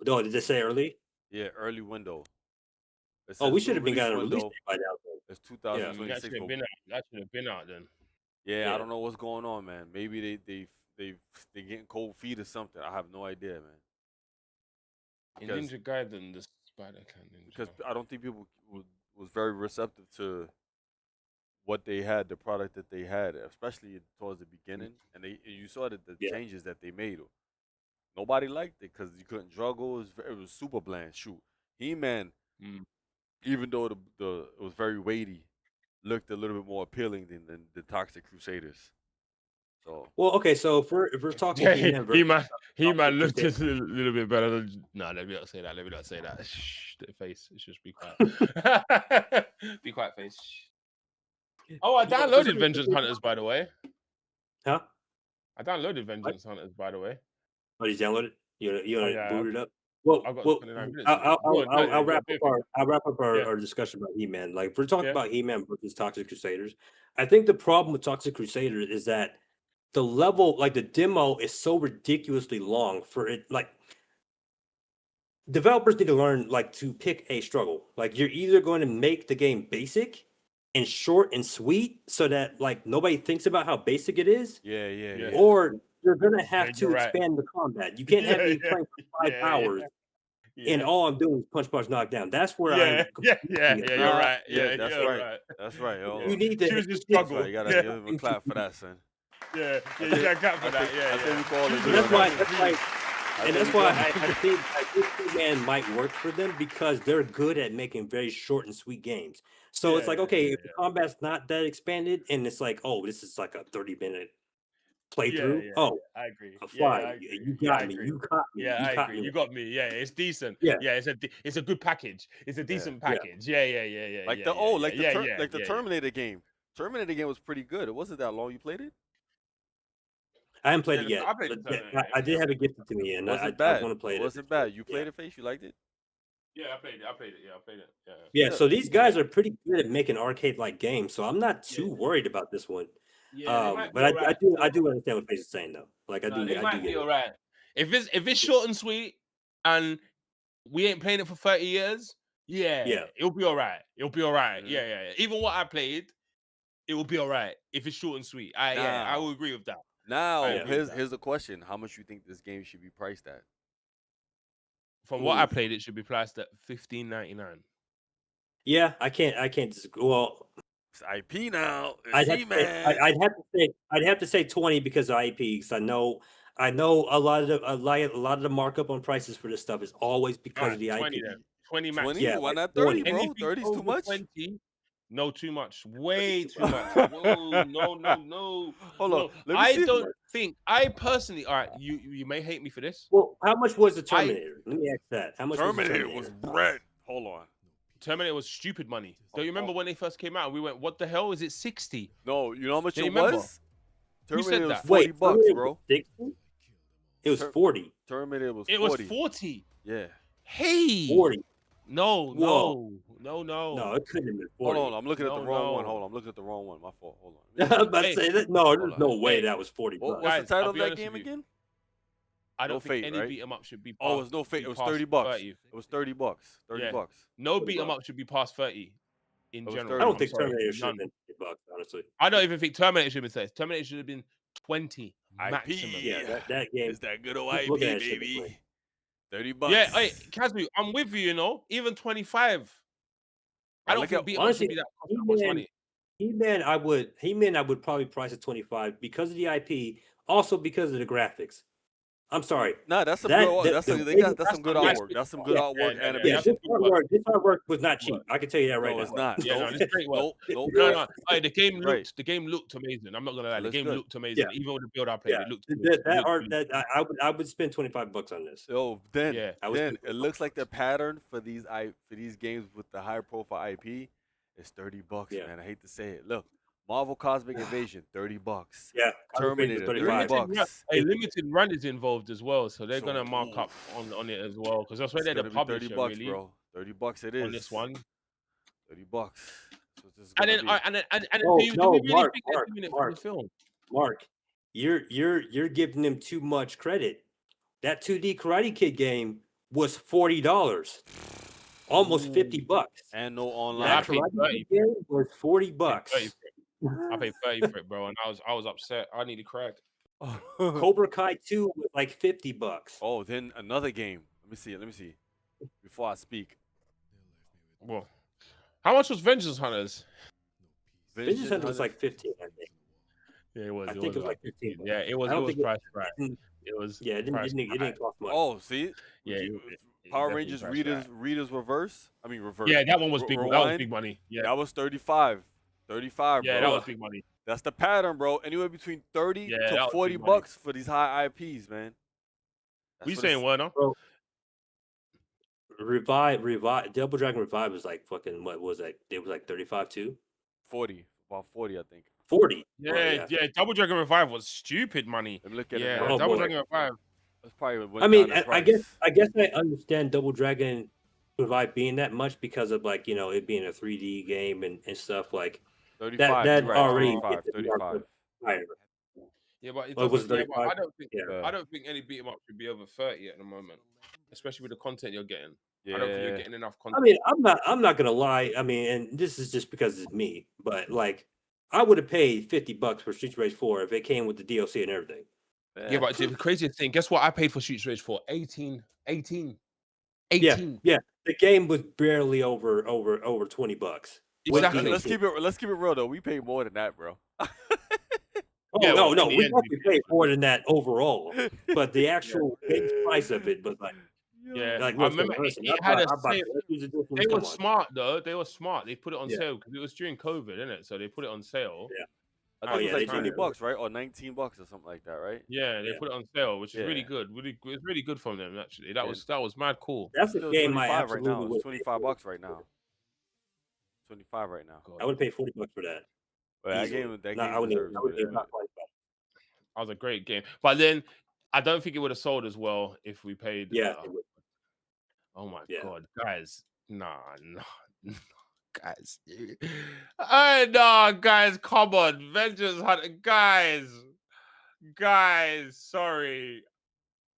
D: No, did they say early?
A: Yeah, early window. It
D: Oh,
A: says
D: we
A: new
D: should have been
A: release
D: getting a release
A: window.
D: date by now. Then.
A: It's
D: Yeah.
E: That
A: 2026.
E: should have
A: But
E: been out. That should have been out then.
A: yeah,
D: Yeah.
A: I don't know what's going on, man. Maybe they getting cold feet or something. I have no idea, man.
E: In
A: Because
E: Ninja Gaiden, the Spider Can Ninja.
A: because I don't think people was very receptive to what they had, the product that they had, especially towards the beginning. And you saw that the
D: Yeah.
A: changes that they made. Nobody liked it because you couldn't juggle. It was super bland. Shoot, He-Man,
E: Mm.
A: even though it was very weighty, looked a little bit more appealing than the Toxic Crusaders. So
D: Well, okay. So if we're talking
E: Yeah,
D: He-Man versus
E: He-Man looked
D: Crusader.
E: just a little bit better than. No, let me not say that. Let me not say that. Shh, the face. Just be quiet. Be quiet, face. Oh, I downloaded Vengeance Hunters, by the way.
D: Huh?
E: I downloaded Vengeance Hunters, by the way.
D: Oh, you downloaded it? You
E: Oh,
D: want
E: yeah,
D: to boot it up? Well,
E: I got
D: well,
E: 29 minutes. Go on,
D: I'll
E: go
D: wrap
E: on,
D: up I'll wrap up
E: Yeah.
D: our discussion about He-Man. Like if we're talking
E: Yeah.
D: about He-Man versus Toxic Crusaders, I think the problem with Toxic Crusaders is that the level, like the demo, is so ridiculously long for it. Like developers need to learn like to pick a struggle. Like you're either going to make the game basic and short and sweet so that like nobody thinks about how basic it is,
A: yeah.
D: or you're gonna have
E: Yeah,
D: to
E: you're right.
D: expand the combat. You can't have me playing for 5 hours and all I'm doing is punch, knock down. That's where I'm
E: Yeah,
D: confusing it.
E: you're right.
A: Yeah, that's
E: you're
A: right. That's right. Yo.
D: You need to
E: Choose your
A: That's
E: struggle.
A: right. You gotta give him a clap for that, son.
E: Yeah,
A: I
E: you
A: think-
E: got clap for
A: I
E: that.
A: think-
E: Yeah,
A: I think we can all
E: Choose
A: agree
E: your
A: on
D: That's why.
A: that.
E: struggle,
D: That's why.
A: I
D: And
A: think
D: that's
A: we
D: why
A: can-
D: I think He-Man might work for them because they're good at making very short and sweet games. So it's like,
E: Yeah,
D: okay,
E: yeah,
D: if the combat's not that expanded and it's like, oh, this is like a 30-minute playthrough.
E: Yeah,
D: oh,
E: I agree.
D: fine.
E: I agree.
D: You
E: Yeah,
D: got
E: I
D: me.
E: agree.
D: You caught me.
E: Yeah,
D: you
E: I
D: caught
E: agree.
D: me.
E: You got me. Yeah, it's decent.
D: Yeah.
E: It's a good package. It's a decent
D: yeah.
E: package. Yeah.
A: Like
E: yeah,
A: the Terminator game. Terminator game was pretty good. It wasn't that long. You played it?
D: I haven't played it yet.
E: I played
D: But
E: the Terminator
D: I
E: game,
D: did
E: yeah.
D: have it gifted to me, and
A: It wasn't
D: I
A: bad.
D: want to play
A: It
D: it.
A: wasn't bad. You played it, Face? You liked it?
E: Yeah, I played it. Yeah, I played it. Yeah.
D: Yeah,
A: Yeah.
D: so these guys are pretty good at making arcade-like games, so I'm not too worried about this one.
E: Yeah, they might be
D: But
E: alright.
D: I do understand what Face is saying though. Like I do
E: They
D: I
E: might
D: do
E: be
D: get it.
E: alright. If it's short and sweet, and we ain't playing it for 30 years,
D: Yeah.
E: it'll be alright. It'll be alright.
A: Mhm.
E: Yeah. Even what I played, it will be alright if it's short and sweet. I
A: Now.
E: will agree with that.
A: Now,
E: I agree with that.
A: here's the question: how much you think this game should be priced at?
E: From what I
D: Ooh.
E: played, it should be priced at $15.99.
D: Yeah, I can't disagree. Well,
A: It's IP now.
D: I'd
A: It's
D: have, to say,
A: He-Man.
D: I'd have to say 20 because of IP. Because I know a lot of the markup on prices for this stuff is always because of the
E: 20
D: IP.
E: then. 20 max.
A: 20?
D: Yeah,
A: Why
D: like
A: not 30,
D: 20.
A: bro?
E: Anything
A: 30's too
E: over
A: much.
E: 20? No, too much. Way too much. Whoa, no.
A: Hold on. Let me
E: I
A: see.
E: don't think. I personally. All right, you may hate me for this.
D: Well, how much was the Terminator? Let me ask that. How much
A: Terminator
D: was
A: was
D: the Terminator?
A: bread. Hold on.
E: Terminator was stupid money. Don't you remember when they first came out? We went, what the hell? Is it 60?
A: No, you know how much
E: Can you
A: it
E: remember?
A: was?
E: Who said
A: Terminator was
E: that?
A: 40
D: Wait,
A: bucks,
D: Terminator
A: bro.
D: was 60? It was
A: Ter-
D: 40.
A: Terminator was 40.
E: It was 40.
A: Yeah.
E: Hey.
D: 40.
E: No.
D: No, it couldn't have been 40.
A: Hold on. I'm looking at the
E: No,
A: wrong one.
E: no.
A: Hold on. I'm looking at the wrong one. My fault. Hold on.
D: I was about to
E: Hey,
D: say that. No, there's
A: hold
D: no
A: on.
D: way
E: Hey,
D: that was 40 bucks.
A: What's
E: Guys,
A: the title
E: I'll
A: of
E: be
A: that
E: honest
A: game
E: with you.
A: again?
E: I don't
A: No
E: think
A: Fate,
E: any
A: right?
E: beat 'em up should be.
A: Oh, it was no fate.
E: be
A: It was
E: past
A: 30 bucks.
E: 30.
A: It was 30 bucks. 30
E: Yeah.
A: bucks.
E: No
D: 30
E: beat 'em
D: bucks.
E: up should be past 30 in
A: It was
E: general.
A: 30.
D: I don't
E: I'm
D: think
E: sorry,
D: Terminator should have
E: none.
D: been 50 bucks, honestly.
E: I don't even think Terminator should have been 30. Terminator should have been 20
A: IP.
E: maximum.
D: Yeah, that game.
A: It's that good old
D: Keep
A: IP,
D: looking at it, shit,
A: baby. 30 bucks.
E: Yeah, hey, Kazu, I'm with you, even 25. I
A: Now
E: don't
A: look
E: think
A: at-
E: beat 'em up
D: Honestly,
E: should be that much money.
D: He-Man, I would probably price at 25 because of the IP, also because of the graphics. I'm sorry.
A: Nah, that's some
D: That-
A: good.
D: that-
A: That's
D: the
A: some, they
D: way-
A: got that's some good
E: some nice
A: artwork. That's some
E: work.
A: good
D: Yeah,
A: artwork
E: yeah,
A: animation.
D: Yeah,
E: that's
D: this
E: good work.
D: artwork was not
E: Good
D: cheap.
E: work.
D: I can tell you that right
A: No,
D: now.
A: it's not.
E: Yeah, no,
A: Nope.
E: it's great work.
A: Nope.
E: No. Hey, the game looked
A: Right.
E: the game looked amazing. I'm not gonna lie,
A: It
E: the
A: looks
E: game
A: good.
E: looked amazing.
D: Yeah.
E: Even with the build I played,
D: Yeah,
E: it looked good.
D: that
E: It looked
D: art
E: good.
D: that I would spend 25 bucks on this.
A: Yo, then
E: Yeah.
D: I was
A: then
D: thinking
A: it looks like the pattern for these games with the high profile IP is 30 bucks,
D: Yeah.
A: man. I hate to say it. Look, Marvel Cosmic Invasion, 30 bucks.
D: Yeah,
A: Terminator,
D: 35.
A: 30 bucks.
E: A limited run is involved as well, so they're
A: So,
E: gonna mark up on it as well because that's why
A: It's
E: they're the
A: gonna be 30
E: publisher
A: bucks,
E: really
A: bro. 30 bucks it is.
E: on this one.
A: 30 bucks. So this is
B: And
A: gonna
B: then,
A: be.
B: and then
D: No,
B: do we
D: no,
B: really
D: Mark,
B: think they're
D: Mark,
B: doing it for
D: Mark,
B: the film?
D: Mark. You're giving them too much credit. That 2D Karate Kid game was $40, almost $50.
A: And no
B: Yeah, I
A: online.
D: That
B: paid
D: Karate
B: 30.
D: Kid game was $40
B: I paid 30
D: bucks.
B: for it. I paid 30 for it, bro, and I was upset. I nearly cried.
D: Cobra Kai 2 was like $50.
A: Oh, then another game. Let me see. Let me see. Before I speak,
B: Well, how much was Vengeance Hunters?
D: Vengeance Hunter was like 15, I think.
B: Yeah, it was.
D: I think it was like 15 bucks.
B: Yeah, it was.
D: I
B: It
D: don't
B: was
D: think
B: priced right.
D: it,
B: It was.
D: yeah, it
B: priced
D: it
B: right.
D: didn't cost much.
A: Oh, see.
B: Yeah,
A: Power
B: definitely
A: Rangers
B: priced
A: readers
B: right.
A: readers reverse. I mean reverse.
B: Yeah, that one was big. That was
A: Rewind.
B: big money. Yeah,
A: That was 35. 35,
B: yeah,
A: bro.
B: that was big money.
A: That's the pattern, bro. Anywhere between 30
B: Yeah,
A: to
B: that was
A: 40
B: big money.
A: bucks for these high IPs, man. That's
B: We
A: what
B: saying
A: it's-
B: Werner?
D: Bro, Revive, Double Dragon Revive was like fucking, what was that? It was like 35 too?
A: 40, about 40, I think.
D: 40.
B: Yeah,
D: Right,
B: yeah. Double Dragon Revive was stupid money.
A: Let me look at it
B: Yeah,
A: now.
D: Oh,
B: Double
D: boy.
B: Dragon Revive.
A: That's probably what
D: I mean,
A: down in
D: I guess
A: price.
D: I understand Double Dragon Revive being that much because of, like, you know, it being a 3D game and stuff like
A: 35.
D: that.
A: You're right.
D: Already
A: 35.
D: gets it marked
A: 35.
D: up higher.
B: Yeah, but it
D: Oh, was
B: doesn't.
D: it
B: Yeah, but
D: 35?
B: I don't think.
D: Yeah.
B: I don't think any beat 'em up should be over 30 at the moment, especially with the content you're getting.
A: Yeah.
B: I don't think you're getting enough
D: I
B: content.
D: mean, I'm not gonna lie. I mean, and this is just because it's me, but like, I would have paid $50 for Streets Rage 4 if it came with the DLC and everything.
B: Yeah, but the craziest thing, guess what I paid for Streets Rage for? 18.
D: Yeah, the game was barely over $20. with
B: Exactly.
D: DLC.
A: Let's keep it real though. We pay more than that, bro.
D: Oh,
B: Yeah, well,
D: no,
B: in the
D: we
B: end,
D: definitely
B: we
D: paid more than that overall, but the actual base price of it was like,
B: Yeah,
D: like,
B: I
D: listen,
B: remember
D: listen,
B: it had a
D: I bought
B: sale.
D: the Collector's Edition,
B: They were
D: come on.
B: smart though. They were smart. They put it on
D: Yeah.
B: sale because it was during COVID, isn't it? So they put it on sale.
D: Yeah.
A: I
B: Oh,
A: think it
D: yeah,
A: was
D: they
A: like
D: did.
A: $20, right? Or $19 or something like that, right?
B: Yeah, they
D: Yeah.
B: put it on sale, which is really
A: Yeah.
B: good. It was really good from them actually. That
A: Yeah.
B: was mad cool.
D: That's a
A: Still
D: game I
A: 25 right
D: absolutely
A: now.
D: would
A: It's $25 right now. 25 right now.
B: God,
D: I would pay $40 for that.
A: But that
D: Easily.
A: game
D: No, I
A: deserves
D: wouldn't
A: it.
D: even not like that.
B: that was a great game. But then I don't think it would have sold as well if we paid.
D: Yeah, it would.
B: Oh my
D: Yeah.
B: god, guys! Nah, guys. Nah, guys, come on, Vengeance Hunter, guys. Sorry.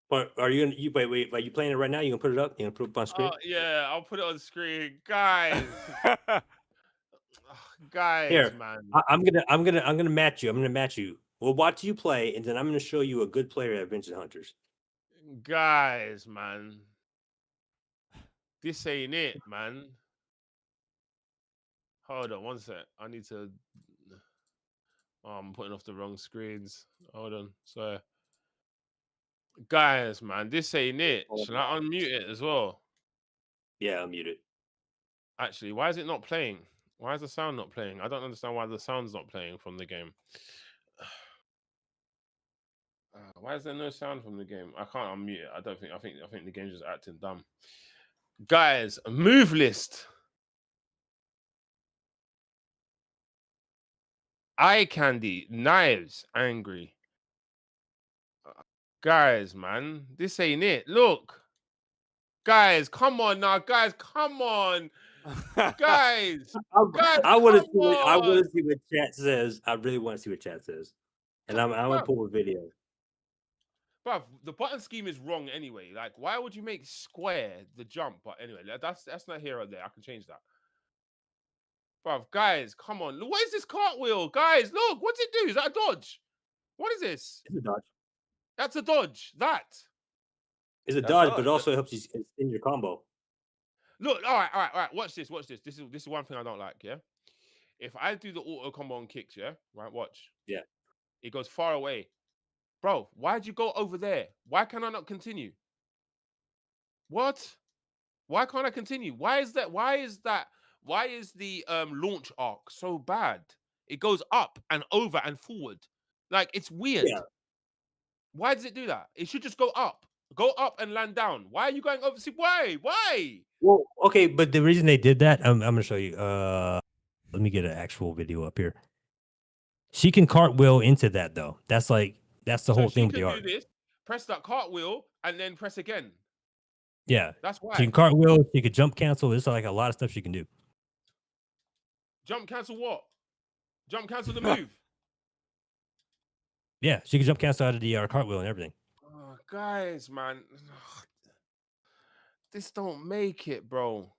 D: But are you gonna wait? Are you playing it right now? You gonna put it up? You gonna put it up on screen?
B: Yeah, I'll put it on screen, guys. Guys,
D: Here,
B: man.
D: I'm gonna match you. I'm gonna match you. We'll watch you play, and then I'm gonna show you a good player at Vengeance Hunters.
B: Guys, man. This ain't it, man. Hold on one sec. I need to. Oh, I'm putting off the wrong screens. Hold on. So, guys, man, this ain't it. Should I unmute it as well?
D: Yeah, I'll mute it.
B: Actually, why is it not playing? Why is the sound not playing? I don't understand why the sound's not playing from the game. Why is there no sound from the game? I can't unmute it. I think the game's just acting dumb. Guys, move list. Eye candy, knives, angry. Guys, man, this ain't it. Look. Guys, come on now. Guys, come on. Guys.
D: I want to see what chat says. I really want to see what chat says. And I'm gonna pull a video.
B: Bruv, the button scheme is wrong anyway. Like, why would you make square the jump? But anyway, that's not here or there. I can change that. Bruv, guys, come on. What is this cartwheel? Guys, look, what's it do? Is that a dodge? What is this?
D: It's a dodge.
B: That's a dodge. That.
D: It's a dodge, but it also helps you in your combo.
B: Look, all right. Watch this. This is one thing I don't like, yeah? If I do the auto combo on kicks, yeah? Right, watch.
D: Yeah.
B: It goes far away. Bro, why'd you go over there? Why can I not continue? What? Why can't I continue? Why is the launch arc so bad? It goes up and over and forward. Like, it's weird.
D: Yeah.
B: Why does it do that? It should just go up. Go up and land down. Why are you going over? See, why?
D: Well, okay, but the reason they did that, I'm gonna show you. Let me get an actual video up here. She can cartwheel into that though. That's the whole thing with the
B: art.
D: art.
B: Do this, press that cartwheel, and then press again.
D: Yeah,
B: that's why.
D: She can cartwheel. She can jump cancel. There's like a lot of stuff she can do.
B: Jump cancel what? Jump cancel the move.
D: Yeah, she can jump cancel out of the cartwheel and everything.
B: Oh, guys, man, this don't make it, bro.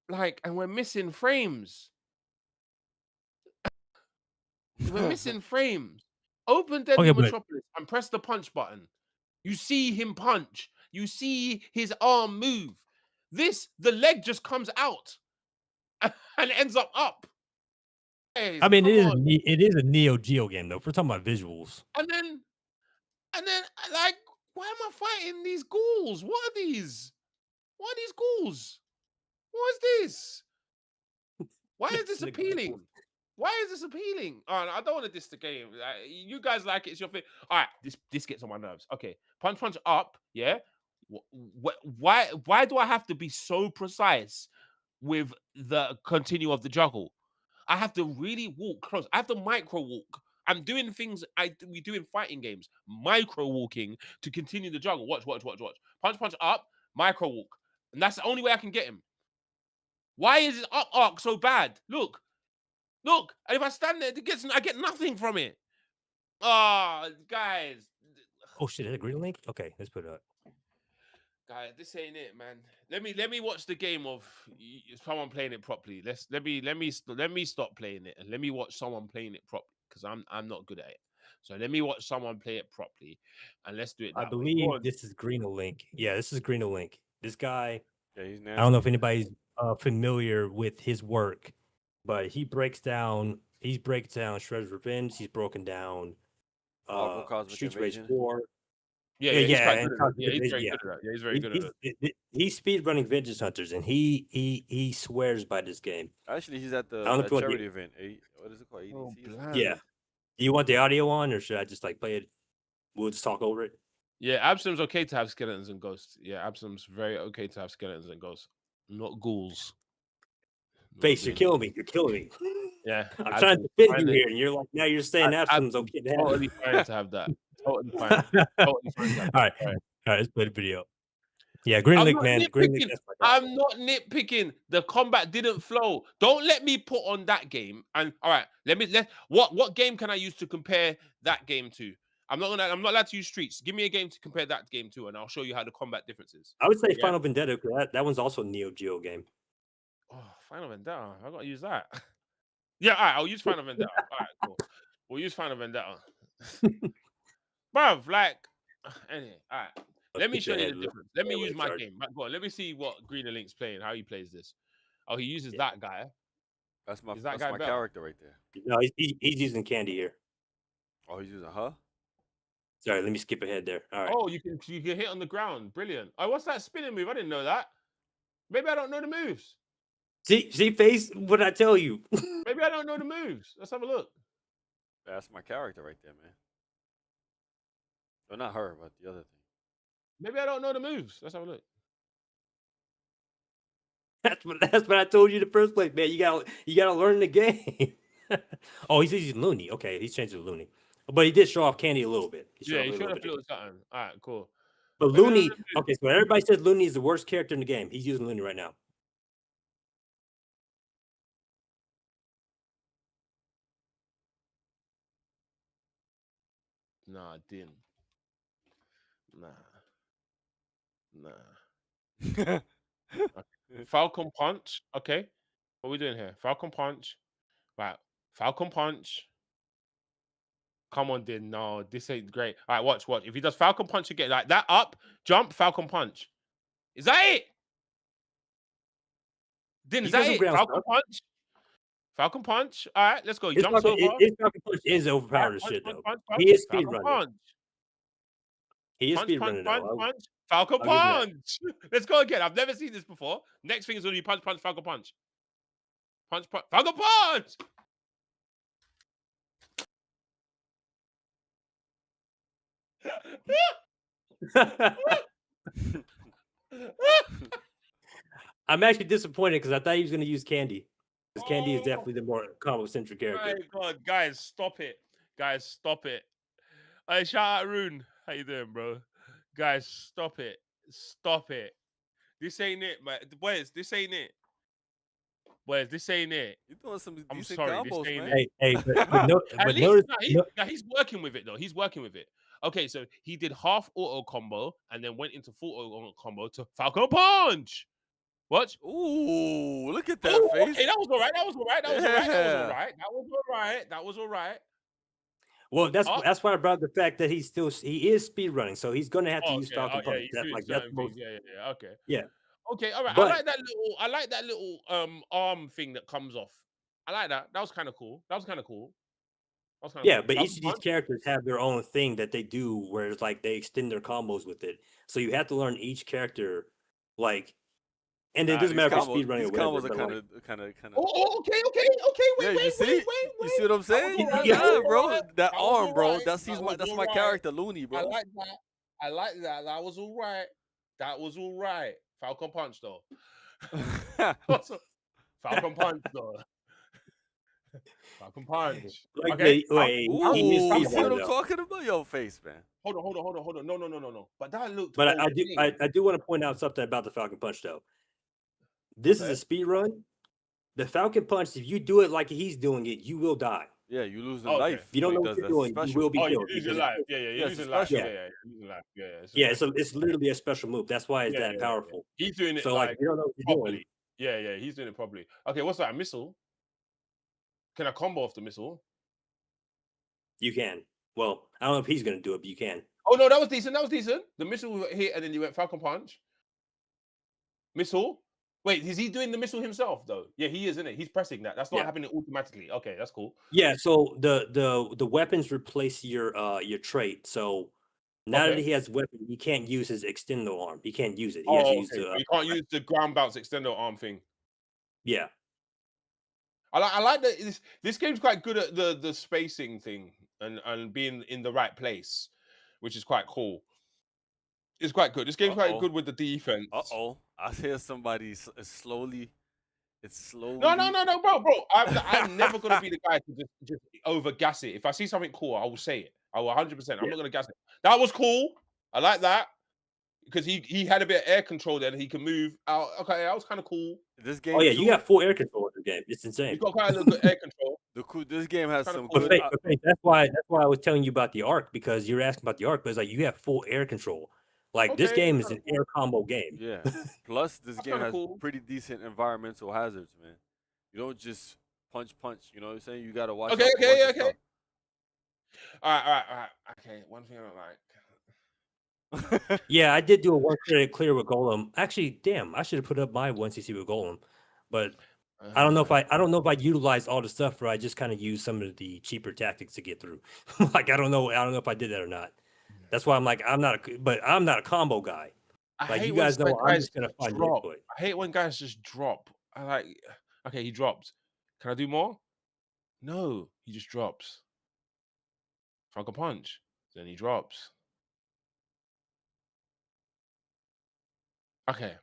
B: Like, and we're missing frames. We're missing frames. Open Deadly
D: Okay, but
B: Metropolis and press the punch button. You see him punch. You see his arm move. The leg just comes out and ends up. Guys,
D: I mean,
B: come on.
D: it is a Neo Geo game though. If we're talking about visuals.
B: And then, like, why am I fighting these ghouls? What are these? What are these ghouls? What is this? Why is this
D: The
B: appealing? Why is this appealing? Oh, no, I don't want to diss the game. You guys like it, it's your thing. All right, this gets on my nerves. Okay, punch up. Yeah. Why do I have to be so precise with the continue of the juggle? I have to really walk close. I have to micro walk. I'm doing things we do in fighting games. Micro walking to continue the juggle. Watch. Punch up. Micro walk, and that's the only way I can get him. Why is his up arc so bad? Look. And if I stand there, I get nothing from it. Oh, guys.
D: Oh shit! Is that a green link? Okay, let's put it up.
B: Guys, this ain't it, man. Let me watch the game of someone playing it properly. Let me stop playing it and let me watch someone playing it properly because I'm not good at it. So let me watch someone play it properly, and let's do it
D: I
B: that way. Go
D: believe
B: on.
D: this is Greeno Link. Yeah, this is Greeno Link. This guy,
A: Yeah, he's
D: I don't know
A: nasty.
D: if anybody's familiar with his work, but he breaks down Shredder's Revenge. He's broken down
A: Marvel Cosmic
D: Streets Rage
A: Invasion.
D: 4.
B: Yeah,
D: Yeah,
B: he's
D: yeah,
B: quite
D: and
B: good at it.
D: Cosmic
B: Yeah, he's
D: Invasion,
B: very
D: yeah.
B: good at that. Yeah, he's very good at it.
D: He's speed running Vengeance Hunters, and he swears by this game.
A: Actually, he's at
D: I don't know if
A: that
D: you want
A: charity event. What is it called?
B: Oh,
A: ADC or something?
B: bland.
D: Yeah. Do you want the audio on, or should I just like play it? We'll just talk over it.
B: Yeah, Absalom's okay to have skeletons and ghosts. Yeah, Absalom's very okay to have skeletons and ghosts, not ghouls. We're not
D: Face, you're
B: doing
D: killing me. You're killing me.
B: Yeah,
D: I'm trying to
B: Absalom's
D: defend you
B: fine.
D: here, and you're like, now you're saying Absalom's
B: Absalom's
D: okay to have.
B: totally fine to have that. Totally fine. Totally fine to have
D: All right,
B: that.
D: all right, let's play the video. Yeah, Green
B: I'm
D: Link,
B: not
D: man. Green Link,
B: nitpicking.
D: that's my guy.
B: I'm not nitpicking. The combat didn't flow. Don't let me put on that game. And all right, what game can I use to compare that game to? I'm not allowed to use Streets. Give me a game to compare that game to, and I'll show you how the combat difference is.
D: I would say
B: Yeah.
D: Final Vendetta, because that one's also a Neo Geo game.
B: Oh, Final Vendetta. I gotta use that. Yeah, all right, I'll use Final Vendetta. All right, cool. We'll use Final Vendetta. Bruv, like, anyway, all right. Let me
D: Let's
B: show
D: get
B: you
D: your
B: the
D: head
B: difference. Let me
D: way
B: use my
D: charged.
B: game. Go on, let me see what Greener Link's playing, how he plays this. Oh, he uses that guy.
A: That's my
B: Is that
A: that's
B: guy
A: my
B: better?
A: character right there.
D: No, he's using Candy here.
A: Oh, he's using her.
D: Sorry, let me skip ahead there. All right.
B: Oh, you can hit on the ground. Brilliant. Oh, what's that spinning move? I didn't know that. Maybe I don't know the moves.
D: See, Face, what did I tell you?
B: Maybe I don't know the moves. Let's have a look.
A: That's my character right there, man. Well, not her, but the other thing.
B: Maybe I don't know the moves. Let's have a look.
D: That's what I told you in the first place, man. You gotta learn the game. Oh, he's using Looney. Okay, he's changed to Looney, but he did show off Candy a little bit.
B: Yeah, he
D: off
B: showed up a little something. All right, cool.
D: But
B: Maybe I don't know
D: Looney,
B: the moves.
D: okay, so everybody says Looney is the worst character in the game. He's using Looney right now.
B: Nah, I didn't. Nah. Falcon Punch. Okay. What are we doing here? Falcon Punch. Right. Falcon Punch. Come on, Din. No, this ain't great. All right, watch. If he does Falcon Punch again, like that up, jump, Falcon Punch. Is that it? Din,
D: He
B: is that
D: does some
B: it?
D: ground
B: Falcon
D: stuff.
B: Punch. Falcon Punch. All right, let's go. He
D: His
B: jumps over.
D: Falcon Punch is
B: All right,
D: overpowered as
B: punch,
D: shit,
B: punch,
D: though.
B: punch,
D: He is
B: punch.
D: speed
B: Falcon
D: running.
B: Punch.
D: He is
B: Punch,
D: speed
B: punch,
D: running,
B: punch,
D: though.
B: punch. Falcon
D: I'll give him that.
B: Punch. Let's go again. I've never seen this before. Next thing is going to be punch, punch, Falcon Punch. Punch, punch, Falcon Punch.
D: I'm actually disappointed because I thought he was going to use Candy. Because Candy is
B: Oh.
D: definitely the more combo-centric
B: My
D: character.
B: God, guys, stop it. Guys, stop it. Hey, shout out Rune. How you doing, bro? Guys, stop it. Stop it. This ain't it, man. Boys, this ain't it.
E: Boys, this ain't it.
A: You're doing some
E: I'm
A: decent
E: sorry, this
A: combos,
E: ain't
A: man.
E: it.
D: Hey, but no,
E: At
D: but
E: least
D: notice,
E: he's working with it though. He's working with it. Okay, so he did half auto combo and then went into full auto combo to Falcon Punch. Watch.
A: Ooh, look at that
E: Oh,
A: face.
E: okay, that was all right. That was all right. That was all right. That was all
A: Yeah.
E: right. That was all right. That was all right.
D: well, that's
E: Oh,
D: that's why I brought the fact that he is speed running, so he's gonna have to use
E: okay.
D: Falcon
E: Oh, yeah,
D: Punch.
E: he's
D: That
E: doing
D: like that's
E: certain
D: the most
E: things. Yeah. Okay.
D: yeah.
E: Okay, all right.
D: But
E: I like that little arm thing that comes off. I like that. That was kind of cool. That was kind of cool. That was kind of
D: yeah,
E: cool.
D: but each
E: Falcon
D: of these
E: Punch.
D: characters have their own thing that they do, where it's like they extend their combos with it. So you have to learn each character, like, and it
A: Nah,
D: doesn't
A: these
D: matter if you're
A: combos,
D: speed running
A: these
D: or whatever.
A: combos are
D: But like,
A: kind of.
E: Okay.
A: Yeah, you see what I'm
E: That was
A: saying?
E: all right.
D: Yeah.
E: That was
A: Nah,
E: all
A: bro,
E: right.
A: that
E: That was
A: arm,
E: all
A: bro.
E: right.
A: That's
E: That was all
A: my
E: right.
A: character, Looney,
E: I
A: bro.
E: like that. I like that. That was all right. That was all right. Falcon Punch though. Falcon Punch though. Falcon Punch.
D: like
E: Okay.
D: wait, he
A: Ooh,
D: is
A: you
D: speed
A: see what
D: running
A: I'm
D: though.
A: talking about? Yo, face, man.
E: Hold on. No. But that looked
D: But
E: okay.
D: I do want to point out something about the Falcon Punch though. This is a
E: Okay.
D: speed run. The Falcon Punch, if you do it like he's doing it, you will die.
A: Yeah, you lose the
E: Okay.
A: life
D: If you don't
A: when
D: know
A: he
D: what
A: does
D: you're
A: that.
D: doing, you will be
E: Oh, you
D: killed
E: lose your
D: because
E: life. Yeah,
A: Yeah,
E: you're
A: it's a
E: losing life.
A: special.
E: Yeah, you're losing life.
D: yeah, it's literally a special move. That's why it's that powerful.
E: He's doing it
D: So like,
E: like
D: if you don't know what you're doing,
E: properly. Yeah, he's doing it properly. Okay, what's that? A missile? Can I combo off the missile?
D: you can. Well, I don't know if he's gonna do it, but you can.
E: Oh no, that was decent. That was decent. The missile hit and then you went Falcon Punch. Missile. Wait, is he doing the missile himself though? Yeah, he is, isn't it? He's pressing that. That's not
D: Yeah.
E: happening automatically. Okay, that's cool.
D: Yeah, so the weapons replace your trait. So now that
E: Okay.
D: he has weapon, he can't use his extendo arm. He can't use it. He has
E: Oh,
D: to
E: okay.
D: use
E: So
D: the
E: you can't use the ground bounce extendo arm thing.
D: yeah.
E: I like that this game's quite good at the spacing thing and being in the right place, which is quite cool. It's quite good. This game's quite good with the defense.
A: I hear somebody slowly. It's slowly.
E: No, bro. I'm never gonna be the guy to just over gas it. If I see something cool, I will say it. I will 100%. I'm not gonna gas it. That was cool. I like that because he had a bit of air control there. That he can move out. Okay, that was kind of cool.
A: This game.
D: Oh yeah,
A: too,
D: you got full air control in the game. It's insane.
E: He's got quite a little bit of air control.
A: This game has
E: Kinda
A: some
E: cool.
A: good.
D: But Faith, that's why I was telling you about the arc, because you're asking about the arc, but it's like you have full air control. Like this
E: Okay,
D: game
E: that's
D: is an
E: kinda
D: air combo game.
A: Yeah. Plus, this
E: That's
A: game
E: kinda
A: has
E: cool.
A: pretty decent environmental hazards, man. You don't just punch. You know what I'm saying? You gotta watch.
E: Okay,
A: out for a bunch of
E: okay.
A: stuff.
E: All right. Okay, one thing I don't like.
D: Yeah, I did do a one credit clear with Golem. Actually, damn, I should have put up my 1cc with Golem, but I don't know if I utilized all the stuff, or I just kind of used some of the cheaper tactics to get through. Like I don't know if I did that or not. That's why I'm like I'm not a combo guy.
E: I
D: Like
E: hate
D: you
E: when
D: guys know, I'm
E: guys
D: just gonna find the
E: drop.
D: exploit.
E: I hate when guys just drop. I like. Okay, he dropped. Can I do more? No, he just drops. Falcon Punch. Then he drops. Okay.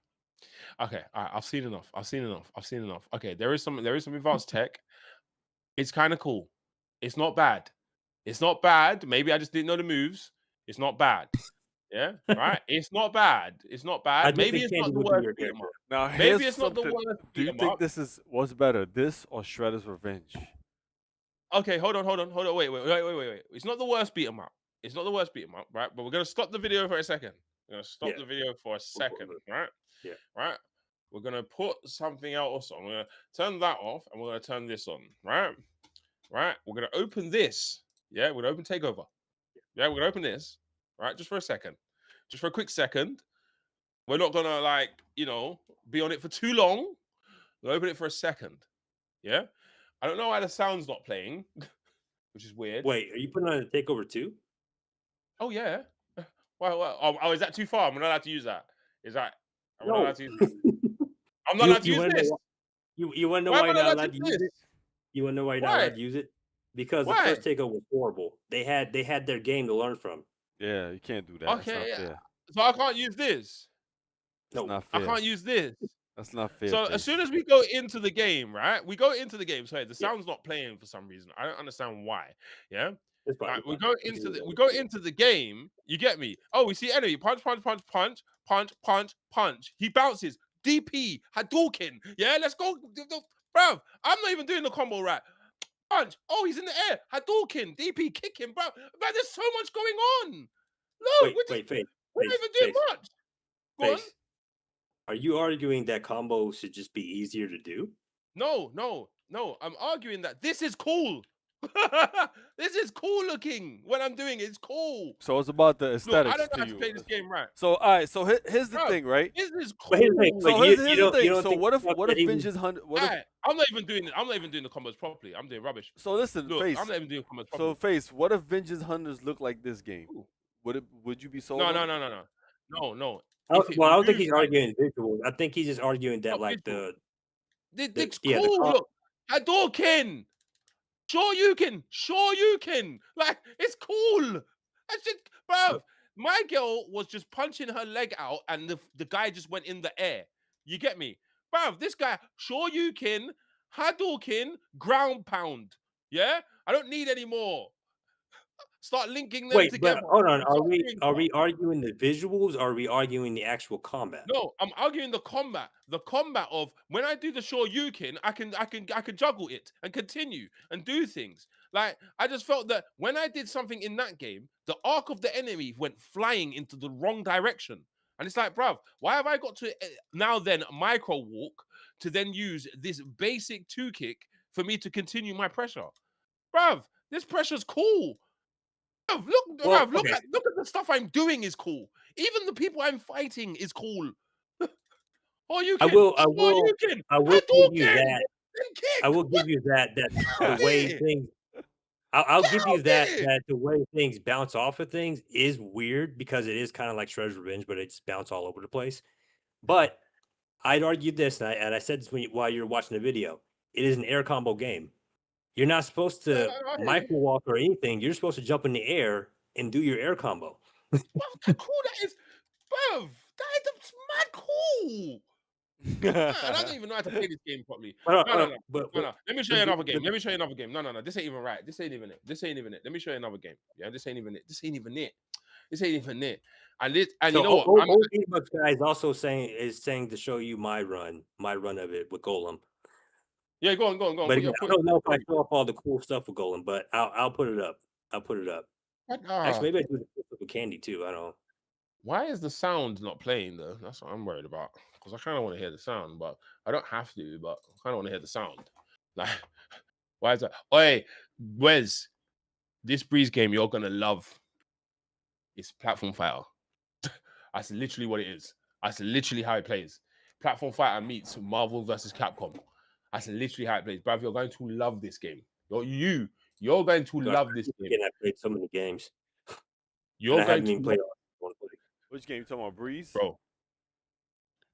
E: All right. I've seen enough. Okay, there is some advanced tech. It's kind of cool. It's not bad. Maybe I just didn't know the moves. It's not bad. Yeah, right. It's not bad.
D: I do
E: Maybe
D: think
E: it's not
D: Candy
E: the
D: would be
E: worst
D: your
E: beat 'em
D: character.
E: up.
A: Now,
E: Maybe
A: here's
E: it's not the
A: something.
E: worst
A: Do you
E: beat 'em
A: think
E: up.
A: this is what's better, this or Shredder's Revenge?
E: Okay, hold on. Wait. It's not the worst beat 'em up. Right? But we're gonna stop the video for a second.
D: Yeah.
E: Right?
D: Yeah.
E: Right? We're gonna put something else on. We're gonna turn that off and we're gonna turn this on. Right? Right? We're gonna open this. Yeah, we're gonna open Takeover. Yeah, we're gonna open this. Right? Just for a second. Just for a quick second. We're not gonna be on it for too long. We'll open it for a second. Yeah? I don't know why the sound's not playing, which is weird.
D: Wait, are you putting on a takeover too?
E: Oh yeah. Oh, is that too far? I'm not allowed to use that. Is that? I'm not
D: No.
E: allowed to use this. I'm not allowed to use this.
D: You want to know
E: Why
D: why
E: am
D: you're
E: I
D: not
E: not allowed
D: allowed
E: to
D: to
E: use
D: use it?
E: this?
D: You want to know why you're not
E: Why?
D: allowed to use it? Because the
E: Why?
D: first takeover was horrible. They had their game to learn from.
A: Yeah, you can't do that.
E: Okay,
A: That's not fair.
E: so I can't use this.
A: That's
D: No.
A: not
E: I
A: fair.
E: can't use this.
A: That's not fair.
E: So
A: Face.
E: as soon as we go into the game, right? We go into the game. Sorry, the sound's not playing for some reason. I don't understand why. Yeah.
D: It's fine.
E: Right,
D: it's
E: we
D: fine.
E: go into the game. You get me? Oh, we see enemy punch. He bounces. DP Hadouken. Yeah, let's go.
B: Bruv, I'm not even doing the combo right. Punch. Oh, he's in the air. Hadouken. DP kick him, bro. But there's so much going on. Look,
D: Wait, Face,
B: we're not even doing much. Go on.
D: Face. Are you arguing that combo should just be easier to do?
B: No. I'm arguing that this is cool. This is cool looking when I'm doing it. It's cool.
A: So it's about the
B: Look,
A: aesthetics
B: I don't know
A: to
B: how to
A: you.
B: play this game right.
A: So all right. So here's the
B: Bruv,
A: thing, right?
B: This is cool.
D: Wait,
A: So
D: you
A: here's the
D: don't
A: thing. So
D: think
A: what if
D: he was-
A: Vengeance Hunter? What if?
B: Alright, I'm not even doing the combos properly. I'm doing rubbish.
A: So listen,
B: Look,
A: Face.
B: I'm not even doing combos
A: So
B: properly.
A: Face, what if Vengeance Hunters look like this game?
B: Ooh.
A: Would you be sold?
B: No.
A: on it?
B: No.
D: I
B: If it
D: don't think
B: moves
D: he's
B: like
D: arguing visuals. I think he's just arguing that
B: not
D: like
B: visual.
D: the
B: It's
D: yeah, the
B: cool.
D: com-
B: Look, Hadouken. Sure you can. Like, it's cool. That's just, bruv. My girl was just punching her leg out, and the guy just went in the air. You get me, bruv? This guy, sure you can, Hadouken, ground pound. Yeah, I don't need any more. Start linking them
D: Wait,
B: together.
D: but hold on. Are
B: Start
D: we
B: doing
D: are we arguing the visuals? Or are we arguing the actual combat?
B: No, I'm arguing the combat. The combat of when I do the Shoryuken, I can juggle it and continue and do things. Like, I just felt that when I did something in that game, the arc of the enemy went flying into the wrong direction. And it's like, bruv, why have I got to now then micro walk to then use this basic 2-kick for me to continue my pressure? Bruv, this pressure's cool. Bruv,
D: Well,
B: look
D: okay.
B: at the stuff I'm doing is cool. Even the people I'm fighting is cool. Oh, you
D: I
B: can.
D: will
B: You can.
D: I will give you that.
B: Kick.
D: I will give you that the way
B: there.
D: things I'll give you
B: out
D: that
B: there.
D: the way things bounce off of things is weird because it is kind of like Shredder's Revenge, but it's bounce all over the place. But I'd argue this, and I said this while you were watching the video. It is an air combo game. You're not supposed to
B: I hear you.
D: micro walk or anything. You're supposed to jump in the air and do your air combo.
B: Bruv, how cool that is. Bruv, that's mad cool. And I don't even know how to play this game properly. No. Let me show you another game. No. This ain't even right. This ain't even it. Let me show you another game. Yeah, this ain't even it. And
D: So
B: you know what?
D: old Beatemup guy is also saying to show you my run of it with Golem.
B: Yeah, go on.
D: But again, I don't know if I show up all the cool stuff with Golem, but I'll put it up. Actually, maybe I do the stuff with Candy too. I don't know.
B: Why is the sound not playing though? That's what I'm worried about. Because I kind of want to hear the sound, but I don't have to. But I kind of want to hear the sound. Like, why is that? Oi, Wes, this Breeze game you're gonna love. It's platform fighter. That's literally what it is. That's literally how it plays. Platform fighter meets Marvel versus Capcom. That's literally how it plays, bruv. You're going to love this game. You're going to love this game.
D: I played so many games.
B: You're going to
D: play.
A: Which game you talking about? Breeze?
B: bro.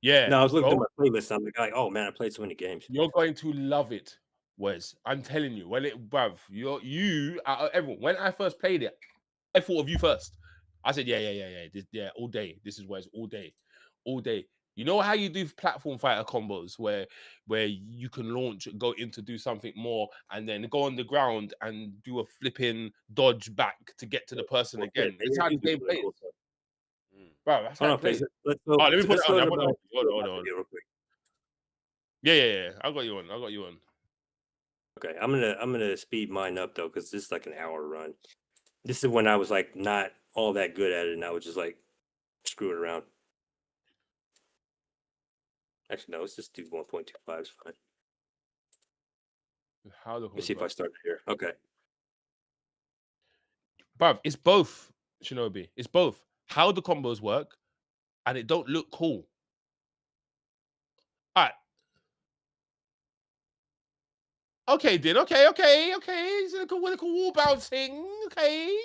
B: Yeah.
D: No, I was looking at my playlist. I'm like, oh man, I played so many games.
B: You're going to love it, Wes. I'm telling you. Bruv, out of everyone. When I first played it, I thought of you first. I said, yeah, all day. This is Wes, all day. You know how you do platform fighter combos where you can go in to do something more, and then go on the ground and do a flipping dodge back to get to the person again. That's how the game plays. Bro, that's how it plays.
D: Let's go.
B: Let me put it on. Hold on.
D: Real quick.
B: Yeah. I got you on.
D: Okay, I'm gonna speed mine up though, because this is like an hour run. This is when I was like not all that good at it, and I was just like screwing around. Actually, no, let's just do 1.25. It's fine. Let me see if I start here. Okay.
B: Bruv, it's both, Shinobi. It's both how the combos work, and it don't look cool. All right. Okay, then. Okay. It's like a wall bouncing. Okay.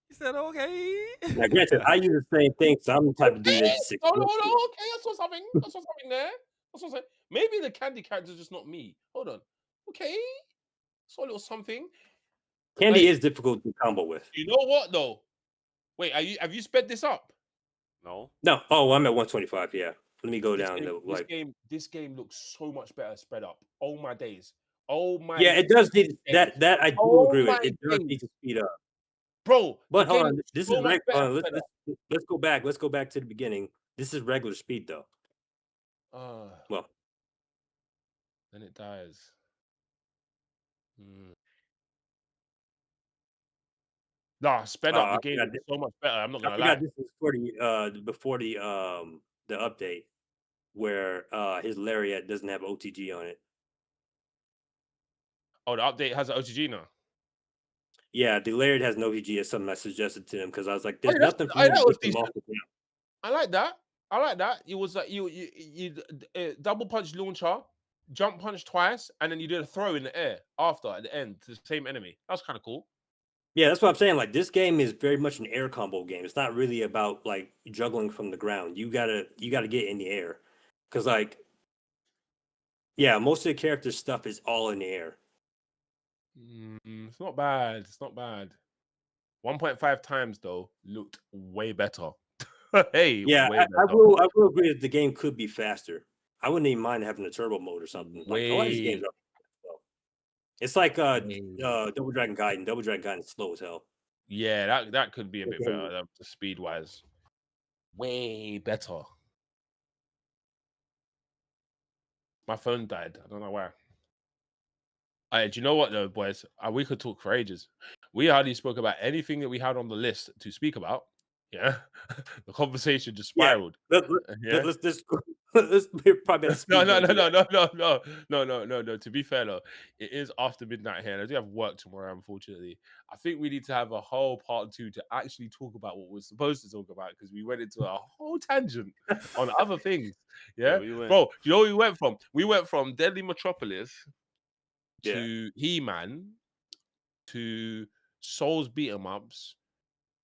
A: He said, okay.
D: Now, granted, I use the same thing, so I'm the type of dude that's
B: No. Okay, I saw something. There. Maybe the candy character's just not me. Hold on. Okay. Saw a little something.
D: Candy is difficult to combo with.
B: You know what though? Wait, have you sped this up?
A: No.
D: Oh, I'm at 125. Yeah. Let me go down to like.
B: This game looks so much better spread up. Oh my days. Oh my.
D: Yeah, it does need that. I do agree with. It does need to speed up.
B: Bro,
D: but hold on. This is regular. Let's go back. Let's go back to the beginning. This is regular speed though. Well,
B: Then it dies. Nah, sped up
D: I
B: the game
D: forgot
B: is so much better. I'm not
D: I
B: gonna
D: forgot
B: lie.
D: this was for the before the update where his lariat doesn't have OTG on it.
B: Oh, the update has an OTG now.
D: Yeah, the lariat has no OTG. Is something I suggested to him because I was like,
B: Oh,
D: "There's
B: yeah,
D: nothing for me to
B: that was
D: get them
B: decent.
D: off the ground."
B: I like that. I like that. It was like you double punch launcher, jump punch twice, and then you did a throw in the air after at the end to the same enemy. That's kind of cool.
D: Yeah, that's what I'm saying. Like this game is very much an air combo game. It's not really about like juggling from the ground. You gotta get in the air, because like, yeah, most of the character stuff is all in the air.
B: It's not bad. It's not bad. 1.5 times though looked way better. Hey,
D: Yeah,
B: way
D: I
B: better.
D: will agree that the game could be faster. I wouldn't even mind having a turbo mode or something. Like a lot of these games
B: Way,
D: are slow. It's like
B: way.
D: Double Dragon Gaiden. Double Dragon Gaiden is slow as hell.
B: Yeah, that could be a bit
D: Okay.
B: better speed wise. Way better. My phone died. I don't know why. Do you know what though, boys? We could talk for ages. We hardly spoke about anything that we had on the list to speak about. Yeah, the conversation just
D: Yeah,
B: spiraled. Yeah.
D: let's probably have to
B: No,
D: speed
B: no,
D: run
B: no,
D: through
B: no,
D: that.
B: no. To be fair though, it is after midnight here, and I do have work tomorrow. Unfortunately, I think we need to have a whole part 2 to actually talk about what we're supposed to talk about because we went into a whole tangent on other things. Yeah,
A: we went.
B: bro. You know where we went from? We went from Deadly Metropolis
D: Yeah.
B: to He-Man to Souls beat 'em ups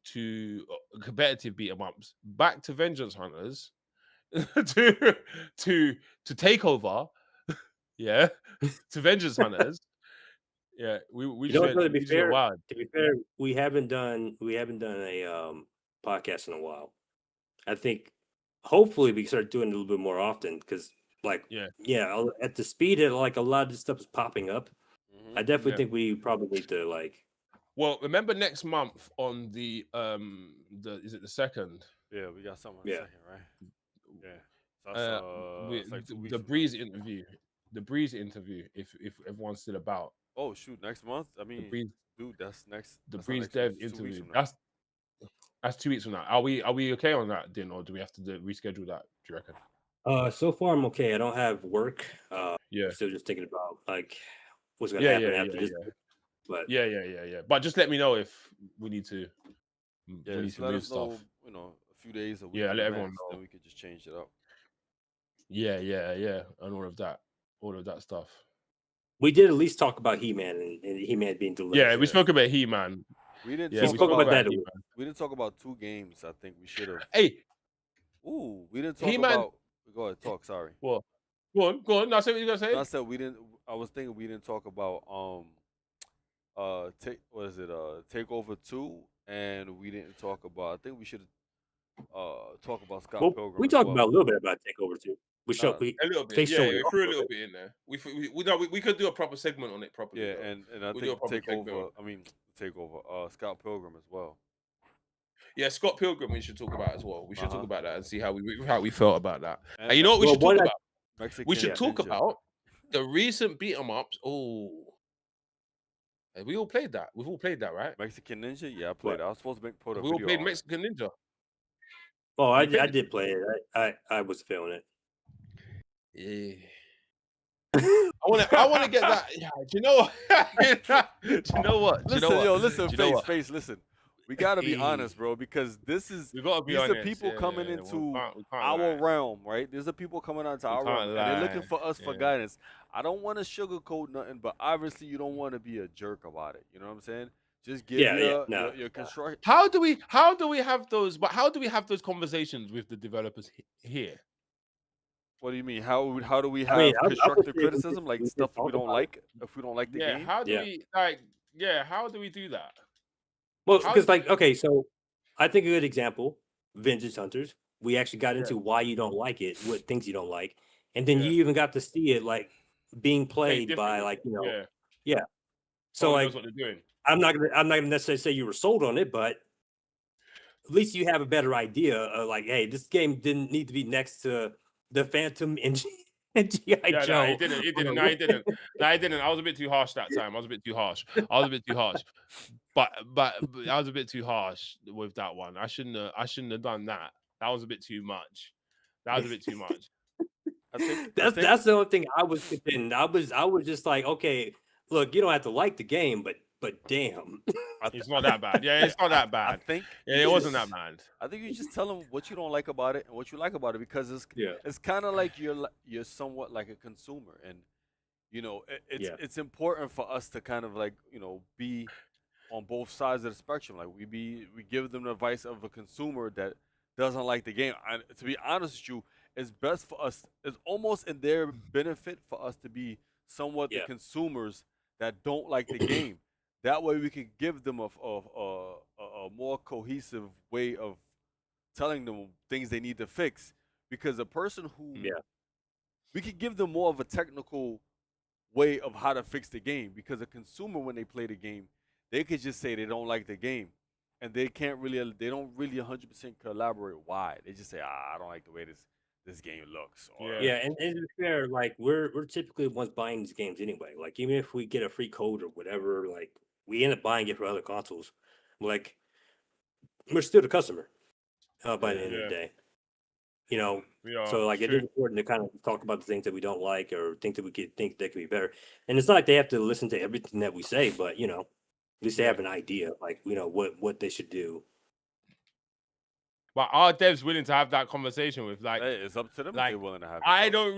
B: to competitive beat 'em ups back to Vengeance Hunters to to Takeover. Yeah, to Vengeance Hunters. Yeah, we
D: You know
B: just
D: what?
B: went
D: To
B: we
D: be
B: just went
D: fair,
B: wild.
D: we haven't done a podcast in a while. I think hopefully we can start doing it a little bit more often because like
B: Yeah,
D: at the speed that like a lot of this stuff is popping up. I definitely
B: yeah.
D: think we probably need to like
B: Well, remember next month on the is it the 2nd?
A: Yeah, we got something on the
D: Yeah.
A: second, right? Yeah. So that's it's like 2 weeks
B: The
A: from now.
B: Breeze interview. The Breeze interview. If everyone's still about
A: Oh shoot, next month? I
B: the
A: mean,
B: Breeze
A: dude, that's next.
B: the
A: That's not
B: Breeze
A: next week.
B: Dev
A: It's 2 weeks
B: interview.
A: from now.
B: That's 2 weeks from now. Are we okay on that, Din, or do we have to reschedule that? Do you reckon?
D: so far I'm okay. I don't have work.
B: Yeah.
D: I'm still just thinking about like what's gonna
B: Yeah,
D: happen
B: yeah,
D: after
B: yeah,
D: this.
B: yeah.
D: But
B: Yeah. But just let me know if we need to
A: Yeah, just let
B: move
A: us
B: stuff.
A: know. A few days, a week
B: Yeah,
A: in
B: let everyone
A: advance,
B: know.
A: then we could just change it up.
B: Yeah, and all of that stuff.
D: we did at least talk about He-Man and He-Man being delivered.
B: Yeah, we spoke about He-Man.
A: We didn't.
B: Yeah,
A: talk
B: we spoke about
D: that.
B: He-Man.
A: We didn't talk about 2 games. I think we should have.
B: Hey,
A: Ooh, we didn't talk
B: He-Man.
A: about. Go ahead, talk. Sorry.
B: Well, go on. Now say what you gonna say.
A: No, I said we didn't. I was thinking we didn't talk about what is it? Takeover 2, and we didn't talk about. I think we should talk about Scott
D: Well,
A: Pilgrim
D: we
A: as
D: talked
A: well.
D: about a little bit about Takeover too.
A: Uh,
B: A little bit.
D: They
B: Yeah,
D: showed
B: we
D: it off
B: threw a
D: a
B: little
D: bit.
B: bit in there. We could do a proper segment on it properly.
A: Yeah,
B: though.
A: and I
B: We'll do a
A: think
B: proper segment.
A: Takeover. I mean Takeover. Scott Pilgrim as well.
B: Yeah, Scott Pilgrim we should talk about as well. We should
A: Uh-huh.
B: talk about that and see how we felt about that.
A: And
B: And you know what we should talk about?
A: Mexican
B: We should talk
A: Ninja.
B: about the recent beat 'em ups. Oh, we all played that. We've all played that, right?
A: Mexican Ninja. Yeah, I played. I was supposed to put a
B: We all
A: video
B: played
A: on
B: Mexican Ninja.
D: Oh, I
B: You played it?
D: did play it. I was feeling it.
B: Yeah. I want to get that. Yeah, do you know what? Do you know what?
A: Listen, face. Listen, we gotta be honest, bro, because
B: we gotta be
A: these
B: honest.
A: are people coming
B: We
A: into
B: can't
A: our
B: lie.
A: realm, right? These are people coming onto our realm, and they're looking for us for guidance. I don't want to sugarcoat nothing, but obviously you don't want to be a jerk about it. You know what I'm saying? Just give your construct.
B: How do we have those? But how do we have those conversations with the developers here?
A: What do you mean? How do we have constructive criticism, like stuff we don't like? If we don't like the game,
B: how do we like? Yeah, how do we do that?
D: Well, because okay, so I think a good example, Vengeance Hunters. We actually got into why you don't like it, what things you don't like, and then you even got to see it like being played by like So like,
B: knows what they're doing.
D: I'm not gonna necessarily say you were sold on it, but at least you have a better idea of like, hey, this game didn't need to be next to the Phantom engine GI
E: Yeah, no,
D: Joe.
E: he didn't. He
D: on
E: didn't.
D: a
E: No, he didn't. No, he didn't. I was a bit too harsh that time. I was a bit too harsh. But I was a bit too harsh with that one. I shouldn't have done that. That was a bit too much. That was a bit too much.
A: I think
D: That's the only thing I was contending. I was just like, okay, look, you don't have to like the game, but damn.
E: It's not that bad. Yeah, it's not that
A: I
E: bad.
A: think
E: Yeah,
A: you
E: it wasn't that
A: just-
E: bad.
A: I think you just tell them what you don't like about it and what you like about it, because
D: Yeah.
A: it's kind of like you're somewhat like a consumer, and
D: Yeah.
A: it's important for us to kind of like be on both sides of the spectrum. Like we give them the advice of a consumer that doesn't like the game. To be honest with you, it's best for us. It's almost in their benefit for us to be somewhat the
D: Yeah.
A: consumers that don't like the game. That way, we can give them a more cohesive way of telling them things they need to fix. Because a person who
D: Yeah.
A: we could give them more of a technical way of how to fix the game, because a consumer, when they play the game, they could just say they don't like the game, and they don't really 100% collaborate why. They just say, I don't like the way this game looks. Or
E: Yeah.
D: Yeah, and to be fair, like we're typically the ones buying these games anyway. Like even if we get a free code or whatever, like we end up buying it for other consoles. Like we're still the customer by the end of
E: Yeah.
D: the day. You know,
E: We are.
D: so like
E: It's
D: it is
E: true.
D: important to kind of talk about the things that we don't like or think that we could think that could be better. And it's not like they have to listen to everything that we say, but at least they
E: Yeah.
D: have an idea, like what they should do.
E: But are devs willing to have that conversation with like
A: hey, it's up to them if
E: like
A: they're willing to have it.
E: I
A: though.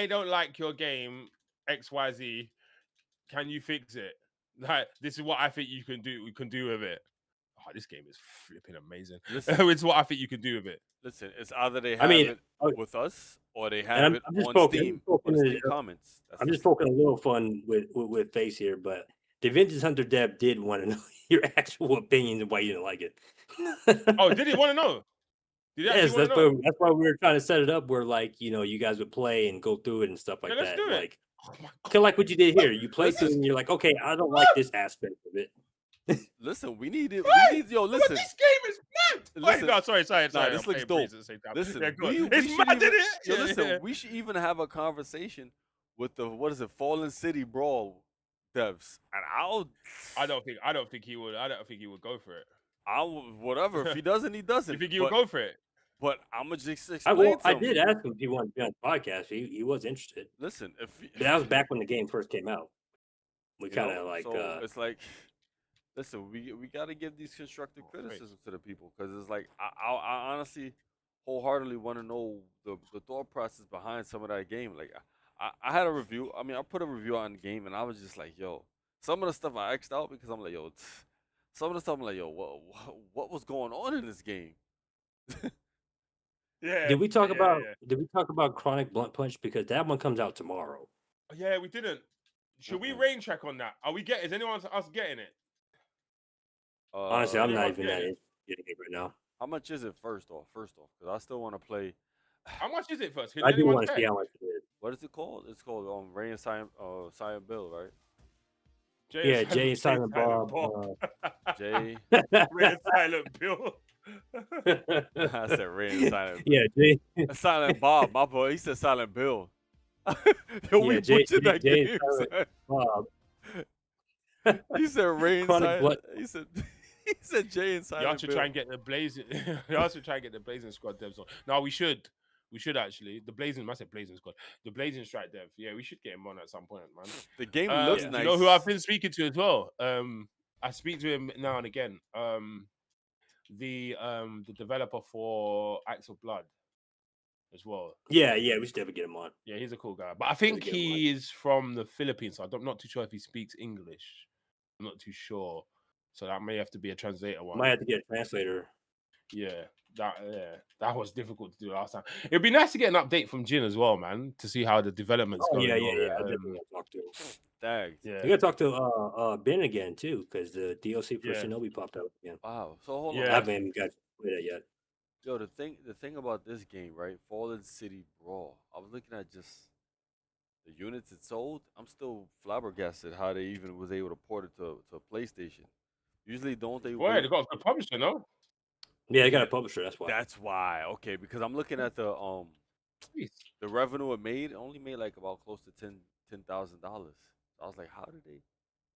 E: don't like your game XYZ. Can you fix it? Like this is what I think you can do. We can do with it. Oh, this game is flipping amazing.
A: Listen.
E: It's what I think you can do with it.
A: Listen, it's either they
D: I
A: have
D: mean,
A: it
D: oh,
A: with us or they
D: and
A: have it
D: I'm just
A: on
D: poking,
A: Steam, on the Steam comments.
D: I'm just poking a little fun with face here, but the Vintage Hunter dev did want to know your actual opinions and why you didn't like it.
E: Oh, did he want to know? Did he
D: Yes,
E: actually want to know?
D: that's why we were trying to set it up where like you guys would play and go through it and stuff like
E: Yeah, let's
D: that.
E: do it.
D: Like kind of like what you did here. You played through
A: Listen.
D: and you're like, okay, I don't like this aspect of it.
A: Listen, we need it.
E: What?
A: We need
E: But
A: listen.
E: this game is mad. Wait,
A: Listen.
E: no, sorry.
A: Nah,
E: I'm
A: this looks
E: playing
A: dope.
E: Breeze at the same time.
A: Listen,
E: Yeah, go on.
A: we
E: It's
A: should
E: mad,
A: even,
E: isn't it?
A: yo,
E: Yeah,
A: listen,
E: yeah.
A: we should even have a conversation with the Fallen City Brawl devs, and
E: I don't think he would. I don't think he would go for it.
A: whatever. If he doesn't, he doesn't.
E: You think he would go for it?
A: But I'm gonna just
D: I
A: explain to him.
D: did ask him if he wanted to be on the podcast. He was interested.
A: Listen, if
D: But that was back when the game first came out. We
A: you know,
D: kind of like
A: so it's like, listen, we got to give these constructive criticisms to the people, because it's like I honestly, wholeheartedly want to know the thought process behind some of that game. Like I had a review. I mean, I put a review on the game, and I was just like, yo, some of the stuff I X'd out because I'm like, yo, some of the stuff I'm like, yo, what was going on in this game?
E: Yeah.
D: Did we talk about Chronic Blunt Punch, because that one comes out tomorrow?
E: Yeah, we didn't. Should we rain check on that? Are we getting? Is anyone else getting it?
D: Honestly, I'm not
E: anyone
D: even that
E: getting it?
D: interested in it right now.
A: How much is it first off, because I still want to play.
E: How much is it first? Can
D: I do
E: anyone
D: want to
E: check?
D: see how much it is.
A: What is it called? It's called Ray and Silent Bill, right?
D: Yeah, Jay and Silent Bob.
A: Jay.
E: Ray and Silent Bill.
A: I said Ray and Silent Bill.
D: Yeah, Jay.
A: Silent Bob, my boy. He said Silent Bill. Yo, we
D: Yeah, Jay-
A: butchered that
D: Jay and
A: game.
D: Silent
A: son.
D: Bob.
A: He said Ray and
D: Chronic
A: Silent.
D: Blood-
A: He said Jay and Silent
E: Y'all should
A: Bill.
E: try and get the Blazing. Y'all should try and get the Blazing Squad devs on. No, we should. We should actually. The Blazing. I said Blazing Squad. The Blazing Strike dev. Yeah, we should get him on at some point, man.
A: The game looks
E: Do
A: nice.
E: you know who I've been speaking to as well? I speak to him now and again. The developer for Acts of Blood as well.
D: Yeah, we should ever get him on.
E: Yeah, he's a cool guy. But I think
D: get him
E: he is from the Philippines. So I'm not too sure if he speaks English. I'm not too sure. So that may have to be a translator one.
D: Might have to get a translator.
E: Yeah, that was difficult to do last time. It'd be nice to get an update from Jin as well, man, to see how the development's
D: Oh
E: going.
D: yeah. I
E: on.
D: definitely want to talk to him.
A: Thanks.
E: Yeah.
D: You gotta talk to Ben again too, because the DLC for
E: Yeah.
D: Shinobi popped out again.
A: Wow. So hold
D: I
E: Yeah.
A: on.
D: haven't even got to play that yet.
A: Yo, the thing about this game, right? Fallen City Brawl. I was looking at just the units it sold. I'm still flabbergasted how they even was able to port it to PlayStation. Usually, don't they?
E: Boy,
A: wait-
E: they got a good publisher, no?
D: Yeah, they got a publisher. That's why.
A: That's why. Okay, because I'm looking at the the revenue it made only made like about close to $10,000. I was like, how did they?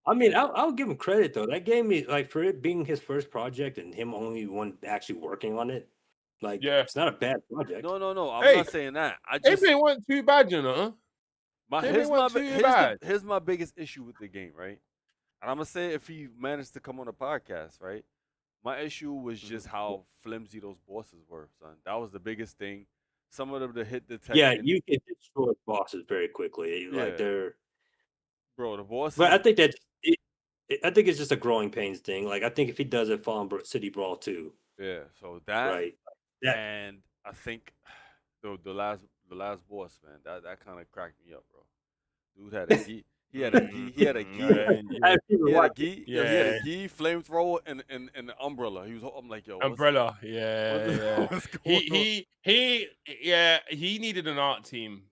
D: I mean, I'll give him credit though. That gave me like for it being his first project and him only one actually working on it. Like,
E: Yeah.
D: it's not a bad project.
A: No. I'm
E: Hey,
A: not saying that. I
E: They
A: just
E: weren't too bad, you know.
A: my
E: They weren't too bad.
A: here's my biggest issue with the game, right? And I'm gonna say if he managed to come on a podcast, right? My issue was just how flimsy those bosses were, son. That was the biggest thing. Some of them the hit
D: Yeah,
A: detection.
D: you can destroy bosses very quickly. Like
A: Yeah,
D: they're,
A: bro, the
D: but I
A: bosses.
D: think that I think it's just a growing pains thing. Like I think if he does it, City Brawl too,
A: Yeah, so that
D: right? That
A: and I think the last boss, man, that kind of cracked me up, bro. Dude had a gi. He had a gi. He had a gi.
D: I even
A: He had a
D: watched
A: gi. Yo, he had
E: Yeah.
A: a gi, flamethrower, and the umbrella. I'm like, yo,
E: Umbrella. Yeah.
A: what's going on?
E: He needed an art team.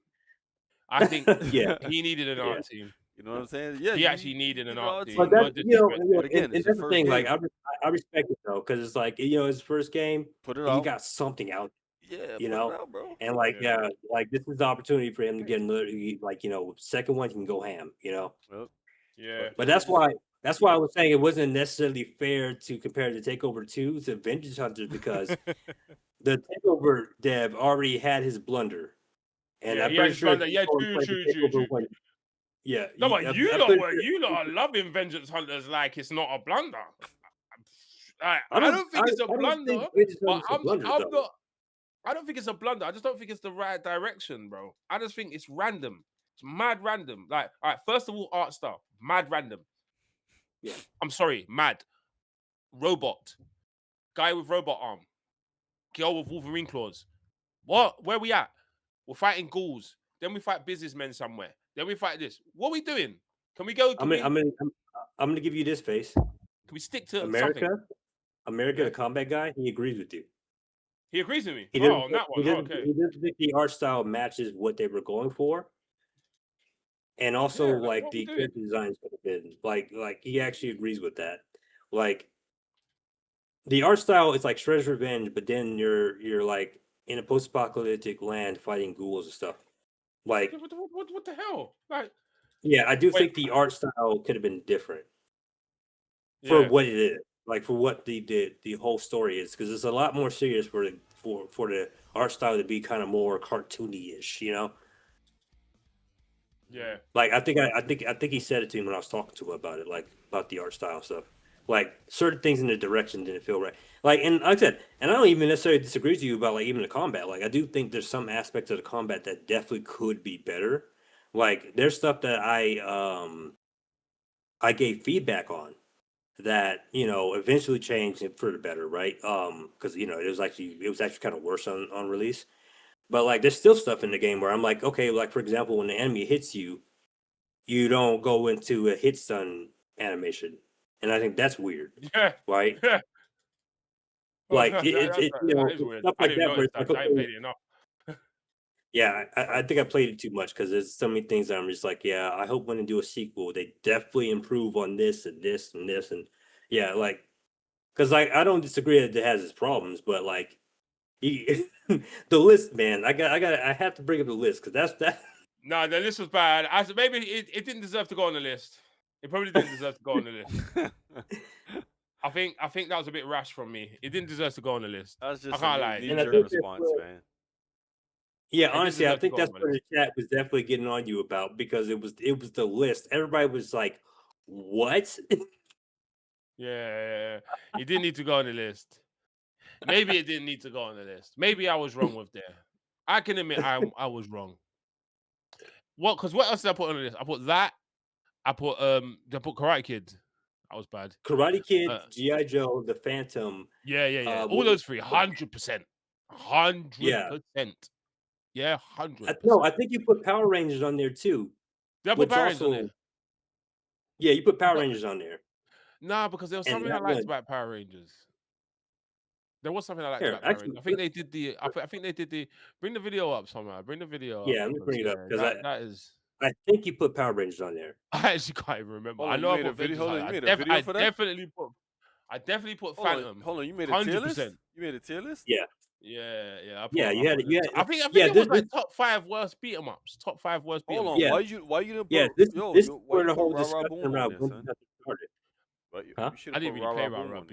E: I think
D: yeah.
E: he needed an
D: Yeah.
E: art team.
A: You know what I'm saying? Yeah,
E: He
A: you
E: actually needed an art
A: our
E: team.
D: But
A: team.
D: that
E: No disrespect.
A: But again,
D: and
A: it's
D: that's
A: your
D: the
A: first
D: thing. Like
A: game.
D: I respect it though, because it's like his first game,
A: Put it
D: and he
A: out.
D: got something out.
A: Yeah,
D: You
A: put it
D: know,
A: out, bro.
D: and like
E: Yeah.
D: like this is the opportunity for him to get another like second one he can go ham.
A: Well,
E: Yeah.
D: But that's why I was saying it wasn't necessarily fair to compare the Takeover 2 to Vengeance Hunters because the Takeover dev already had his blunder, and
E: Yeah,
D: I'm
E: he had
D: pretty
E: his
D: sure if
E: blunder.
D: you
E: Yeah,
D: go and
E: true,
D: play
E: true,
D: the
E: true,
D: Takeover
E: true.
D: 1, yeah,
E: No, but
D: I'm
E: you
D: pretty
E: lot
D: sure.
E: are loving Vengeance Hunters like it's not a blunder. I
D: I
E: don't think it's a
D: don't think
E: blunder,
D: Vengeance
E: but
D: Hunters is a blunder
E: I'm
D: though.
E: not. I don't think it's a blunder. I just don't think it's the right direction, bro. I just think it's random. It's mad random. Like, all right, first of all, art style, mad random.
D: Yeah.
E: I'm sorry, mad. Robot. Guy with robot arm. Girl with Wolverine claws. What? Where we at? We're fighting ghouls. Then we fight businessmen somewhere. Then we fight this. What are we doing? Can we go? Can
D: I'm gonna give you this face.
E: can we stick to something?
D: America,
E: Yeah.
D: the combat guy, he agrees with you.
E: He agrees with me.
D: He
E: Oh,
D: doesn't.
E: on that
D: He
E: one. Oh,
D: doesn't.
E: okay.
D: He doesn't think the art style matches what they were going for, and also
E: Yeah, like
D: like
E: what we
D: the
E: doing?
D: character designs could have been like he actually agrees with that. Like the art style is like Shredder's Revenge, but then you're like in a post-apocalyptic land fighting ghouls and stuff. Like,
E: What the hell? Like,
D: yeah, I do
E: wait,
D: think the art style could have been different for
E: yeah,
D: what it is, like for what the whole story is, because it's a lot more serious for the art style to be kind of more cartoony-ish,
E: yeah,
D: Like I think he said it to me when I was talking to him about it, like about the art style stuff. Like certain things in the direction didn't feel right. Like and like I said, and I don't even necessarily disagree with you about like even the combat. Like I do think there's some aspects of the combat that definitely could be better. Like there's stuff that I gave feedback on that eventually changed it for the better, right? Because it was actually kind of worse on release. But like there's still stuff in the game where I'm like, okay, like for example, when the enemy hits you, you don't go into a hit stun animation, and I think that's weird,
E: yeah.
D: right?
E: Yeah.
D: Like
E: That is
D: it's
E: weird.
D: stuff
E: I
D: like
E: didn't
D: that where
E: notice
D: it's
E: that
D: like
E: 'cause I ain't
D: okay,
E: played it enough.
D: yeah, I think I played it too much because there's so many things that I'm just like, yeah, I hope when they do a sequel, they definitely improve on this and this and this and yeah, like because like I don't disagree that it has its problems, but like he, the list, man, I have to bring up the list because that.
E: No, the list was bad. Maybe it didn't deserve to go on the list. It probably didn't deserve to go on the list. I think that was a bit rash from me. It didn't deserve to go on the list.
A: That's
E: I
A: just
E: can't
A: a
E: lie.
D: And I
A: knee-jerk
D: think that's
A: response,
D: where,
A: man.
D: yeah,
E: It didn't
D: honestly, I
E: deserve to
D: think
E: go on
D: that's
E: my
D: where the
E: list.
D: chat was definitely getting on you about because it was the list. Everybody was like, "What?"
E: Yeah. It didn't need to go on the list. Maybe it didn't need to go on the list. Maybe I was wrong with there. I can admit I was wrong. Because what else did I put on the list? I put that. I put Karate Kid. That was bad.
D: Karate Kid,
E: Uh,
D: GI Joe, The Phantom.
E: yeah. All
D: what
E: those
D: was-
E: three, 100%. 100%.
D: Yeah,
E: Yeah, 100%.
D: no, I think you put Power Rangers on there too,
E: Did I put
D: which
E: Power Rangers on
D: also,
E: there?
D: yeah, you put Power
E: But
D: Rangers on there,
E: nah, because there was
D: and
E: something I
D: that
E: liked
D: one
E: about Power Rangers. There was something I liked
D: here
E: about Power Rangers.
D: actually,
E: I think they did the. I think they did the. Bring the video up somehow. Bring the video up
D: yeah, let me
E: because
D: bring it up because
E: that is.
D: I think you put Power Rangers on there.
E: I actually can't even remember.
A: Hold
E: I
A: on, you
E: know I
A: made a
E: put
A: video.
E: Vengeance
A: Hold on,
E: Hunter.
A: you made a video for that?
E: I definitely put
A: Hold on,
E: Phantom.
A: hold on. You made a tier list?
E: 100%.
A: You made a tier list?
D: Yeah,
B: Yeah. I put,
D: Yeah,
B: I
D: you had
B: put
D: you
B: them-
D: had
B: I think
D: yeah,
B: it was
D: this
B: like top 5 worst beat 'em ups. Top 5 worst beat 'em
A: Hold
B: ups.
A: on.
D: yeah,
A: Why you didn't
D: yeah,
A: put
D: this
A: yo?
D: this is
A: Why
D: where
A: you
D: the
A: put
D: whole
A: Ra Ra
D: discussion
A: Boom on
D: around
A: there,
D: when
A: son?
D: nothing started.
A: Right,
D: Huh?
A: you should
B: I
A: have put
B: didn't really
A: Ra
B: play
A: Ra
B: Ra
A: Boom
B: Ra
A: on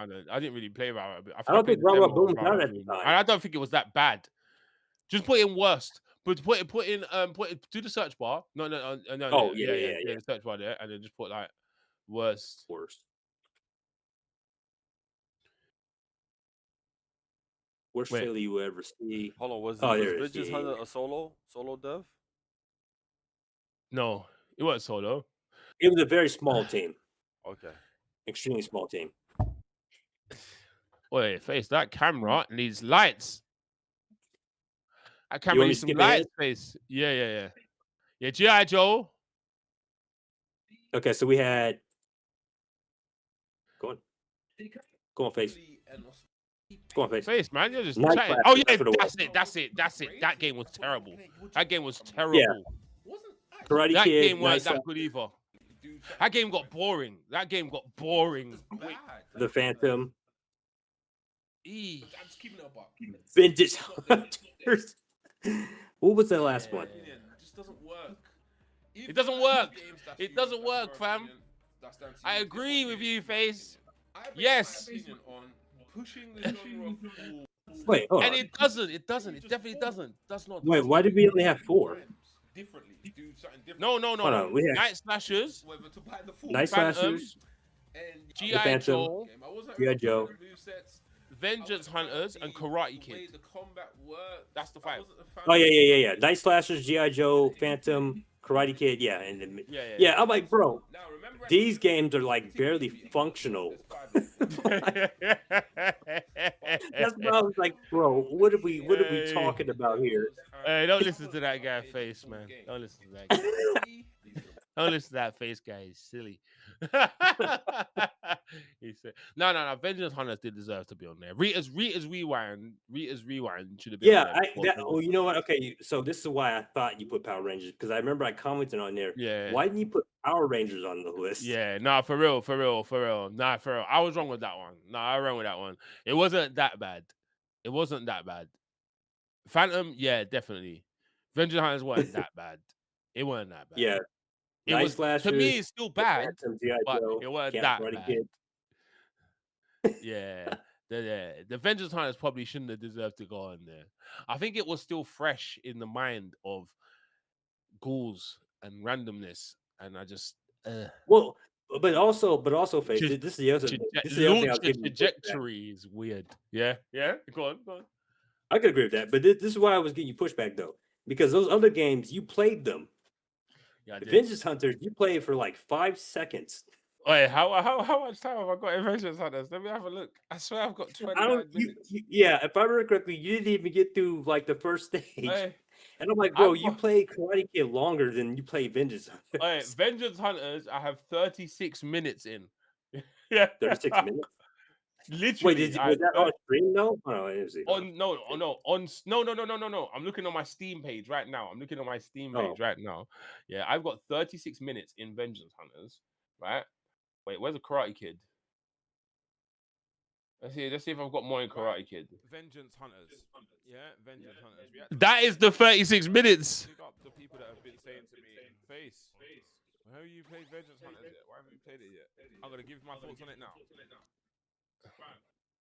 A: there.
B: Boom. I didn't really play Ra Ra Boom. I
D: I
B: think I
D: don't think
B: played the
D: Ra Ra
B: demo
D: Boom
B: of
D: was
B: Ra
D: out
B: Ra
D: at the
B: Boom.
D: time.
B: And I don't think it was that bad. Just put in worst. But do the search bar. No,
D: Oh yeah,
B: yeah, the search bar there, and then just put like worst.
D: Worst. Worst
B: Wait,
D: failure you ever see.
A: Hold on. Was
D: Oh, there it is.
A: Vengeance
D: Yeah,
A: Hunter a solo dev?
B: no, it wasn't solo.
D: It was a very small team,
A: Okay.
D: extremely small team.
B: Wait, face that camera needs lights. That
D: You
B: camera
D: want me
B: needs
D: to
B: some
D: skip ahead?
B: lights, face. Yeah. Yeah, G.I. Joe.
D: Okay, so we had. Go on, face. Go on, face.
B: Face, man, you're just
D: Night
B: chatting.
D: Class,
B: Oh yeah,
D: that's what it was.
B: that's it. That game was terrible. That game was
D: Yeah,
B: terrible.
D: Karate
B: That
D: Kid,
B: game
D: Night
B: weren't that
D: Class,
B: good either. That game got boring. Wait,
D: The Phantom,
B: eee.
D: Vintage Hunters. What was that last one?
B: It doesn't work. It doesn't work, fam. I agree with you, face. Yes,
D: Wait, hold
B: and
D: on.
B: it doesn't. It doesn't. It definitely doesn't. Does not.
D: Wait, why did we only have 4?
B: No.
D: Hold on, we had
B: Night Slashers,
D: Night
B: Phantom,
D: Slashers, The
B: G.I.
D: Phantom,
B: Joe,
D: G.I. Joe.
B: Vengeance Hunters, and Karate Kid. That's the 5.
D: Oh yeah. Night Slashers, G.I. Joe, Phantom, Karate Kid. Yeah, and then, yeah. I'm like, bro, these games are like barely functional. That's what I was like, bro. What are we talking about here?
B: Hey, don't listen to that guy face, man. Don't listen to that guy. Don't listen to that face guy. He's silly. He said, no. Vengeance Hunters did deserve to be on there. Rita's Rewind should have been
D: Yeah,
B: on there.
D: oh, you know what? Okay, so this is why I thought you put Power Rangers, because I remember I commented on there.
B: Yeah.
D: Why didn't you put Power Rangers on the list?
B: Yeah, nah, for real. Nah, for real. I was wrong with that one. Nah, I was wrong with that one. It wasn't that bad. Phantom, yeah, definitely. Vengeance Hunters weren't that bad. It weren't that bad.
D: Yeah.
B: It
D: Night
B: was
D: Slashers,
B: to me. It's still bad,
D: Phantom, G.I.
B: but
D: Joe,
B: it weren't
D: Camp
B: that
D: Karate
B: bad.
D: Kid.
B: Yeah, the Vengeance Hunters probably shouldn't have deserved to go on there. I think it was still fresh in the mind of ghouls and randomness, and I just
D: Well, but also, face.
B: Just-
D: This is the other. This is the other thing I was
B: launch
D: giving you pushback.
B: trajectory is weird. Yeah. Go on.
D: I could agree with that, but this is why I was getting you pushback though, because those other games you played them.
B: Yeah, I did.
D: Vengeance Hunters, you played for like 5 seconds.
B: Wait, how much time have I got in Vengeance Hunters? Let me have a look. I swear I've got 29 minutes.
D: Yeah, if I remember correctly, you didn't even get through like the first stage.
B: Hey,
D: And I'm like, bro,
B: I've
D: you
B: got-
D: played Karate Kid longer than you played Vengeance
B: Wait,
D: Hunters.
B: Vengeance Hunters, I have 36 minutes in. Yeah.
D: 36 minutes.
B: Literally.
D: Wait, was that on stream though? Oh, let me see.
B: No. I'm looking on my Steam page right now. Yeah, I've got 36 minutes in Vengeance Hunters, right? Wait, where's the Karate Kid? Let's see if I've got more in Karate Kid.
A: Vengeance Hunters. Yeah, Vengeance Hunters.
B: That is the 36 minutes.
A: Pick up the people that have been saying to me, Face, how you played Vengeance Hunters yet? Why haven't you played it yet? I'm gonna give my thoughts on it now.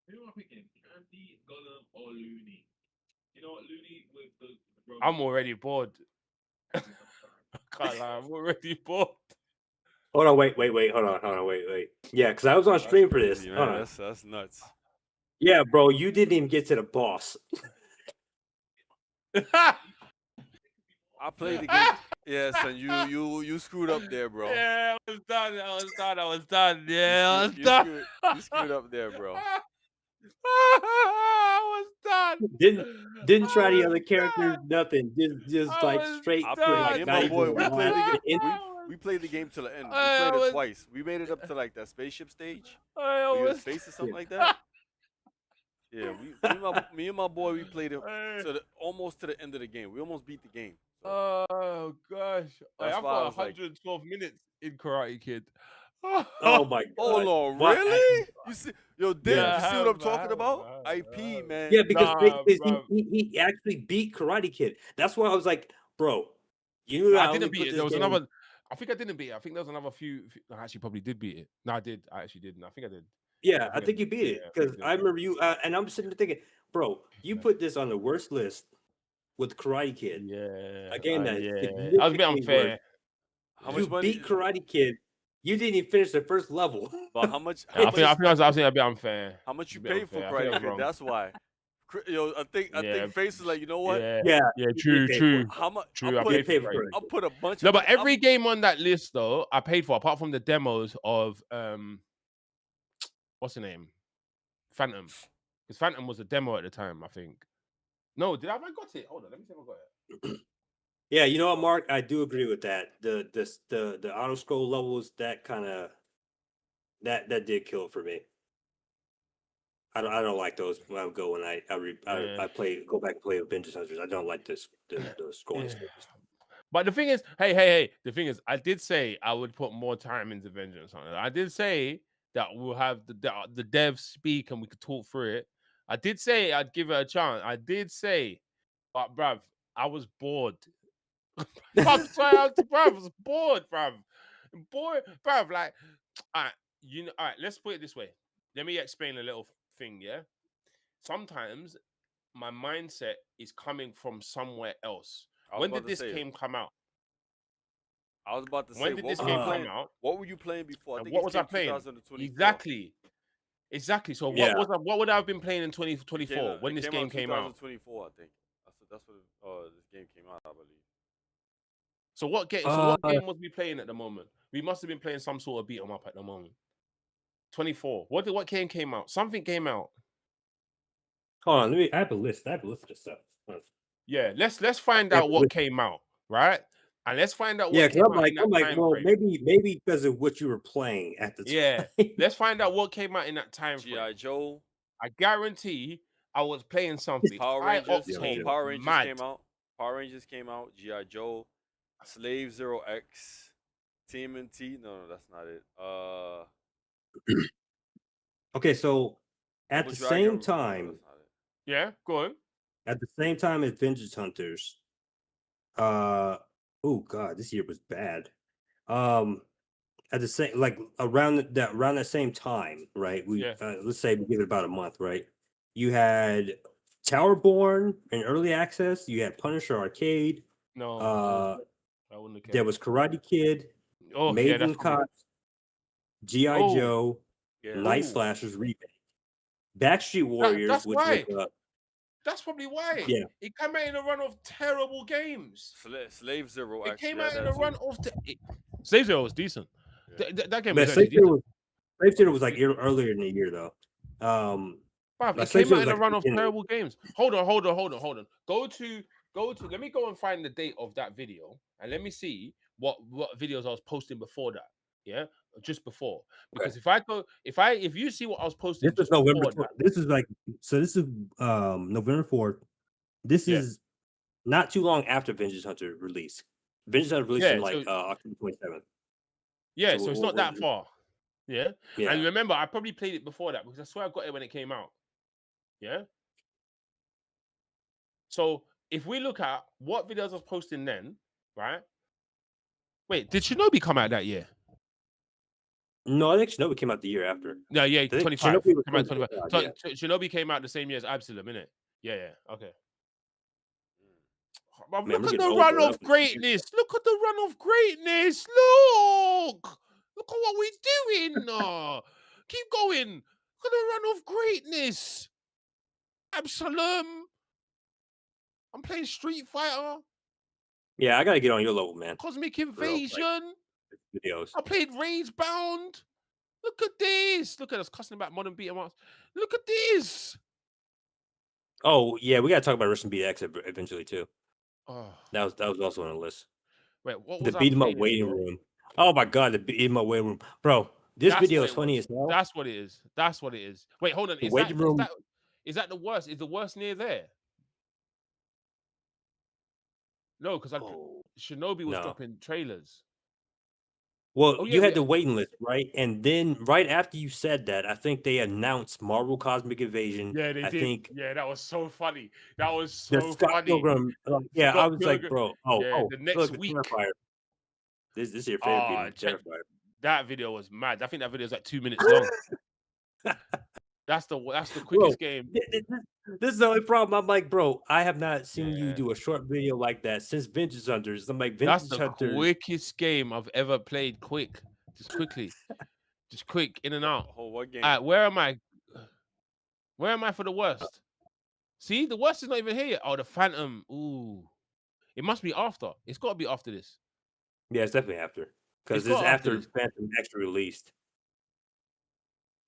F: Who am I picking? Andy, Gollum, or Looney? You know what, Looney with the.
B: I'm already bored. I can't lie, I'm already bored.
D: Hold on, wait. Hold on, wait. Yeah, because I was on stream for this.
A: Crazy,
D: Hold
A: man.
D: on.
A: That's nuts.
D: Yeah, bro, you didn't even get to the boss.
A: I played the game. Yes, and you screwed up there, bro.
B: Yeah, I was done. Yeah, I was done.
A: You screwed up there, bro.
B: I was done.
D: Didn't try the other characters, nothing. Just
B: I
D: like
B: was
D: straight.
A: I
B: done.
A: played,
D: like,
A: me and
D: not
A: my
D: even
A: boy, we
D: one.
A: played the
D: The
A: game. We played the game to the end. We
B: I
A: played
B: was-
A: it twice. We made it up to like that spaceship stage.
B: I
A: Where you in
B: was
A: space or something like that. Yeah, me and my boy, we played it almost to the end of the game. We almost beat the game. So,
B: Oh gosh,
A: That's
B: I've
A: why I
B: got
A: was like-
B: 112 minutes in Karate Kid.
D: Oh my
A: Hold
D: god.
A: on,
D: Why?
A: really? You see, yo, Dick,
D: Yeah.
A: you see what I'm talking about? IP, man.
D: Yeah, because
E: Nah,
D: because
E: bruv.
D: he actually beat Karate Kid. That's why I was like, bro, you
B: No, I
D: not only
B: didn't beat
D: put
B: it.
D: this
B: There was
D: game.
B: another. I think I didn't beat it. I think there was another few. No, I actually probably did beat it. No, I did. I actually did. I think I did.
D: Yeah,
B: I
D: I
B: think I
D: think
B: did.
D: you beat it
B: Yeah, I
D: because
B: think
D: I remember you. And I'm sitting there thinking, bro, you
B: Yeah.
D: put this on the worst list with Karate Kid,
B: Yeah,
D: a game that is
B: yeah. I was a bit
D: significantly worse.
B: unfair.
A: How
D: You
A: much money?
D: beat Karate Kid. You didn't even finish the first level.
A: But how much?
B: Yeah,
A: How
B: I think
A: much?
B: I was a bit unfair.
A: How much you
B: A bit
A: paid for
B: unfair. I think I
A: Karate
B: was
A: Kid?
B: wrong.
A: That's why. Yo, I
B: Yeah,
A: think Face is like, you know what?
B: yeah,
D: Yeah,
B: yeah.
D: you
B: True,
D: did pay for
B: true,
D: it.
A: How much?
B: true. I
D: You
B: paid
D: did
B: for
D: pay for
B: it.
D: it.
A: I'll put a bunch
B: No,
A: of
B: but
A: money.
B: every game on that list though, I paid for, apart from the demos of what's the name? Phantom. Because Phantom was a demo at the time, I think. No, did I have I got it? Hold on, let me see if I got it.
D: Yeah, you know what, Mark? I do agree with that. The auto scroll levels that kind of that did kill it for me. I don't like those when I go when
B: Yeah.
D: I play go back and play with Benji Hunters. I don't like this the scrolling
B: Yeah.
D: stages.
B: But the thing is, hey, the thing is, I did say I would put more time into Vengeance on it. I did say that we'll have the devs speak and we could talk through it. I did say I'd give it a chance. I did say, but bruv, I was bored. I'm sorry, bruv, I was bored, bruv. Bored, bruv. Like, all right, all right, let's put it this way. Let me explain a little thing, yeah? Sometimes my mindset is coming from somewhere else.
A: I was
B: When
A: about
B: did
A: to
B: this
A: say.
B: game come out?
A: I was about to say.
B: When did this game come out?
A: What were you playing before? I
B: And
A: think
B: what
A: it
B: was
A: came
B: I playing?
A: 2024.
B: Exactly. So
D: Yeah.
B: what would I have been playing in
A: It came
B: 2024
A: out,
B: when this game came out?
A: 2024, I think. That's what this game came out, I believe.
B: So what game? So
D: Uh,
B: what game was we playing at the moment? We must have been playing some sort of beat 'em up at the moment. 24. What game came out? Something came out.
D: hold on, I have a list. I have a list of stuff.
B: Yeah. Let's find
D: Yeah,
B: out what came out, right? And let's find out
D: Yeah,
B: what
D: because
B: came out in that
D: I'm like,
B: time
D: well,
B: frame.
D: maybe because of what you were playing at the
B: Yeah.
D: time.
B: Let's find out what came out in that time frame.
A: G.I. Joe,
B: I guarantee I was playing something
A: Power
B: high
A: Rangers.
D: Yeah,
A: Come on,
B: octane,
A: Power Rangers
B: mad.
A: came out. Power Rangers came out. G.I. Joe, Slave Zero X, TMNT. No, that's not it.
D: Okay, so at
A: Double
D: the
A: Dragon.
D: same
A: No,
D: time,
A: that's not it.
B: Yeah, go on.
D: as Vengeance Hunters, oh god, this year was bad. At the same around that same time, right?
B: Yeah.
D: Let's say we give it about a month, right? You had Towerborn in early access. You had Punisher Arcade.
B: No,
D: Uh,
B: I wouldn't have
D: there
B: cared.
D: was Karate Kid,
B: Oh, yeah,
D: Maiden
B: that's probably.
D: Cops, GI
B: Oh,
D: Joe,
A: Yeah.
D: Night
B: Ooh.
D: Slashers remake, Backstreet Warriors,
B: That's
D: which was
B: why. That's probably why.
D: yeah.
B: It came out in a run of terrible games.
A: Slave Zero
B: It
A: X.
B: came
A: Yeah,
B: out in
A: that
B: a run
A: too.
B: of. Slave Zero was decent.
A: Yeah.
B: That game
D: But
B: was actually decent.
D: Slave Theater was like earlier in the year though.
B: Bruv, it
D: Slave
B: came
D: Theater
B: out
D: was
B: in a
D: like
B: run
D: the
B: of
D: beginning.
B: terrible games. Hold on. Go to. Let me go and find the date of that video, and let me see what videos I was posting before that. Yeah, just before. Because if you see what I was posting
D: This is
B: just
D: November.
B: before that,
D: This is like so. This is November 4th. This
B: yeah,
D: is not too long after Vengeance Hunter release. Vengeance Hunter released in
B: yeah,
D: like
B: so
D: October 27th.
B: yeah,
D: So
B: so it's not that far. Yeah,
D: yeah.
B: and remember, I probably played it before that because I swear I got it when it came out. Yeah. So if we look at what videos I was posting then, right? Wait, did Shinobi come out that year?
D: No, I think Shinobi came out the year after.
B: No, yeah,
D: I think
B: 25.
D: Shinobi was
B: Came out
D: 25,
B: 25.
D: yeah.
B: So Shinobi came out the same year as Absalom, innit? Yeah, okay. But
D: Man,
B: look
D: we're
B: at
D: getting
B: the
D: older.
B: run of greatness. Look at the run of greatness. Look. Look at what we're doing. Keep going. Look at the run of greatness. Absalom. I'm playing Street Fighter.
D: Yeah, I gotta get on your level, man.
B: Cosmic
D: For real, like,
B: Invasion.
D: videos.
B: I played Rage Bound. Look at this. Look at us cussing about modern beat-em-ups. Look at this.
D: Oh yeah, we gotta talk about Russian Beat X eventually too.
B: Oh,
D: That was also on the list.
B: wait, what
D: The
B: was I
D: beat 'em up
B: playing?
D: waiting room. Oh my god, the beat 'em up waiting room, bro. This
B: That's
D: video
B: what
D: is
B: it
D: funny
B: was.
D: as hell.
B: That's what it is. That's what it is. Wait, hold on.
D: The waiting room.
B: Is that the worst? Is the worst near there? No, because
D: Oh
B: Shinobi was
D: no,
B: dropping trailers.
D: Well,
B: Oh yeah,
D: you had the waiting list, right? And then right after you said that, I think they announced Marvel Cosmic Invasion.
E: Yeah, they
D: I
E: did.
D: think
E: Yeah, that was so funny. That was
D: the
E: so
D: Scott
E: funny.
D: Pilgrim. Yeah, I
E: Scott
D: was like,
E: Pilgrim.
D: bro,
E: Yeah, the next
D: look, the
E: week.
D: Terrifier. This is your favorite
E: Ah,
D: Beatemup,
E: check
D: Terrifier.
E: that video was mad. I think that video is like 2 minutes long. That's the
D: Bro,
E: quickest game.
D: this is the only problem. I'm like, bro, I have not seen you
E: Yeah.
D: do a short video like that since Vengeance Hunters. I'm like,
E: That's
D: Vengeance
E: the
D: Hunters.
E: quickest game I've ever played. Quick, just quickly, just quick in and out.
A: Oh, what game?
E: All right, where am I? Where am I for the worst? See, the worst is not even here yet. Oh, the Phantom. Ooh, it must be after. It's got to be after this.
D: Yeah, it's definitely after because
E: It's
D: this is
E: got after
D: after
E: this.
D: Phantom actually released.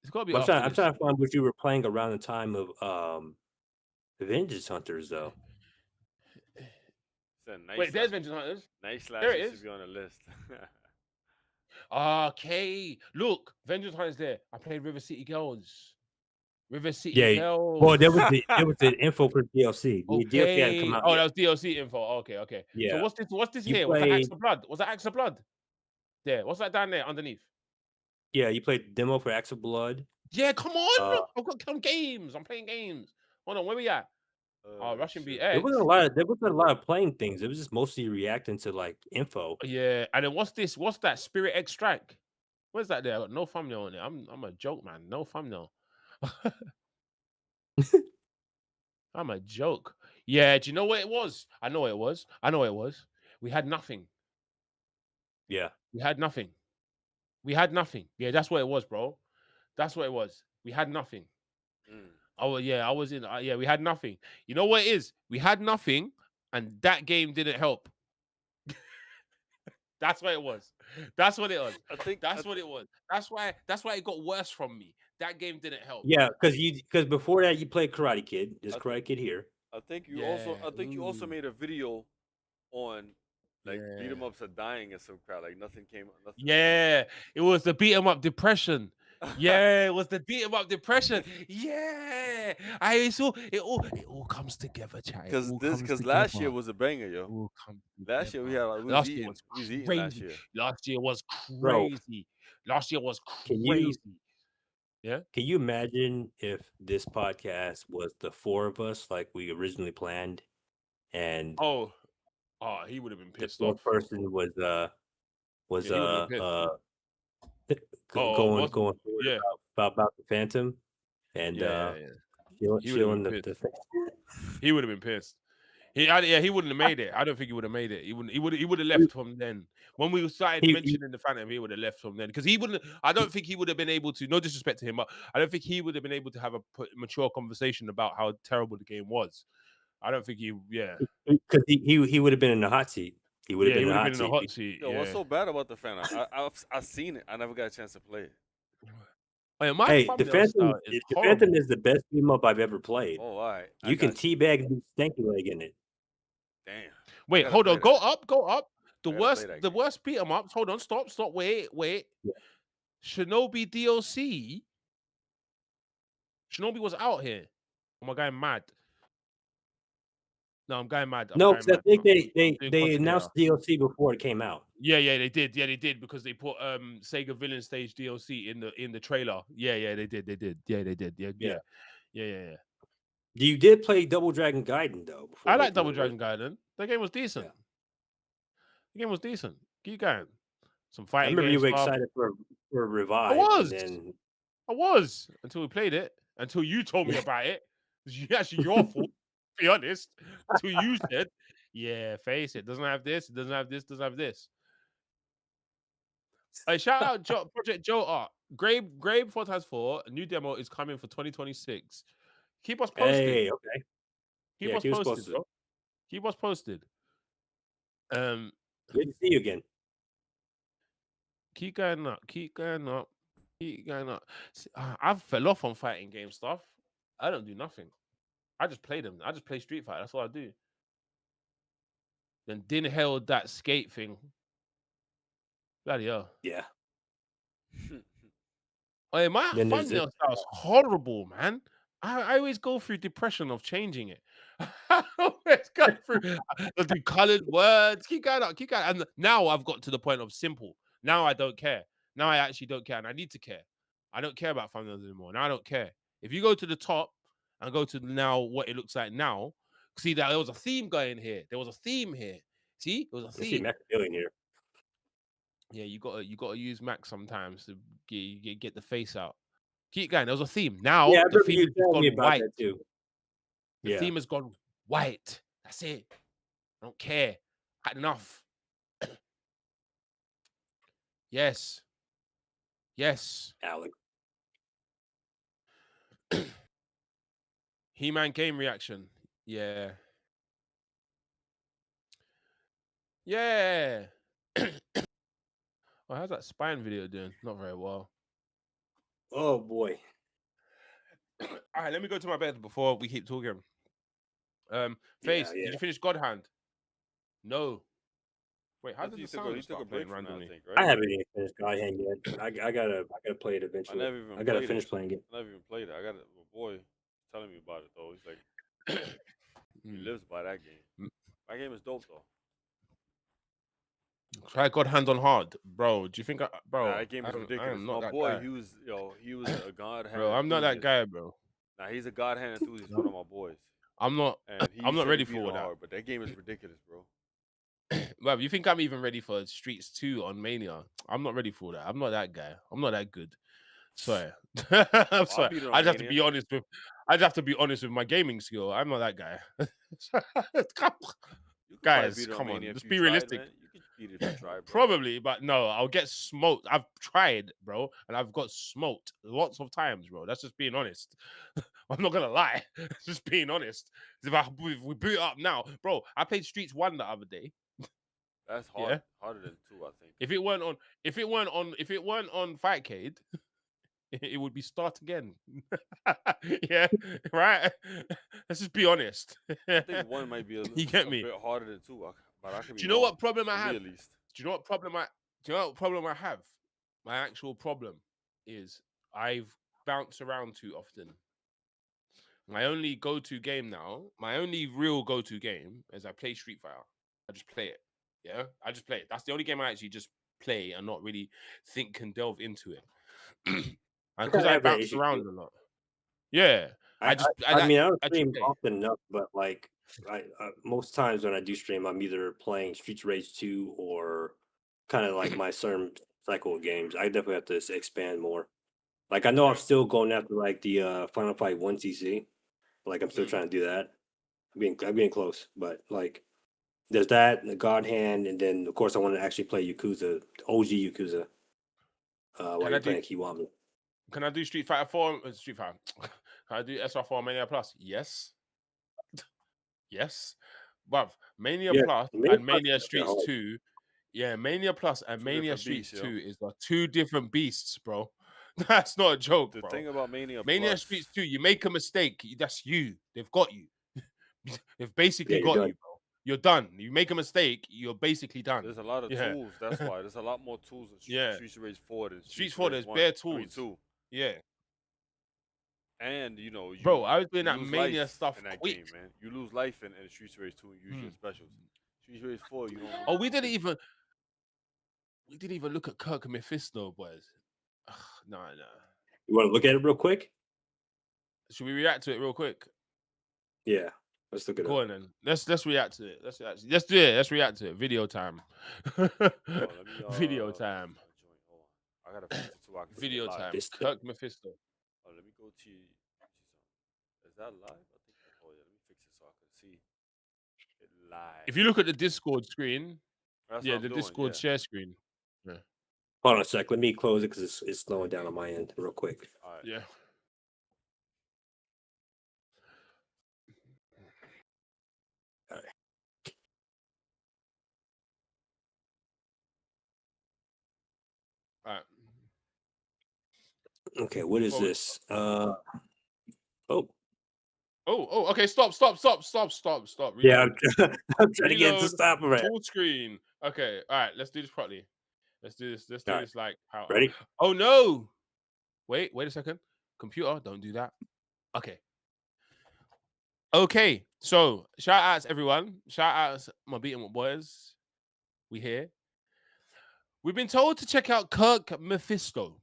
E: It's got to be
D: But
E: after
D: I'm
E: this.
D: trying to find what you were playing around the time of Vengeance Hunters, though.
A: It's a nice
E: Wait, there's Vengeance Hunters.
A: nice
E: There
A: slash
E: it
A: should
E: is.
A: be on the list.
E: Okay, look, Vengeance Hunters there. I played River City Girls. River City
D: Yeah.
E: Girls.
D: Well, there was the info for DLC. The DLC hadn't come
E: Okay.
D: out
E: Oh,
D: yet.
E: that was DLC info. Okay. So
D: Yeah.
E: what's this
D: You
E: here? What's that Axe
D: played,
E: of Blood? Was that Axe of Blood? There. What's that down there underneath?
D: yeah, you played the demo for Axe of Blood.
E: Yeah, come on.
D: Uh,
E: I've got some games. I'm playing games. Hold on, where we at? Russian
A: shit.
E: BX.
D: there wasn't a lot of playing things. It was just mostly reacting to like info.
E: Yeah, and then what's this? What's that? Spirit X Strike. Where's that there? I got no thumbnail on it. I'm a joke, man. No thumbnail. I'm a joke. Yeah, do you know what it was? I know what it was. We had nothing.
D: Yeah.
E: We had nothing. We had nothing. Yeah, that's what it was, bro. That's what it was. We had nothing.
A: Mm.
E: Oh yeah, I was in. Yeah, we had nothing. You know what it is? We had nothing, and that game didn't help. That's what it was. That's what it was.
A: I think
E: That's what it was. That's why it got worse from me. That game didn't help.
D: Yeah, because before that you played Karate Kid. There's
A: I
D: Karate Kid here.
A: I think you
E: Yeah,
A: also
E: ooh.
A: made a video on like beat 'em
E: Yeah.
A: ups are dying and some crap. Like nothing came. Nothing.
E: Yeah, it was the beat 'em up depression. Yeah, it was the beat 'em up depression. Yeah, I saw it all comes together, chat. It all comes
A: Because
E: together.
A: last year was a banger, yo.
E: All comes
A: Last year we
E: together.
A: had like,
E: Last year was
A: we was eating last
E: crazy.
A: year.
E: Last year was
D: Bro,
E: crazy. Last year was
D: can you
E: crazy. Yeah.
D: can you imagine if this podcast was the four of us like we originally planned, and
E: Oh, he would have been
D: the
E: pissed
D: fourth
E: off.
D: person was
E: Yeah, he would have been pissed.
D: going
E: What's
D: forward
E: yeah,
D: about the Phantom and
E: yeah. He would have
D: chilling
E: been
D: the
E: pissed. He would have been pissed. He wouldn't have made it. I don't think he would have made it. He would have left from then. When we started
D: he
E: mentioning the Phantom, he would have left from then because he wouldn't. I don't think he would have been able to. No disrespect to him, but I don't think he would have been able to have a mature conversation about how terrible the game was. I don't think he. Yeah,
D: because he would have been in the hot seat. He would have
E: yeah,
D: been
E: he
D: in the
E: would have
D: hot
E: been in a
D: seat.
E: hot seat.
A: Yo, what's so bad about the Phantom? I've seen it. I never got a chance to play it.
E: Oh, yeah, my
D: Hey, the
E: thumbnail
D: Phantom,
E: style is
D: the
E: horrible.
D: Phantom is the best beat up I've ever played.
A: Oh, all right.
D: You can teabag and do stanky leg in it.
A: Damn.
E: Wait,
A: gotta
E: hold
A: play
E: on.
A: that.
E: Go up. The
A: I gotta play that
E: the
A: game.
E: worst beat 'em ups. Hold on. Stop. Wait.
D: Yeah.
E: Shinobi DLC. Shinobi was out here. Am I going mad? No, I'm going mad.
D: No, because I think
E: doing
D: they
E: content
D: announced DLC before it came out.
E: Yeah, they did. Yeah, they did because they put Sega Villain Stage DLC in the trailer. Yeah, they did. Yeah, they did. Yeah.
D: You did play Double Dragon Gaiden though. Before
E: I like
D: making
E: Double
D: the
E: Dragon Gaiden. That game was decent.
D: Yeah.
E: The game was decent. Keep going. Some
D: I
E: fighting
D: remember
E: game
D: you were
E: stuff.
D: excited for
E: I
D: Revive,
E: was.
D: and then
E: I was until we played it. Until you told me about it. It's actually your fault. To be honest. Until you said, "Yeah, face it. Doesn't have this. It doesn't have this. Doesn't have this." Hey, shout out Project Joe Art. Grave 4 times 4. A new demo is coming for 2026. Keep us posted.
D: hey, okay,
E: Keep
D: yeah,
E: us
D: he was
E: posted,
D: supposed to.
E: bro. Keep us posted.
D: Good to see you again.
E: Keep going up. Keep going up. Keep going up. I've fell off on fighting game stuff. I don't do nothing. I just play them. I just play Street Fighter. That's all I do. Then Din held that skate thing. Bloody hell.
D: Yeah.
E: Oh, yeah, my
D: Then there's
E: thumbnail style is horrible, man. I always go through depression of changing it. I always go through. I do colored words. Keep going up. And now I've got to the point of simple.
B: Now I don't care. Now I actually don't care, and I need to care. I don't care about thumbnails anymore. Now I don't care. If you go to the top and go to now what it looks like now, see that there was a theme going here. There was a theme here. See, there was a
D: I see
B: theme.
D: Maximilian here.
B: Yeah, you gotta use Mac sometimes to get the face out. Keep going. There was a theme. Now
D: Yeah, I
B: the
D: remember
B: theme
D: you
B: has
D: telling me
B: gone
D: about
B: white.
D: that too.
B: The
D: Yeah.
B: theme has gone white. That's it. I don't care. Had enough. Yes. Yes.
D: Alex.
B: He-Man game reaction. Yeah. Yeah. Oh, how's that spine video doing? Not very well.
D: Oh boy.
B: All right, let me go to my bed before we keep talking. Face,
D: Yeah.
B: did you finish God Hand? No. Wait, how
A: I
B: did
A: think
B: the sound just
A: he took a
B: start
A: break
B: playing
A: from it, I
B: randomly?
A: think,
D: I
A: right?
D: haven't even finished God Hand yet. I gotta play it
A: I
D: eventually.
A: never even
D: I gotta
A: played
D: finish
A: it.
D: playing it.
A: I never even played it. I got it. My boy telling me about it though. He's like, he
B: Mm.
A: lives by that game.
B: Mm.
A: My game is dope though.
B: Try God Hand on hard, bro. Do you think,
A: Nah,
B: bro?
A: that game is
B: I
A: ridiculous.
B: am not
A: My
B: that
A: boy,
B: guy,
A: he was a God hand
B: bro. I'm not that
A: enthusiast.
B: guy, bro.
A: Nah, he's a God hand enthusiast. One of my boys,
B: I'm not.
A: and
B: I'm
A: he
B: not
A: said he
B: ready
A: beat
B: for
A: it
B: all
A: on
B: that.
A: hard. But that game is ridiculous, bro.
B: Bruv, you think I'm even ready for Streets 2 on Mania? I'm not ready for that. I'm not that guy. I'm not that good. Sorry. I'm
A: Well, I
B: sorry.
A: beat it on
B: I just have to
A: Mania.
B: be honest with I'd have to be honest with my gaming skill. I'm not that guy.
A: You could probably
B: Guys,
A: beat it on
B: come
A: Mania
B: on.
A: if
B: Just
A: you
B: be
A: tried,
B: realistic.
A: man. You could beat it if you tried, bro.
B: Probably, but no, I'll get smoked. I've tried, bro, and I've got smoked lots of times, bro. That's just being honest. I'm not gonna lie. Just being honest. If we boot it up now, bro, I played Streets 1 the other day.
A: That's hard,
B: Yeah.
A: harder than 2, I think.
B: If it weren't on Fightcade, it would be start again. Yeah, right. Let's just be honest.
A: I think 1 might be
B: You get
A: a
B: me?
A: bit harder than 2, but I could
B: Do
A: be
B: you know
A: wrong.
B: what problem
A: For
B: I
A: me,
B: have?
A: at least.
B: Do you know what problem I? Do you know what problem I have? My actual problem is I've bounced around too often. My only go-to game now, my only real go-to game is I play Street Fighter. I just play it. Yeah, I just play it. That's the only game I actually just play and not really think and delve into it. And
D: I
B: because
D: kinda
B: I
D: have that
B: bounce
D: issue
B: around
D: too.
B: a lot. Yeah,
D: I
B: I
D: mean, I don't
B: actually
D: stream
B: play.
D: often enough, but like most times when I do stream, I'm either playing Streets Rage 2 or kind of like my certain cycle of games. I definitely have to expand more. Like I know I'm
B: Yeah.
D: still going after like the Final Fight 1 CC. Like I'm still
B: Mm.
D: trying to do that. I'm being close, but like there's that, the God Hand, and then of course I want to actually play Yakuza, OG Yakuza, while
B: Can I
D: you're
B: do?
D: playing Kiwami.
B: Can I do Street Fighter 4? Street Fighter. Can I do SR4 Mania Plus? Yes. Yes. But Mania
D: Yeah,
B: Plus
D: Mania
B: and
D: Plus
B: Mania
D: is kinda
B: Streets
D: hard.
B: 2. Yeah, Mania Plus and
A: 2
B: Mania
A: different
B: Streets
A: beasts,
B: 2
A: yo.
B: is like 2 different beasts, bro. That's not a joke,
A: The
B: bro.
A: thing about Mania
B: Mania
A: Plus,
B: Streets 2, you make a mistake, that's you. They've got you. They've basically
D: Yeah, you're
B: got
D: done.
B: you, bro. You're done. You make a mistake, you're basically done.
A: there's a lot of
B: Yeah.
A: tools. That's why there's a lot more tools in
B: Yeah.
A: Streets of Rage 4 than
B: Streets
A: Streets of
B: 4,
A: Rage
B: there's
A: 1.
B: bare
A: I mean
B: tools.
A: 2.
B: Yeah.
A: And you know,
B: Bro, I was
A: you
B: doing that
A: lose
B: Mania
A: life
B: stuff
A: in that
B: quick.
A: game, man. You lose life in Streets of Rage 2 and use your
B: Hmm.
A: specials. Streets of Rage 4, you don't.
B: Oh, we didn't even look at Kirk and Mephisto, boys. Ugh, no.
D: You want to look at it real quick?
B: Should we react to it real quick?
D: Yeah, let's look it
B: Go
D: up.
B: on then. Let's react to it. Let's do it. Let's react to it. Video time.
A: Oh, let me.
B: Video time.
A: Hold on. I gotta fix it so I can see it
B: Video
A: live.
B: time.
D: This
B: Kirk Mephisto.
A: Oh, let me go to. Is that live? I think. Oh yeah, let me fix it so I can see it live.
B: If you look at the Discord screen,
A: That's
B: yeah,
A: what I'm
B: the
A: doing,
B: Discord
A: yeah.
B: share screen. Yeah.
D: Hold on a sec. Let me close it because it's slowing down on my end real quick.
A: All right.
B: Yeah. All right.
D: Okay, what is
B: Before we-
D: this? Oh,
B: Okay. Stop. Reload.
D: yeah, I'm trying to get it to
B: Reload.
D: stop already.
B: Full screen. Okay. All right. Let's do this properly. Let's do this. Let's do
D: All right.
B: this like how.
D: Ready?
B: Oh no! Wait a second. Computer, don't do that. Okay. So shout outs everyone. Shout outs my Beatemup boys. We here. We've been told to check out Kirk Mephisto.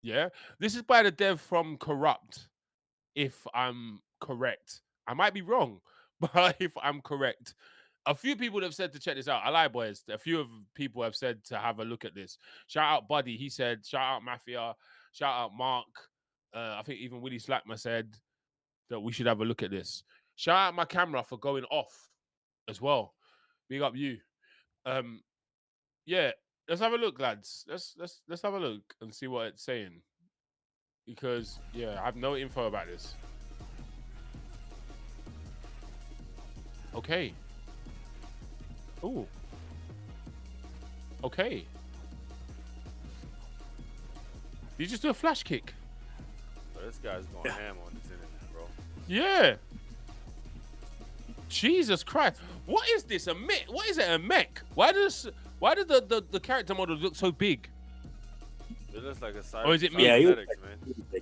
B: Yeah, this is by the dev from Corrupt. If I'm correct, I might be wrong, but if I'm correct, a few people have said to check this out. I lie, boys. A few of people have said to have a look at this. Shout out Buddy. He said. Shout out Mafia. Shout out Mark. I think even Willie Slackmer said that we should have a look at this. Shout out my camera for going off as well. Big up you. Yeah, let's have a look, lads. Let's have a look and see what it's saying. Because yeah, I have no info about this. Okay. Ooh. Okay. Did you just do a flash kick?
A: Bro, this guy's going ham on this internet, bro.
B: Yeah. Jesus Christ. What is this? A mech? What is it? A mech? Why does the character model look so big?
A: It looks like a cyber.
B: Or is it me?
D: Yeah, you-
A: cybernetics, man.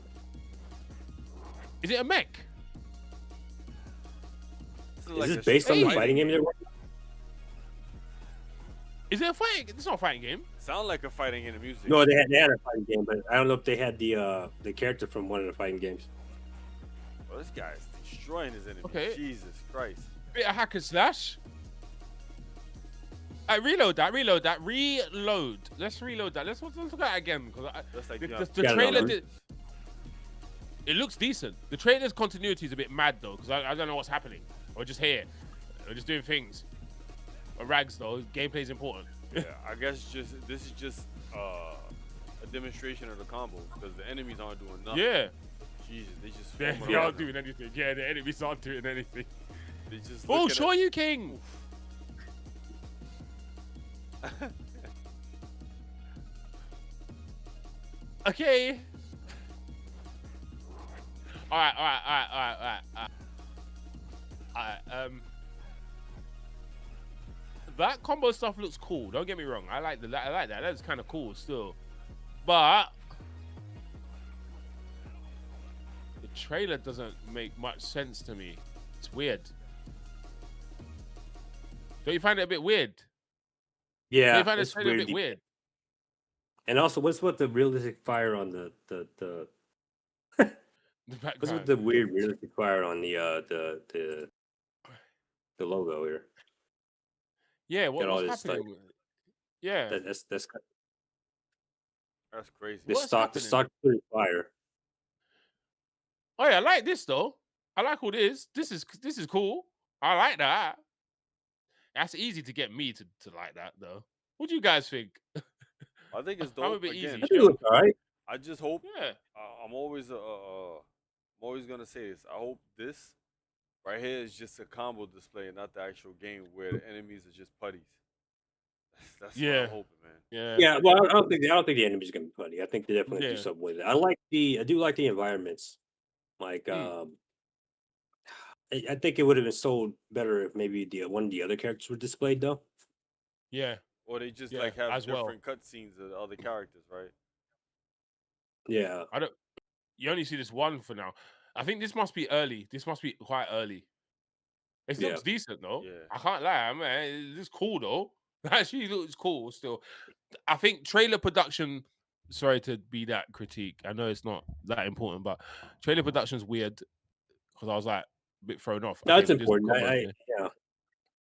B: Is it a mech?
A: This
D: Is this based on the fighting game they're working?
B: Is it a fighting? It's not a fighting game.
A: Sound like a fighting in the music.
D: No, they had a fighting game, but I don't know if they had the character from one of the fighting games.
A: Bro, this guy's destroying his enemy.
B: Okay.
A: Jesus Christ.
B: Bit of hack and slash. I reload that. Reload. Let's reload that. Let's look at that again because
A: That's like
B: the
D: Yeah,
B: trailer
D: no,
B: did. It looks decent. The trailer's continuity is a bit mad though because I don't know what's happening. We're just here. We're just doing things. But rags though, gameplay is important.
A: Yeah, I guess this is just a demonstration of the combos because the enemies aren't doing nothing.
B: Yeah.
A: Jesus, they just
B: They
A: swarming
B: aren't
A: around
B: doing anything. Yeah, the enemies aren't doing anything.
A: They just
B: Oh,
A: looking
B: sure
A: at-
B: you king. Okay. All right. That combo stuff looks cool. Don't get me wrong. I like that. That's kind of cool still. But the trailer doesn't make much sense to me. It's weird. Don't you find it a bit weird? Don't
D: Yeah,
B: you find the
D: it's
B: trailer a
D: weird.
B: bit weird?
D: And also, what's with the realistic fire on the
B: The
D: what's
B: background.
D: with the weird realistic fire on the logo here?
B: Yeah,
D: all
B: what's
D: this, like-
B: happening? Yeah.
D: That's
A: That's crazy.
D: the
B: What's
D: stock
B: happening?
D: fire.
B: Oh yeah, I like this though. I like all this. This is cool. I like that. That's easy to get me to like that though. What do you guys think?
A: I think it's
B: I'm a
A: dope.
B: bit
A: Again,
B: easy.
D: It looks all right.
A: I just hope.
B: Yeah.
A: I'm always gonna say this. I hope this right here is just a combo display and not the actual game where the enemies are just putties. That's what
B: Yeah.
A: I'm hoping, man.
B: Yeah.
D: Yeah, well, I don't think the enemy's gonna be funny. I think they definitely
B: Yeah.
D: do something with it. I do like the environments. Like, I think it would have been sold better if maybe one of the other characters were displayed though.
B: Yeah.
A: Or they just
B: Yeah,
A: like have
B: as well.
A: different cutscenes of the other characters, right?
D: Yeah,
B: You only see this one for now. I think this must be early. This must be quite early. It
D: Yeah.
B: looks decent though.
A: Yeah.
B: I can't lie, man. It looks cool though. It actually looks cool still. I think trailer production. Sorry to be that critique. I know it's not that important, but trailer production's weird because I was like a bit thrown off.
D: that's
B: we did some
D: important.
B: combos,
D: Yeah,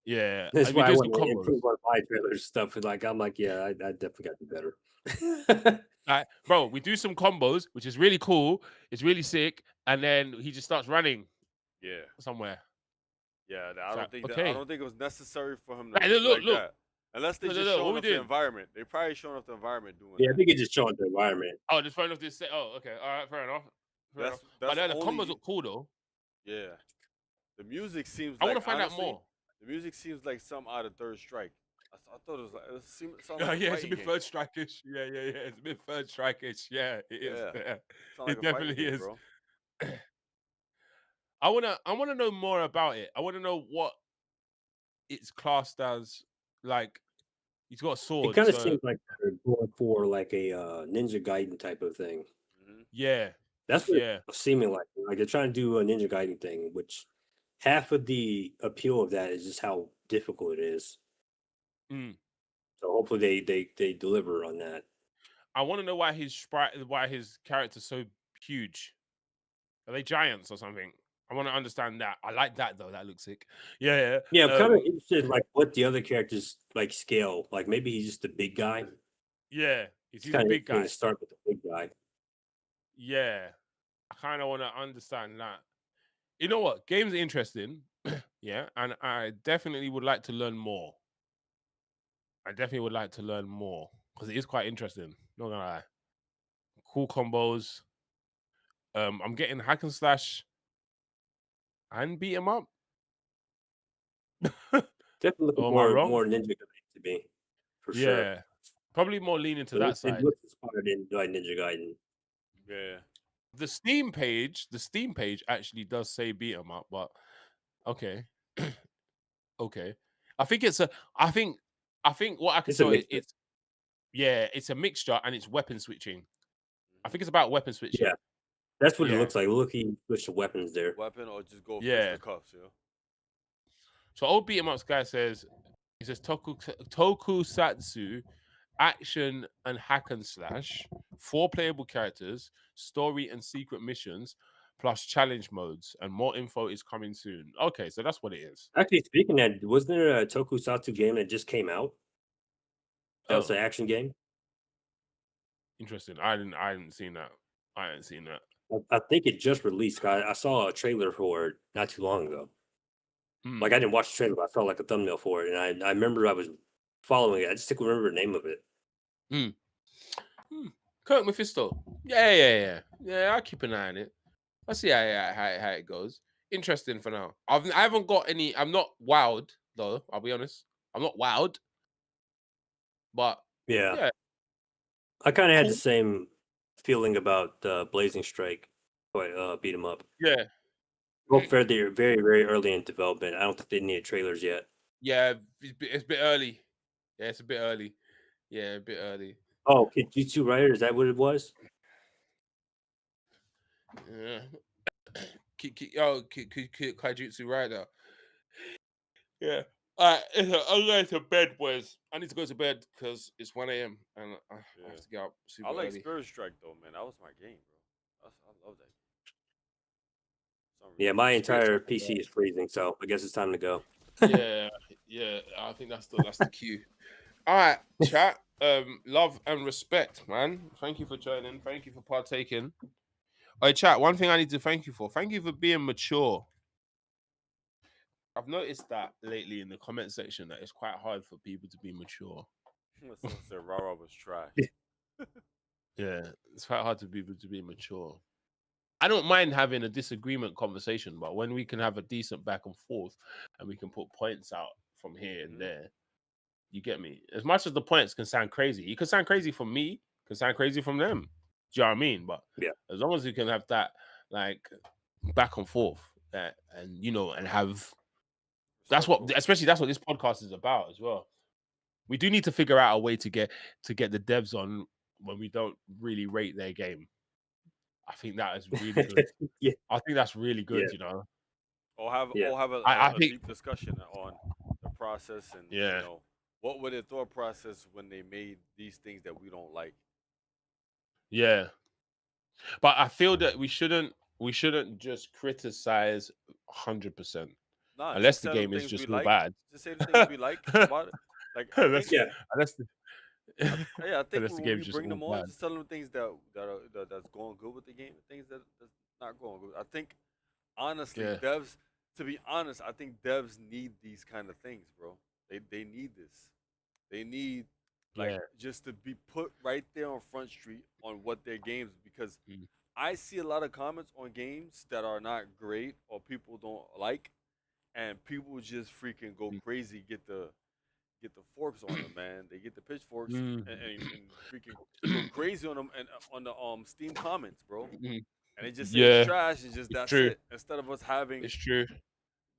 B: yeah.
D: that's
B: we
D: why I
B: did
D: want
B: some
D: to
B: combos.
D: improve on my trailers stuff. And like, I'm like, yeah, I definitely got to do better.
B: Like, bro, we do some combos, which is really cool. It's really sick, and then he just starts running
A: Yeah.
B: somewhere.
A: Yeah. I
B: So,
A: don't think
B: okay.
A: I don't think it was necessary for him to
B: Right,
A: look
B: look,
A: like
B: look.
A: that. Unless they
B: Look,
A: just
B: look, what
A: showing
B: we
A: off the
B: doing?
A: environment. They probably showing off the environment doing
D: Yeah, I
A: that.
D: think it's just showing the environment.
B: Oh, just throwing off this. Oh, okay. All right, fair enough. Fair
A: That's
B: enough. But then the
A: only-
B: combos look cool though.
A: Yeah. The music seems
B: I
A: like
B: want to find
A: honestly,
B: out more.
A: The music seems like something out of Third Strike. I thought it was like it seemed
B: Yeah,
A: like
B: it's a bit third strike-ish. Yeah. It's a bit third strike-ish. Yeah, it is.
A: Yeah.
B: Yeah.
A: Like
B: It definitely is.
A: bro.
B: I wanna know more about it. I wanna know what it's classed as. Like, he's got a sword.
D: It kind of
B: so,
D: seems like they're going for like a Ninja Gaiden type of thing.
A: Mhm.
B: yeah,
D: That's what
B: yeah,
D: it's seeming like. Like they're trying to do a Ninja Gaiden thing, which half of the appeal of that is just how difficult it is.
B: mm,
D: So hopefully they deliver on that.
B: I want to know why his character's so huge. Are they giants or something? I want to understand that. I like that though. That looks sick. Yeah,
D: Yeah, I'm kind of
B: Um,
D: interested like what the other characters like scale. Like maybe he's just a big guy.
B: yeah.
D: It's
B: He's a
D: kind of
B: big
D: interesting
B: guy.
D: to start with the big guy.
B: Yeah, I kind of want to understand that. You know what? Games are interesting. Yeah, and I definitely would like to learn more. I definitely would like to learn more because it is quite interesting. Not gonna lie. Cool combos. I'm getting hack and slash and beat 'em up.
D: Definitely looking
B: Or am I wrong?
D: more Ninja Gaiden to be for sure.
B: Yeah, probably more leaning to that
D: It
B: side.
D: looks inspired in by Ninja Gaiden.
A: Yeah.
B: The Steam page actually does say beat 'em up, but okay, okay. I think it's a. I think what I can
D: It's a
B: tell is
D: mixture.
B: it's a mixture and it's weapon switching. I think it's about weapon switching.
D: Yeah, that's what it
B: Yeah,
D: looks like. Look, he switched the weapons there.
A: Weapon or just go
B: yeah.
A: fisticuffs, yo.
B: So old beat 'em ups guy says he says tokusatsu action and hack and slash, 4 playable characters, story and secret missions, plus challenge modes, and more info is coming soon. Okay, so that's what it is.
D: Actually, speaking of that, wasn't there a Tokusatsu game that just came out? That was
B: Oh,
D: an action game.
B: interesting. I hadn't seen that. I hadn't seen that.
D: I think it just released. I saw a trailer for it not too long ago.
B: Hmm.
D: Like I didn't watch the trailer, but I saw like a thumbnail for it, and I remember I was following it. I just didn't remember the name of it.
B: Kirk Mephisto. Yeah. I'll keep an eye on it. I'll see how it goes. Interesting for now. I haven't got any. I'm not wowed though. I'll be honest. I'm not wowed, but
D: Yeah,
B: yeah,
D: I kind of had the
B: cool.
D: same feeling about Blazing Strike, but beat 'em up.
B: Yeah,
D: Both very early in development. I don't think they needed trailers yet.
B: yeah. It's a bit early. Yeah, it's a bit early. Yeah, a bit early.
D: Oh, Jutsu Rider, is that what it was?
B: Yeah. Kaijutsu Rider. Yeah. I'm going to bed, boys. I need to go to bed because it's 1 a.m. and I
A: Yeah.
B: have to get up super
A: I like
B: early.
A: Spirit Strike though, man. That was my game, bro. I love that game. For some
D: Yeah,
A: reason.
D: my
B: Spirit
D: entire
B: Tracking,
D: PC is freezing, so I guess it's time to go.
B: yeah, I think that's the cue. All right, chat. Love and respect, man. Thank you for joining. Thank you for partaking. All right, chat. One thing I need to thank you for. Thank you for being mature. I've noticed that lately in the comment section that it's quite hard for people to be mature.
A: Someone said Rara was trash.
B: Yeah, it's quite hard for people to be mature. I don't mind having a disagreement conversation, but when we can have a decent back and forth and we can put points out from here and
A: Mhm.
B: there, you get me? As much as the points can sound crazy, it can sound crazy from me, can sound crazy from them. Do you know what I mean? But
D: Yeah.
B: as long as you can have that like back and forth, and and have
A: Respectful.
B: especially that's what this podcast is about as well. We do need to figure out a way to get the devs on when we don't really rate their game. I think that is really good.
D: Yeah,
B: I think that's really
D: yeah,
B: good, you know.
D: yeah.
A: Or have
B: I
A: a
B: think
A: deep discussion on the process and
B: yeah.
A: what were their thought process when they made these things that we don't like.
B: Yeah. But I feel that we shouldn't just criticize 100%
A: Nah,
B: unless
A: just
B: the
A: tell them
B: game is
A: things we
B: just real
A: like.
B: bad.
A: Just say the things we like about it. Like I think
B: unless,
D: Yeah.
B: unless the,
A: yeah, I think
B: unless the
A: when we
B: game's just
A: bring
B: all
A: them on,
B: bad.
A: just tell them things that's going good with the game, and things that's not going good. I think honestly,
B: Yeah.
A: devs. To be honest, I think devs need these kind of things, bro. They need this. They need like
B: Yeah.
A: just to be put right there on Front Street on what their games because
B: Mm.
A: I see a lot of comments on games that are not great or people don't like, and people just freaking go
B: Mm.
A: crazy, get the forks on them, man. They get the pitchforks
B: Mm.
A: and freaking go crazy on them and on the Steam comments, bro.
B: Mm.
A: And they just say it's
B: Yeah,
A: trash and just
B: it's
A: that's
B: true.
A: it. Instead of us having
B: It's true.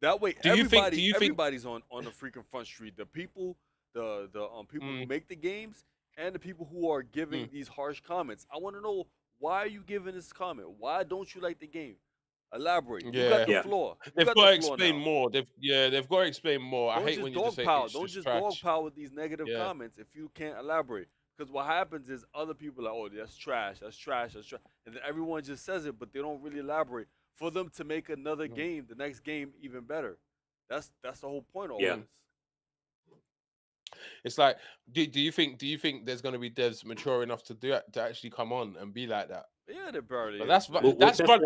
A: that way,
B: Do you think
A: everybody's on the freaking Front Street. The people, the people who
B: mm,
A: make the games and the people who are giving
B: mm,
A: these harsh comments. I want to know why are you giving this comment? Why don't you like the game? Elaborate. You got
E: Yeah,
A: the
D: Yeah.
A: floor. You
E: they've
A: got
E: got
A: the
E: to
A: floor
E: explain
A: now.
E: more. They've got to explain more. I
A: Don't
E: hate
A: just
E: when you just say
A: dogpile.
E: it's
A: Don't
E: just
A: just
E: trash.
A: dogpile with these negative
E: Yeah.
A: comments if you can't elaborate. Because what happens is other people are, oh, that's trash, that's trash, that's trash, and then everyone just says it, but they don't really elaborate for them to make another
E: Mm.
A: game, the next game, even better. That's the whole point of all
D: Yeah.
A: this.
E: It's like, do you think there's going to be devs mature enough to do it, to actually come on and be like that?
A: Yeah, they barely
E: But
A: is, man.
D: We'll test it out.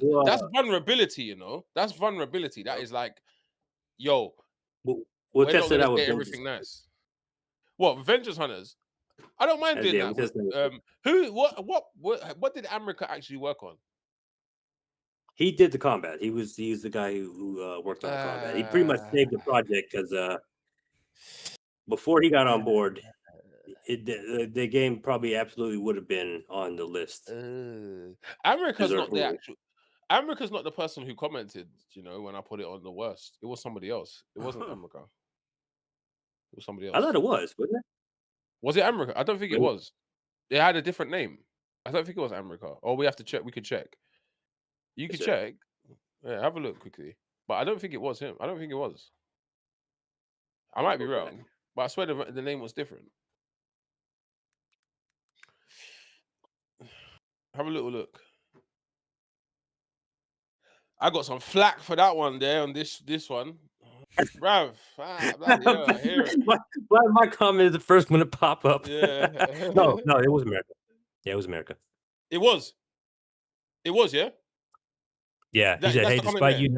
D: We'll,
E: that's vulnerability, you know. That's vulnerability. That
A: Yep.
E: is like, yo,
D: we'll, we'll
E: we're not
D: test it
E: gonna
D: out with
E: say
D: Vengeance.
E: everything nice. What, Vengeance Hunters? I don't mind doing
D: Yeah,
E: that
D: we'll
E: with
D: test it.
E: who what did America actually work on?
D: He did the combat. He's the guy who worked on the combat. He pretty much saved the project because before he got on board, the game probably absolutely would have been on the list.
E: America's not the
D: Deservedly.
E: actual. America's not the person who commented, you know, when I put it on the worst. It was somebody else. It wasn't America. It was somebody
D: I thought
E: else.
D: it was, wasn't it?
E: Was it America? I don't think it
D: Maybe-
E: was. They had a different name. I don't think it was America. Or we have to check. We could check. You
D: Yes,
E: could
D: sir.
E: check. Yeah, have a look quickly. But I don't think it was him. I don't think it was. I might be
D: Go back.
E: wrong, but I swear the name was different. Have a little look. I got some flack for that one there on this one. Bruv, bloody hell, I hear it.
D: Why my comment is the first one to pop up?
E: Yeah.
D: no, it was America. Yeah, it was America.
E: It was. It was, yeah?
D: Yeah, he said,
E: That's
D: "Hey,
E: the comment
D: despite
E: there.
D: you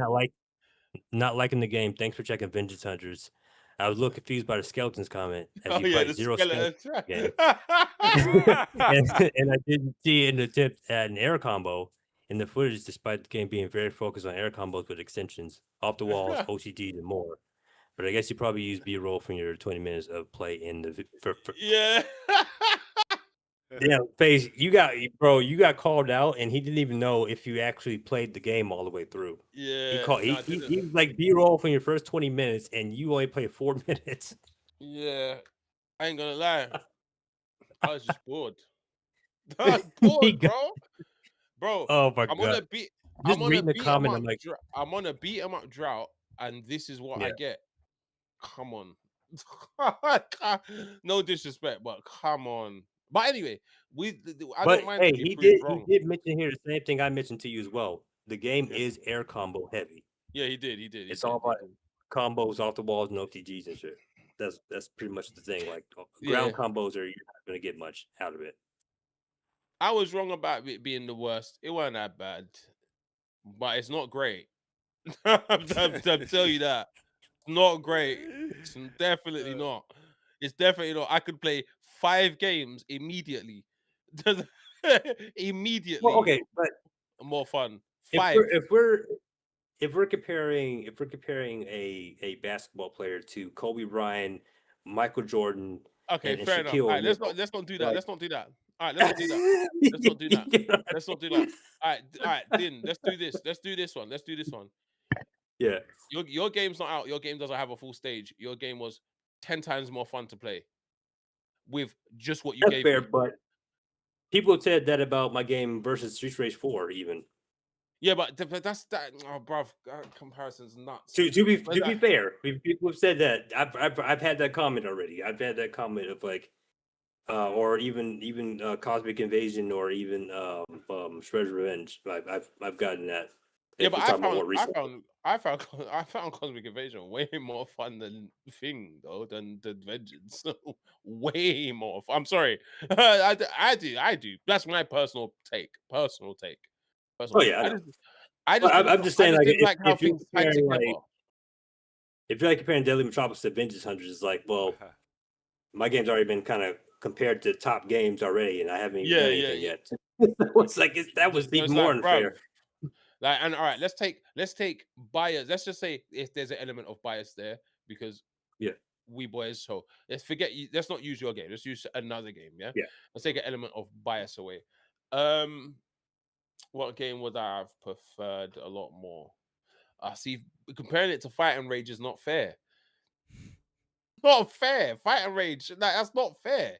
D: not liking the game, thanks for checking Vengeance Hunters. I was a little confused by the skeletons comment as
E: Oh
D: you
E: yeah,
D: fight
E: the
D: 0 skeletons
E: skeleton.
D: game, and I didn't see an attempt at an air combo in the footage, despite the game being very focused on air combos with extensions, off the walls, OCD, and more. But I guess you probably use B-roll from your 20 minutes of play in the
E: Yeah.
D: yeah, Face, you got called out, and he didn't even know if you actually played the game all the way through. He
E: Yeah.
D: called
E: No, I
D: he
E: didn't.
D: like B-roll from your first 20 minutes, and you only played 4 minutes.
E: Yeah. I ain't gonna lie. I was just bored. I was bored,
D: got,
E: bro. Bro,
D: oh my
E: I'm on
D: god!
E: a beat.
D: Just
E: I'm on a
D: reading the
E: beat 'em
D: comment,
E: up.
D: I'm like,
E: I'm on a beat 'em up drought, and this is what
D: yeah.
E: I get. Come on. No disrespect, but come on. But anyway, I
D: But
E: don't mind
D: hey,
E: to be
D: he
E: proved
D: did
E: wrong.
D: mention here the same thing I mentioned to you as well. The game
E: Yeah,
D: is air combo heavy.
E: yeah, he did. He did. He
D: It's all
E: did. He
D: about
E: did.
D: combos off the walls and OTGs and shit. That's pretty much the thing. Like
E: Yeah,
D: ground combos you're not gonna get much out of it.
E: I was wrong about it being the worst. It wasn't that bad, but it's not great. I'm tell you that. Not great. It's definitely not. It's definitely not. I could play 5 games immediately.
D: Well,
E: Immediately
D: okay, but
E: more fun.
D: if
E: 5.
D: we're comparing a basketball player to Kobe Bryant, Michael Jordan,
E: Okay,
D: and
E: fair enough.
D: Shaquille
E: All right, let's
D: O'Neal,
E: not do that.
D: like
E: Let's not do that. All right, let's not do that. Let's not do that.
D: you know what I
E: Let's not do
D: mean?
E: that. All right, Din. Let's do this. Let's do this one. Let's do this one.
D: Yeah,
E: Your game's not out. Your game doesn't have a full stage. Your game was 10 times more fun to play with just what you
D: that's
E: gave
D: fair.
E: me.
D: But people said that about my game versus Street Race 4, even.
E: Yeah, but that's that. Oh, bruv, comparison's nuts.
D: To be
E: Where's that?
D: fair, people have said that. I've had that comment already. I've had that comment of like, or even Cosmic Invasion, or even Shredder's Revenge. I've gotten that.
E: Yeah,
D: If
E: but
D: we're talking about more recent.
E: I found Cosmic Invasion way more fun than Thing though than Vengeance. Way more. I'm sorry. I do. That's my personal take. Personal take.
D: Oh yeah, I know.
E: I
D: But
E: just didn't.
D: I'm just
E: I
D: saying,
E: just
D: like,
E: didn't like how
D: if you're
E: things tied
D: comparing
E: together.
D: like if you're like comparing Deadly Metropolis to Vengeance Hunters, it's like, well, my game's already been kind of compared to top games already, and I haven't even done anything yet. It's like that was even more unfair.
E: Like, and all right, let's take bias. Let's just say if there's an element of bias there because
D: Yeah.
E: we boys. So let's forget. Let's not use your game. Let's use another game. Yeah.
D: Yeah.
E: Let's take an element of bias away. What game would I have preferred a lot more? See, comparing it to Fight and Rage is not fair. Not fair. Fight and Rage, like, that's not fair.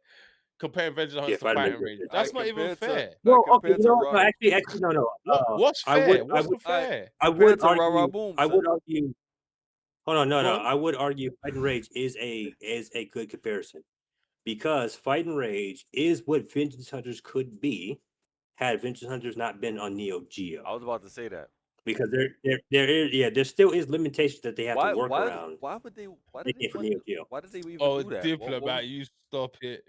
E: comparing Vengeance Hunters
D: Yeah,
E: to
D: Fighting
E: Fighting
D: Rage.
E: Rage. That's not even
A: compared to
E: fair.
D: Well, okay,
A: compared
D: you
A: to
D: know what? No,
A: Ra,
D: actually, no.
E: What's
D: I
E: fair?
D: would, I
E: What's
D: would,
E: the fair?
D: I
A: compared
D: would
A: to Ra Ra
D: argue,
A: Boom,
D: I would
A: son.
D: argue. Hold on, no,
E: Go
D: no.
E: on.
D: I would argue Fighting Rage is a good comparison because Fighting Rage is what Vengeance Hunters could be had Vengeance Hunters not been on Neo Geo.
A: I was about to say that.
D: Because there still is limitations that they have to work around.
A: Why would they? Why did
D: Make
A: they
D: it for
A: want?
D: Neo Geo.
A: Why did they even
E: Oh,
A: do that?
E: Diplomat, you stop it.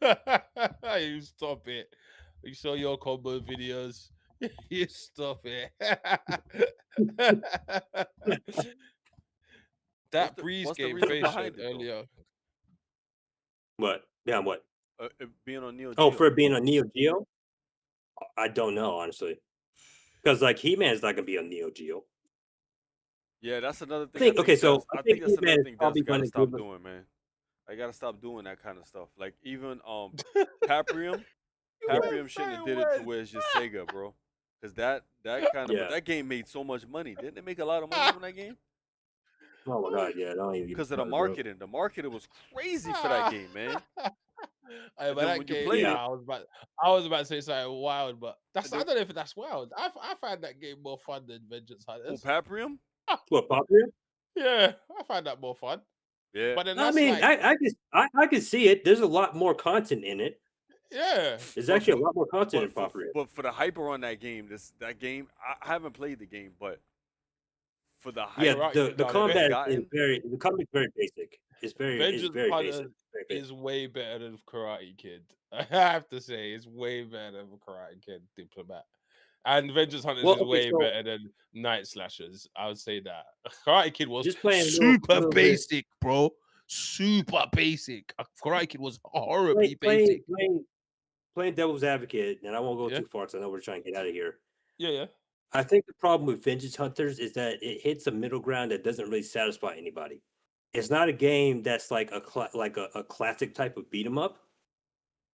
E: You stop it. You saw your combo videos. You stop it. That Breeze
A: what's the
E: game
A: reason
E: face
A: behind
E: showed
A: it though?
E: earlier.
D: What? Yeah, what?
A: It being on Neo
D: Oh,
A: Geo.
D: for it being on Neo Geo? I don't know, honestly. Because like He-Man's not gonna be on Neo Geo.
A: Yeah, that's another thing.
D: think okay, so I think
A: that's another
D: He-Man is
A: thing Dev's
D: probably
A: got to
D: gonna
A: stop
D: give us.
A: doing, man. I gotta stop doing that kind of stuff. Like even Paprium,
E: You
A: Paprium
E: went
A: shouldn't have
E: so
A: did it to
E: well.
A: where it's just Sega, bro. Cause that kind of
D: Yeah.
A: that game made so much money. Didn't it make a lot of money from that game?
D: Oh my god, yeah, don't even get me
A: Because of the
D: started, bro.
A: marketing. The marketing was crazy for that game, man.
E: Hey,
A: And
E: but
A: then
E: that
A: when you
E: game,
A: played
D: Yeah.
A: it,
E: I was about to say something wild, but that's
A: And
E: I don't know if that's wild. I find that game more fun than Vengeance
A: oh,
E: Hunters.
A: Paprium,
D: What, Popular?
E: Yeah, I find that more fun.
A: yeah.
E: But then
D: I
E: that's
D: mean,
E: like,
D: I can see it. There's a lot more content in it.
E: yeah.
D: There's
A: But
D: actually
A: for-
D: a lot more content in
A: But for,
D: Popular.
A: but for the hyper on that game, that game, I haven't played the game, but for the
D: Yeah,
A: hype
E: Karate
D: the
E: Kid
D: the
E: done
A: that it's
E: it.
D: combat is
A: gotten,
D: the combat is very basic. It's
E: Vengeance
D: very
E: Hunter
D: basic. Very basic.
E: is way better than Karate Kid. I have to say, it's way better than Karate Kid Diplomat. And Vengeance Hunters
D: Well,
E: is
D: okay,
E: way
D: so
E: better than Night Slashers. I would say that. Karate Kid was
D: just playing a
E: super
D: little bit,
E: basic, bro. Super basic. Karate Kid was horribly basic.
D: playing devil's advocate, and I won't go
E: Yeah.
D: too far because I know we're trying to get out of here.
E: Yeah.
D: I think the problem with Vengeance Hunters is that it hits a middle ground that doesn't really satisfy anybody. It's not a game that's like a classic type of beat 'em up,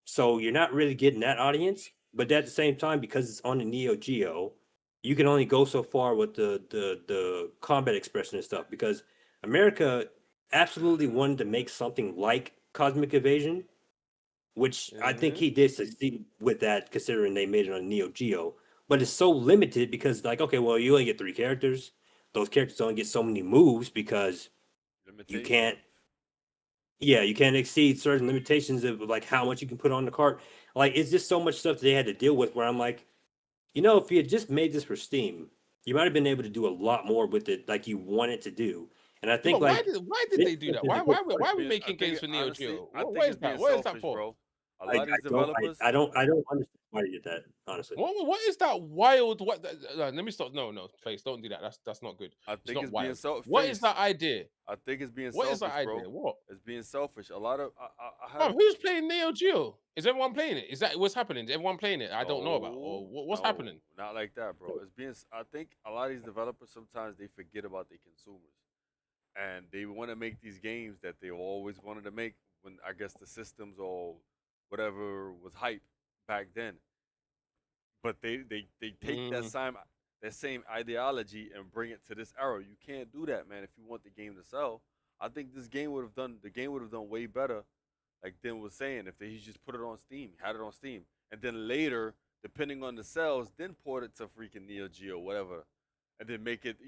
D: so you're not really getting that audience. But at the same time, because it's on the Neo Geo, you can only go so far with the combat expression and stuff. Because America absolutely wanted to make something like Cosmic Invasion, which I think he did succeed with that, considering they made it on Neo Geo. But it's so limited because, like, okay, well, you only get 3 characters. Those characters only get so many moves because you can't. Yeah, you can't exceed certain limitations of like how much you can put on the cart. Like, it's just so much stuff that they had to deal with. Where I'm like, if you had just made this for Steam, you might have been able to do a lot more with it, like you wanted to do. And I
E: Yeah,
D: think,
E: but
D: like,
E: why did they do that? Why are we
A: I
E: making
A: think
E: games for Neo
A: honestly,
E: Geo?
A: I
E: What
A: think
E: is
A: it's
E: that?
A: being
E: What is that
A: selfish,
E: for?
A: bro. A
D: I
A: lot of these
D: don't
A: developers,
D: I don't understand why they did that, honestly.
E: What is that wild? Let me stop. No, face. Don't do that. That's not good.
A: I
E: It's
A: think
E: not
A: it's being
E: wild.
A: selfish.
E: What is that idea?
A: I think it's being
E: What is
A: selfish,
E: that
A: bro.
E: idea? What?
A: It's being selfish. A lot of I have
E: Fam, who's playing Neo Geo? Is everyone playing it? Is that what's happening? Is everyone playing it? I don't know about. Or what's
A: no,
E: happening?
A: Not like that, bro. I think a lot of these developers sometimes they forget about their consumers, and they want to make these games that they always wanted to make when I guess the systems or whatever was hype back then. But they take that same ideology and bring it to this era. You can't do that, man. If you want the game to sell, I think the game would have done way better. Like Dan was saying, if he just put it on Steam, had it on Steam, and then later, depending on the sales, then port it to freaking Neo Geo, whatever, and then make it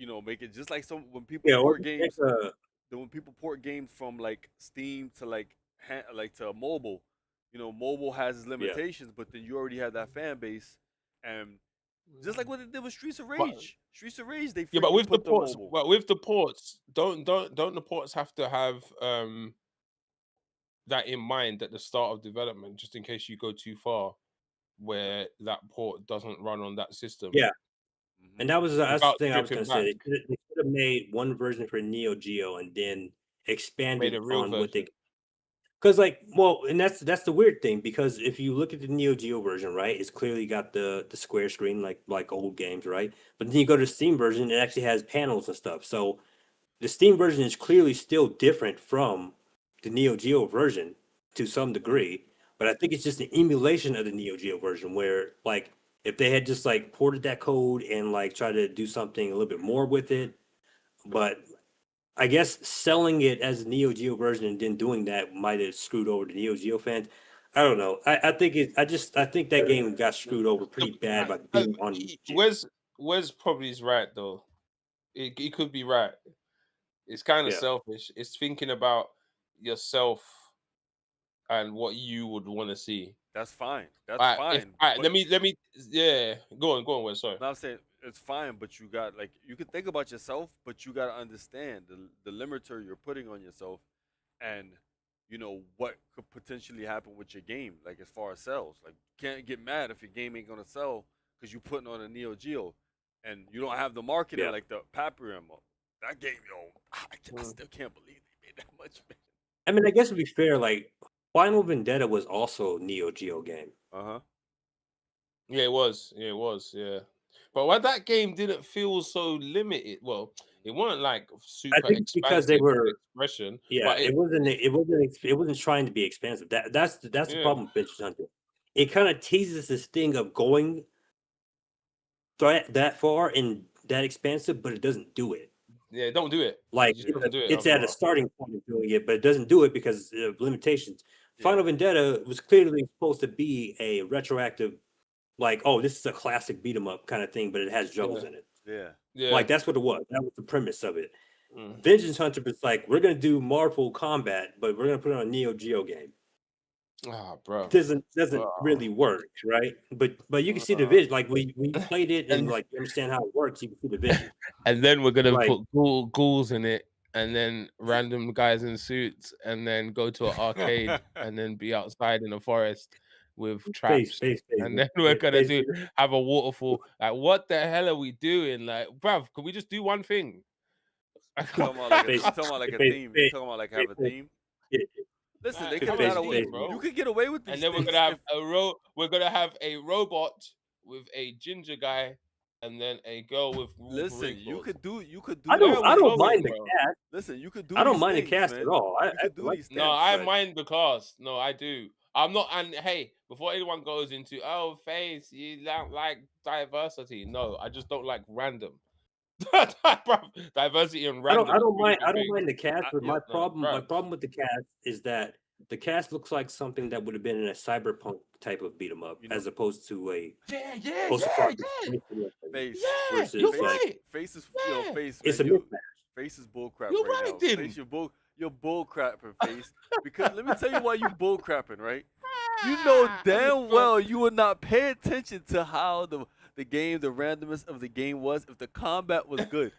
A: just like some when people
D: Yeah, or
A: port games. Then when people port games from like Steam to like to mobile, mobile has its
D: yeah.
A: limitations, but then you already have that fan base, and just like what they did with Streets of
E: But
A: Rage. Streets of Rage, they
E: yeah, but
A: freaking
E: with the
A: put the
E: ports,
A: mobile.
E: don't the ports have to have that in mind at the start of development, just in case you go too far, where that port doesn't run on that system
D: Yeah.
A: Mhm.
D: And that's the
E: without
D: thing I was
E: stripping
D: gonna say.
E: back.
D: They could have made one version for Neo Geo and then
E: Made
D: expanded
E: a real
D: on what they.
E: version.
D: Because and that's the weird thing. Because if you look at the Neo Geo version, right, it's clearly got the square screen like old games, right? But then you go to the Steam version, it actually has panels and stuff. So the Steam version is clearly still different from the Neo Geo version to some degree. But I think it's just an emulation of the Neo Geo version where like if they had just like ported that code and like try to do something a little bit more with it, but I guess selling it as a Neo Geo version and then doing that might have screwed over the Neo Geo fans. I don't know. I think I think that game got screwed over pretty bad by being on.
E: Wes probably is right though. He could be right. It's kind of
D: Yeah.
E: selfish. It's thinking about yourself and what you would want to see.
A: That's fine. That's
E: All right,
A: fine.
E: let me, yeah, go on, Wes. Sorry.
A: No, I'm saying it's fine, but you got like you can think about yourself, but you got to understand the limiter you're putting on yourself, and you know what could potentially happen with your game, like as far as sales. Like, you can't get mad if your game ain't gonna sell because you putting on a Neo Geo, and you don't have the marketing
D: Yeah.
A: like the Papyrum. That game, yo, I still can't believe they made that much.
D: I mean, I guess to be fair, like Final Vendetta was also a Neo Geo game.
A: Uh huh.
E: Yeah, it was. Yeah, it was. Yeah, but why that game didn't feel so limited? Well, it wasn't like
D: I
E: super
D: think it's because they
E: expansive
D: were.
E: expression.
D: Yeah,
E: But
D: it wasn't trying to be expansive. That's the
E: yeah,
D: problem with Venture Hunter. It kind of teases this thing of going that far and that expansive, but it doesn't do it.
E: yeah, don't do it.
D: Like
E: It just doesn't do it
D: it's
E: after
D: at
E: a
D: a
E: while.
D: starting point of doing it, but it doesn't do it because of limitations.
A: Yeah.
D: Final Vendetta was clearly supposed to be a retroactive, like, oh, this is a classic beat 'em up kind of thing, but it has juggles in it.
A: Yeah.
E: Yeah,
D: Like that's what it was. That was the premise of it.
E: Mm.
D: Vengeance Hunter was like, we're gonna do Marvel Combat, but we're gonna put it on a Neo Geo game.
E: Bro.
D: It doesn't
E: Wow.
D: really work, right? But you can see the
E: Wow.
D: vision. Like when you played it and
E: And-
D: like you understand how it works, you can see the vision.
E: And then we're gonna
D: Like-
E: put ghouls in it, and then random guys in suits, and then go to an arcade, and then be outside in the forest with traps. And then we're gonna have a waterfall. Like, what the hell are we doing? Like, bruv, can we just do one thing?
A: Talking about like a,
D: Face-
A: talking about like a
D: face-
A: theme.
D: face-
A: talking about like have a theme. Listen,
E: Nah,
A: they
E: have
A: could
E: a
A: have got
E: theme,
A: away.
E: bro.
A: You could get away with these
E: And then we're
A: things
E: gonna have
A: if-
E: we're gonna have a robot with a ginger guy, and then a girl with
A: Listen, you could do.
D: I
A: these
D: don't
E: Where are we
D: mind
E: going,
D: the
E: bro?
D: cast.
A: Listen, you could do.
D: I don't
A: these
D: mind the
A: things,
D: cast
A: man.
D: at all.
A: You could do
D: like
A: these
E: No,
A: things,
E: I
A: but-
E: mind the cast. No, I do. I'm not. And hey, before anyone goes into face, you don't like diversity. No, I just don't like random. Diversity and
D: I
E: random.
D: don't mind.
E: are
D: I
E: two
D: don't
E: different
D: mind the cast, but my
E: no, bro.
D: problem with the cast is that the cast looks like something that would have been in a cyberpunk type of beat 'em up,
A: You know-
D: as opposed to a
E: Yeah.
D: post-apocalyptic
A: Face.
E: Yeah,
D: versus
E: you're
D: like
E: right.
A: Face is
E: Yeah.
A: face.
D: it's a
A: Man,
D: mismatch.
A: face is bullcrap
E: You're
A: right
E: right,
A: now.
E: then.
A: Face, you're bullcrapping, face. Because let me tell you why you bullcrapping, right? You know damn well you would not pay attention to how the game, the randomness of the game was if the combat was good.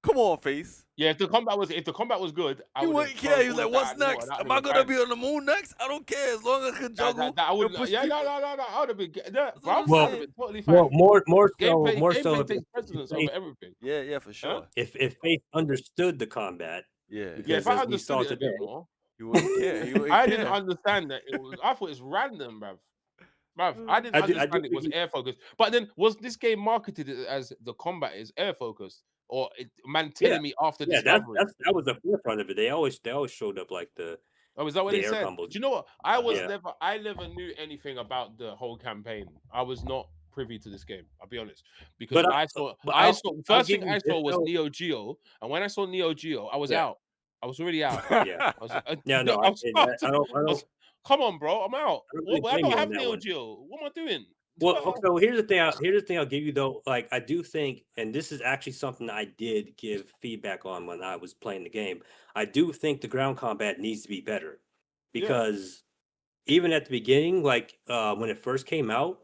A: Come on, face.
E: Yeah, if the combat was good, I
A: You
E: would
A: wouldn't care. He was like, "What's next? Am I gonna be on the moon next? I don't care as long as I can juggle."
E: I
A: and
E: would.
A: push
E: Yeah,
A: people."
E: no. I would have been. Yeah,
A: what I'm
E: bro, I would
A: saying.
E: have been totally fine.
D: Well, more
E: Gameplay
D: so
E: takes precedence over everything.
A: Yeah, for sure.
D: if Faith understood the combat,
A: Yeah,
D: because
E: Yeah, if I
D: as we saw
E: understood it a bit
D: today,
E: more,
A: you wouldn't care. You wouldn't
E: I
A: care.
E: didn't understand that it was. I thought it's random, bruv. I didn't
D: I do
E: understand it was
D: think
E: air focused. But then, was this game marketed as the combat is air focused, or man telling me after
D: yeah,
E: discovery?
D: that was the forefront of it. They always showed up like the
E: Oh, is that what
D: the
E: they
D: air
E: said?
D: combos.
E: Do you know what? I
D: Yeah.
E: never knew anything about the whole campaign. I was not privy to this game. I'll be honest, because
D: But
E: I saw
D: I'll
E: first
D: give
E: thing
D: you
E: I saw
D: this,
E: was
D: though.
E: Neo Geo, and when I saw Neo Geo, I was
D: Yeah.
E: out. I was already out.
D: Yeah.
E: I was like,
D: Yeah, no,
E: I was
D: I
E: out.
D: don't
E: Come on, bro, I'm out.
D: I don't really
E: I
D: blame
E: don't
D: you on
E: have
D: that
E: Neo
D: one.
E: Geo. What am I doing?
D: Well, okay, so here's the thing I'll give you though. Like I do think, and this is actually something I did give feedback on when I was playing the game. I do think the ground combat needs to be better because even at the beginning, like when it first came out,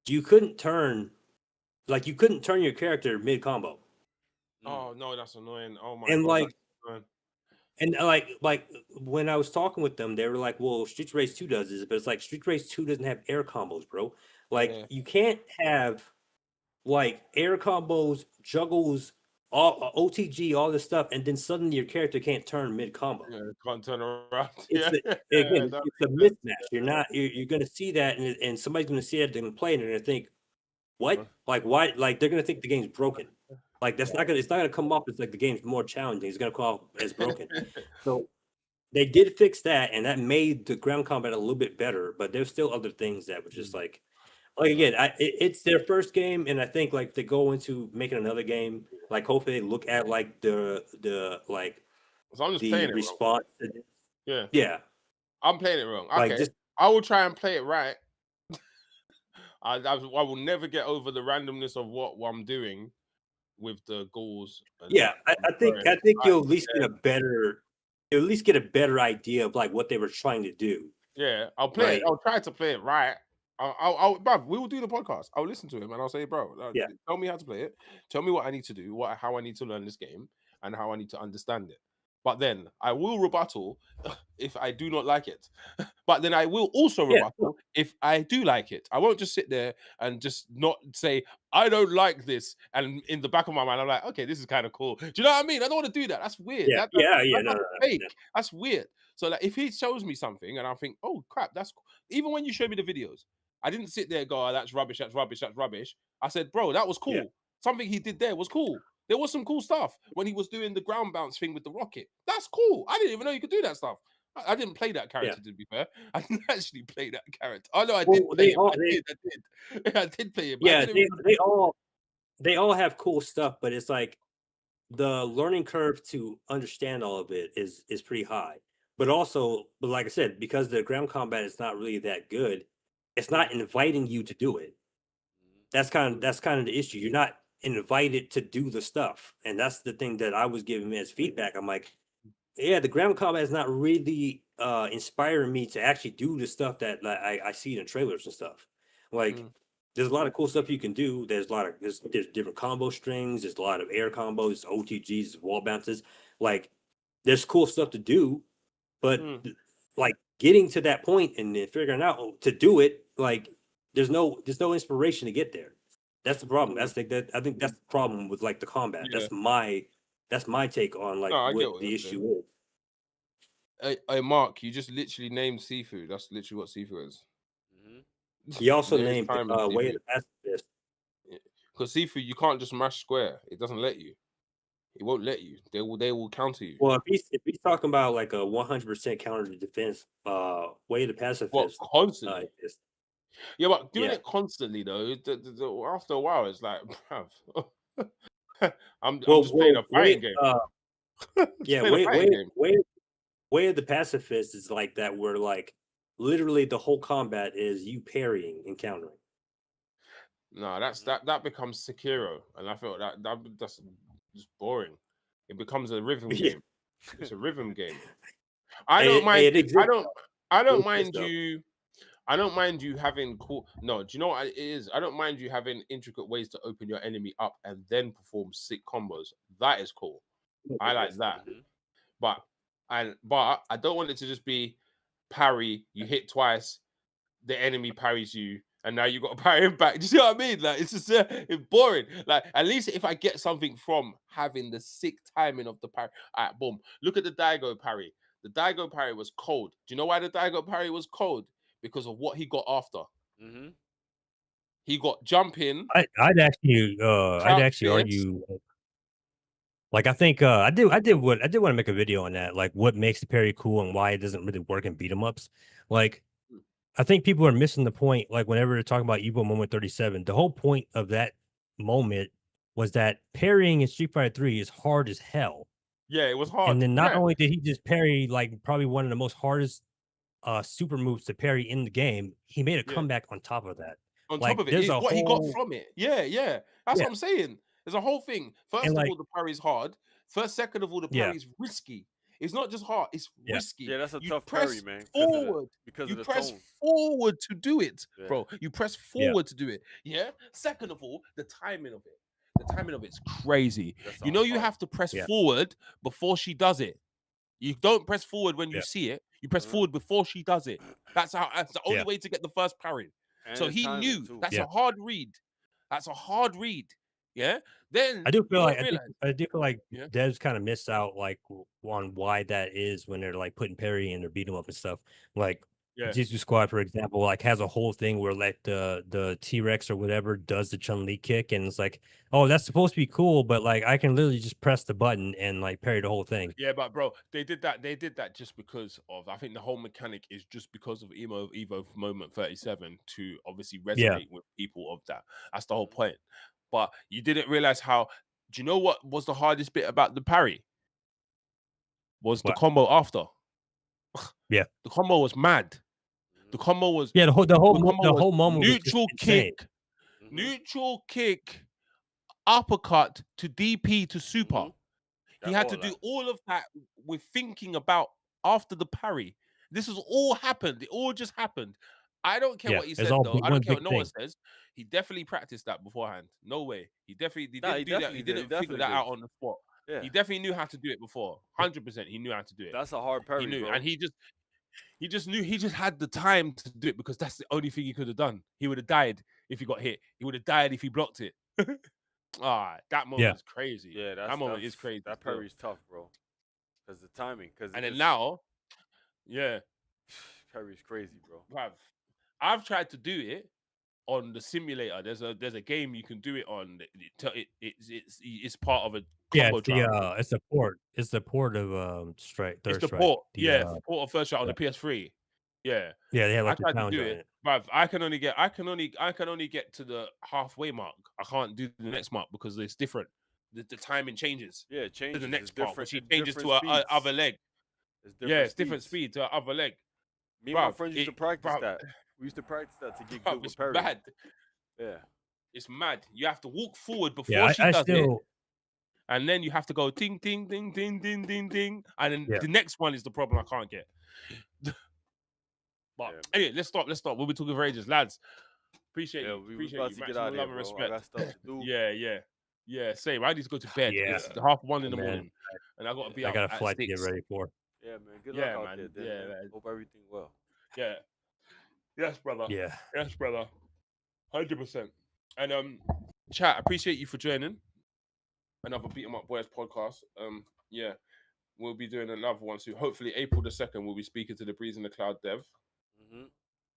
D: you couldn't turn your character mid combo.
E: Oh no, that's annoying. Oh my
D: And
E: god,
D: like
E: that's annoying.
D: And like when I was talking with them, they were like, "Well, Street Race 2 does this," but it's like Street Race 2 doesn't have air combos, bro. Like
E: Yeah.
D: you can't have like air combos, juggles, all OTG, all this stuff, and then suddenly your character can't turn mid combo.
E: Yeah, can't turn around.
D: It's again, it's a mismatch. You're gonna see that, and somebody's gonna see it and play, and they're gonna think, "What? Like why? Like they're gonna think the game's broken." Like it's not gonna come off as like the game's more challenging. It's gonna come off as broken. So they did fix that, and that made the ground combat a little bit better. But there's still other things that were just like again, it's their first game, and I think like they go into making another game. Like hopefully they look at like the like
E: So I'm just
D: the
E: playing it wrong.
D: response. To this.
E: Yeah,
D: Yeah,
E: I'm playing it wrong.
D: like
E: Okay.
D: just
E: I will try and play it right. I will never get over the randomness of what I'm doing with the goals. And
D: Yeah, I think
E: I-
D: you'll at least get a better idea of like what they were trying to do.
E: yeah, I'll play it.
D: Right.
E: I'll try to play it right. Bruv, we will do the podcast. I'll listen to him and I'll say, bro,
D: Yeah.
E: tell me how to play it. Tell me what I need to do, how I need to learn this game, and how I need to understand it. But then I will rebuttal if I do not like it. But then I will also
D: Yeah.
E: rebuttal if I do like it. I won't just sit there and just not say, I don't like this. And in the back of my mind, I'm like, okay, this is kind of cool. Do you know what I mean? I don't want to do that. That's weird.
D: Yeah.
E: That's
D: No.
E: fake. That's weird. So like, if he shows me something and I think, oh crap, that's cool. Even when you show me the videos, I didn't sit there and go, oh, that's rubbish, that's rubbish, that's rubbish. I said, bro, that was cool.
D: Yeah.
E: Something he did there was cool. There was some cool stuff when he was doing the ground bounce thing with the rocket. That's cool. I didn't even know you could do that stuff. I didn't play that character, to be fair. I didn't actually play that character. Oh no, I did play it. I did. I did play it. But
D: Yeah, they all have cool stuff, but it's like the learning curve to understand all of it is pretty high. But like I said, because the ground combat is not really that good, it's not inviting you to do it. That's kind of the issue. You're not invited to do the stuff, and that's the thing that I was giving as feedback. I'm like, yeah, the ground combat is not really inspiring me to actually do the stuff that like, I see in the trailers and stuff. Like, there's a lot of cool stuff you can do. There's there's different combo strings. There's a lot of air combos, OTGs, wall bounces. Like, there's cool stuff to do, but like getting to that point and then figuring out to do it, like there's no inspiration to get there. That's the problem. I think that's the problem with like the combat.
E: Yeah.
D: That's my take on like
E: I get
D: what the
E: you're
D: issue
E: saying.
D: is.
E: Hey, Mark, you just literally named Sifu. That's literally what Sifu is.
D: He also
E: There is
D: named
E: time in
D: Way
E: Sifu.
D: of the Pacifist.
E: Because Sifu, you can't just mash square. It doesn't let you. It won't let you. They will counter you.
D: Well, if he's talking about like a 100% counter to defense, Way of the Pacifist.
E: Well, constantly. Yeah, but doing it constantly though, after a while, it's like, bruv, I'm just playing a fighting game.
D: Way of the Pacifist is like that, where like literally the whole combat is you parrying and countering.
E: No, that becomes Sekiro, and I feel that's just boring. It becomes a rhythm game. It's a rhythm game. I don't mind you having cool. No, do you know what it is? I don't mind you having intricate ways to open your enemy up and then perform sick combos. That is cool. I like that. But I don't want it to just be parry. You hit twice, the enemy parries you, and now you got to parry him back. Do you see what I mean? Like, it's just it's boring. Like, at least if I get something from having the sick timing of the parry. All right, boom. Look at the Daigo parry. The Daigo parry was cold. Do you know why the Daigo parry was cold? Because of what he got after. He got jumping.
D: I'd actually argue. Like, I think I did want to make a video on that, like what makes the parry cool and why it doesn't really work in beat 'em ups. Like, I think people are missing the point. Like, whenever they're talking about Evo Moment 37, the whole point of that moment was that parrying in Street Fighter 3 is hard as hell.
E: Yeah, it was hard.
D: And then not only did he just parry like probably one of the most hardest super moves to parry in the game, he made a comeback on top of that.
E: On top of it, it's what he got from it. Yeah. That's what I'm saying. There's a whole thing. First of all, the parry's hard. Second of all, the parry's risky. It's not just hard, it's risky.
A: Yeah, that's a tough parry, man.
E: Forward.
A: Because
E: you
A: of the
E: press
A: tone.
E: forward to do it, bro. You press forward to do it. Yeah. Second of all, the timing of it. The timing of it's crazy. You know, you have to press forward before she does it. You don't press forward when you see it. You press forward before she does it. That's the only way to get the first parry.
A: And
E: so he knew that's a hard read. That's a hard read. Yeah. Then
D: I do feel like devs kind of miss out like on why that is when they're like putting parry in or beat 'em up and stuff. Like Jitsu Squad, for example, like has a whole thing where like the T-Rex or whatever does the Chun-Li kick, and it's like, oh, that's supposed to be cool, but like I can literally just press the button and like parry the whole thing.
E: Yeah, but bro, they did that just because of, I think the whole mechanic is just because of Evo Moment 37 to obviously resonate with people of that. That's the whole point. But you didn't realize how. Do you know what was the hardest bit about the parry? Was the combo after.
D: Yeah,
E: the combo was mad.
B: The combo was
D: Yeah, the whole
B: combo was
D: moment was just
B: neutral
D: insane.
B: kick,
A: Mhm.
B: neutral kick, uppercut to DP to super.
A: Mhm.
B: He
A: Yeah,
B: had
A: all
B: to do
A: that.
B: all of that with thinking about after the parry. This has all happened. It all just happened. I don't care
D: Yeah,
B: what he
D: it's
B: said
D: all
B: though. I
D: one
B: don't care
D: big
B: what no one
D: thing.
B: says. He definitely practiced that beforehand. No way. He
A: Nah,
B: didn't
A: he
B: do that.
A: definitely
B: He
A: did. He
B: didn't figure
A: definitely
B: that
A: did.
B: out on the spot.
A: Yeah,
B: He definitely knew how to do it before. 100%. He knew how to do it.
A: that's a hard
B: He
A: parry,
B: knew,
A: bro.
B: and he just knew. He just had the time to do it because that's the only thing he could have done. He would have died if he got hit. He would have died if he blocked it. That moment
D: Yeah.
B: is crazy.
A: Yeah,
B: That moment is crazy.
A: that
B: Still.
A: parry's tough, bro. Cause the timing, cause
B: And then
A: it's
B: now, yeah,
A: parry's crazy, bro.
B: bruv, I've tried to do it on the simulator. There's a game you can do it on. It's part of a
D: Yeah,
B: combo trial.
D: it's the port. It's the port of
B: It's
D: Third
B: the
D: Strike.
B: port, yeah, port of first shot on
D: Yeah.
B: the PS3. Yeah,
D: Yeah, they had
B: I
D: like the
B: tried to
D: challenge
B: do
D: on
B: it,
D: it.
B: but I can only get to the halfway mark. I can't do the next mark because it's different. The timing changes
A: Yeah, it
B: to
A: changes.
B: the
A: It's
B: next part, which he
A: it's
B: changes
A: different
B: to
A: speeds.
B: other leg.
A: It's
B: Yeah,
A: different
B: it's different
A: speeds.
B: speed to our other leg,
A: Me and my
B: bruv.
A: friends used to
B: It,
A: practice
B: bruv,
A: that. We used to practice that to get
B: bruv,
A: good with
B: it's
A: parrying.
B: mad.
A: Yeah.
B: It's mad. You have to walk forward
D: Yeah,
B: before she
D: I
B: does it,
D: still
B: and then you have to go ding, ding, ding, ding, ding, ding, ding, and then
D: Yeah.
B: the next one is the problem I can't get. But
A: Yeah, man.
B: anyway, let's stop. We'll be talking for ages, lads. Appreciate
A: Yeah,
B: you.
A: we
B: Appreciate
A: about
B: you.
A: to get
B: Maximum
A: out of here,
B: love and
A: bro. I
B: respect.
A: got stuff to do.
B: Yeah. Same. I need to go to bed.
D: Yeah.
B: It's 1:30 in the
D: man.
B: morning, and I got to be
D: I
B: up
D: got a
B: at
D: flight to get
B: 6.
D: ready for.
A: Yeah, man. Good luck
B: Yeah,
A: out
B: man.
A: there, then,
B: Yeah,
A: man.
B: man.
A: Hope everything well.
B: Yeah. Yes, brother.
D: Yeah.
B: Yes, brother. 100%. And chat. Appreciate you for joining another Beatemup Boys podcast. Yeah, we'll be doing another one soon. Hopefully, April the 2nd, we'll be speaking to the Breeze in the Cloud dev.
A: Mm-hmm.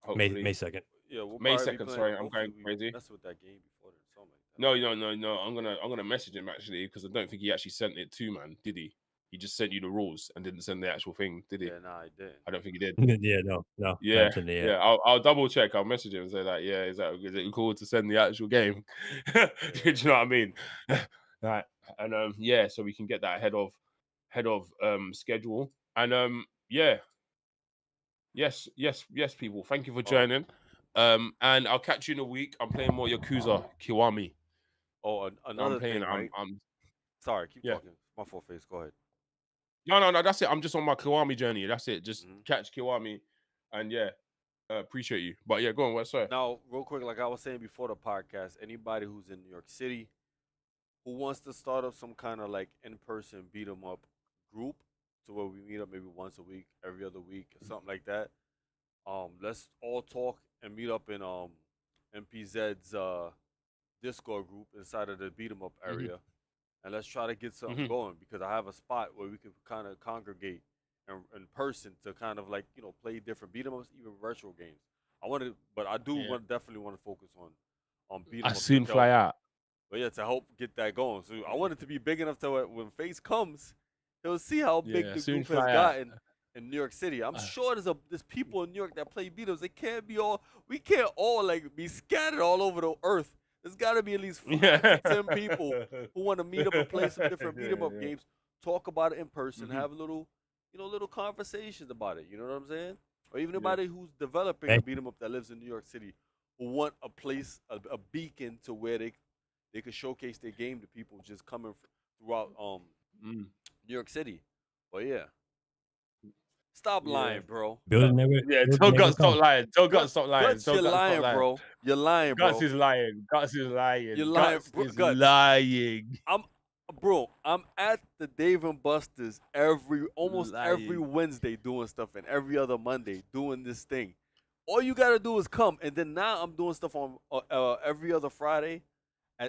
B: Hopefully,
D: May 2nd.
A: Yeah, we'll
B: May
A: probably be
B: 2nd.
A: playing.
B: Sorry, I'm
A: Hopefully,
B: going
A: we
B: crazy.
A: mess with that game before then, something like that.
B: No. I'm gonna message him actually because I don't think he actually sent it to man. Did he? He just sent you the rules and didn't send the actual thing, did he?
A: Yeah, nah, I didn't.
B: I don't think he did.
D: Yeah, no.
B: Yeah,
D: Not today,
B: yeah. I'll double check. I'll message him and say that. Yeah, is it cool to send the actual game? Do you know what I mean? Right. And yeah, so we can get that ahead of schedule. And yeah. Yes, people. Thank you for joining. And I'll catch you in a week. I'm playing more Yakuza Kiwami.
A: Oh, another
B: I'm playing.
A: thing, right?
B: I'm
A: Sorry, keep
B: yeah.
A: talking. My full face. Go ahead.
B: No. That's it. I'm just on my Kiwami journey. That's it. Just
A: Mhm.
B: catch Kiwami, and yeah, appreciate you. But yeah, go on. What's sorry?
A: Now, real quick, like I was saying before the podcast, anybody who's in New York City who wants to start up some kind of like in-person beat 'em up group to where we meet up maybe once a week, every other week, or something like that. Let's all talk and meet up in MPZ's Discord group inside of the beat 'em up area, and let's try to get something going because I have a spot where we can kind of congregate in person to kind of like play different beat 'em ups, even retro games. But I do definitely want to focus on beat 'em
B: I
A: ups.
B: soon fly out.
A: But yeah, to help get that going. So I want it to be big enough to when Face comes, he'll see how big the
B: soon
A: group has
B: fly out.
A: gotten in New York City. I'm sure there's people in New York that play beat 'em ups. We can't all like be scattered all over the earth. There's got to be at least 5 to 10 people who want to meet up and play some different beat 'em up games, talk about it in person, have little conversations about it. You know what I'm saying? Or even anybody who's developing a beat 'em up that lives in New York City who want a place, a beacon to where they could showcase their game to people just coming throughout New York City. But yeah. Stop lying, bro.
D: Building never.
B: Yeah,
D: building
B: Tell
D: never
B: Guts
D: comes.
B: stop lying. Tell Guts stop lying.
A: Guts,
B: Tell
A: you're
B: Guts stop
A: lying,
B: lying.
A: bro. You're lying, bro.
B: Guts is lying. Guts is lying.
A: You're lying,
B: Guts
A: bro.
B: is
A: Guts.
B: lying.
A: I'm at the Dave and Buster's almost every
B: Lying.
A: Wednesday doing stuff and every other Monday doing this thing. All you gotta do is come, and then now I'm doing stuff on every other Friday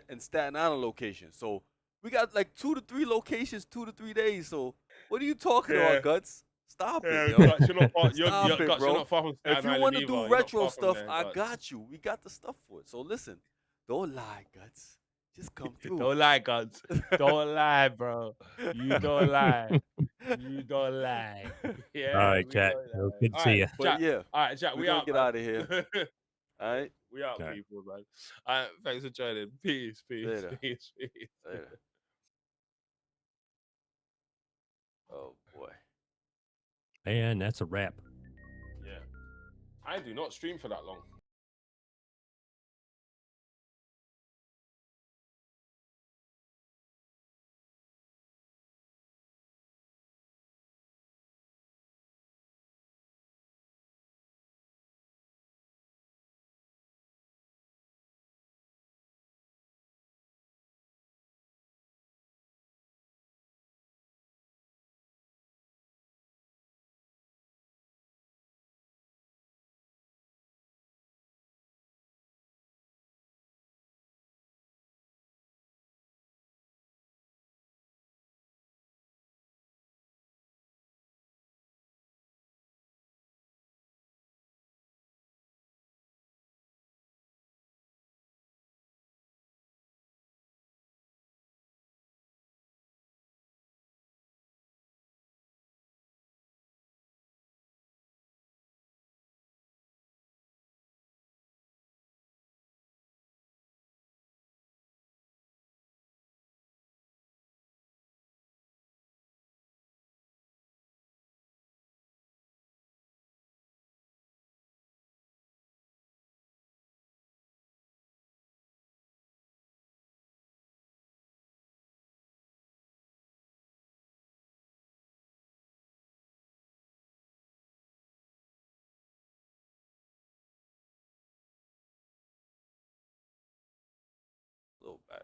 A: in Staten Island location. So we got like 2 to 3 locations, 2 to 3 days. So what are you talking about, Guts? Stop it, yo.
B: Guts, you're not far.
A: Stop it,
B: Guts,
A: bro.
B: you're not far from Staten
A: If you
B: Island
A: want to
B: either.
A: do
B: You're not
A: retro
B: far from
A: stuff,
B: there,
A: I
B: Guts.
A: got you. We got the stuff for it. So listen, don't lie, Guts. Just come through.
B: Don't lie, Guts. Don't lie, bro. You don't lie. You don't lie. Yeah.
D: All right,
B: we
D: chat.
B: don't lie.
D: Good to
B: All
D: see
B: right,
D: you.
A: But
B: Jack.
A: yeah,
B: All right, Jack.
A: we're
B: We
A: gonna
B: out,
A: get
B: man.
A: out of here. All right.
B: We out,
D: All right.
B: people, man. All right, thanks for joining. Peace.
A: Later.
B: Peace.
A: Later. Oh boy.
D: And that's a wrap.
B: Yeah.
E: I do not stream for that long.
A: A little back.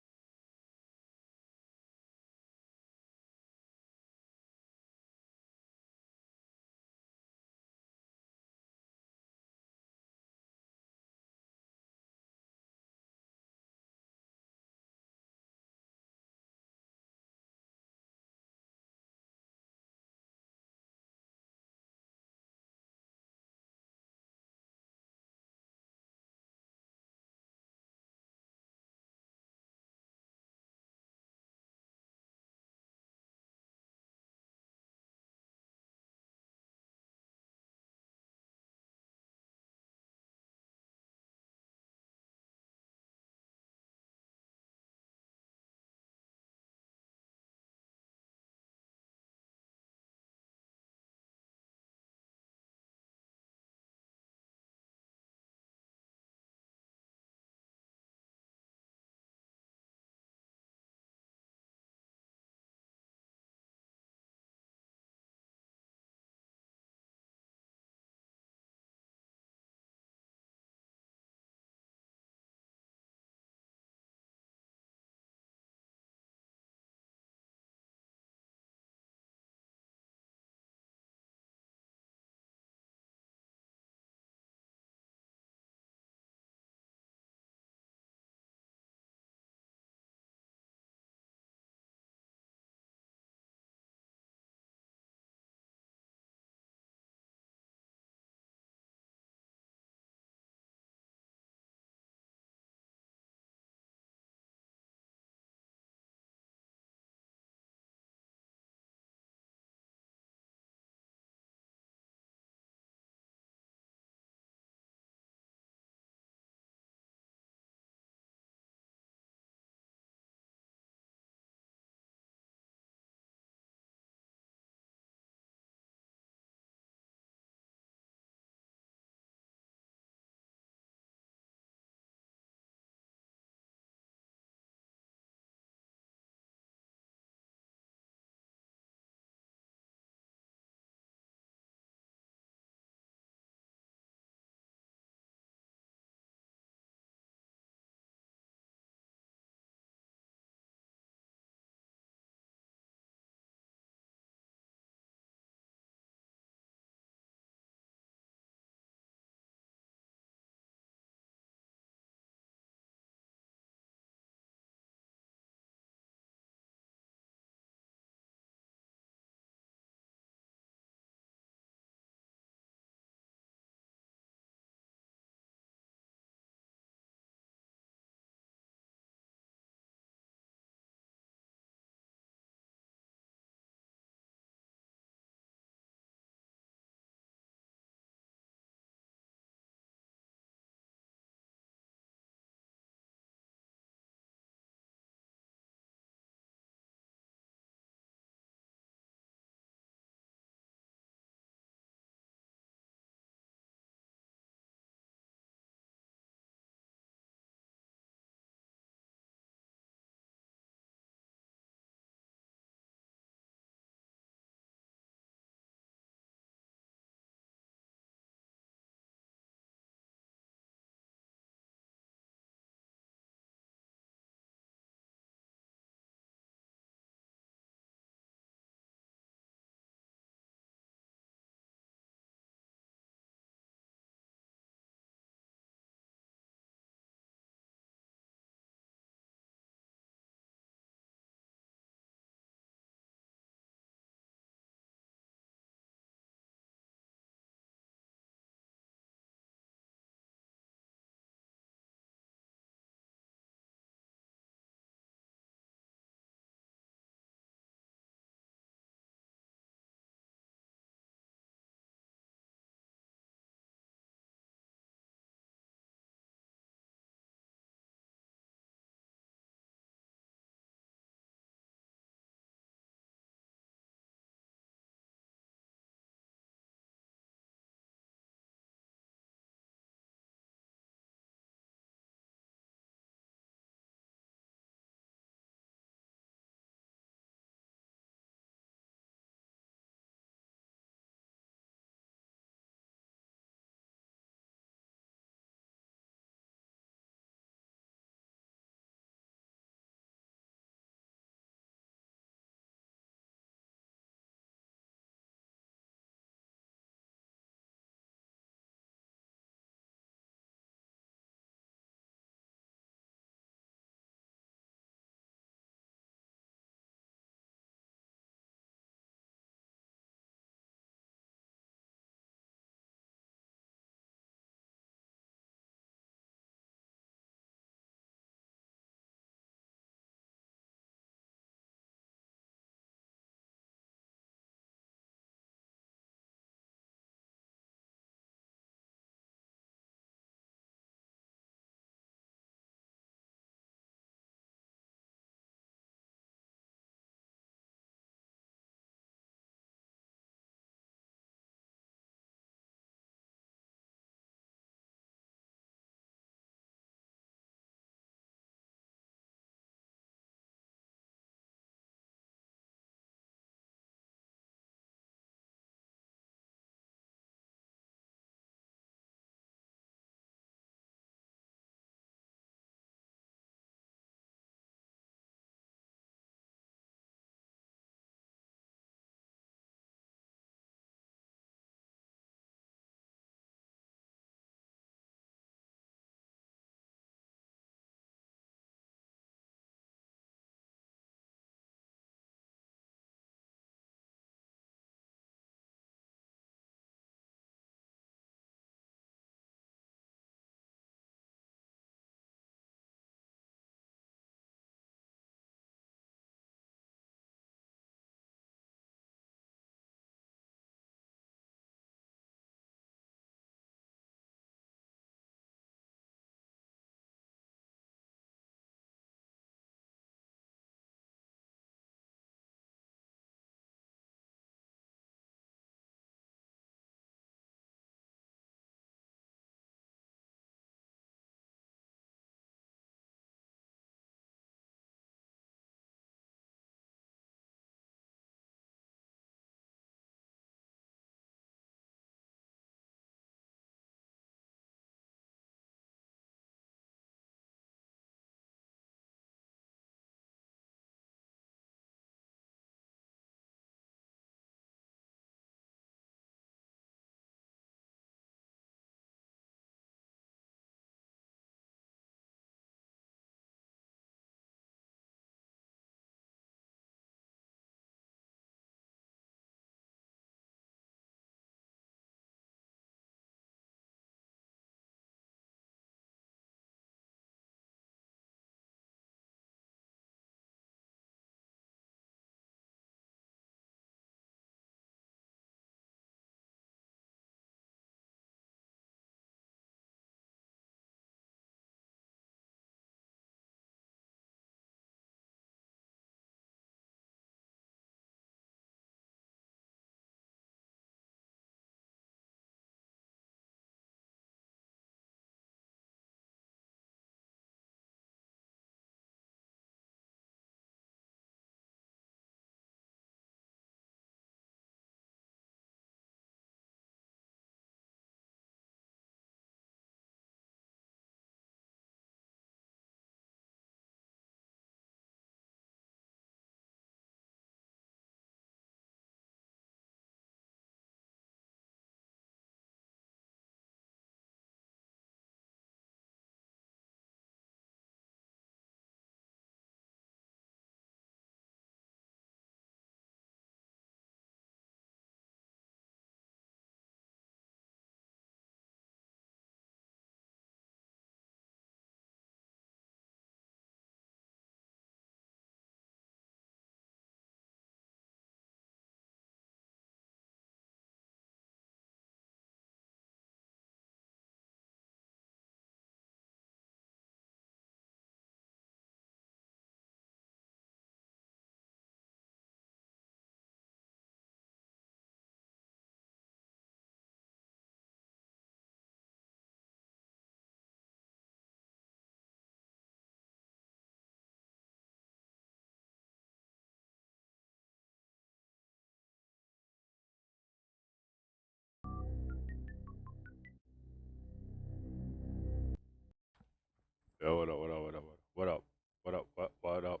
A: Yo, what up? What up? What up? What up? What up? What up?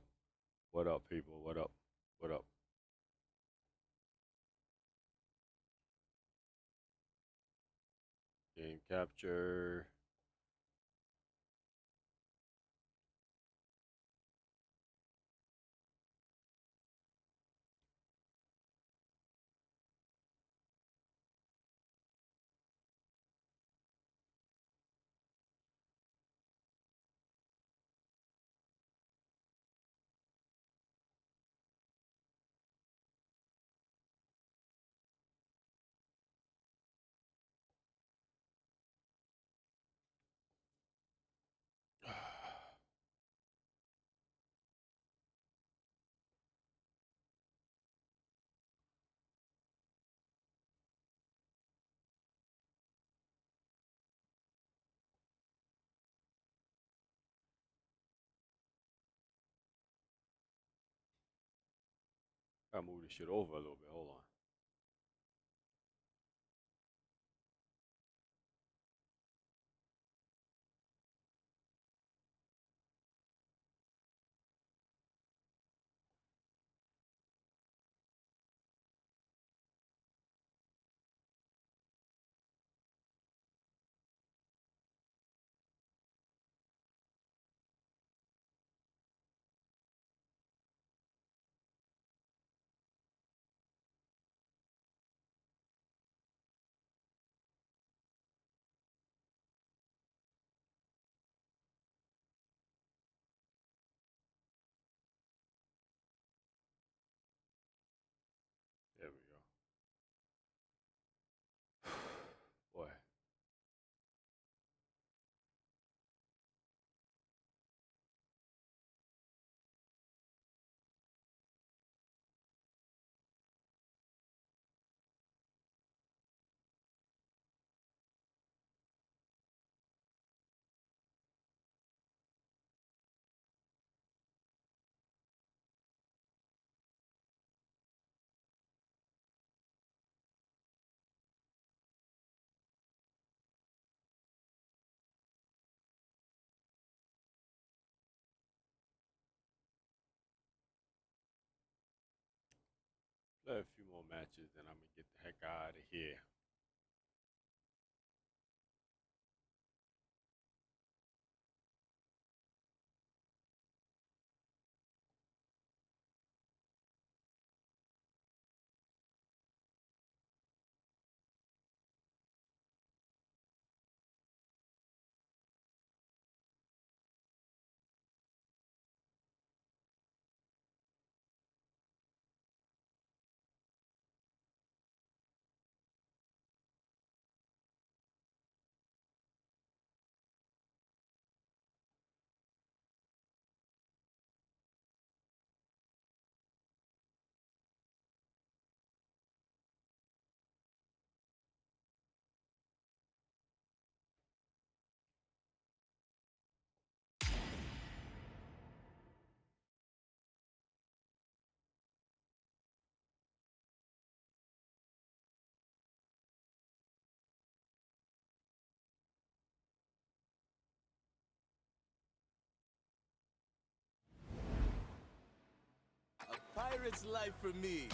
A: What up, people? What up? What up? Game capture. Gotta move this shit over a little bit. Hold on. There we go. Boy. Play a few more matches, then I'm gonna get the heck out of here.
G: Pirate's life for me.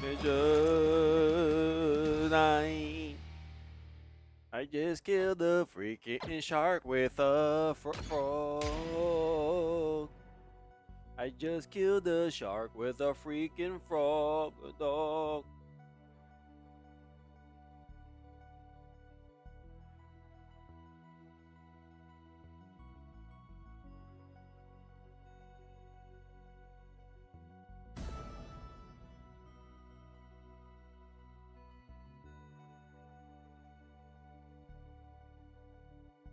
A: Ninja Nine. I just killed the freaking shark with a frog. I just killed the shark with a freaking frog, dog.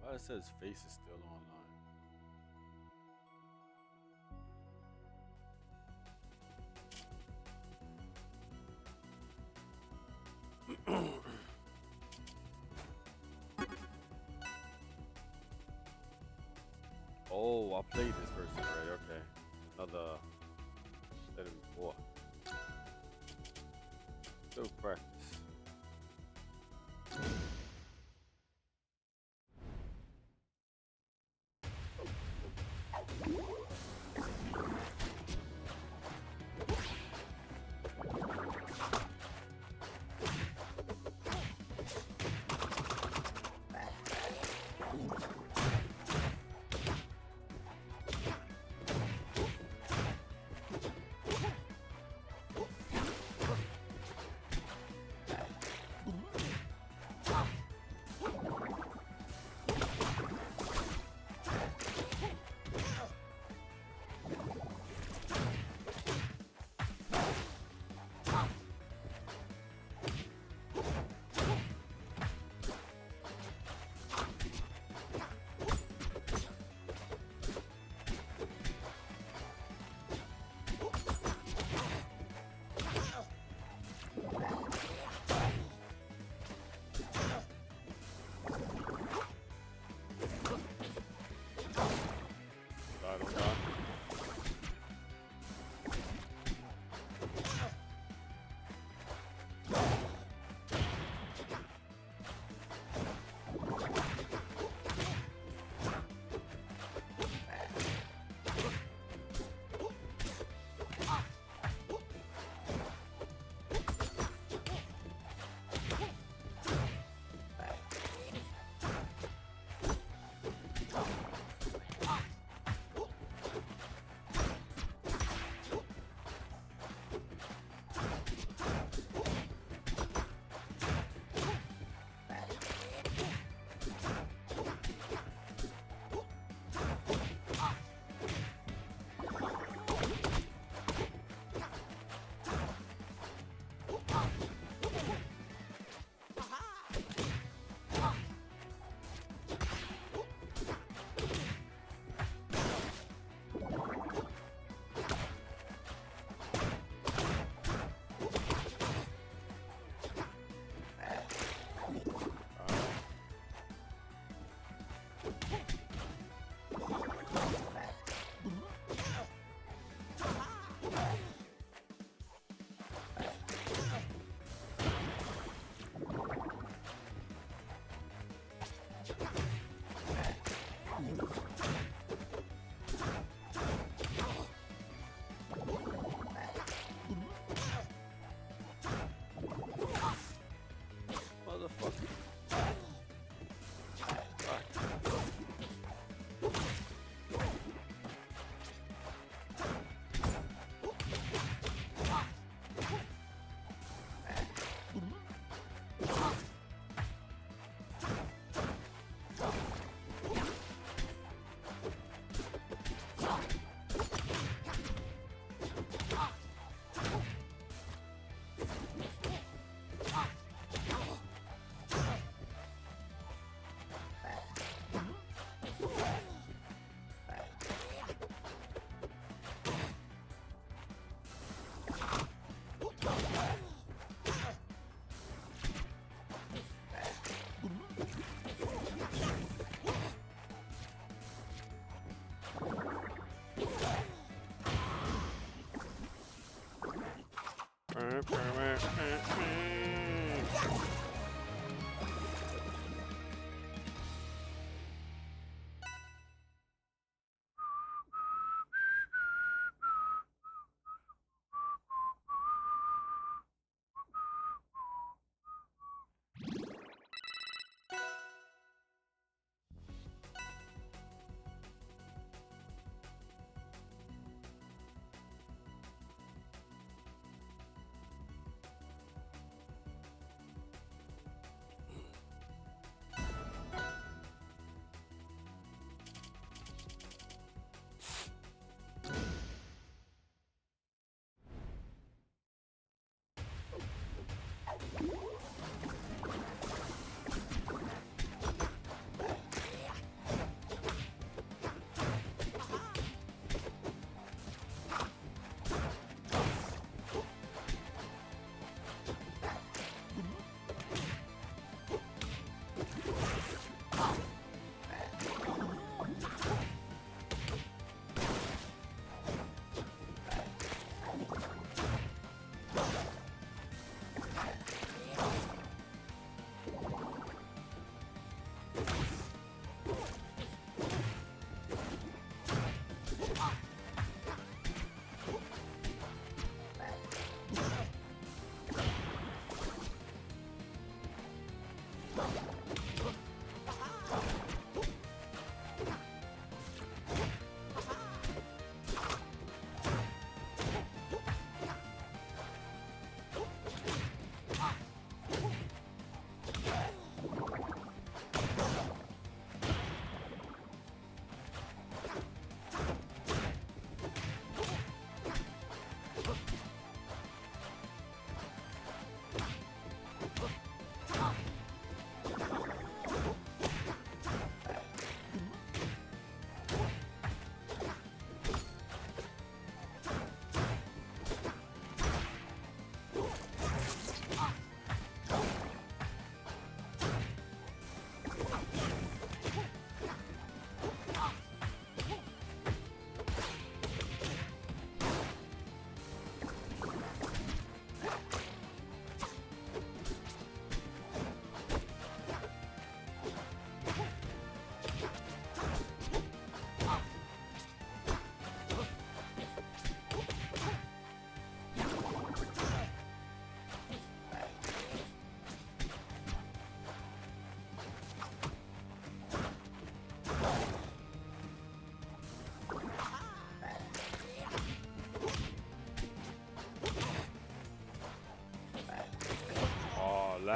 A: Why it says face is still online? Oh, I played this version already. Okay. Another. Played it before. Still practice. I don't know. Motherfucker.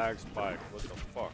A: lag spike. What the fuck?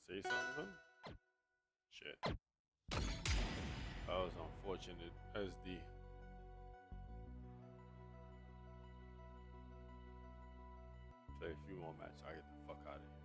A: Say something? Shit. That was unfortunate. SD. Play a few more matches. I get the fuck out of here.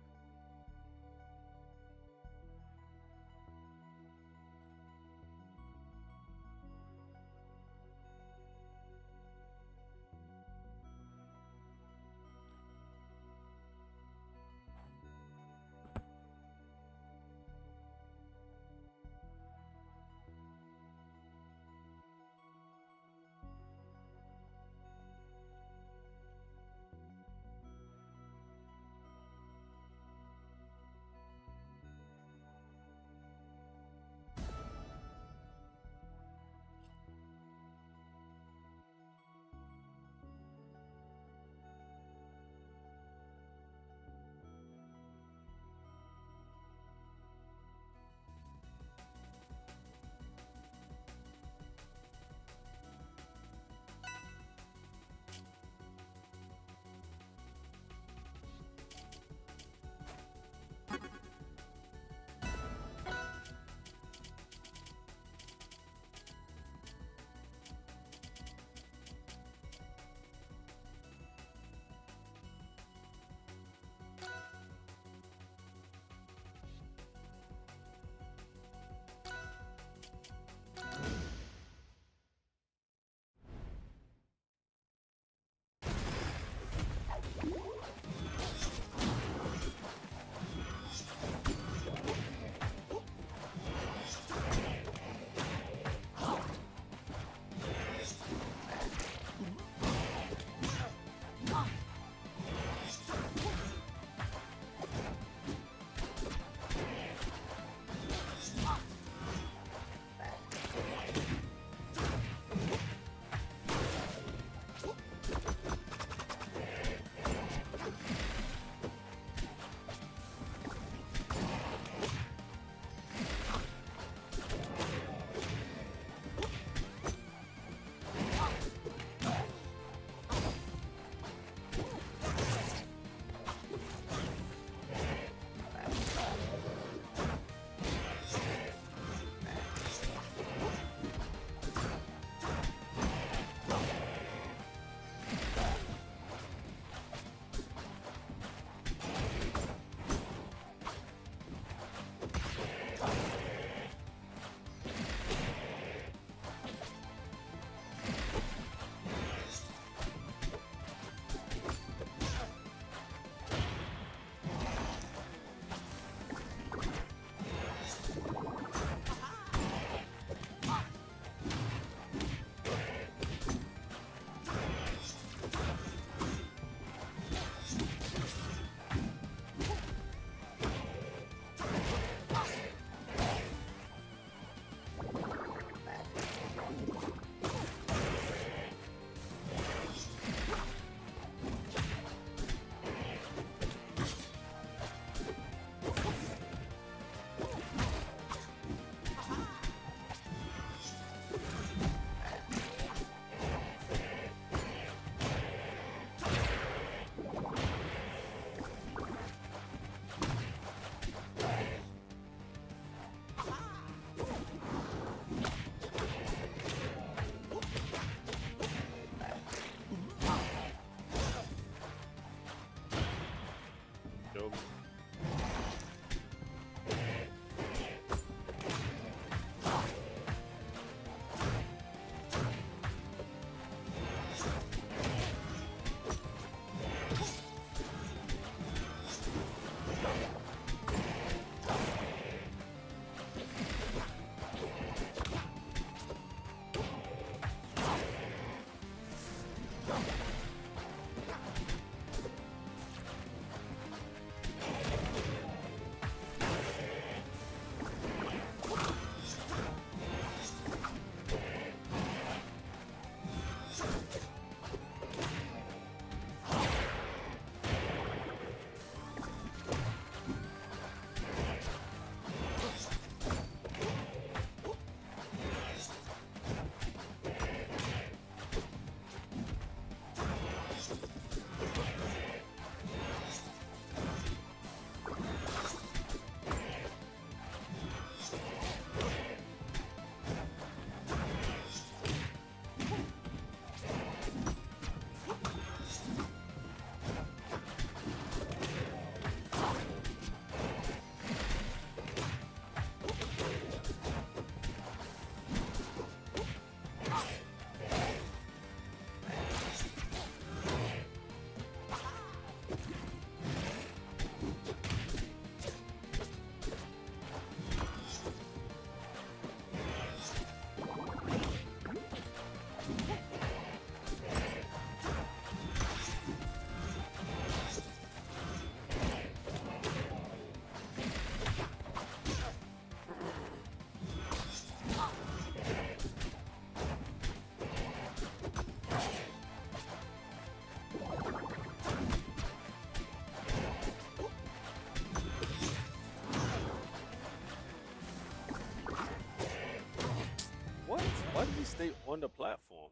A: on the platform.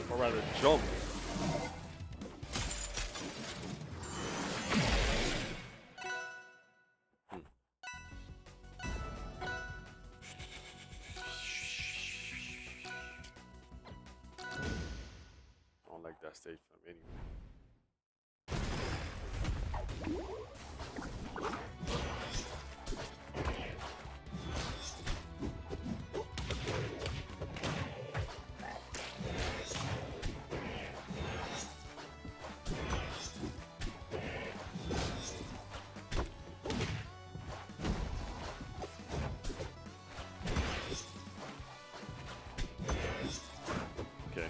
A: Or rather, jump. I don't like that stage from anyway. Okay.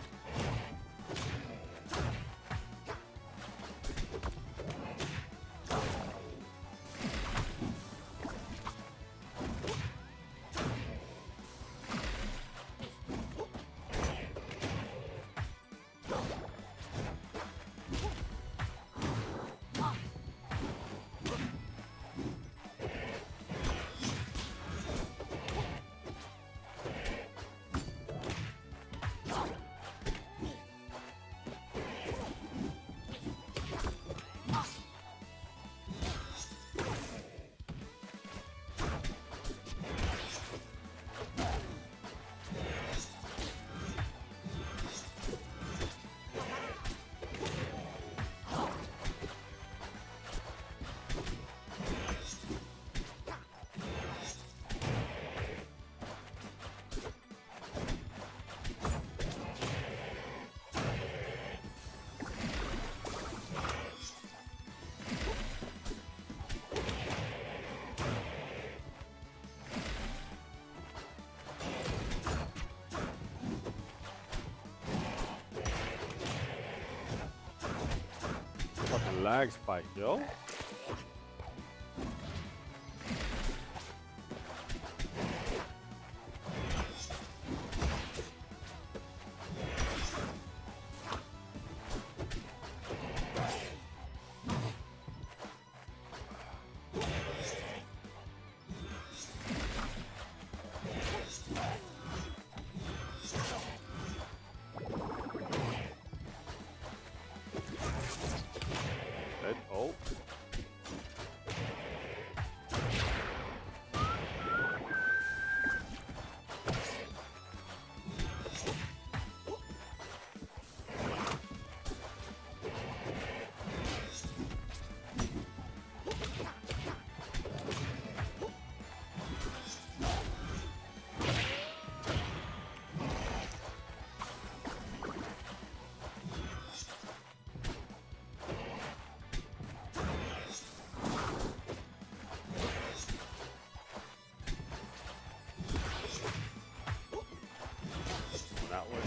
A: Fucking lag spike, yo. Dead. Oh. That way.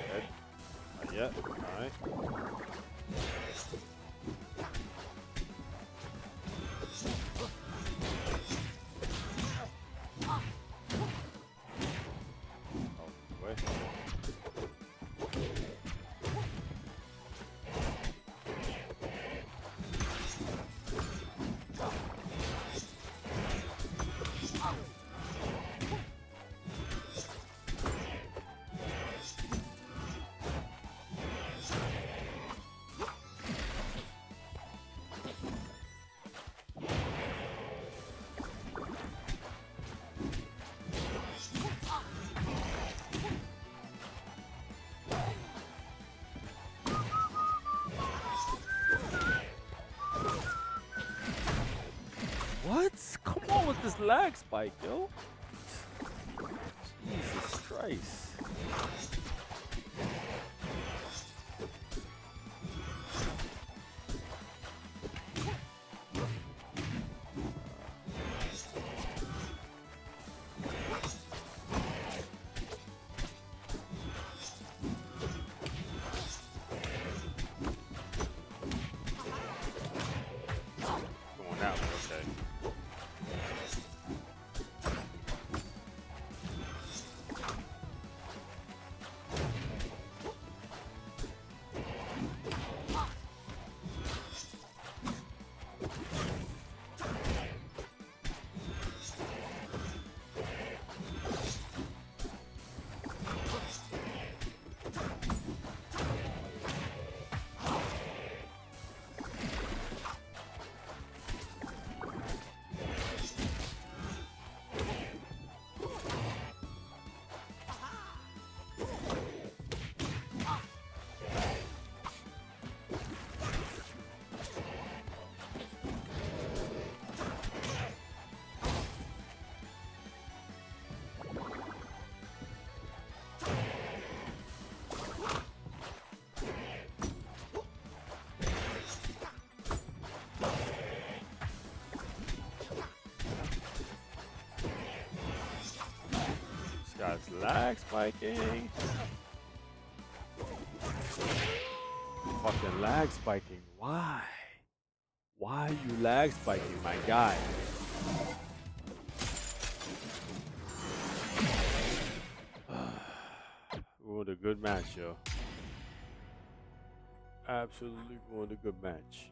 A: Dead. Not yet. Alright. Oh, wait. What? Come on with this lag spike, yo. Jesus Christ. Going that way, okay. Lag spiking. Fucking lag spiking. Why? Why you lag spiking, my guy? Ruined a good match, yo. Absolutely ruined a good match.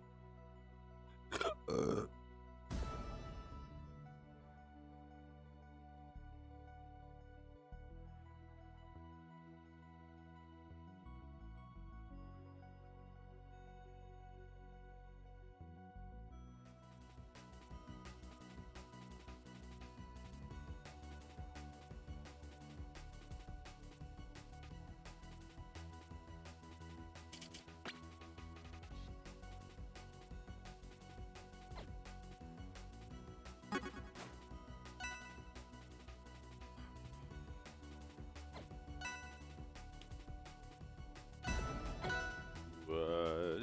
A: But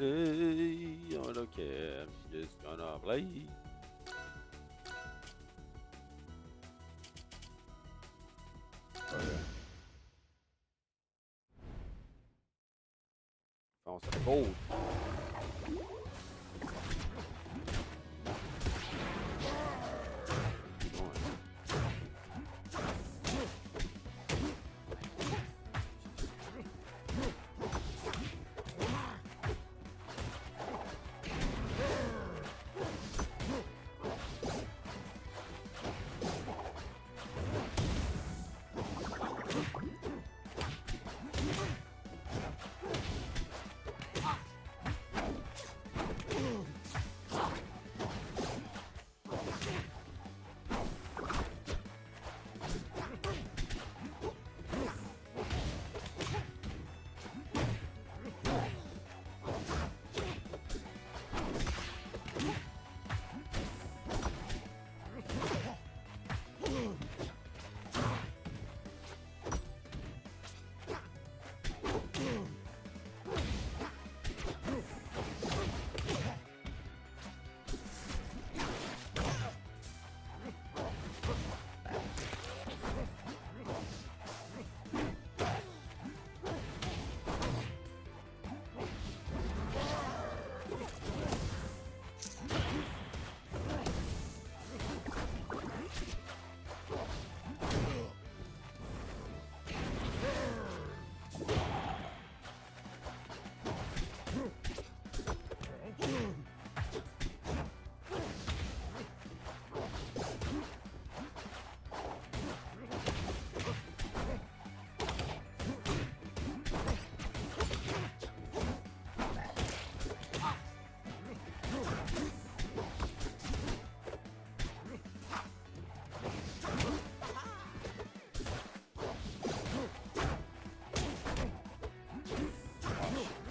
A: I don't care. I'm just gonna play. Okay. Found some gold. Keep going.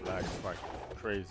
A: Lag spike. Crazy.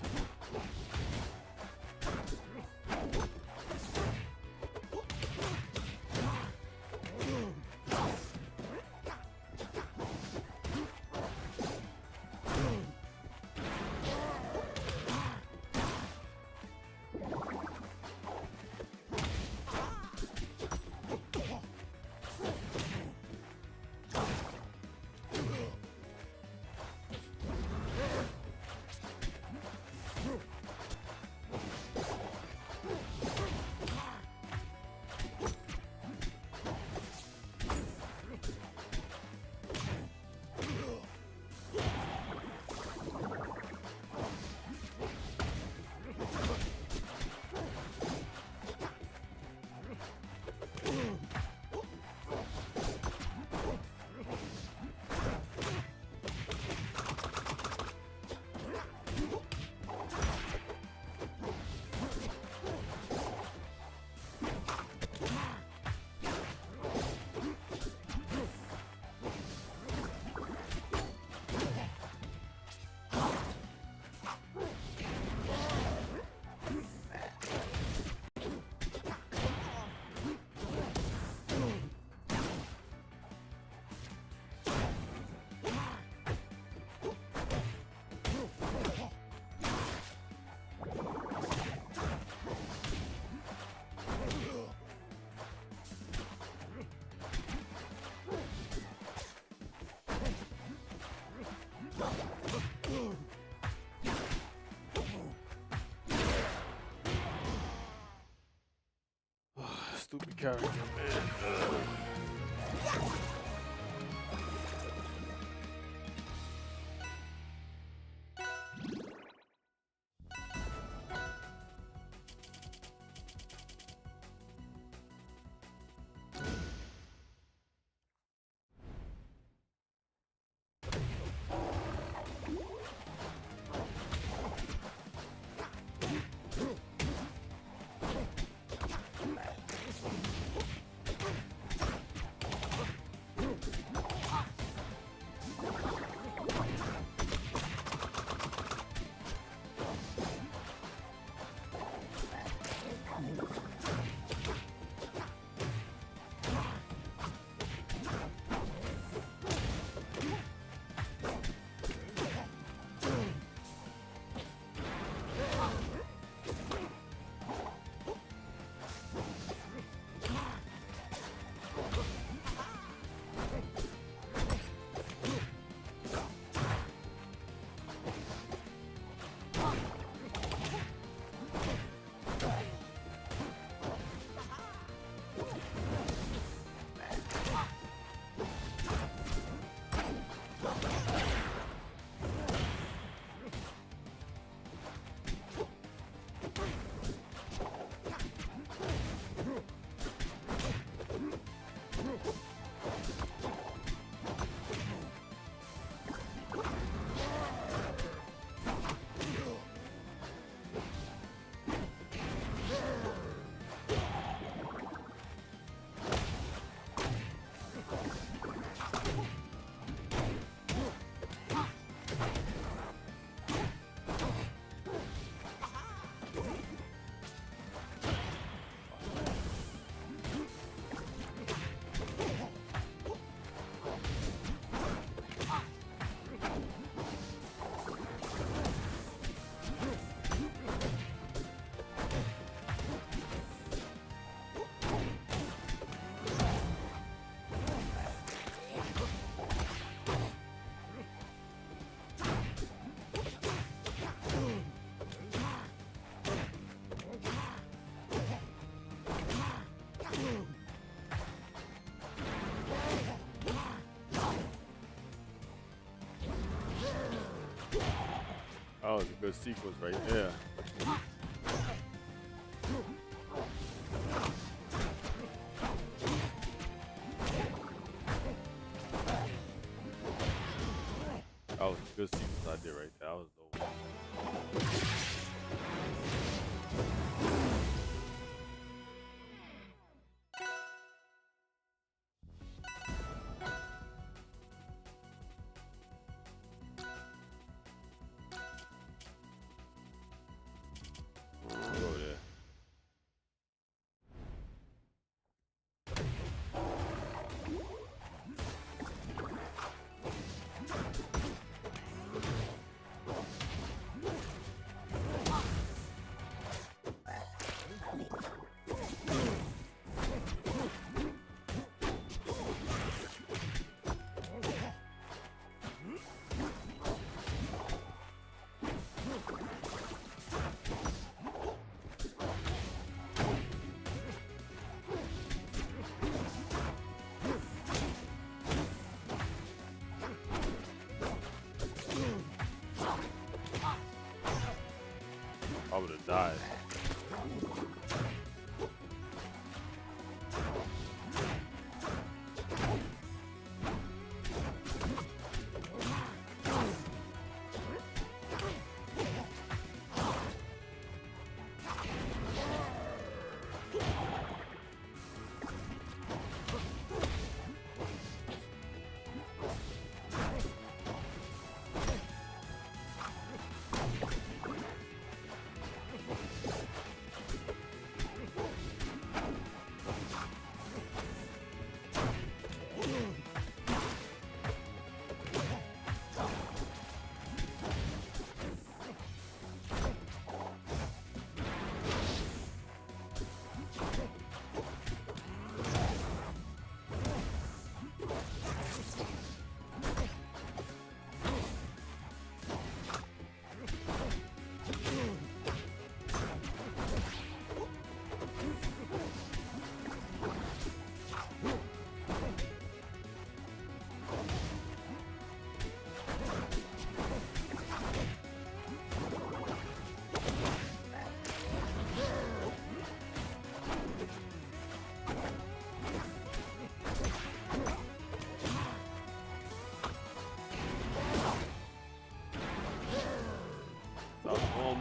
A: character, man. That was a good sequence right there. That was a good sequence I did right there. That was dope. Go there. I would have died.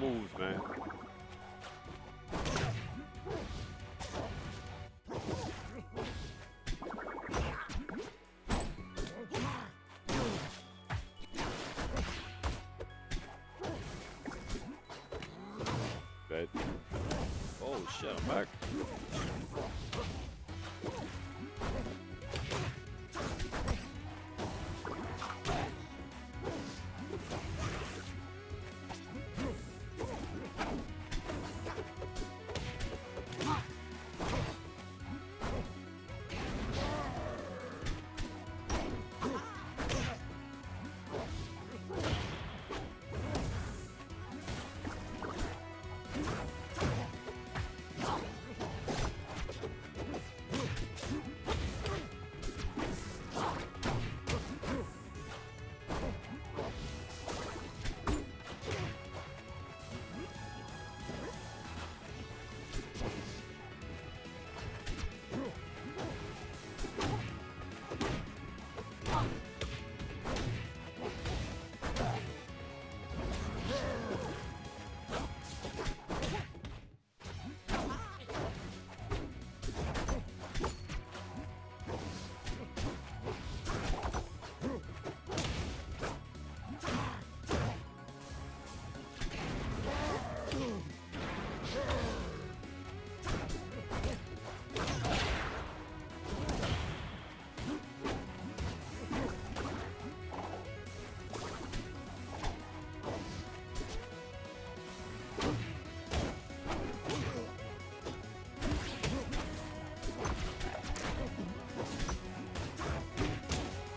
A: moves, man. Good. Oh shit, I'm back.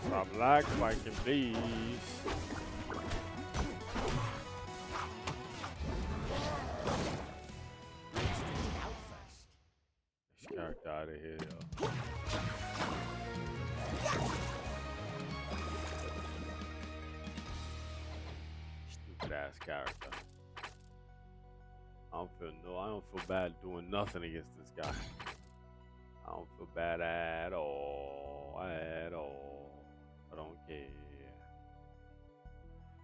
A: Stop lag spiking, please. This character out of here, yo. Stupid ass character. I don't feel bad doing nothing against this guy. I don't feel bad at all. At all. I don't care.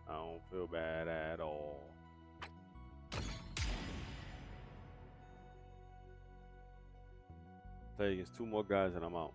A: I don't feel bad at all. Play against 2 more guys and I'm out.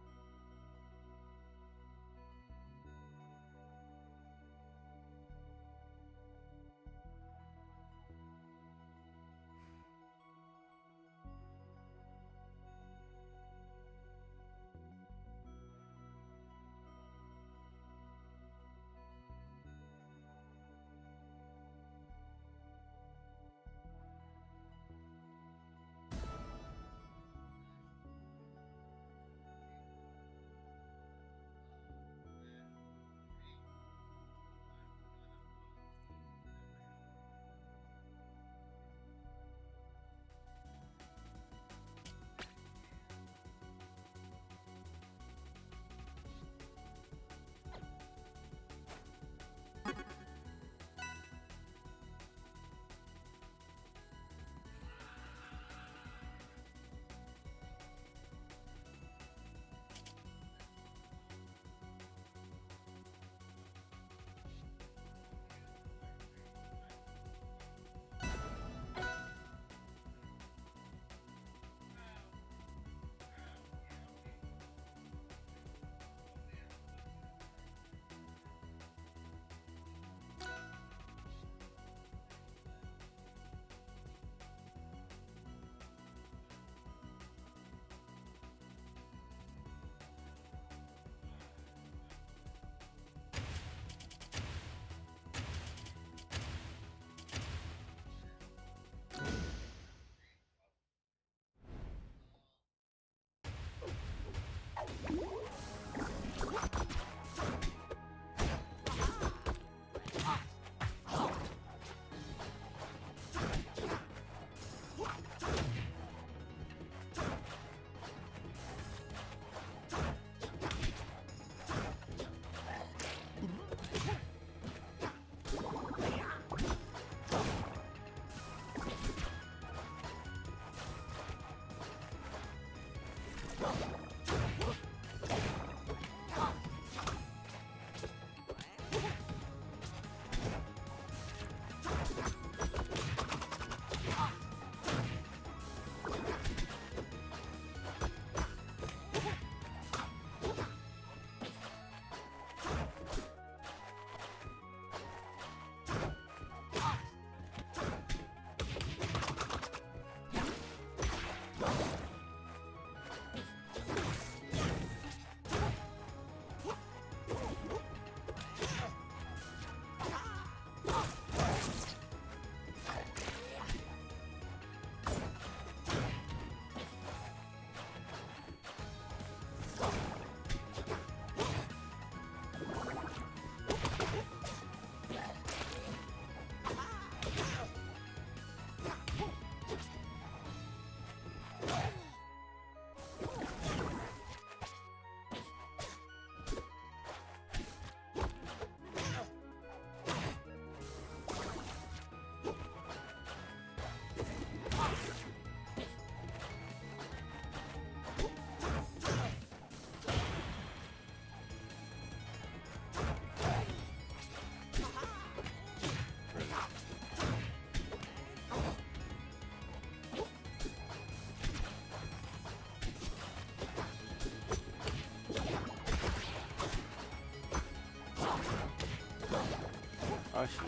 A: question.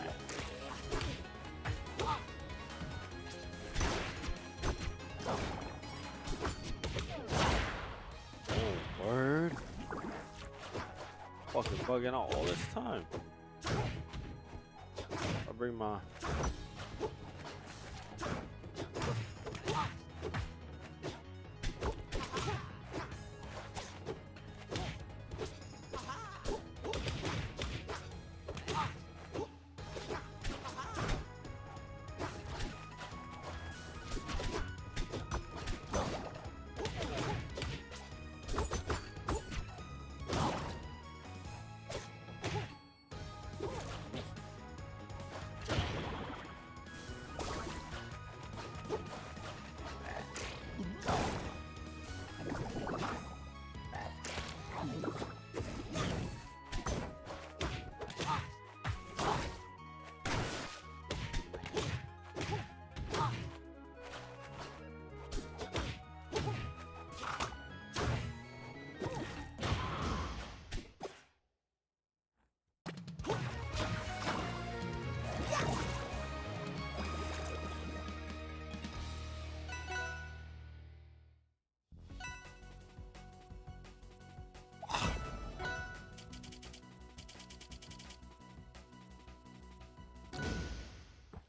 A: Oh, word. Fucking bugging out all this time. I'll bring my.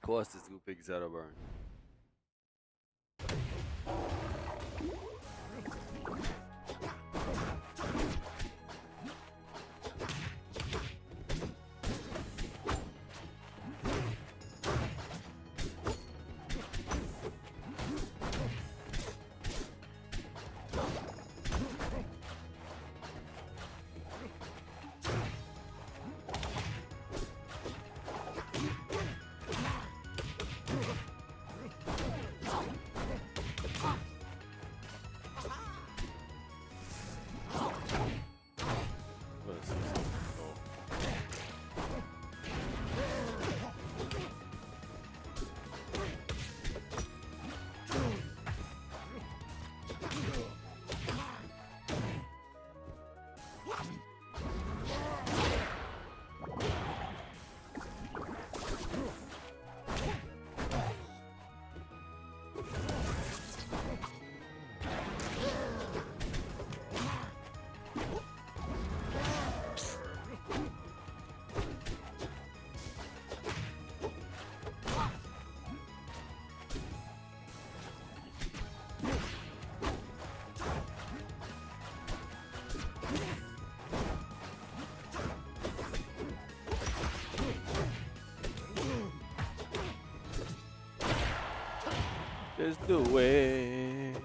A: Of course, this good big Zeta burn. Just do it.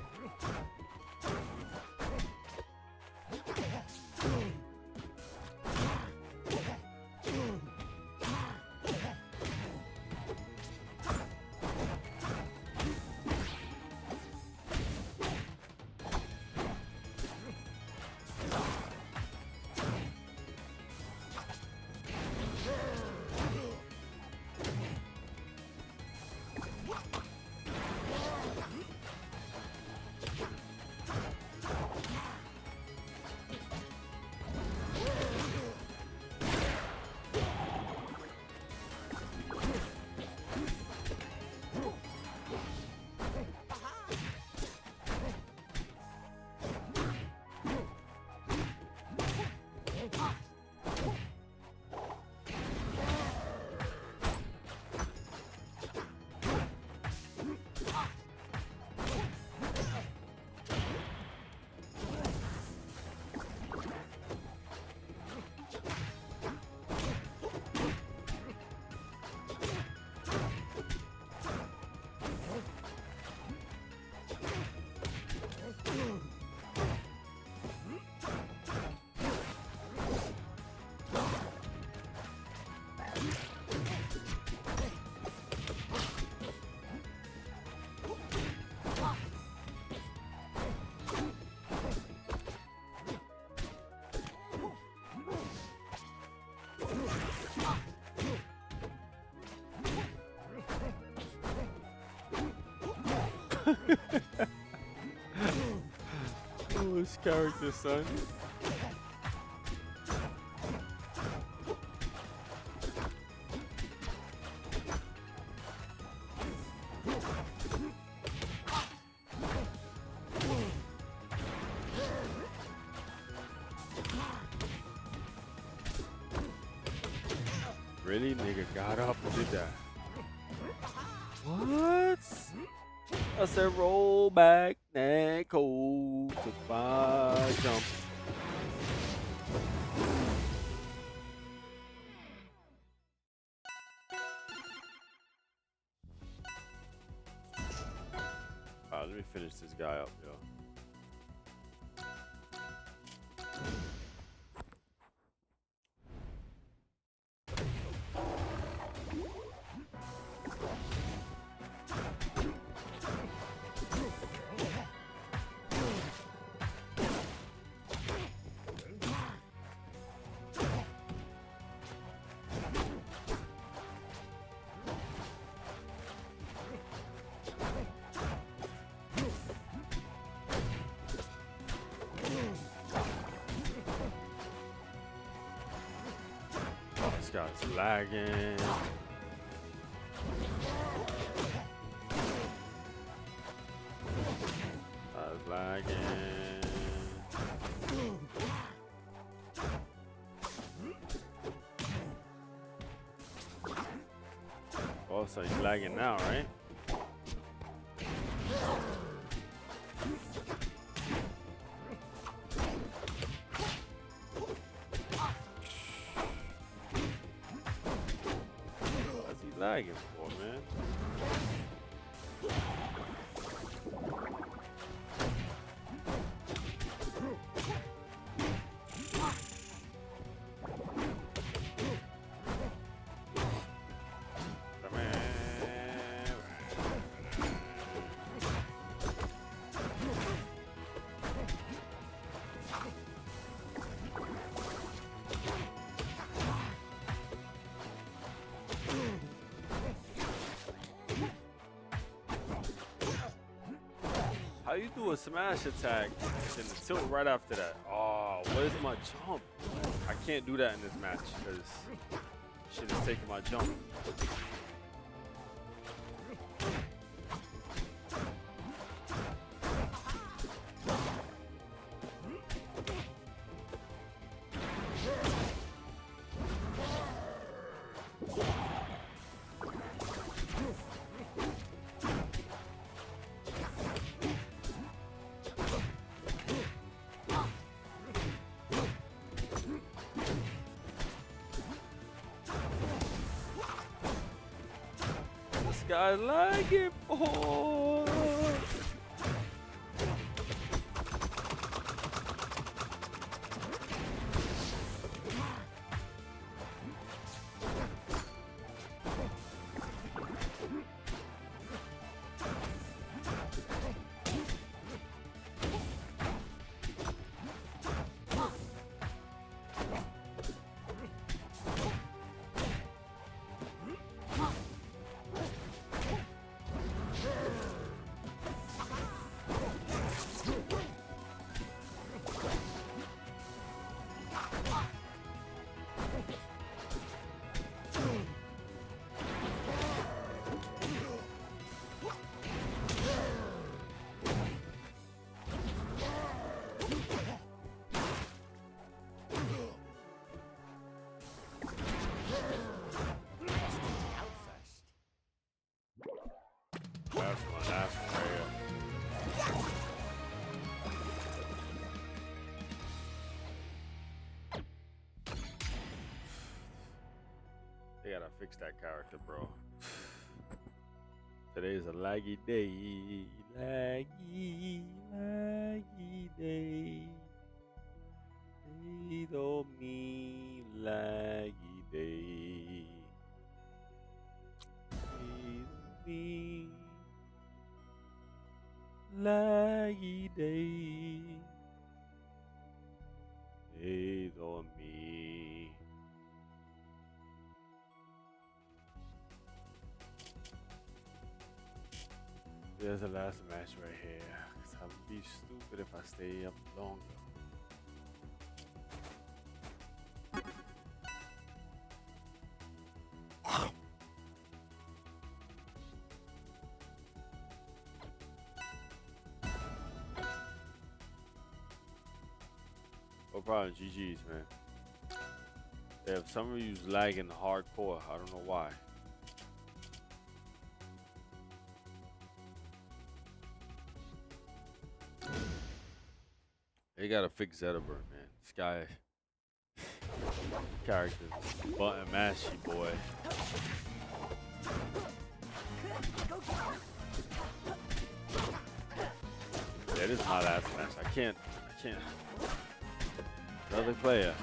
A: Oh, his character, son. Really? Nigga got up and did that. What? I said roll back, Neko, took my jump. Alright, let me finish this guy up, yo. This guy's lagging. Lagging. Oh, so he's lagging now, right? What's he lagging for, man? How you do a smash attack and the tilt right after that? Oh, where's my jump? I can't do that in this match because shit is taking my jump. This guy lagging for. Last one right here. They gotta fix that character, bro. Today's a laggy day. Laggy day. They told me laggy day. Me laggy day. They told me. There's the last match right here. Cause I would be stupid if I stay up longer. No problem, GG's, man. Yeah, some of you's lagging hardcore. I don't know why. They gotta fix Zetterberg, man. This guy character's button mashy, boy. Yeah, this is my last match. I can't. Another player.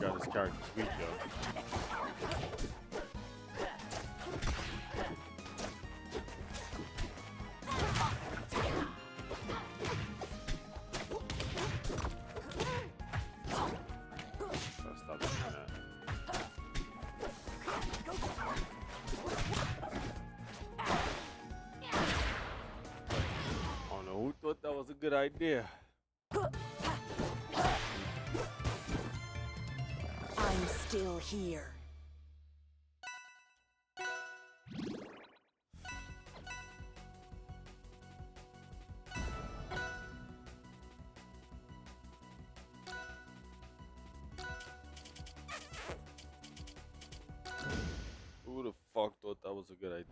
A: Got his character sweet though. Gotta stop doing that. Oh no, who thought that was a good idea?
H: I'm still here.
A: Who the fuck thought that was a good idea?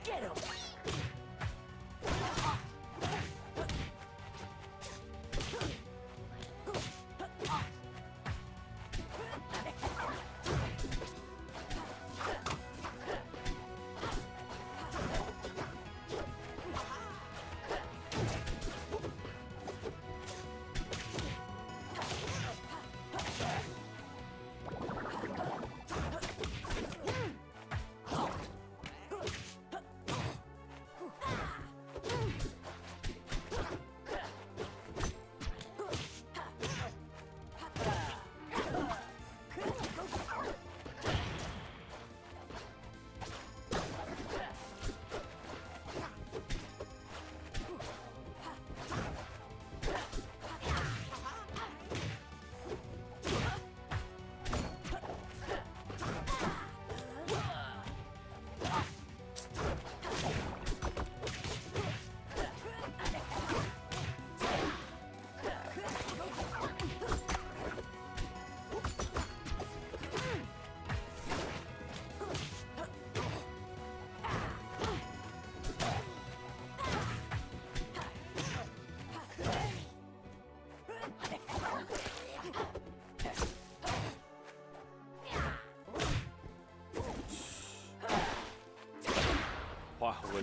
H: Get him!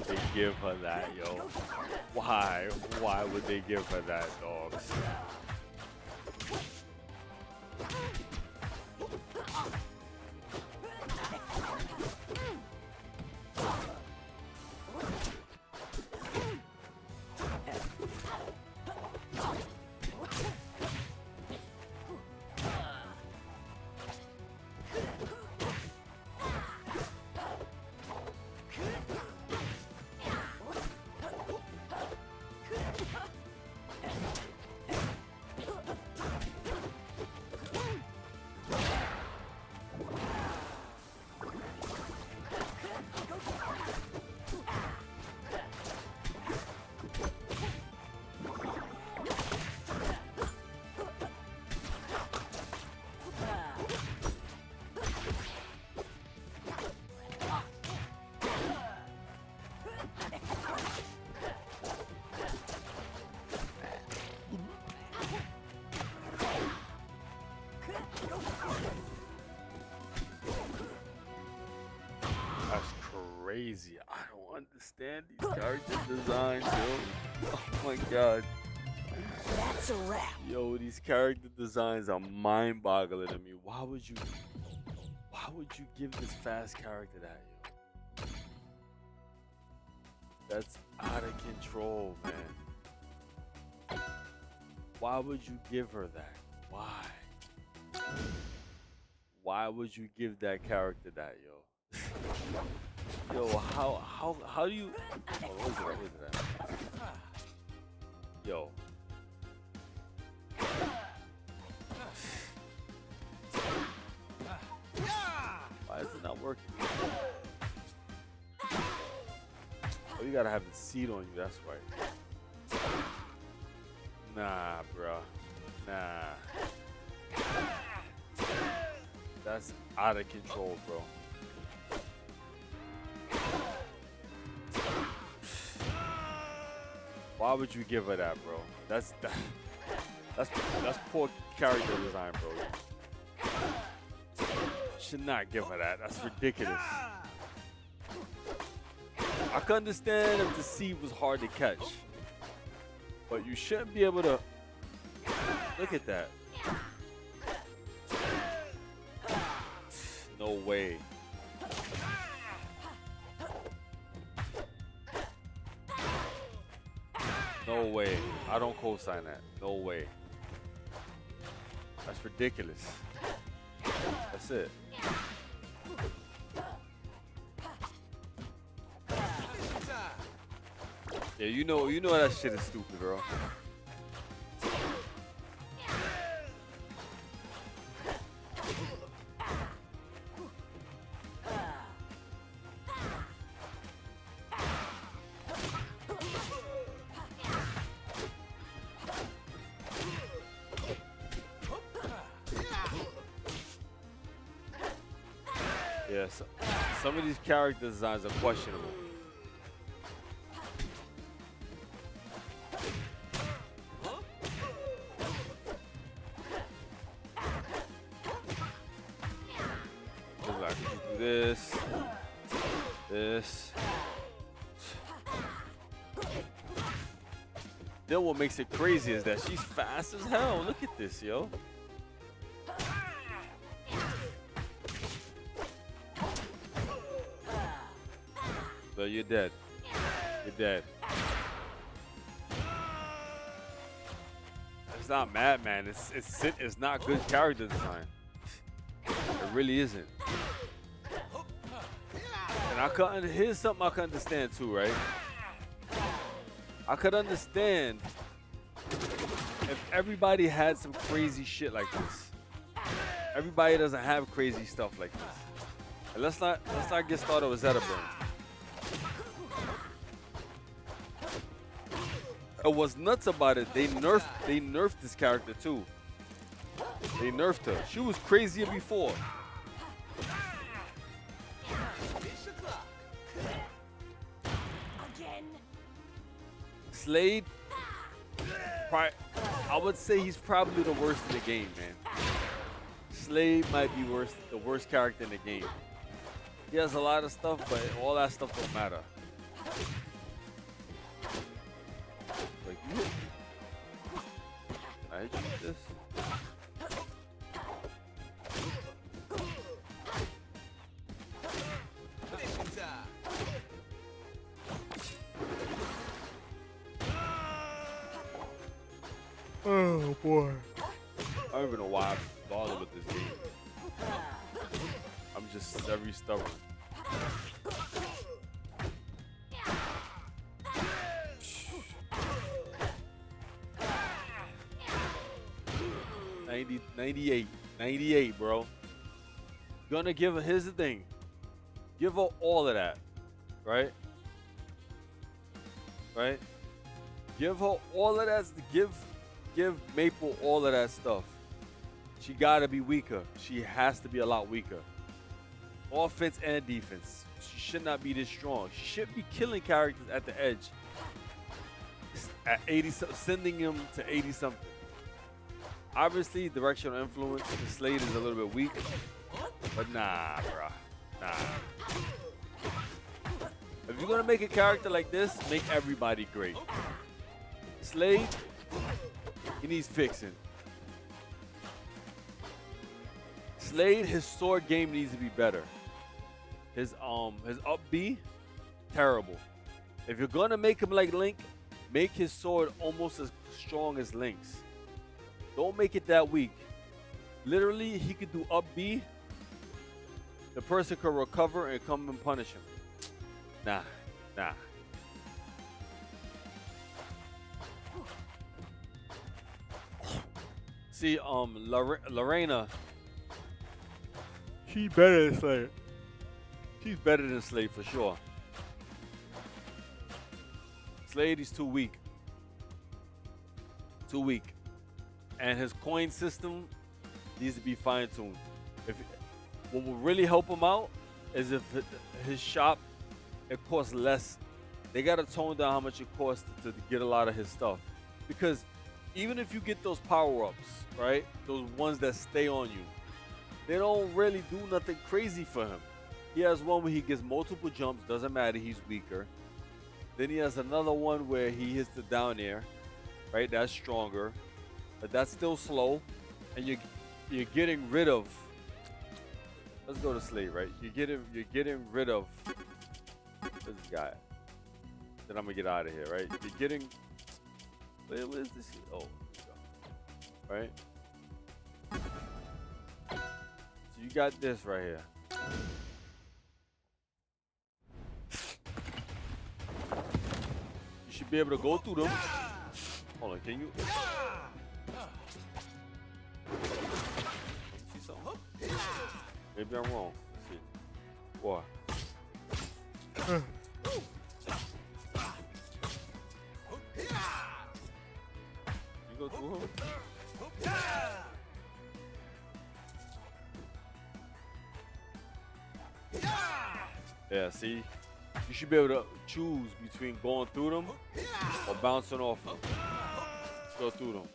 A: they give her that, yo? Why? Why would they give her that, dogs? That's crazy. I don't understand these character designs, yo. Oh my god.
H: That's a wrap.
A: Yo, these character designs are mind-boggling to me. Why would you give this fast character that, yo? That's out of control, man. Why would you give her that? Why? Why would you give that character that, yo? Yo, how do you? Oh, what is it? Yo. Why is it not working? Oh, you gotta have the seat on you. That's right. Nah, bro. Nah. That's out of control, bro. Why would you give her that, bro? That's poor character design, bro. Should not give her that. That's ridiculous. I can understand if the seed was hard to catch, but you shouldn't be able to. Look at that. No way. No way. I don't co-sign that. No way. That's ridiculous. That's it. Yeah, you know that shit is stupid, bro. Yeah, some of these character designs are questionable. Like, do this. Then what makes it crazy is that she's fast as hell. Look at this, yo. So you're dead. You're dead. It's not Madman. It's not good character design. It really isn't. And here's something I can understand too, right? I could understand if everybody had some crazy shit like this. Everybody doesn't have crazy stuff like this. And let's not get started with Zetaburn. And what's nuts about it, they nerfed this character too. They nerfed her. She was crazier before.
H: Again.
A: Slade, I would say he's probably the worst in the game, man. Slade might be the worst character in the game. He has a lot of stuff, but all that stuff don't matter. I hit you with this.
G: Mission time.
A: Oh boy. I don't even know why I bother with this game. I'm just very stubborn. $90, 98, 98, bro. Gonna give her. Here's the thing. Give her all of that, right? Right? Give her all of that. Give Maple all of that stuff. She gotta be weaker. She has to be a lot weaker. Offense and defense. She should not be this strong. She should be killing characters at the edge. At 80, sending them to 80 something. Obviously, directional influence. The Slade is a little bit weak, but nah, bruh. Nah. If you're gonna make a character like this, make everybody great. Slade, he needs fixing. Slade, his sword game needs to be better. His up B, terrible. If you're gonna make him like Link, make his sword almost as strong as Link's. Don't make it that weak. Literally, he could do up B. The person could recover and come and punish him. Nah. See, Lorena, she better than Slade. She's better than Slade for sure. Slade is too weak. Too weak. And his coin system needs to be fine-tuned. What will really help him out is if his shop, it costs less. They got to tone down how much it costs to get a lot of his stuff. Because even if you get those power-ups, right, those ones that stay on you, they don't really do nothing crazy for him. He has one where he gets multiple jumps, doesn't matter, he's weaker. Then he has another one where he hits the down air, right, that's stronger. But that's still slow, and you're getting rid of. Let's go to Slade, right? You're getting rid of this guy. Then I'm gonna get out of here, right? You're getting. Where is this? Oh, right. So you got this right here. You should be able to go through them. Hold on, can you? See something? Maybe I'm wrong. Let's see. Boy. You go through him? Yeah, see? You should be able to choose between going through them or bouncing off them. Go through them.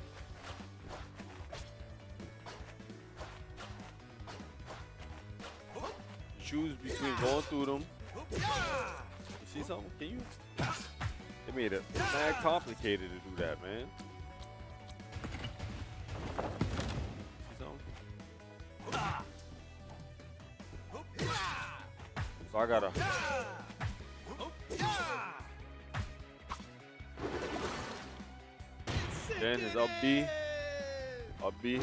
A: Choose between going through them. You see something? Can you? They made it mad complicated to do that, man. See something? So I gotta. Then his up B. Up B.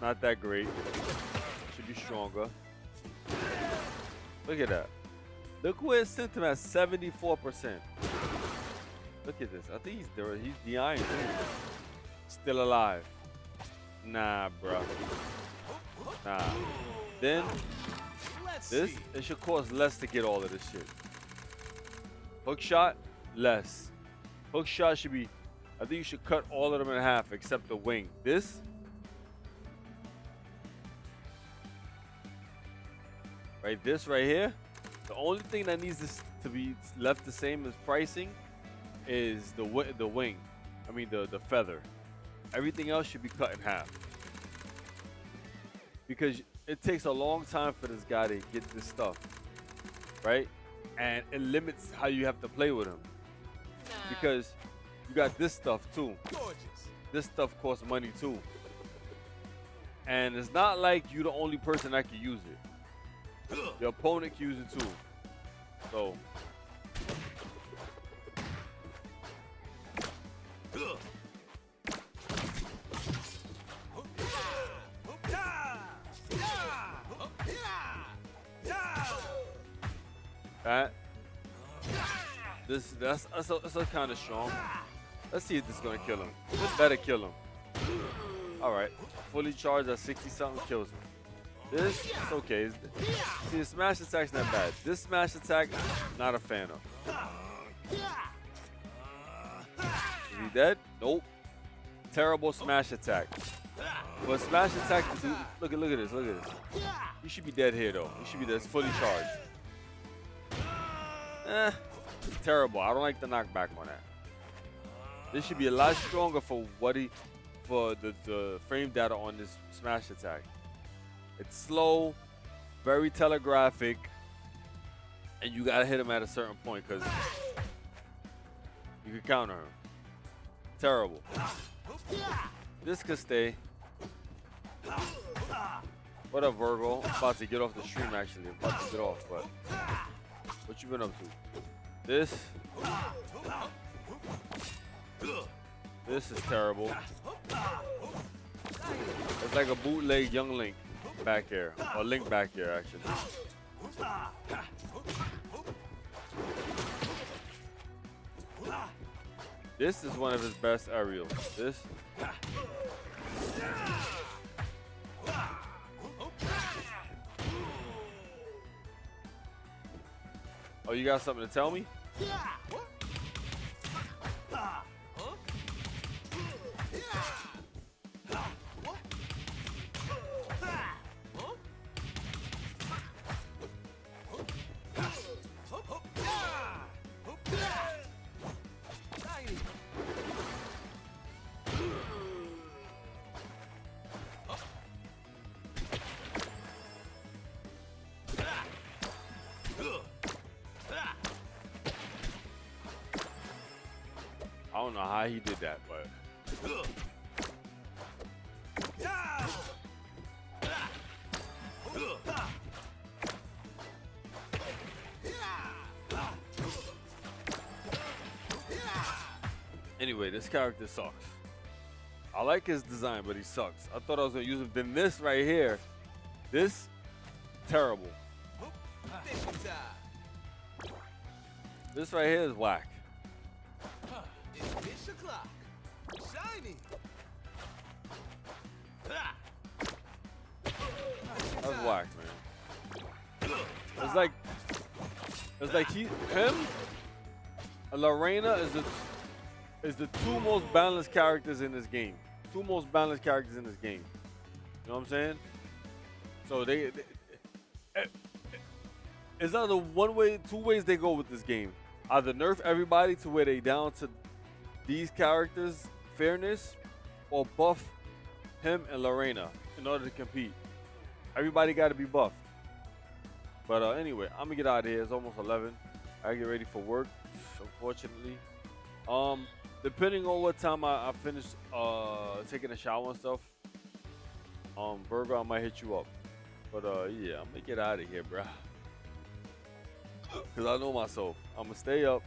A: Not that great. Should be stronger. Look at that. Look where it sent him at 74%. Look at this. I think he's there. He's behind too. Still alive. Nah, bro. Nah. Then this, it should cost less to get all of this shit. Hook shot, less. Hook shot should be, I think you should cut all of them in half except the wing. This, right, this right here, the only thing that needs this to be left the same as pricing is the wing. I mean the feather. Everything else should be cut in half. Because it takes a long time for this guy to get this stuff, right? And it limits how you have to play with him. Because you got this stuff too.
G: Gorgeous.
A: This stuff costs money too. And it's not like you're the only person that can use it. Your opponent can use it too. So that that's kind of strong. Let's see if this is gonna kill him. This better kill him. All right, fully charged at 60 something kills him. This it's okay. See, the smash attack's not bad. This smash attack, not a fan of. Is he dead? Nope. Terrible smash attack. But smash attack, look at this. He should be dead here though. He should be dead. It's fully charged. Terrible. I don't like the knockback on that. This should be a lot stronger for the frame data on this smash attack. It's slow, very telegraphic, and you gotta hit him at a certain point because you can counter him. Terrible. This could stay. What up, Virgo? I'm about to get off the stream actually. I'm about to get off, but what you been up to? This is terrible. It's like a bootleg Young Link back here, or Link back here actually. This is one of his best aerials. This. Oh, you got something to tell me? I don't know how he did that, but anyway, this character sucks. I like his design, but he sucks. I thought I was gonna use him. Then this right here, this terrible. This right here is whack.
G: It's 6 o'clock. Shiny.
A: That's whack, man. It's like him and Lorena is the two most balanced characters in this game. Two most balanced characters in this game. You know what I'm saying? So it's either one way, two ways they go with this game. Either nerf everybody to where they down to these characters' fairness, or buff him and Lorena in order to compete. Everybody got to be buffed. But anyway, I'm gonna get out of here. It's almost 11. I get ready for work, unfortunately. Depending on what time I finish taking a shower and stuff, Virgo, I might hit you up. But yeah, I'm gonna get out of here, bro. Cause I know myself. I'm gonna stay up.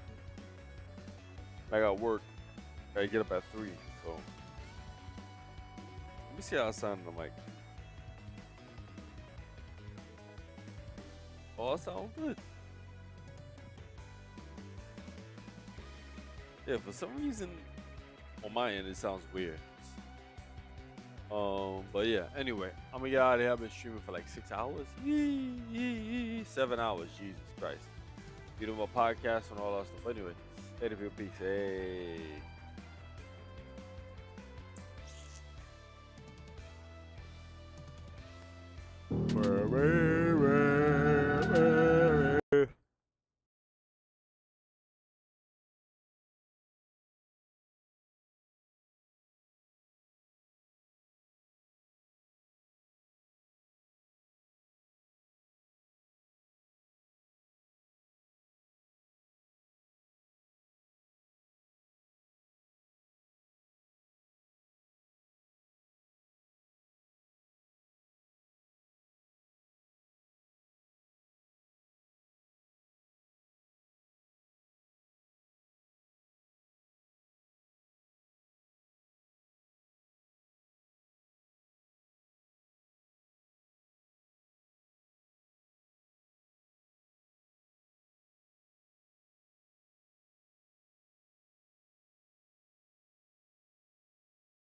A: I got work. I get up at 3. So let me see how I sound on the mic. Oh, that sounds good. Yeah, for some reason on my end it sounds weird. But yeah, anyway, I'm gonna get out of here. I've been streaming for like 6 hours. 7 hours, Jesus Christ. You know my podcast and all that stuff. Anyway, later, peace. Hey. Forever.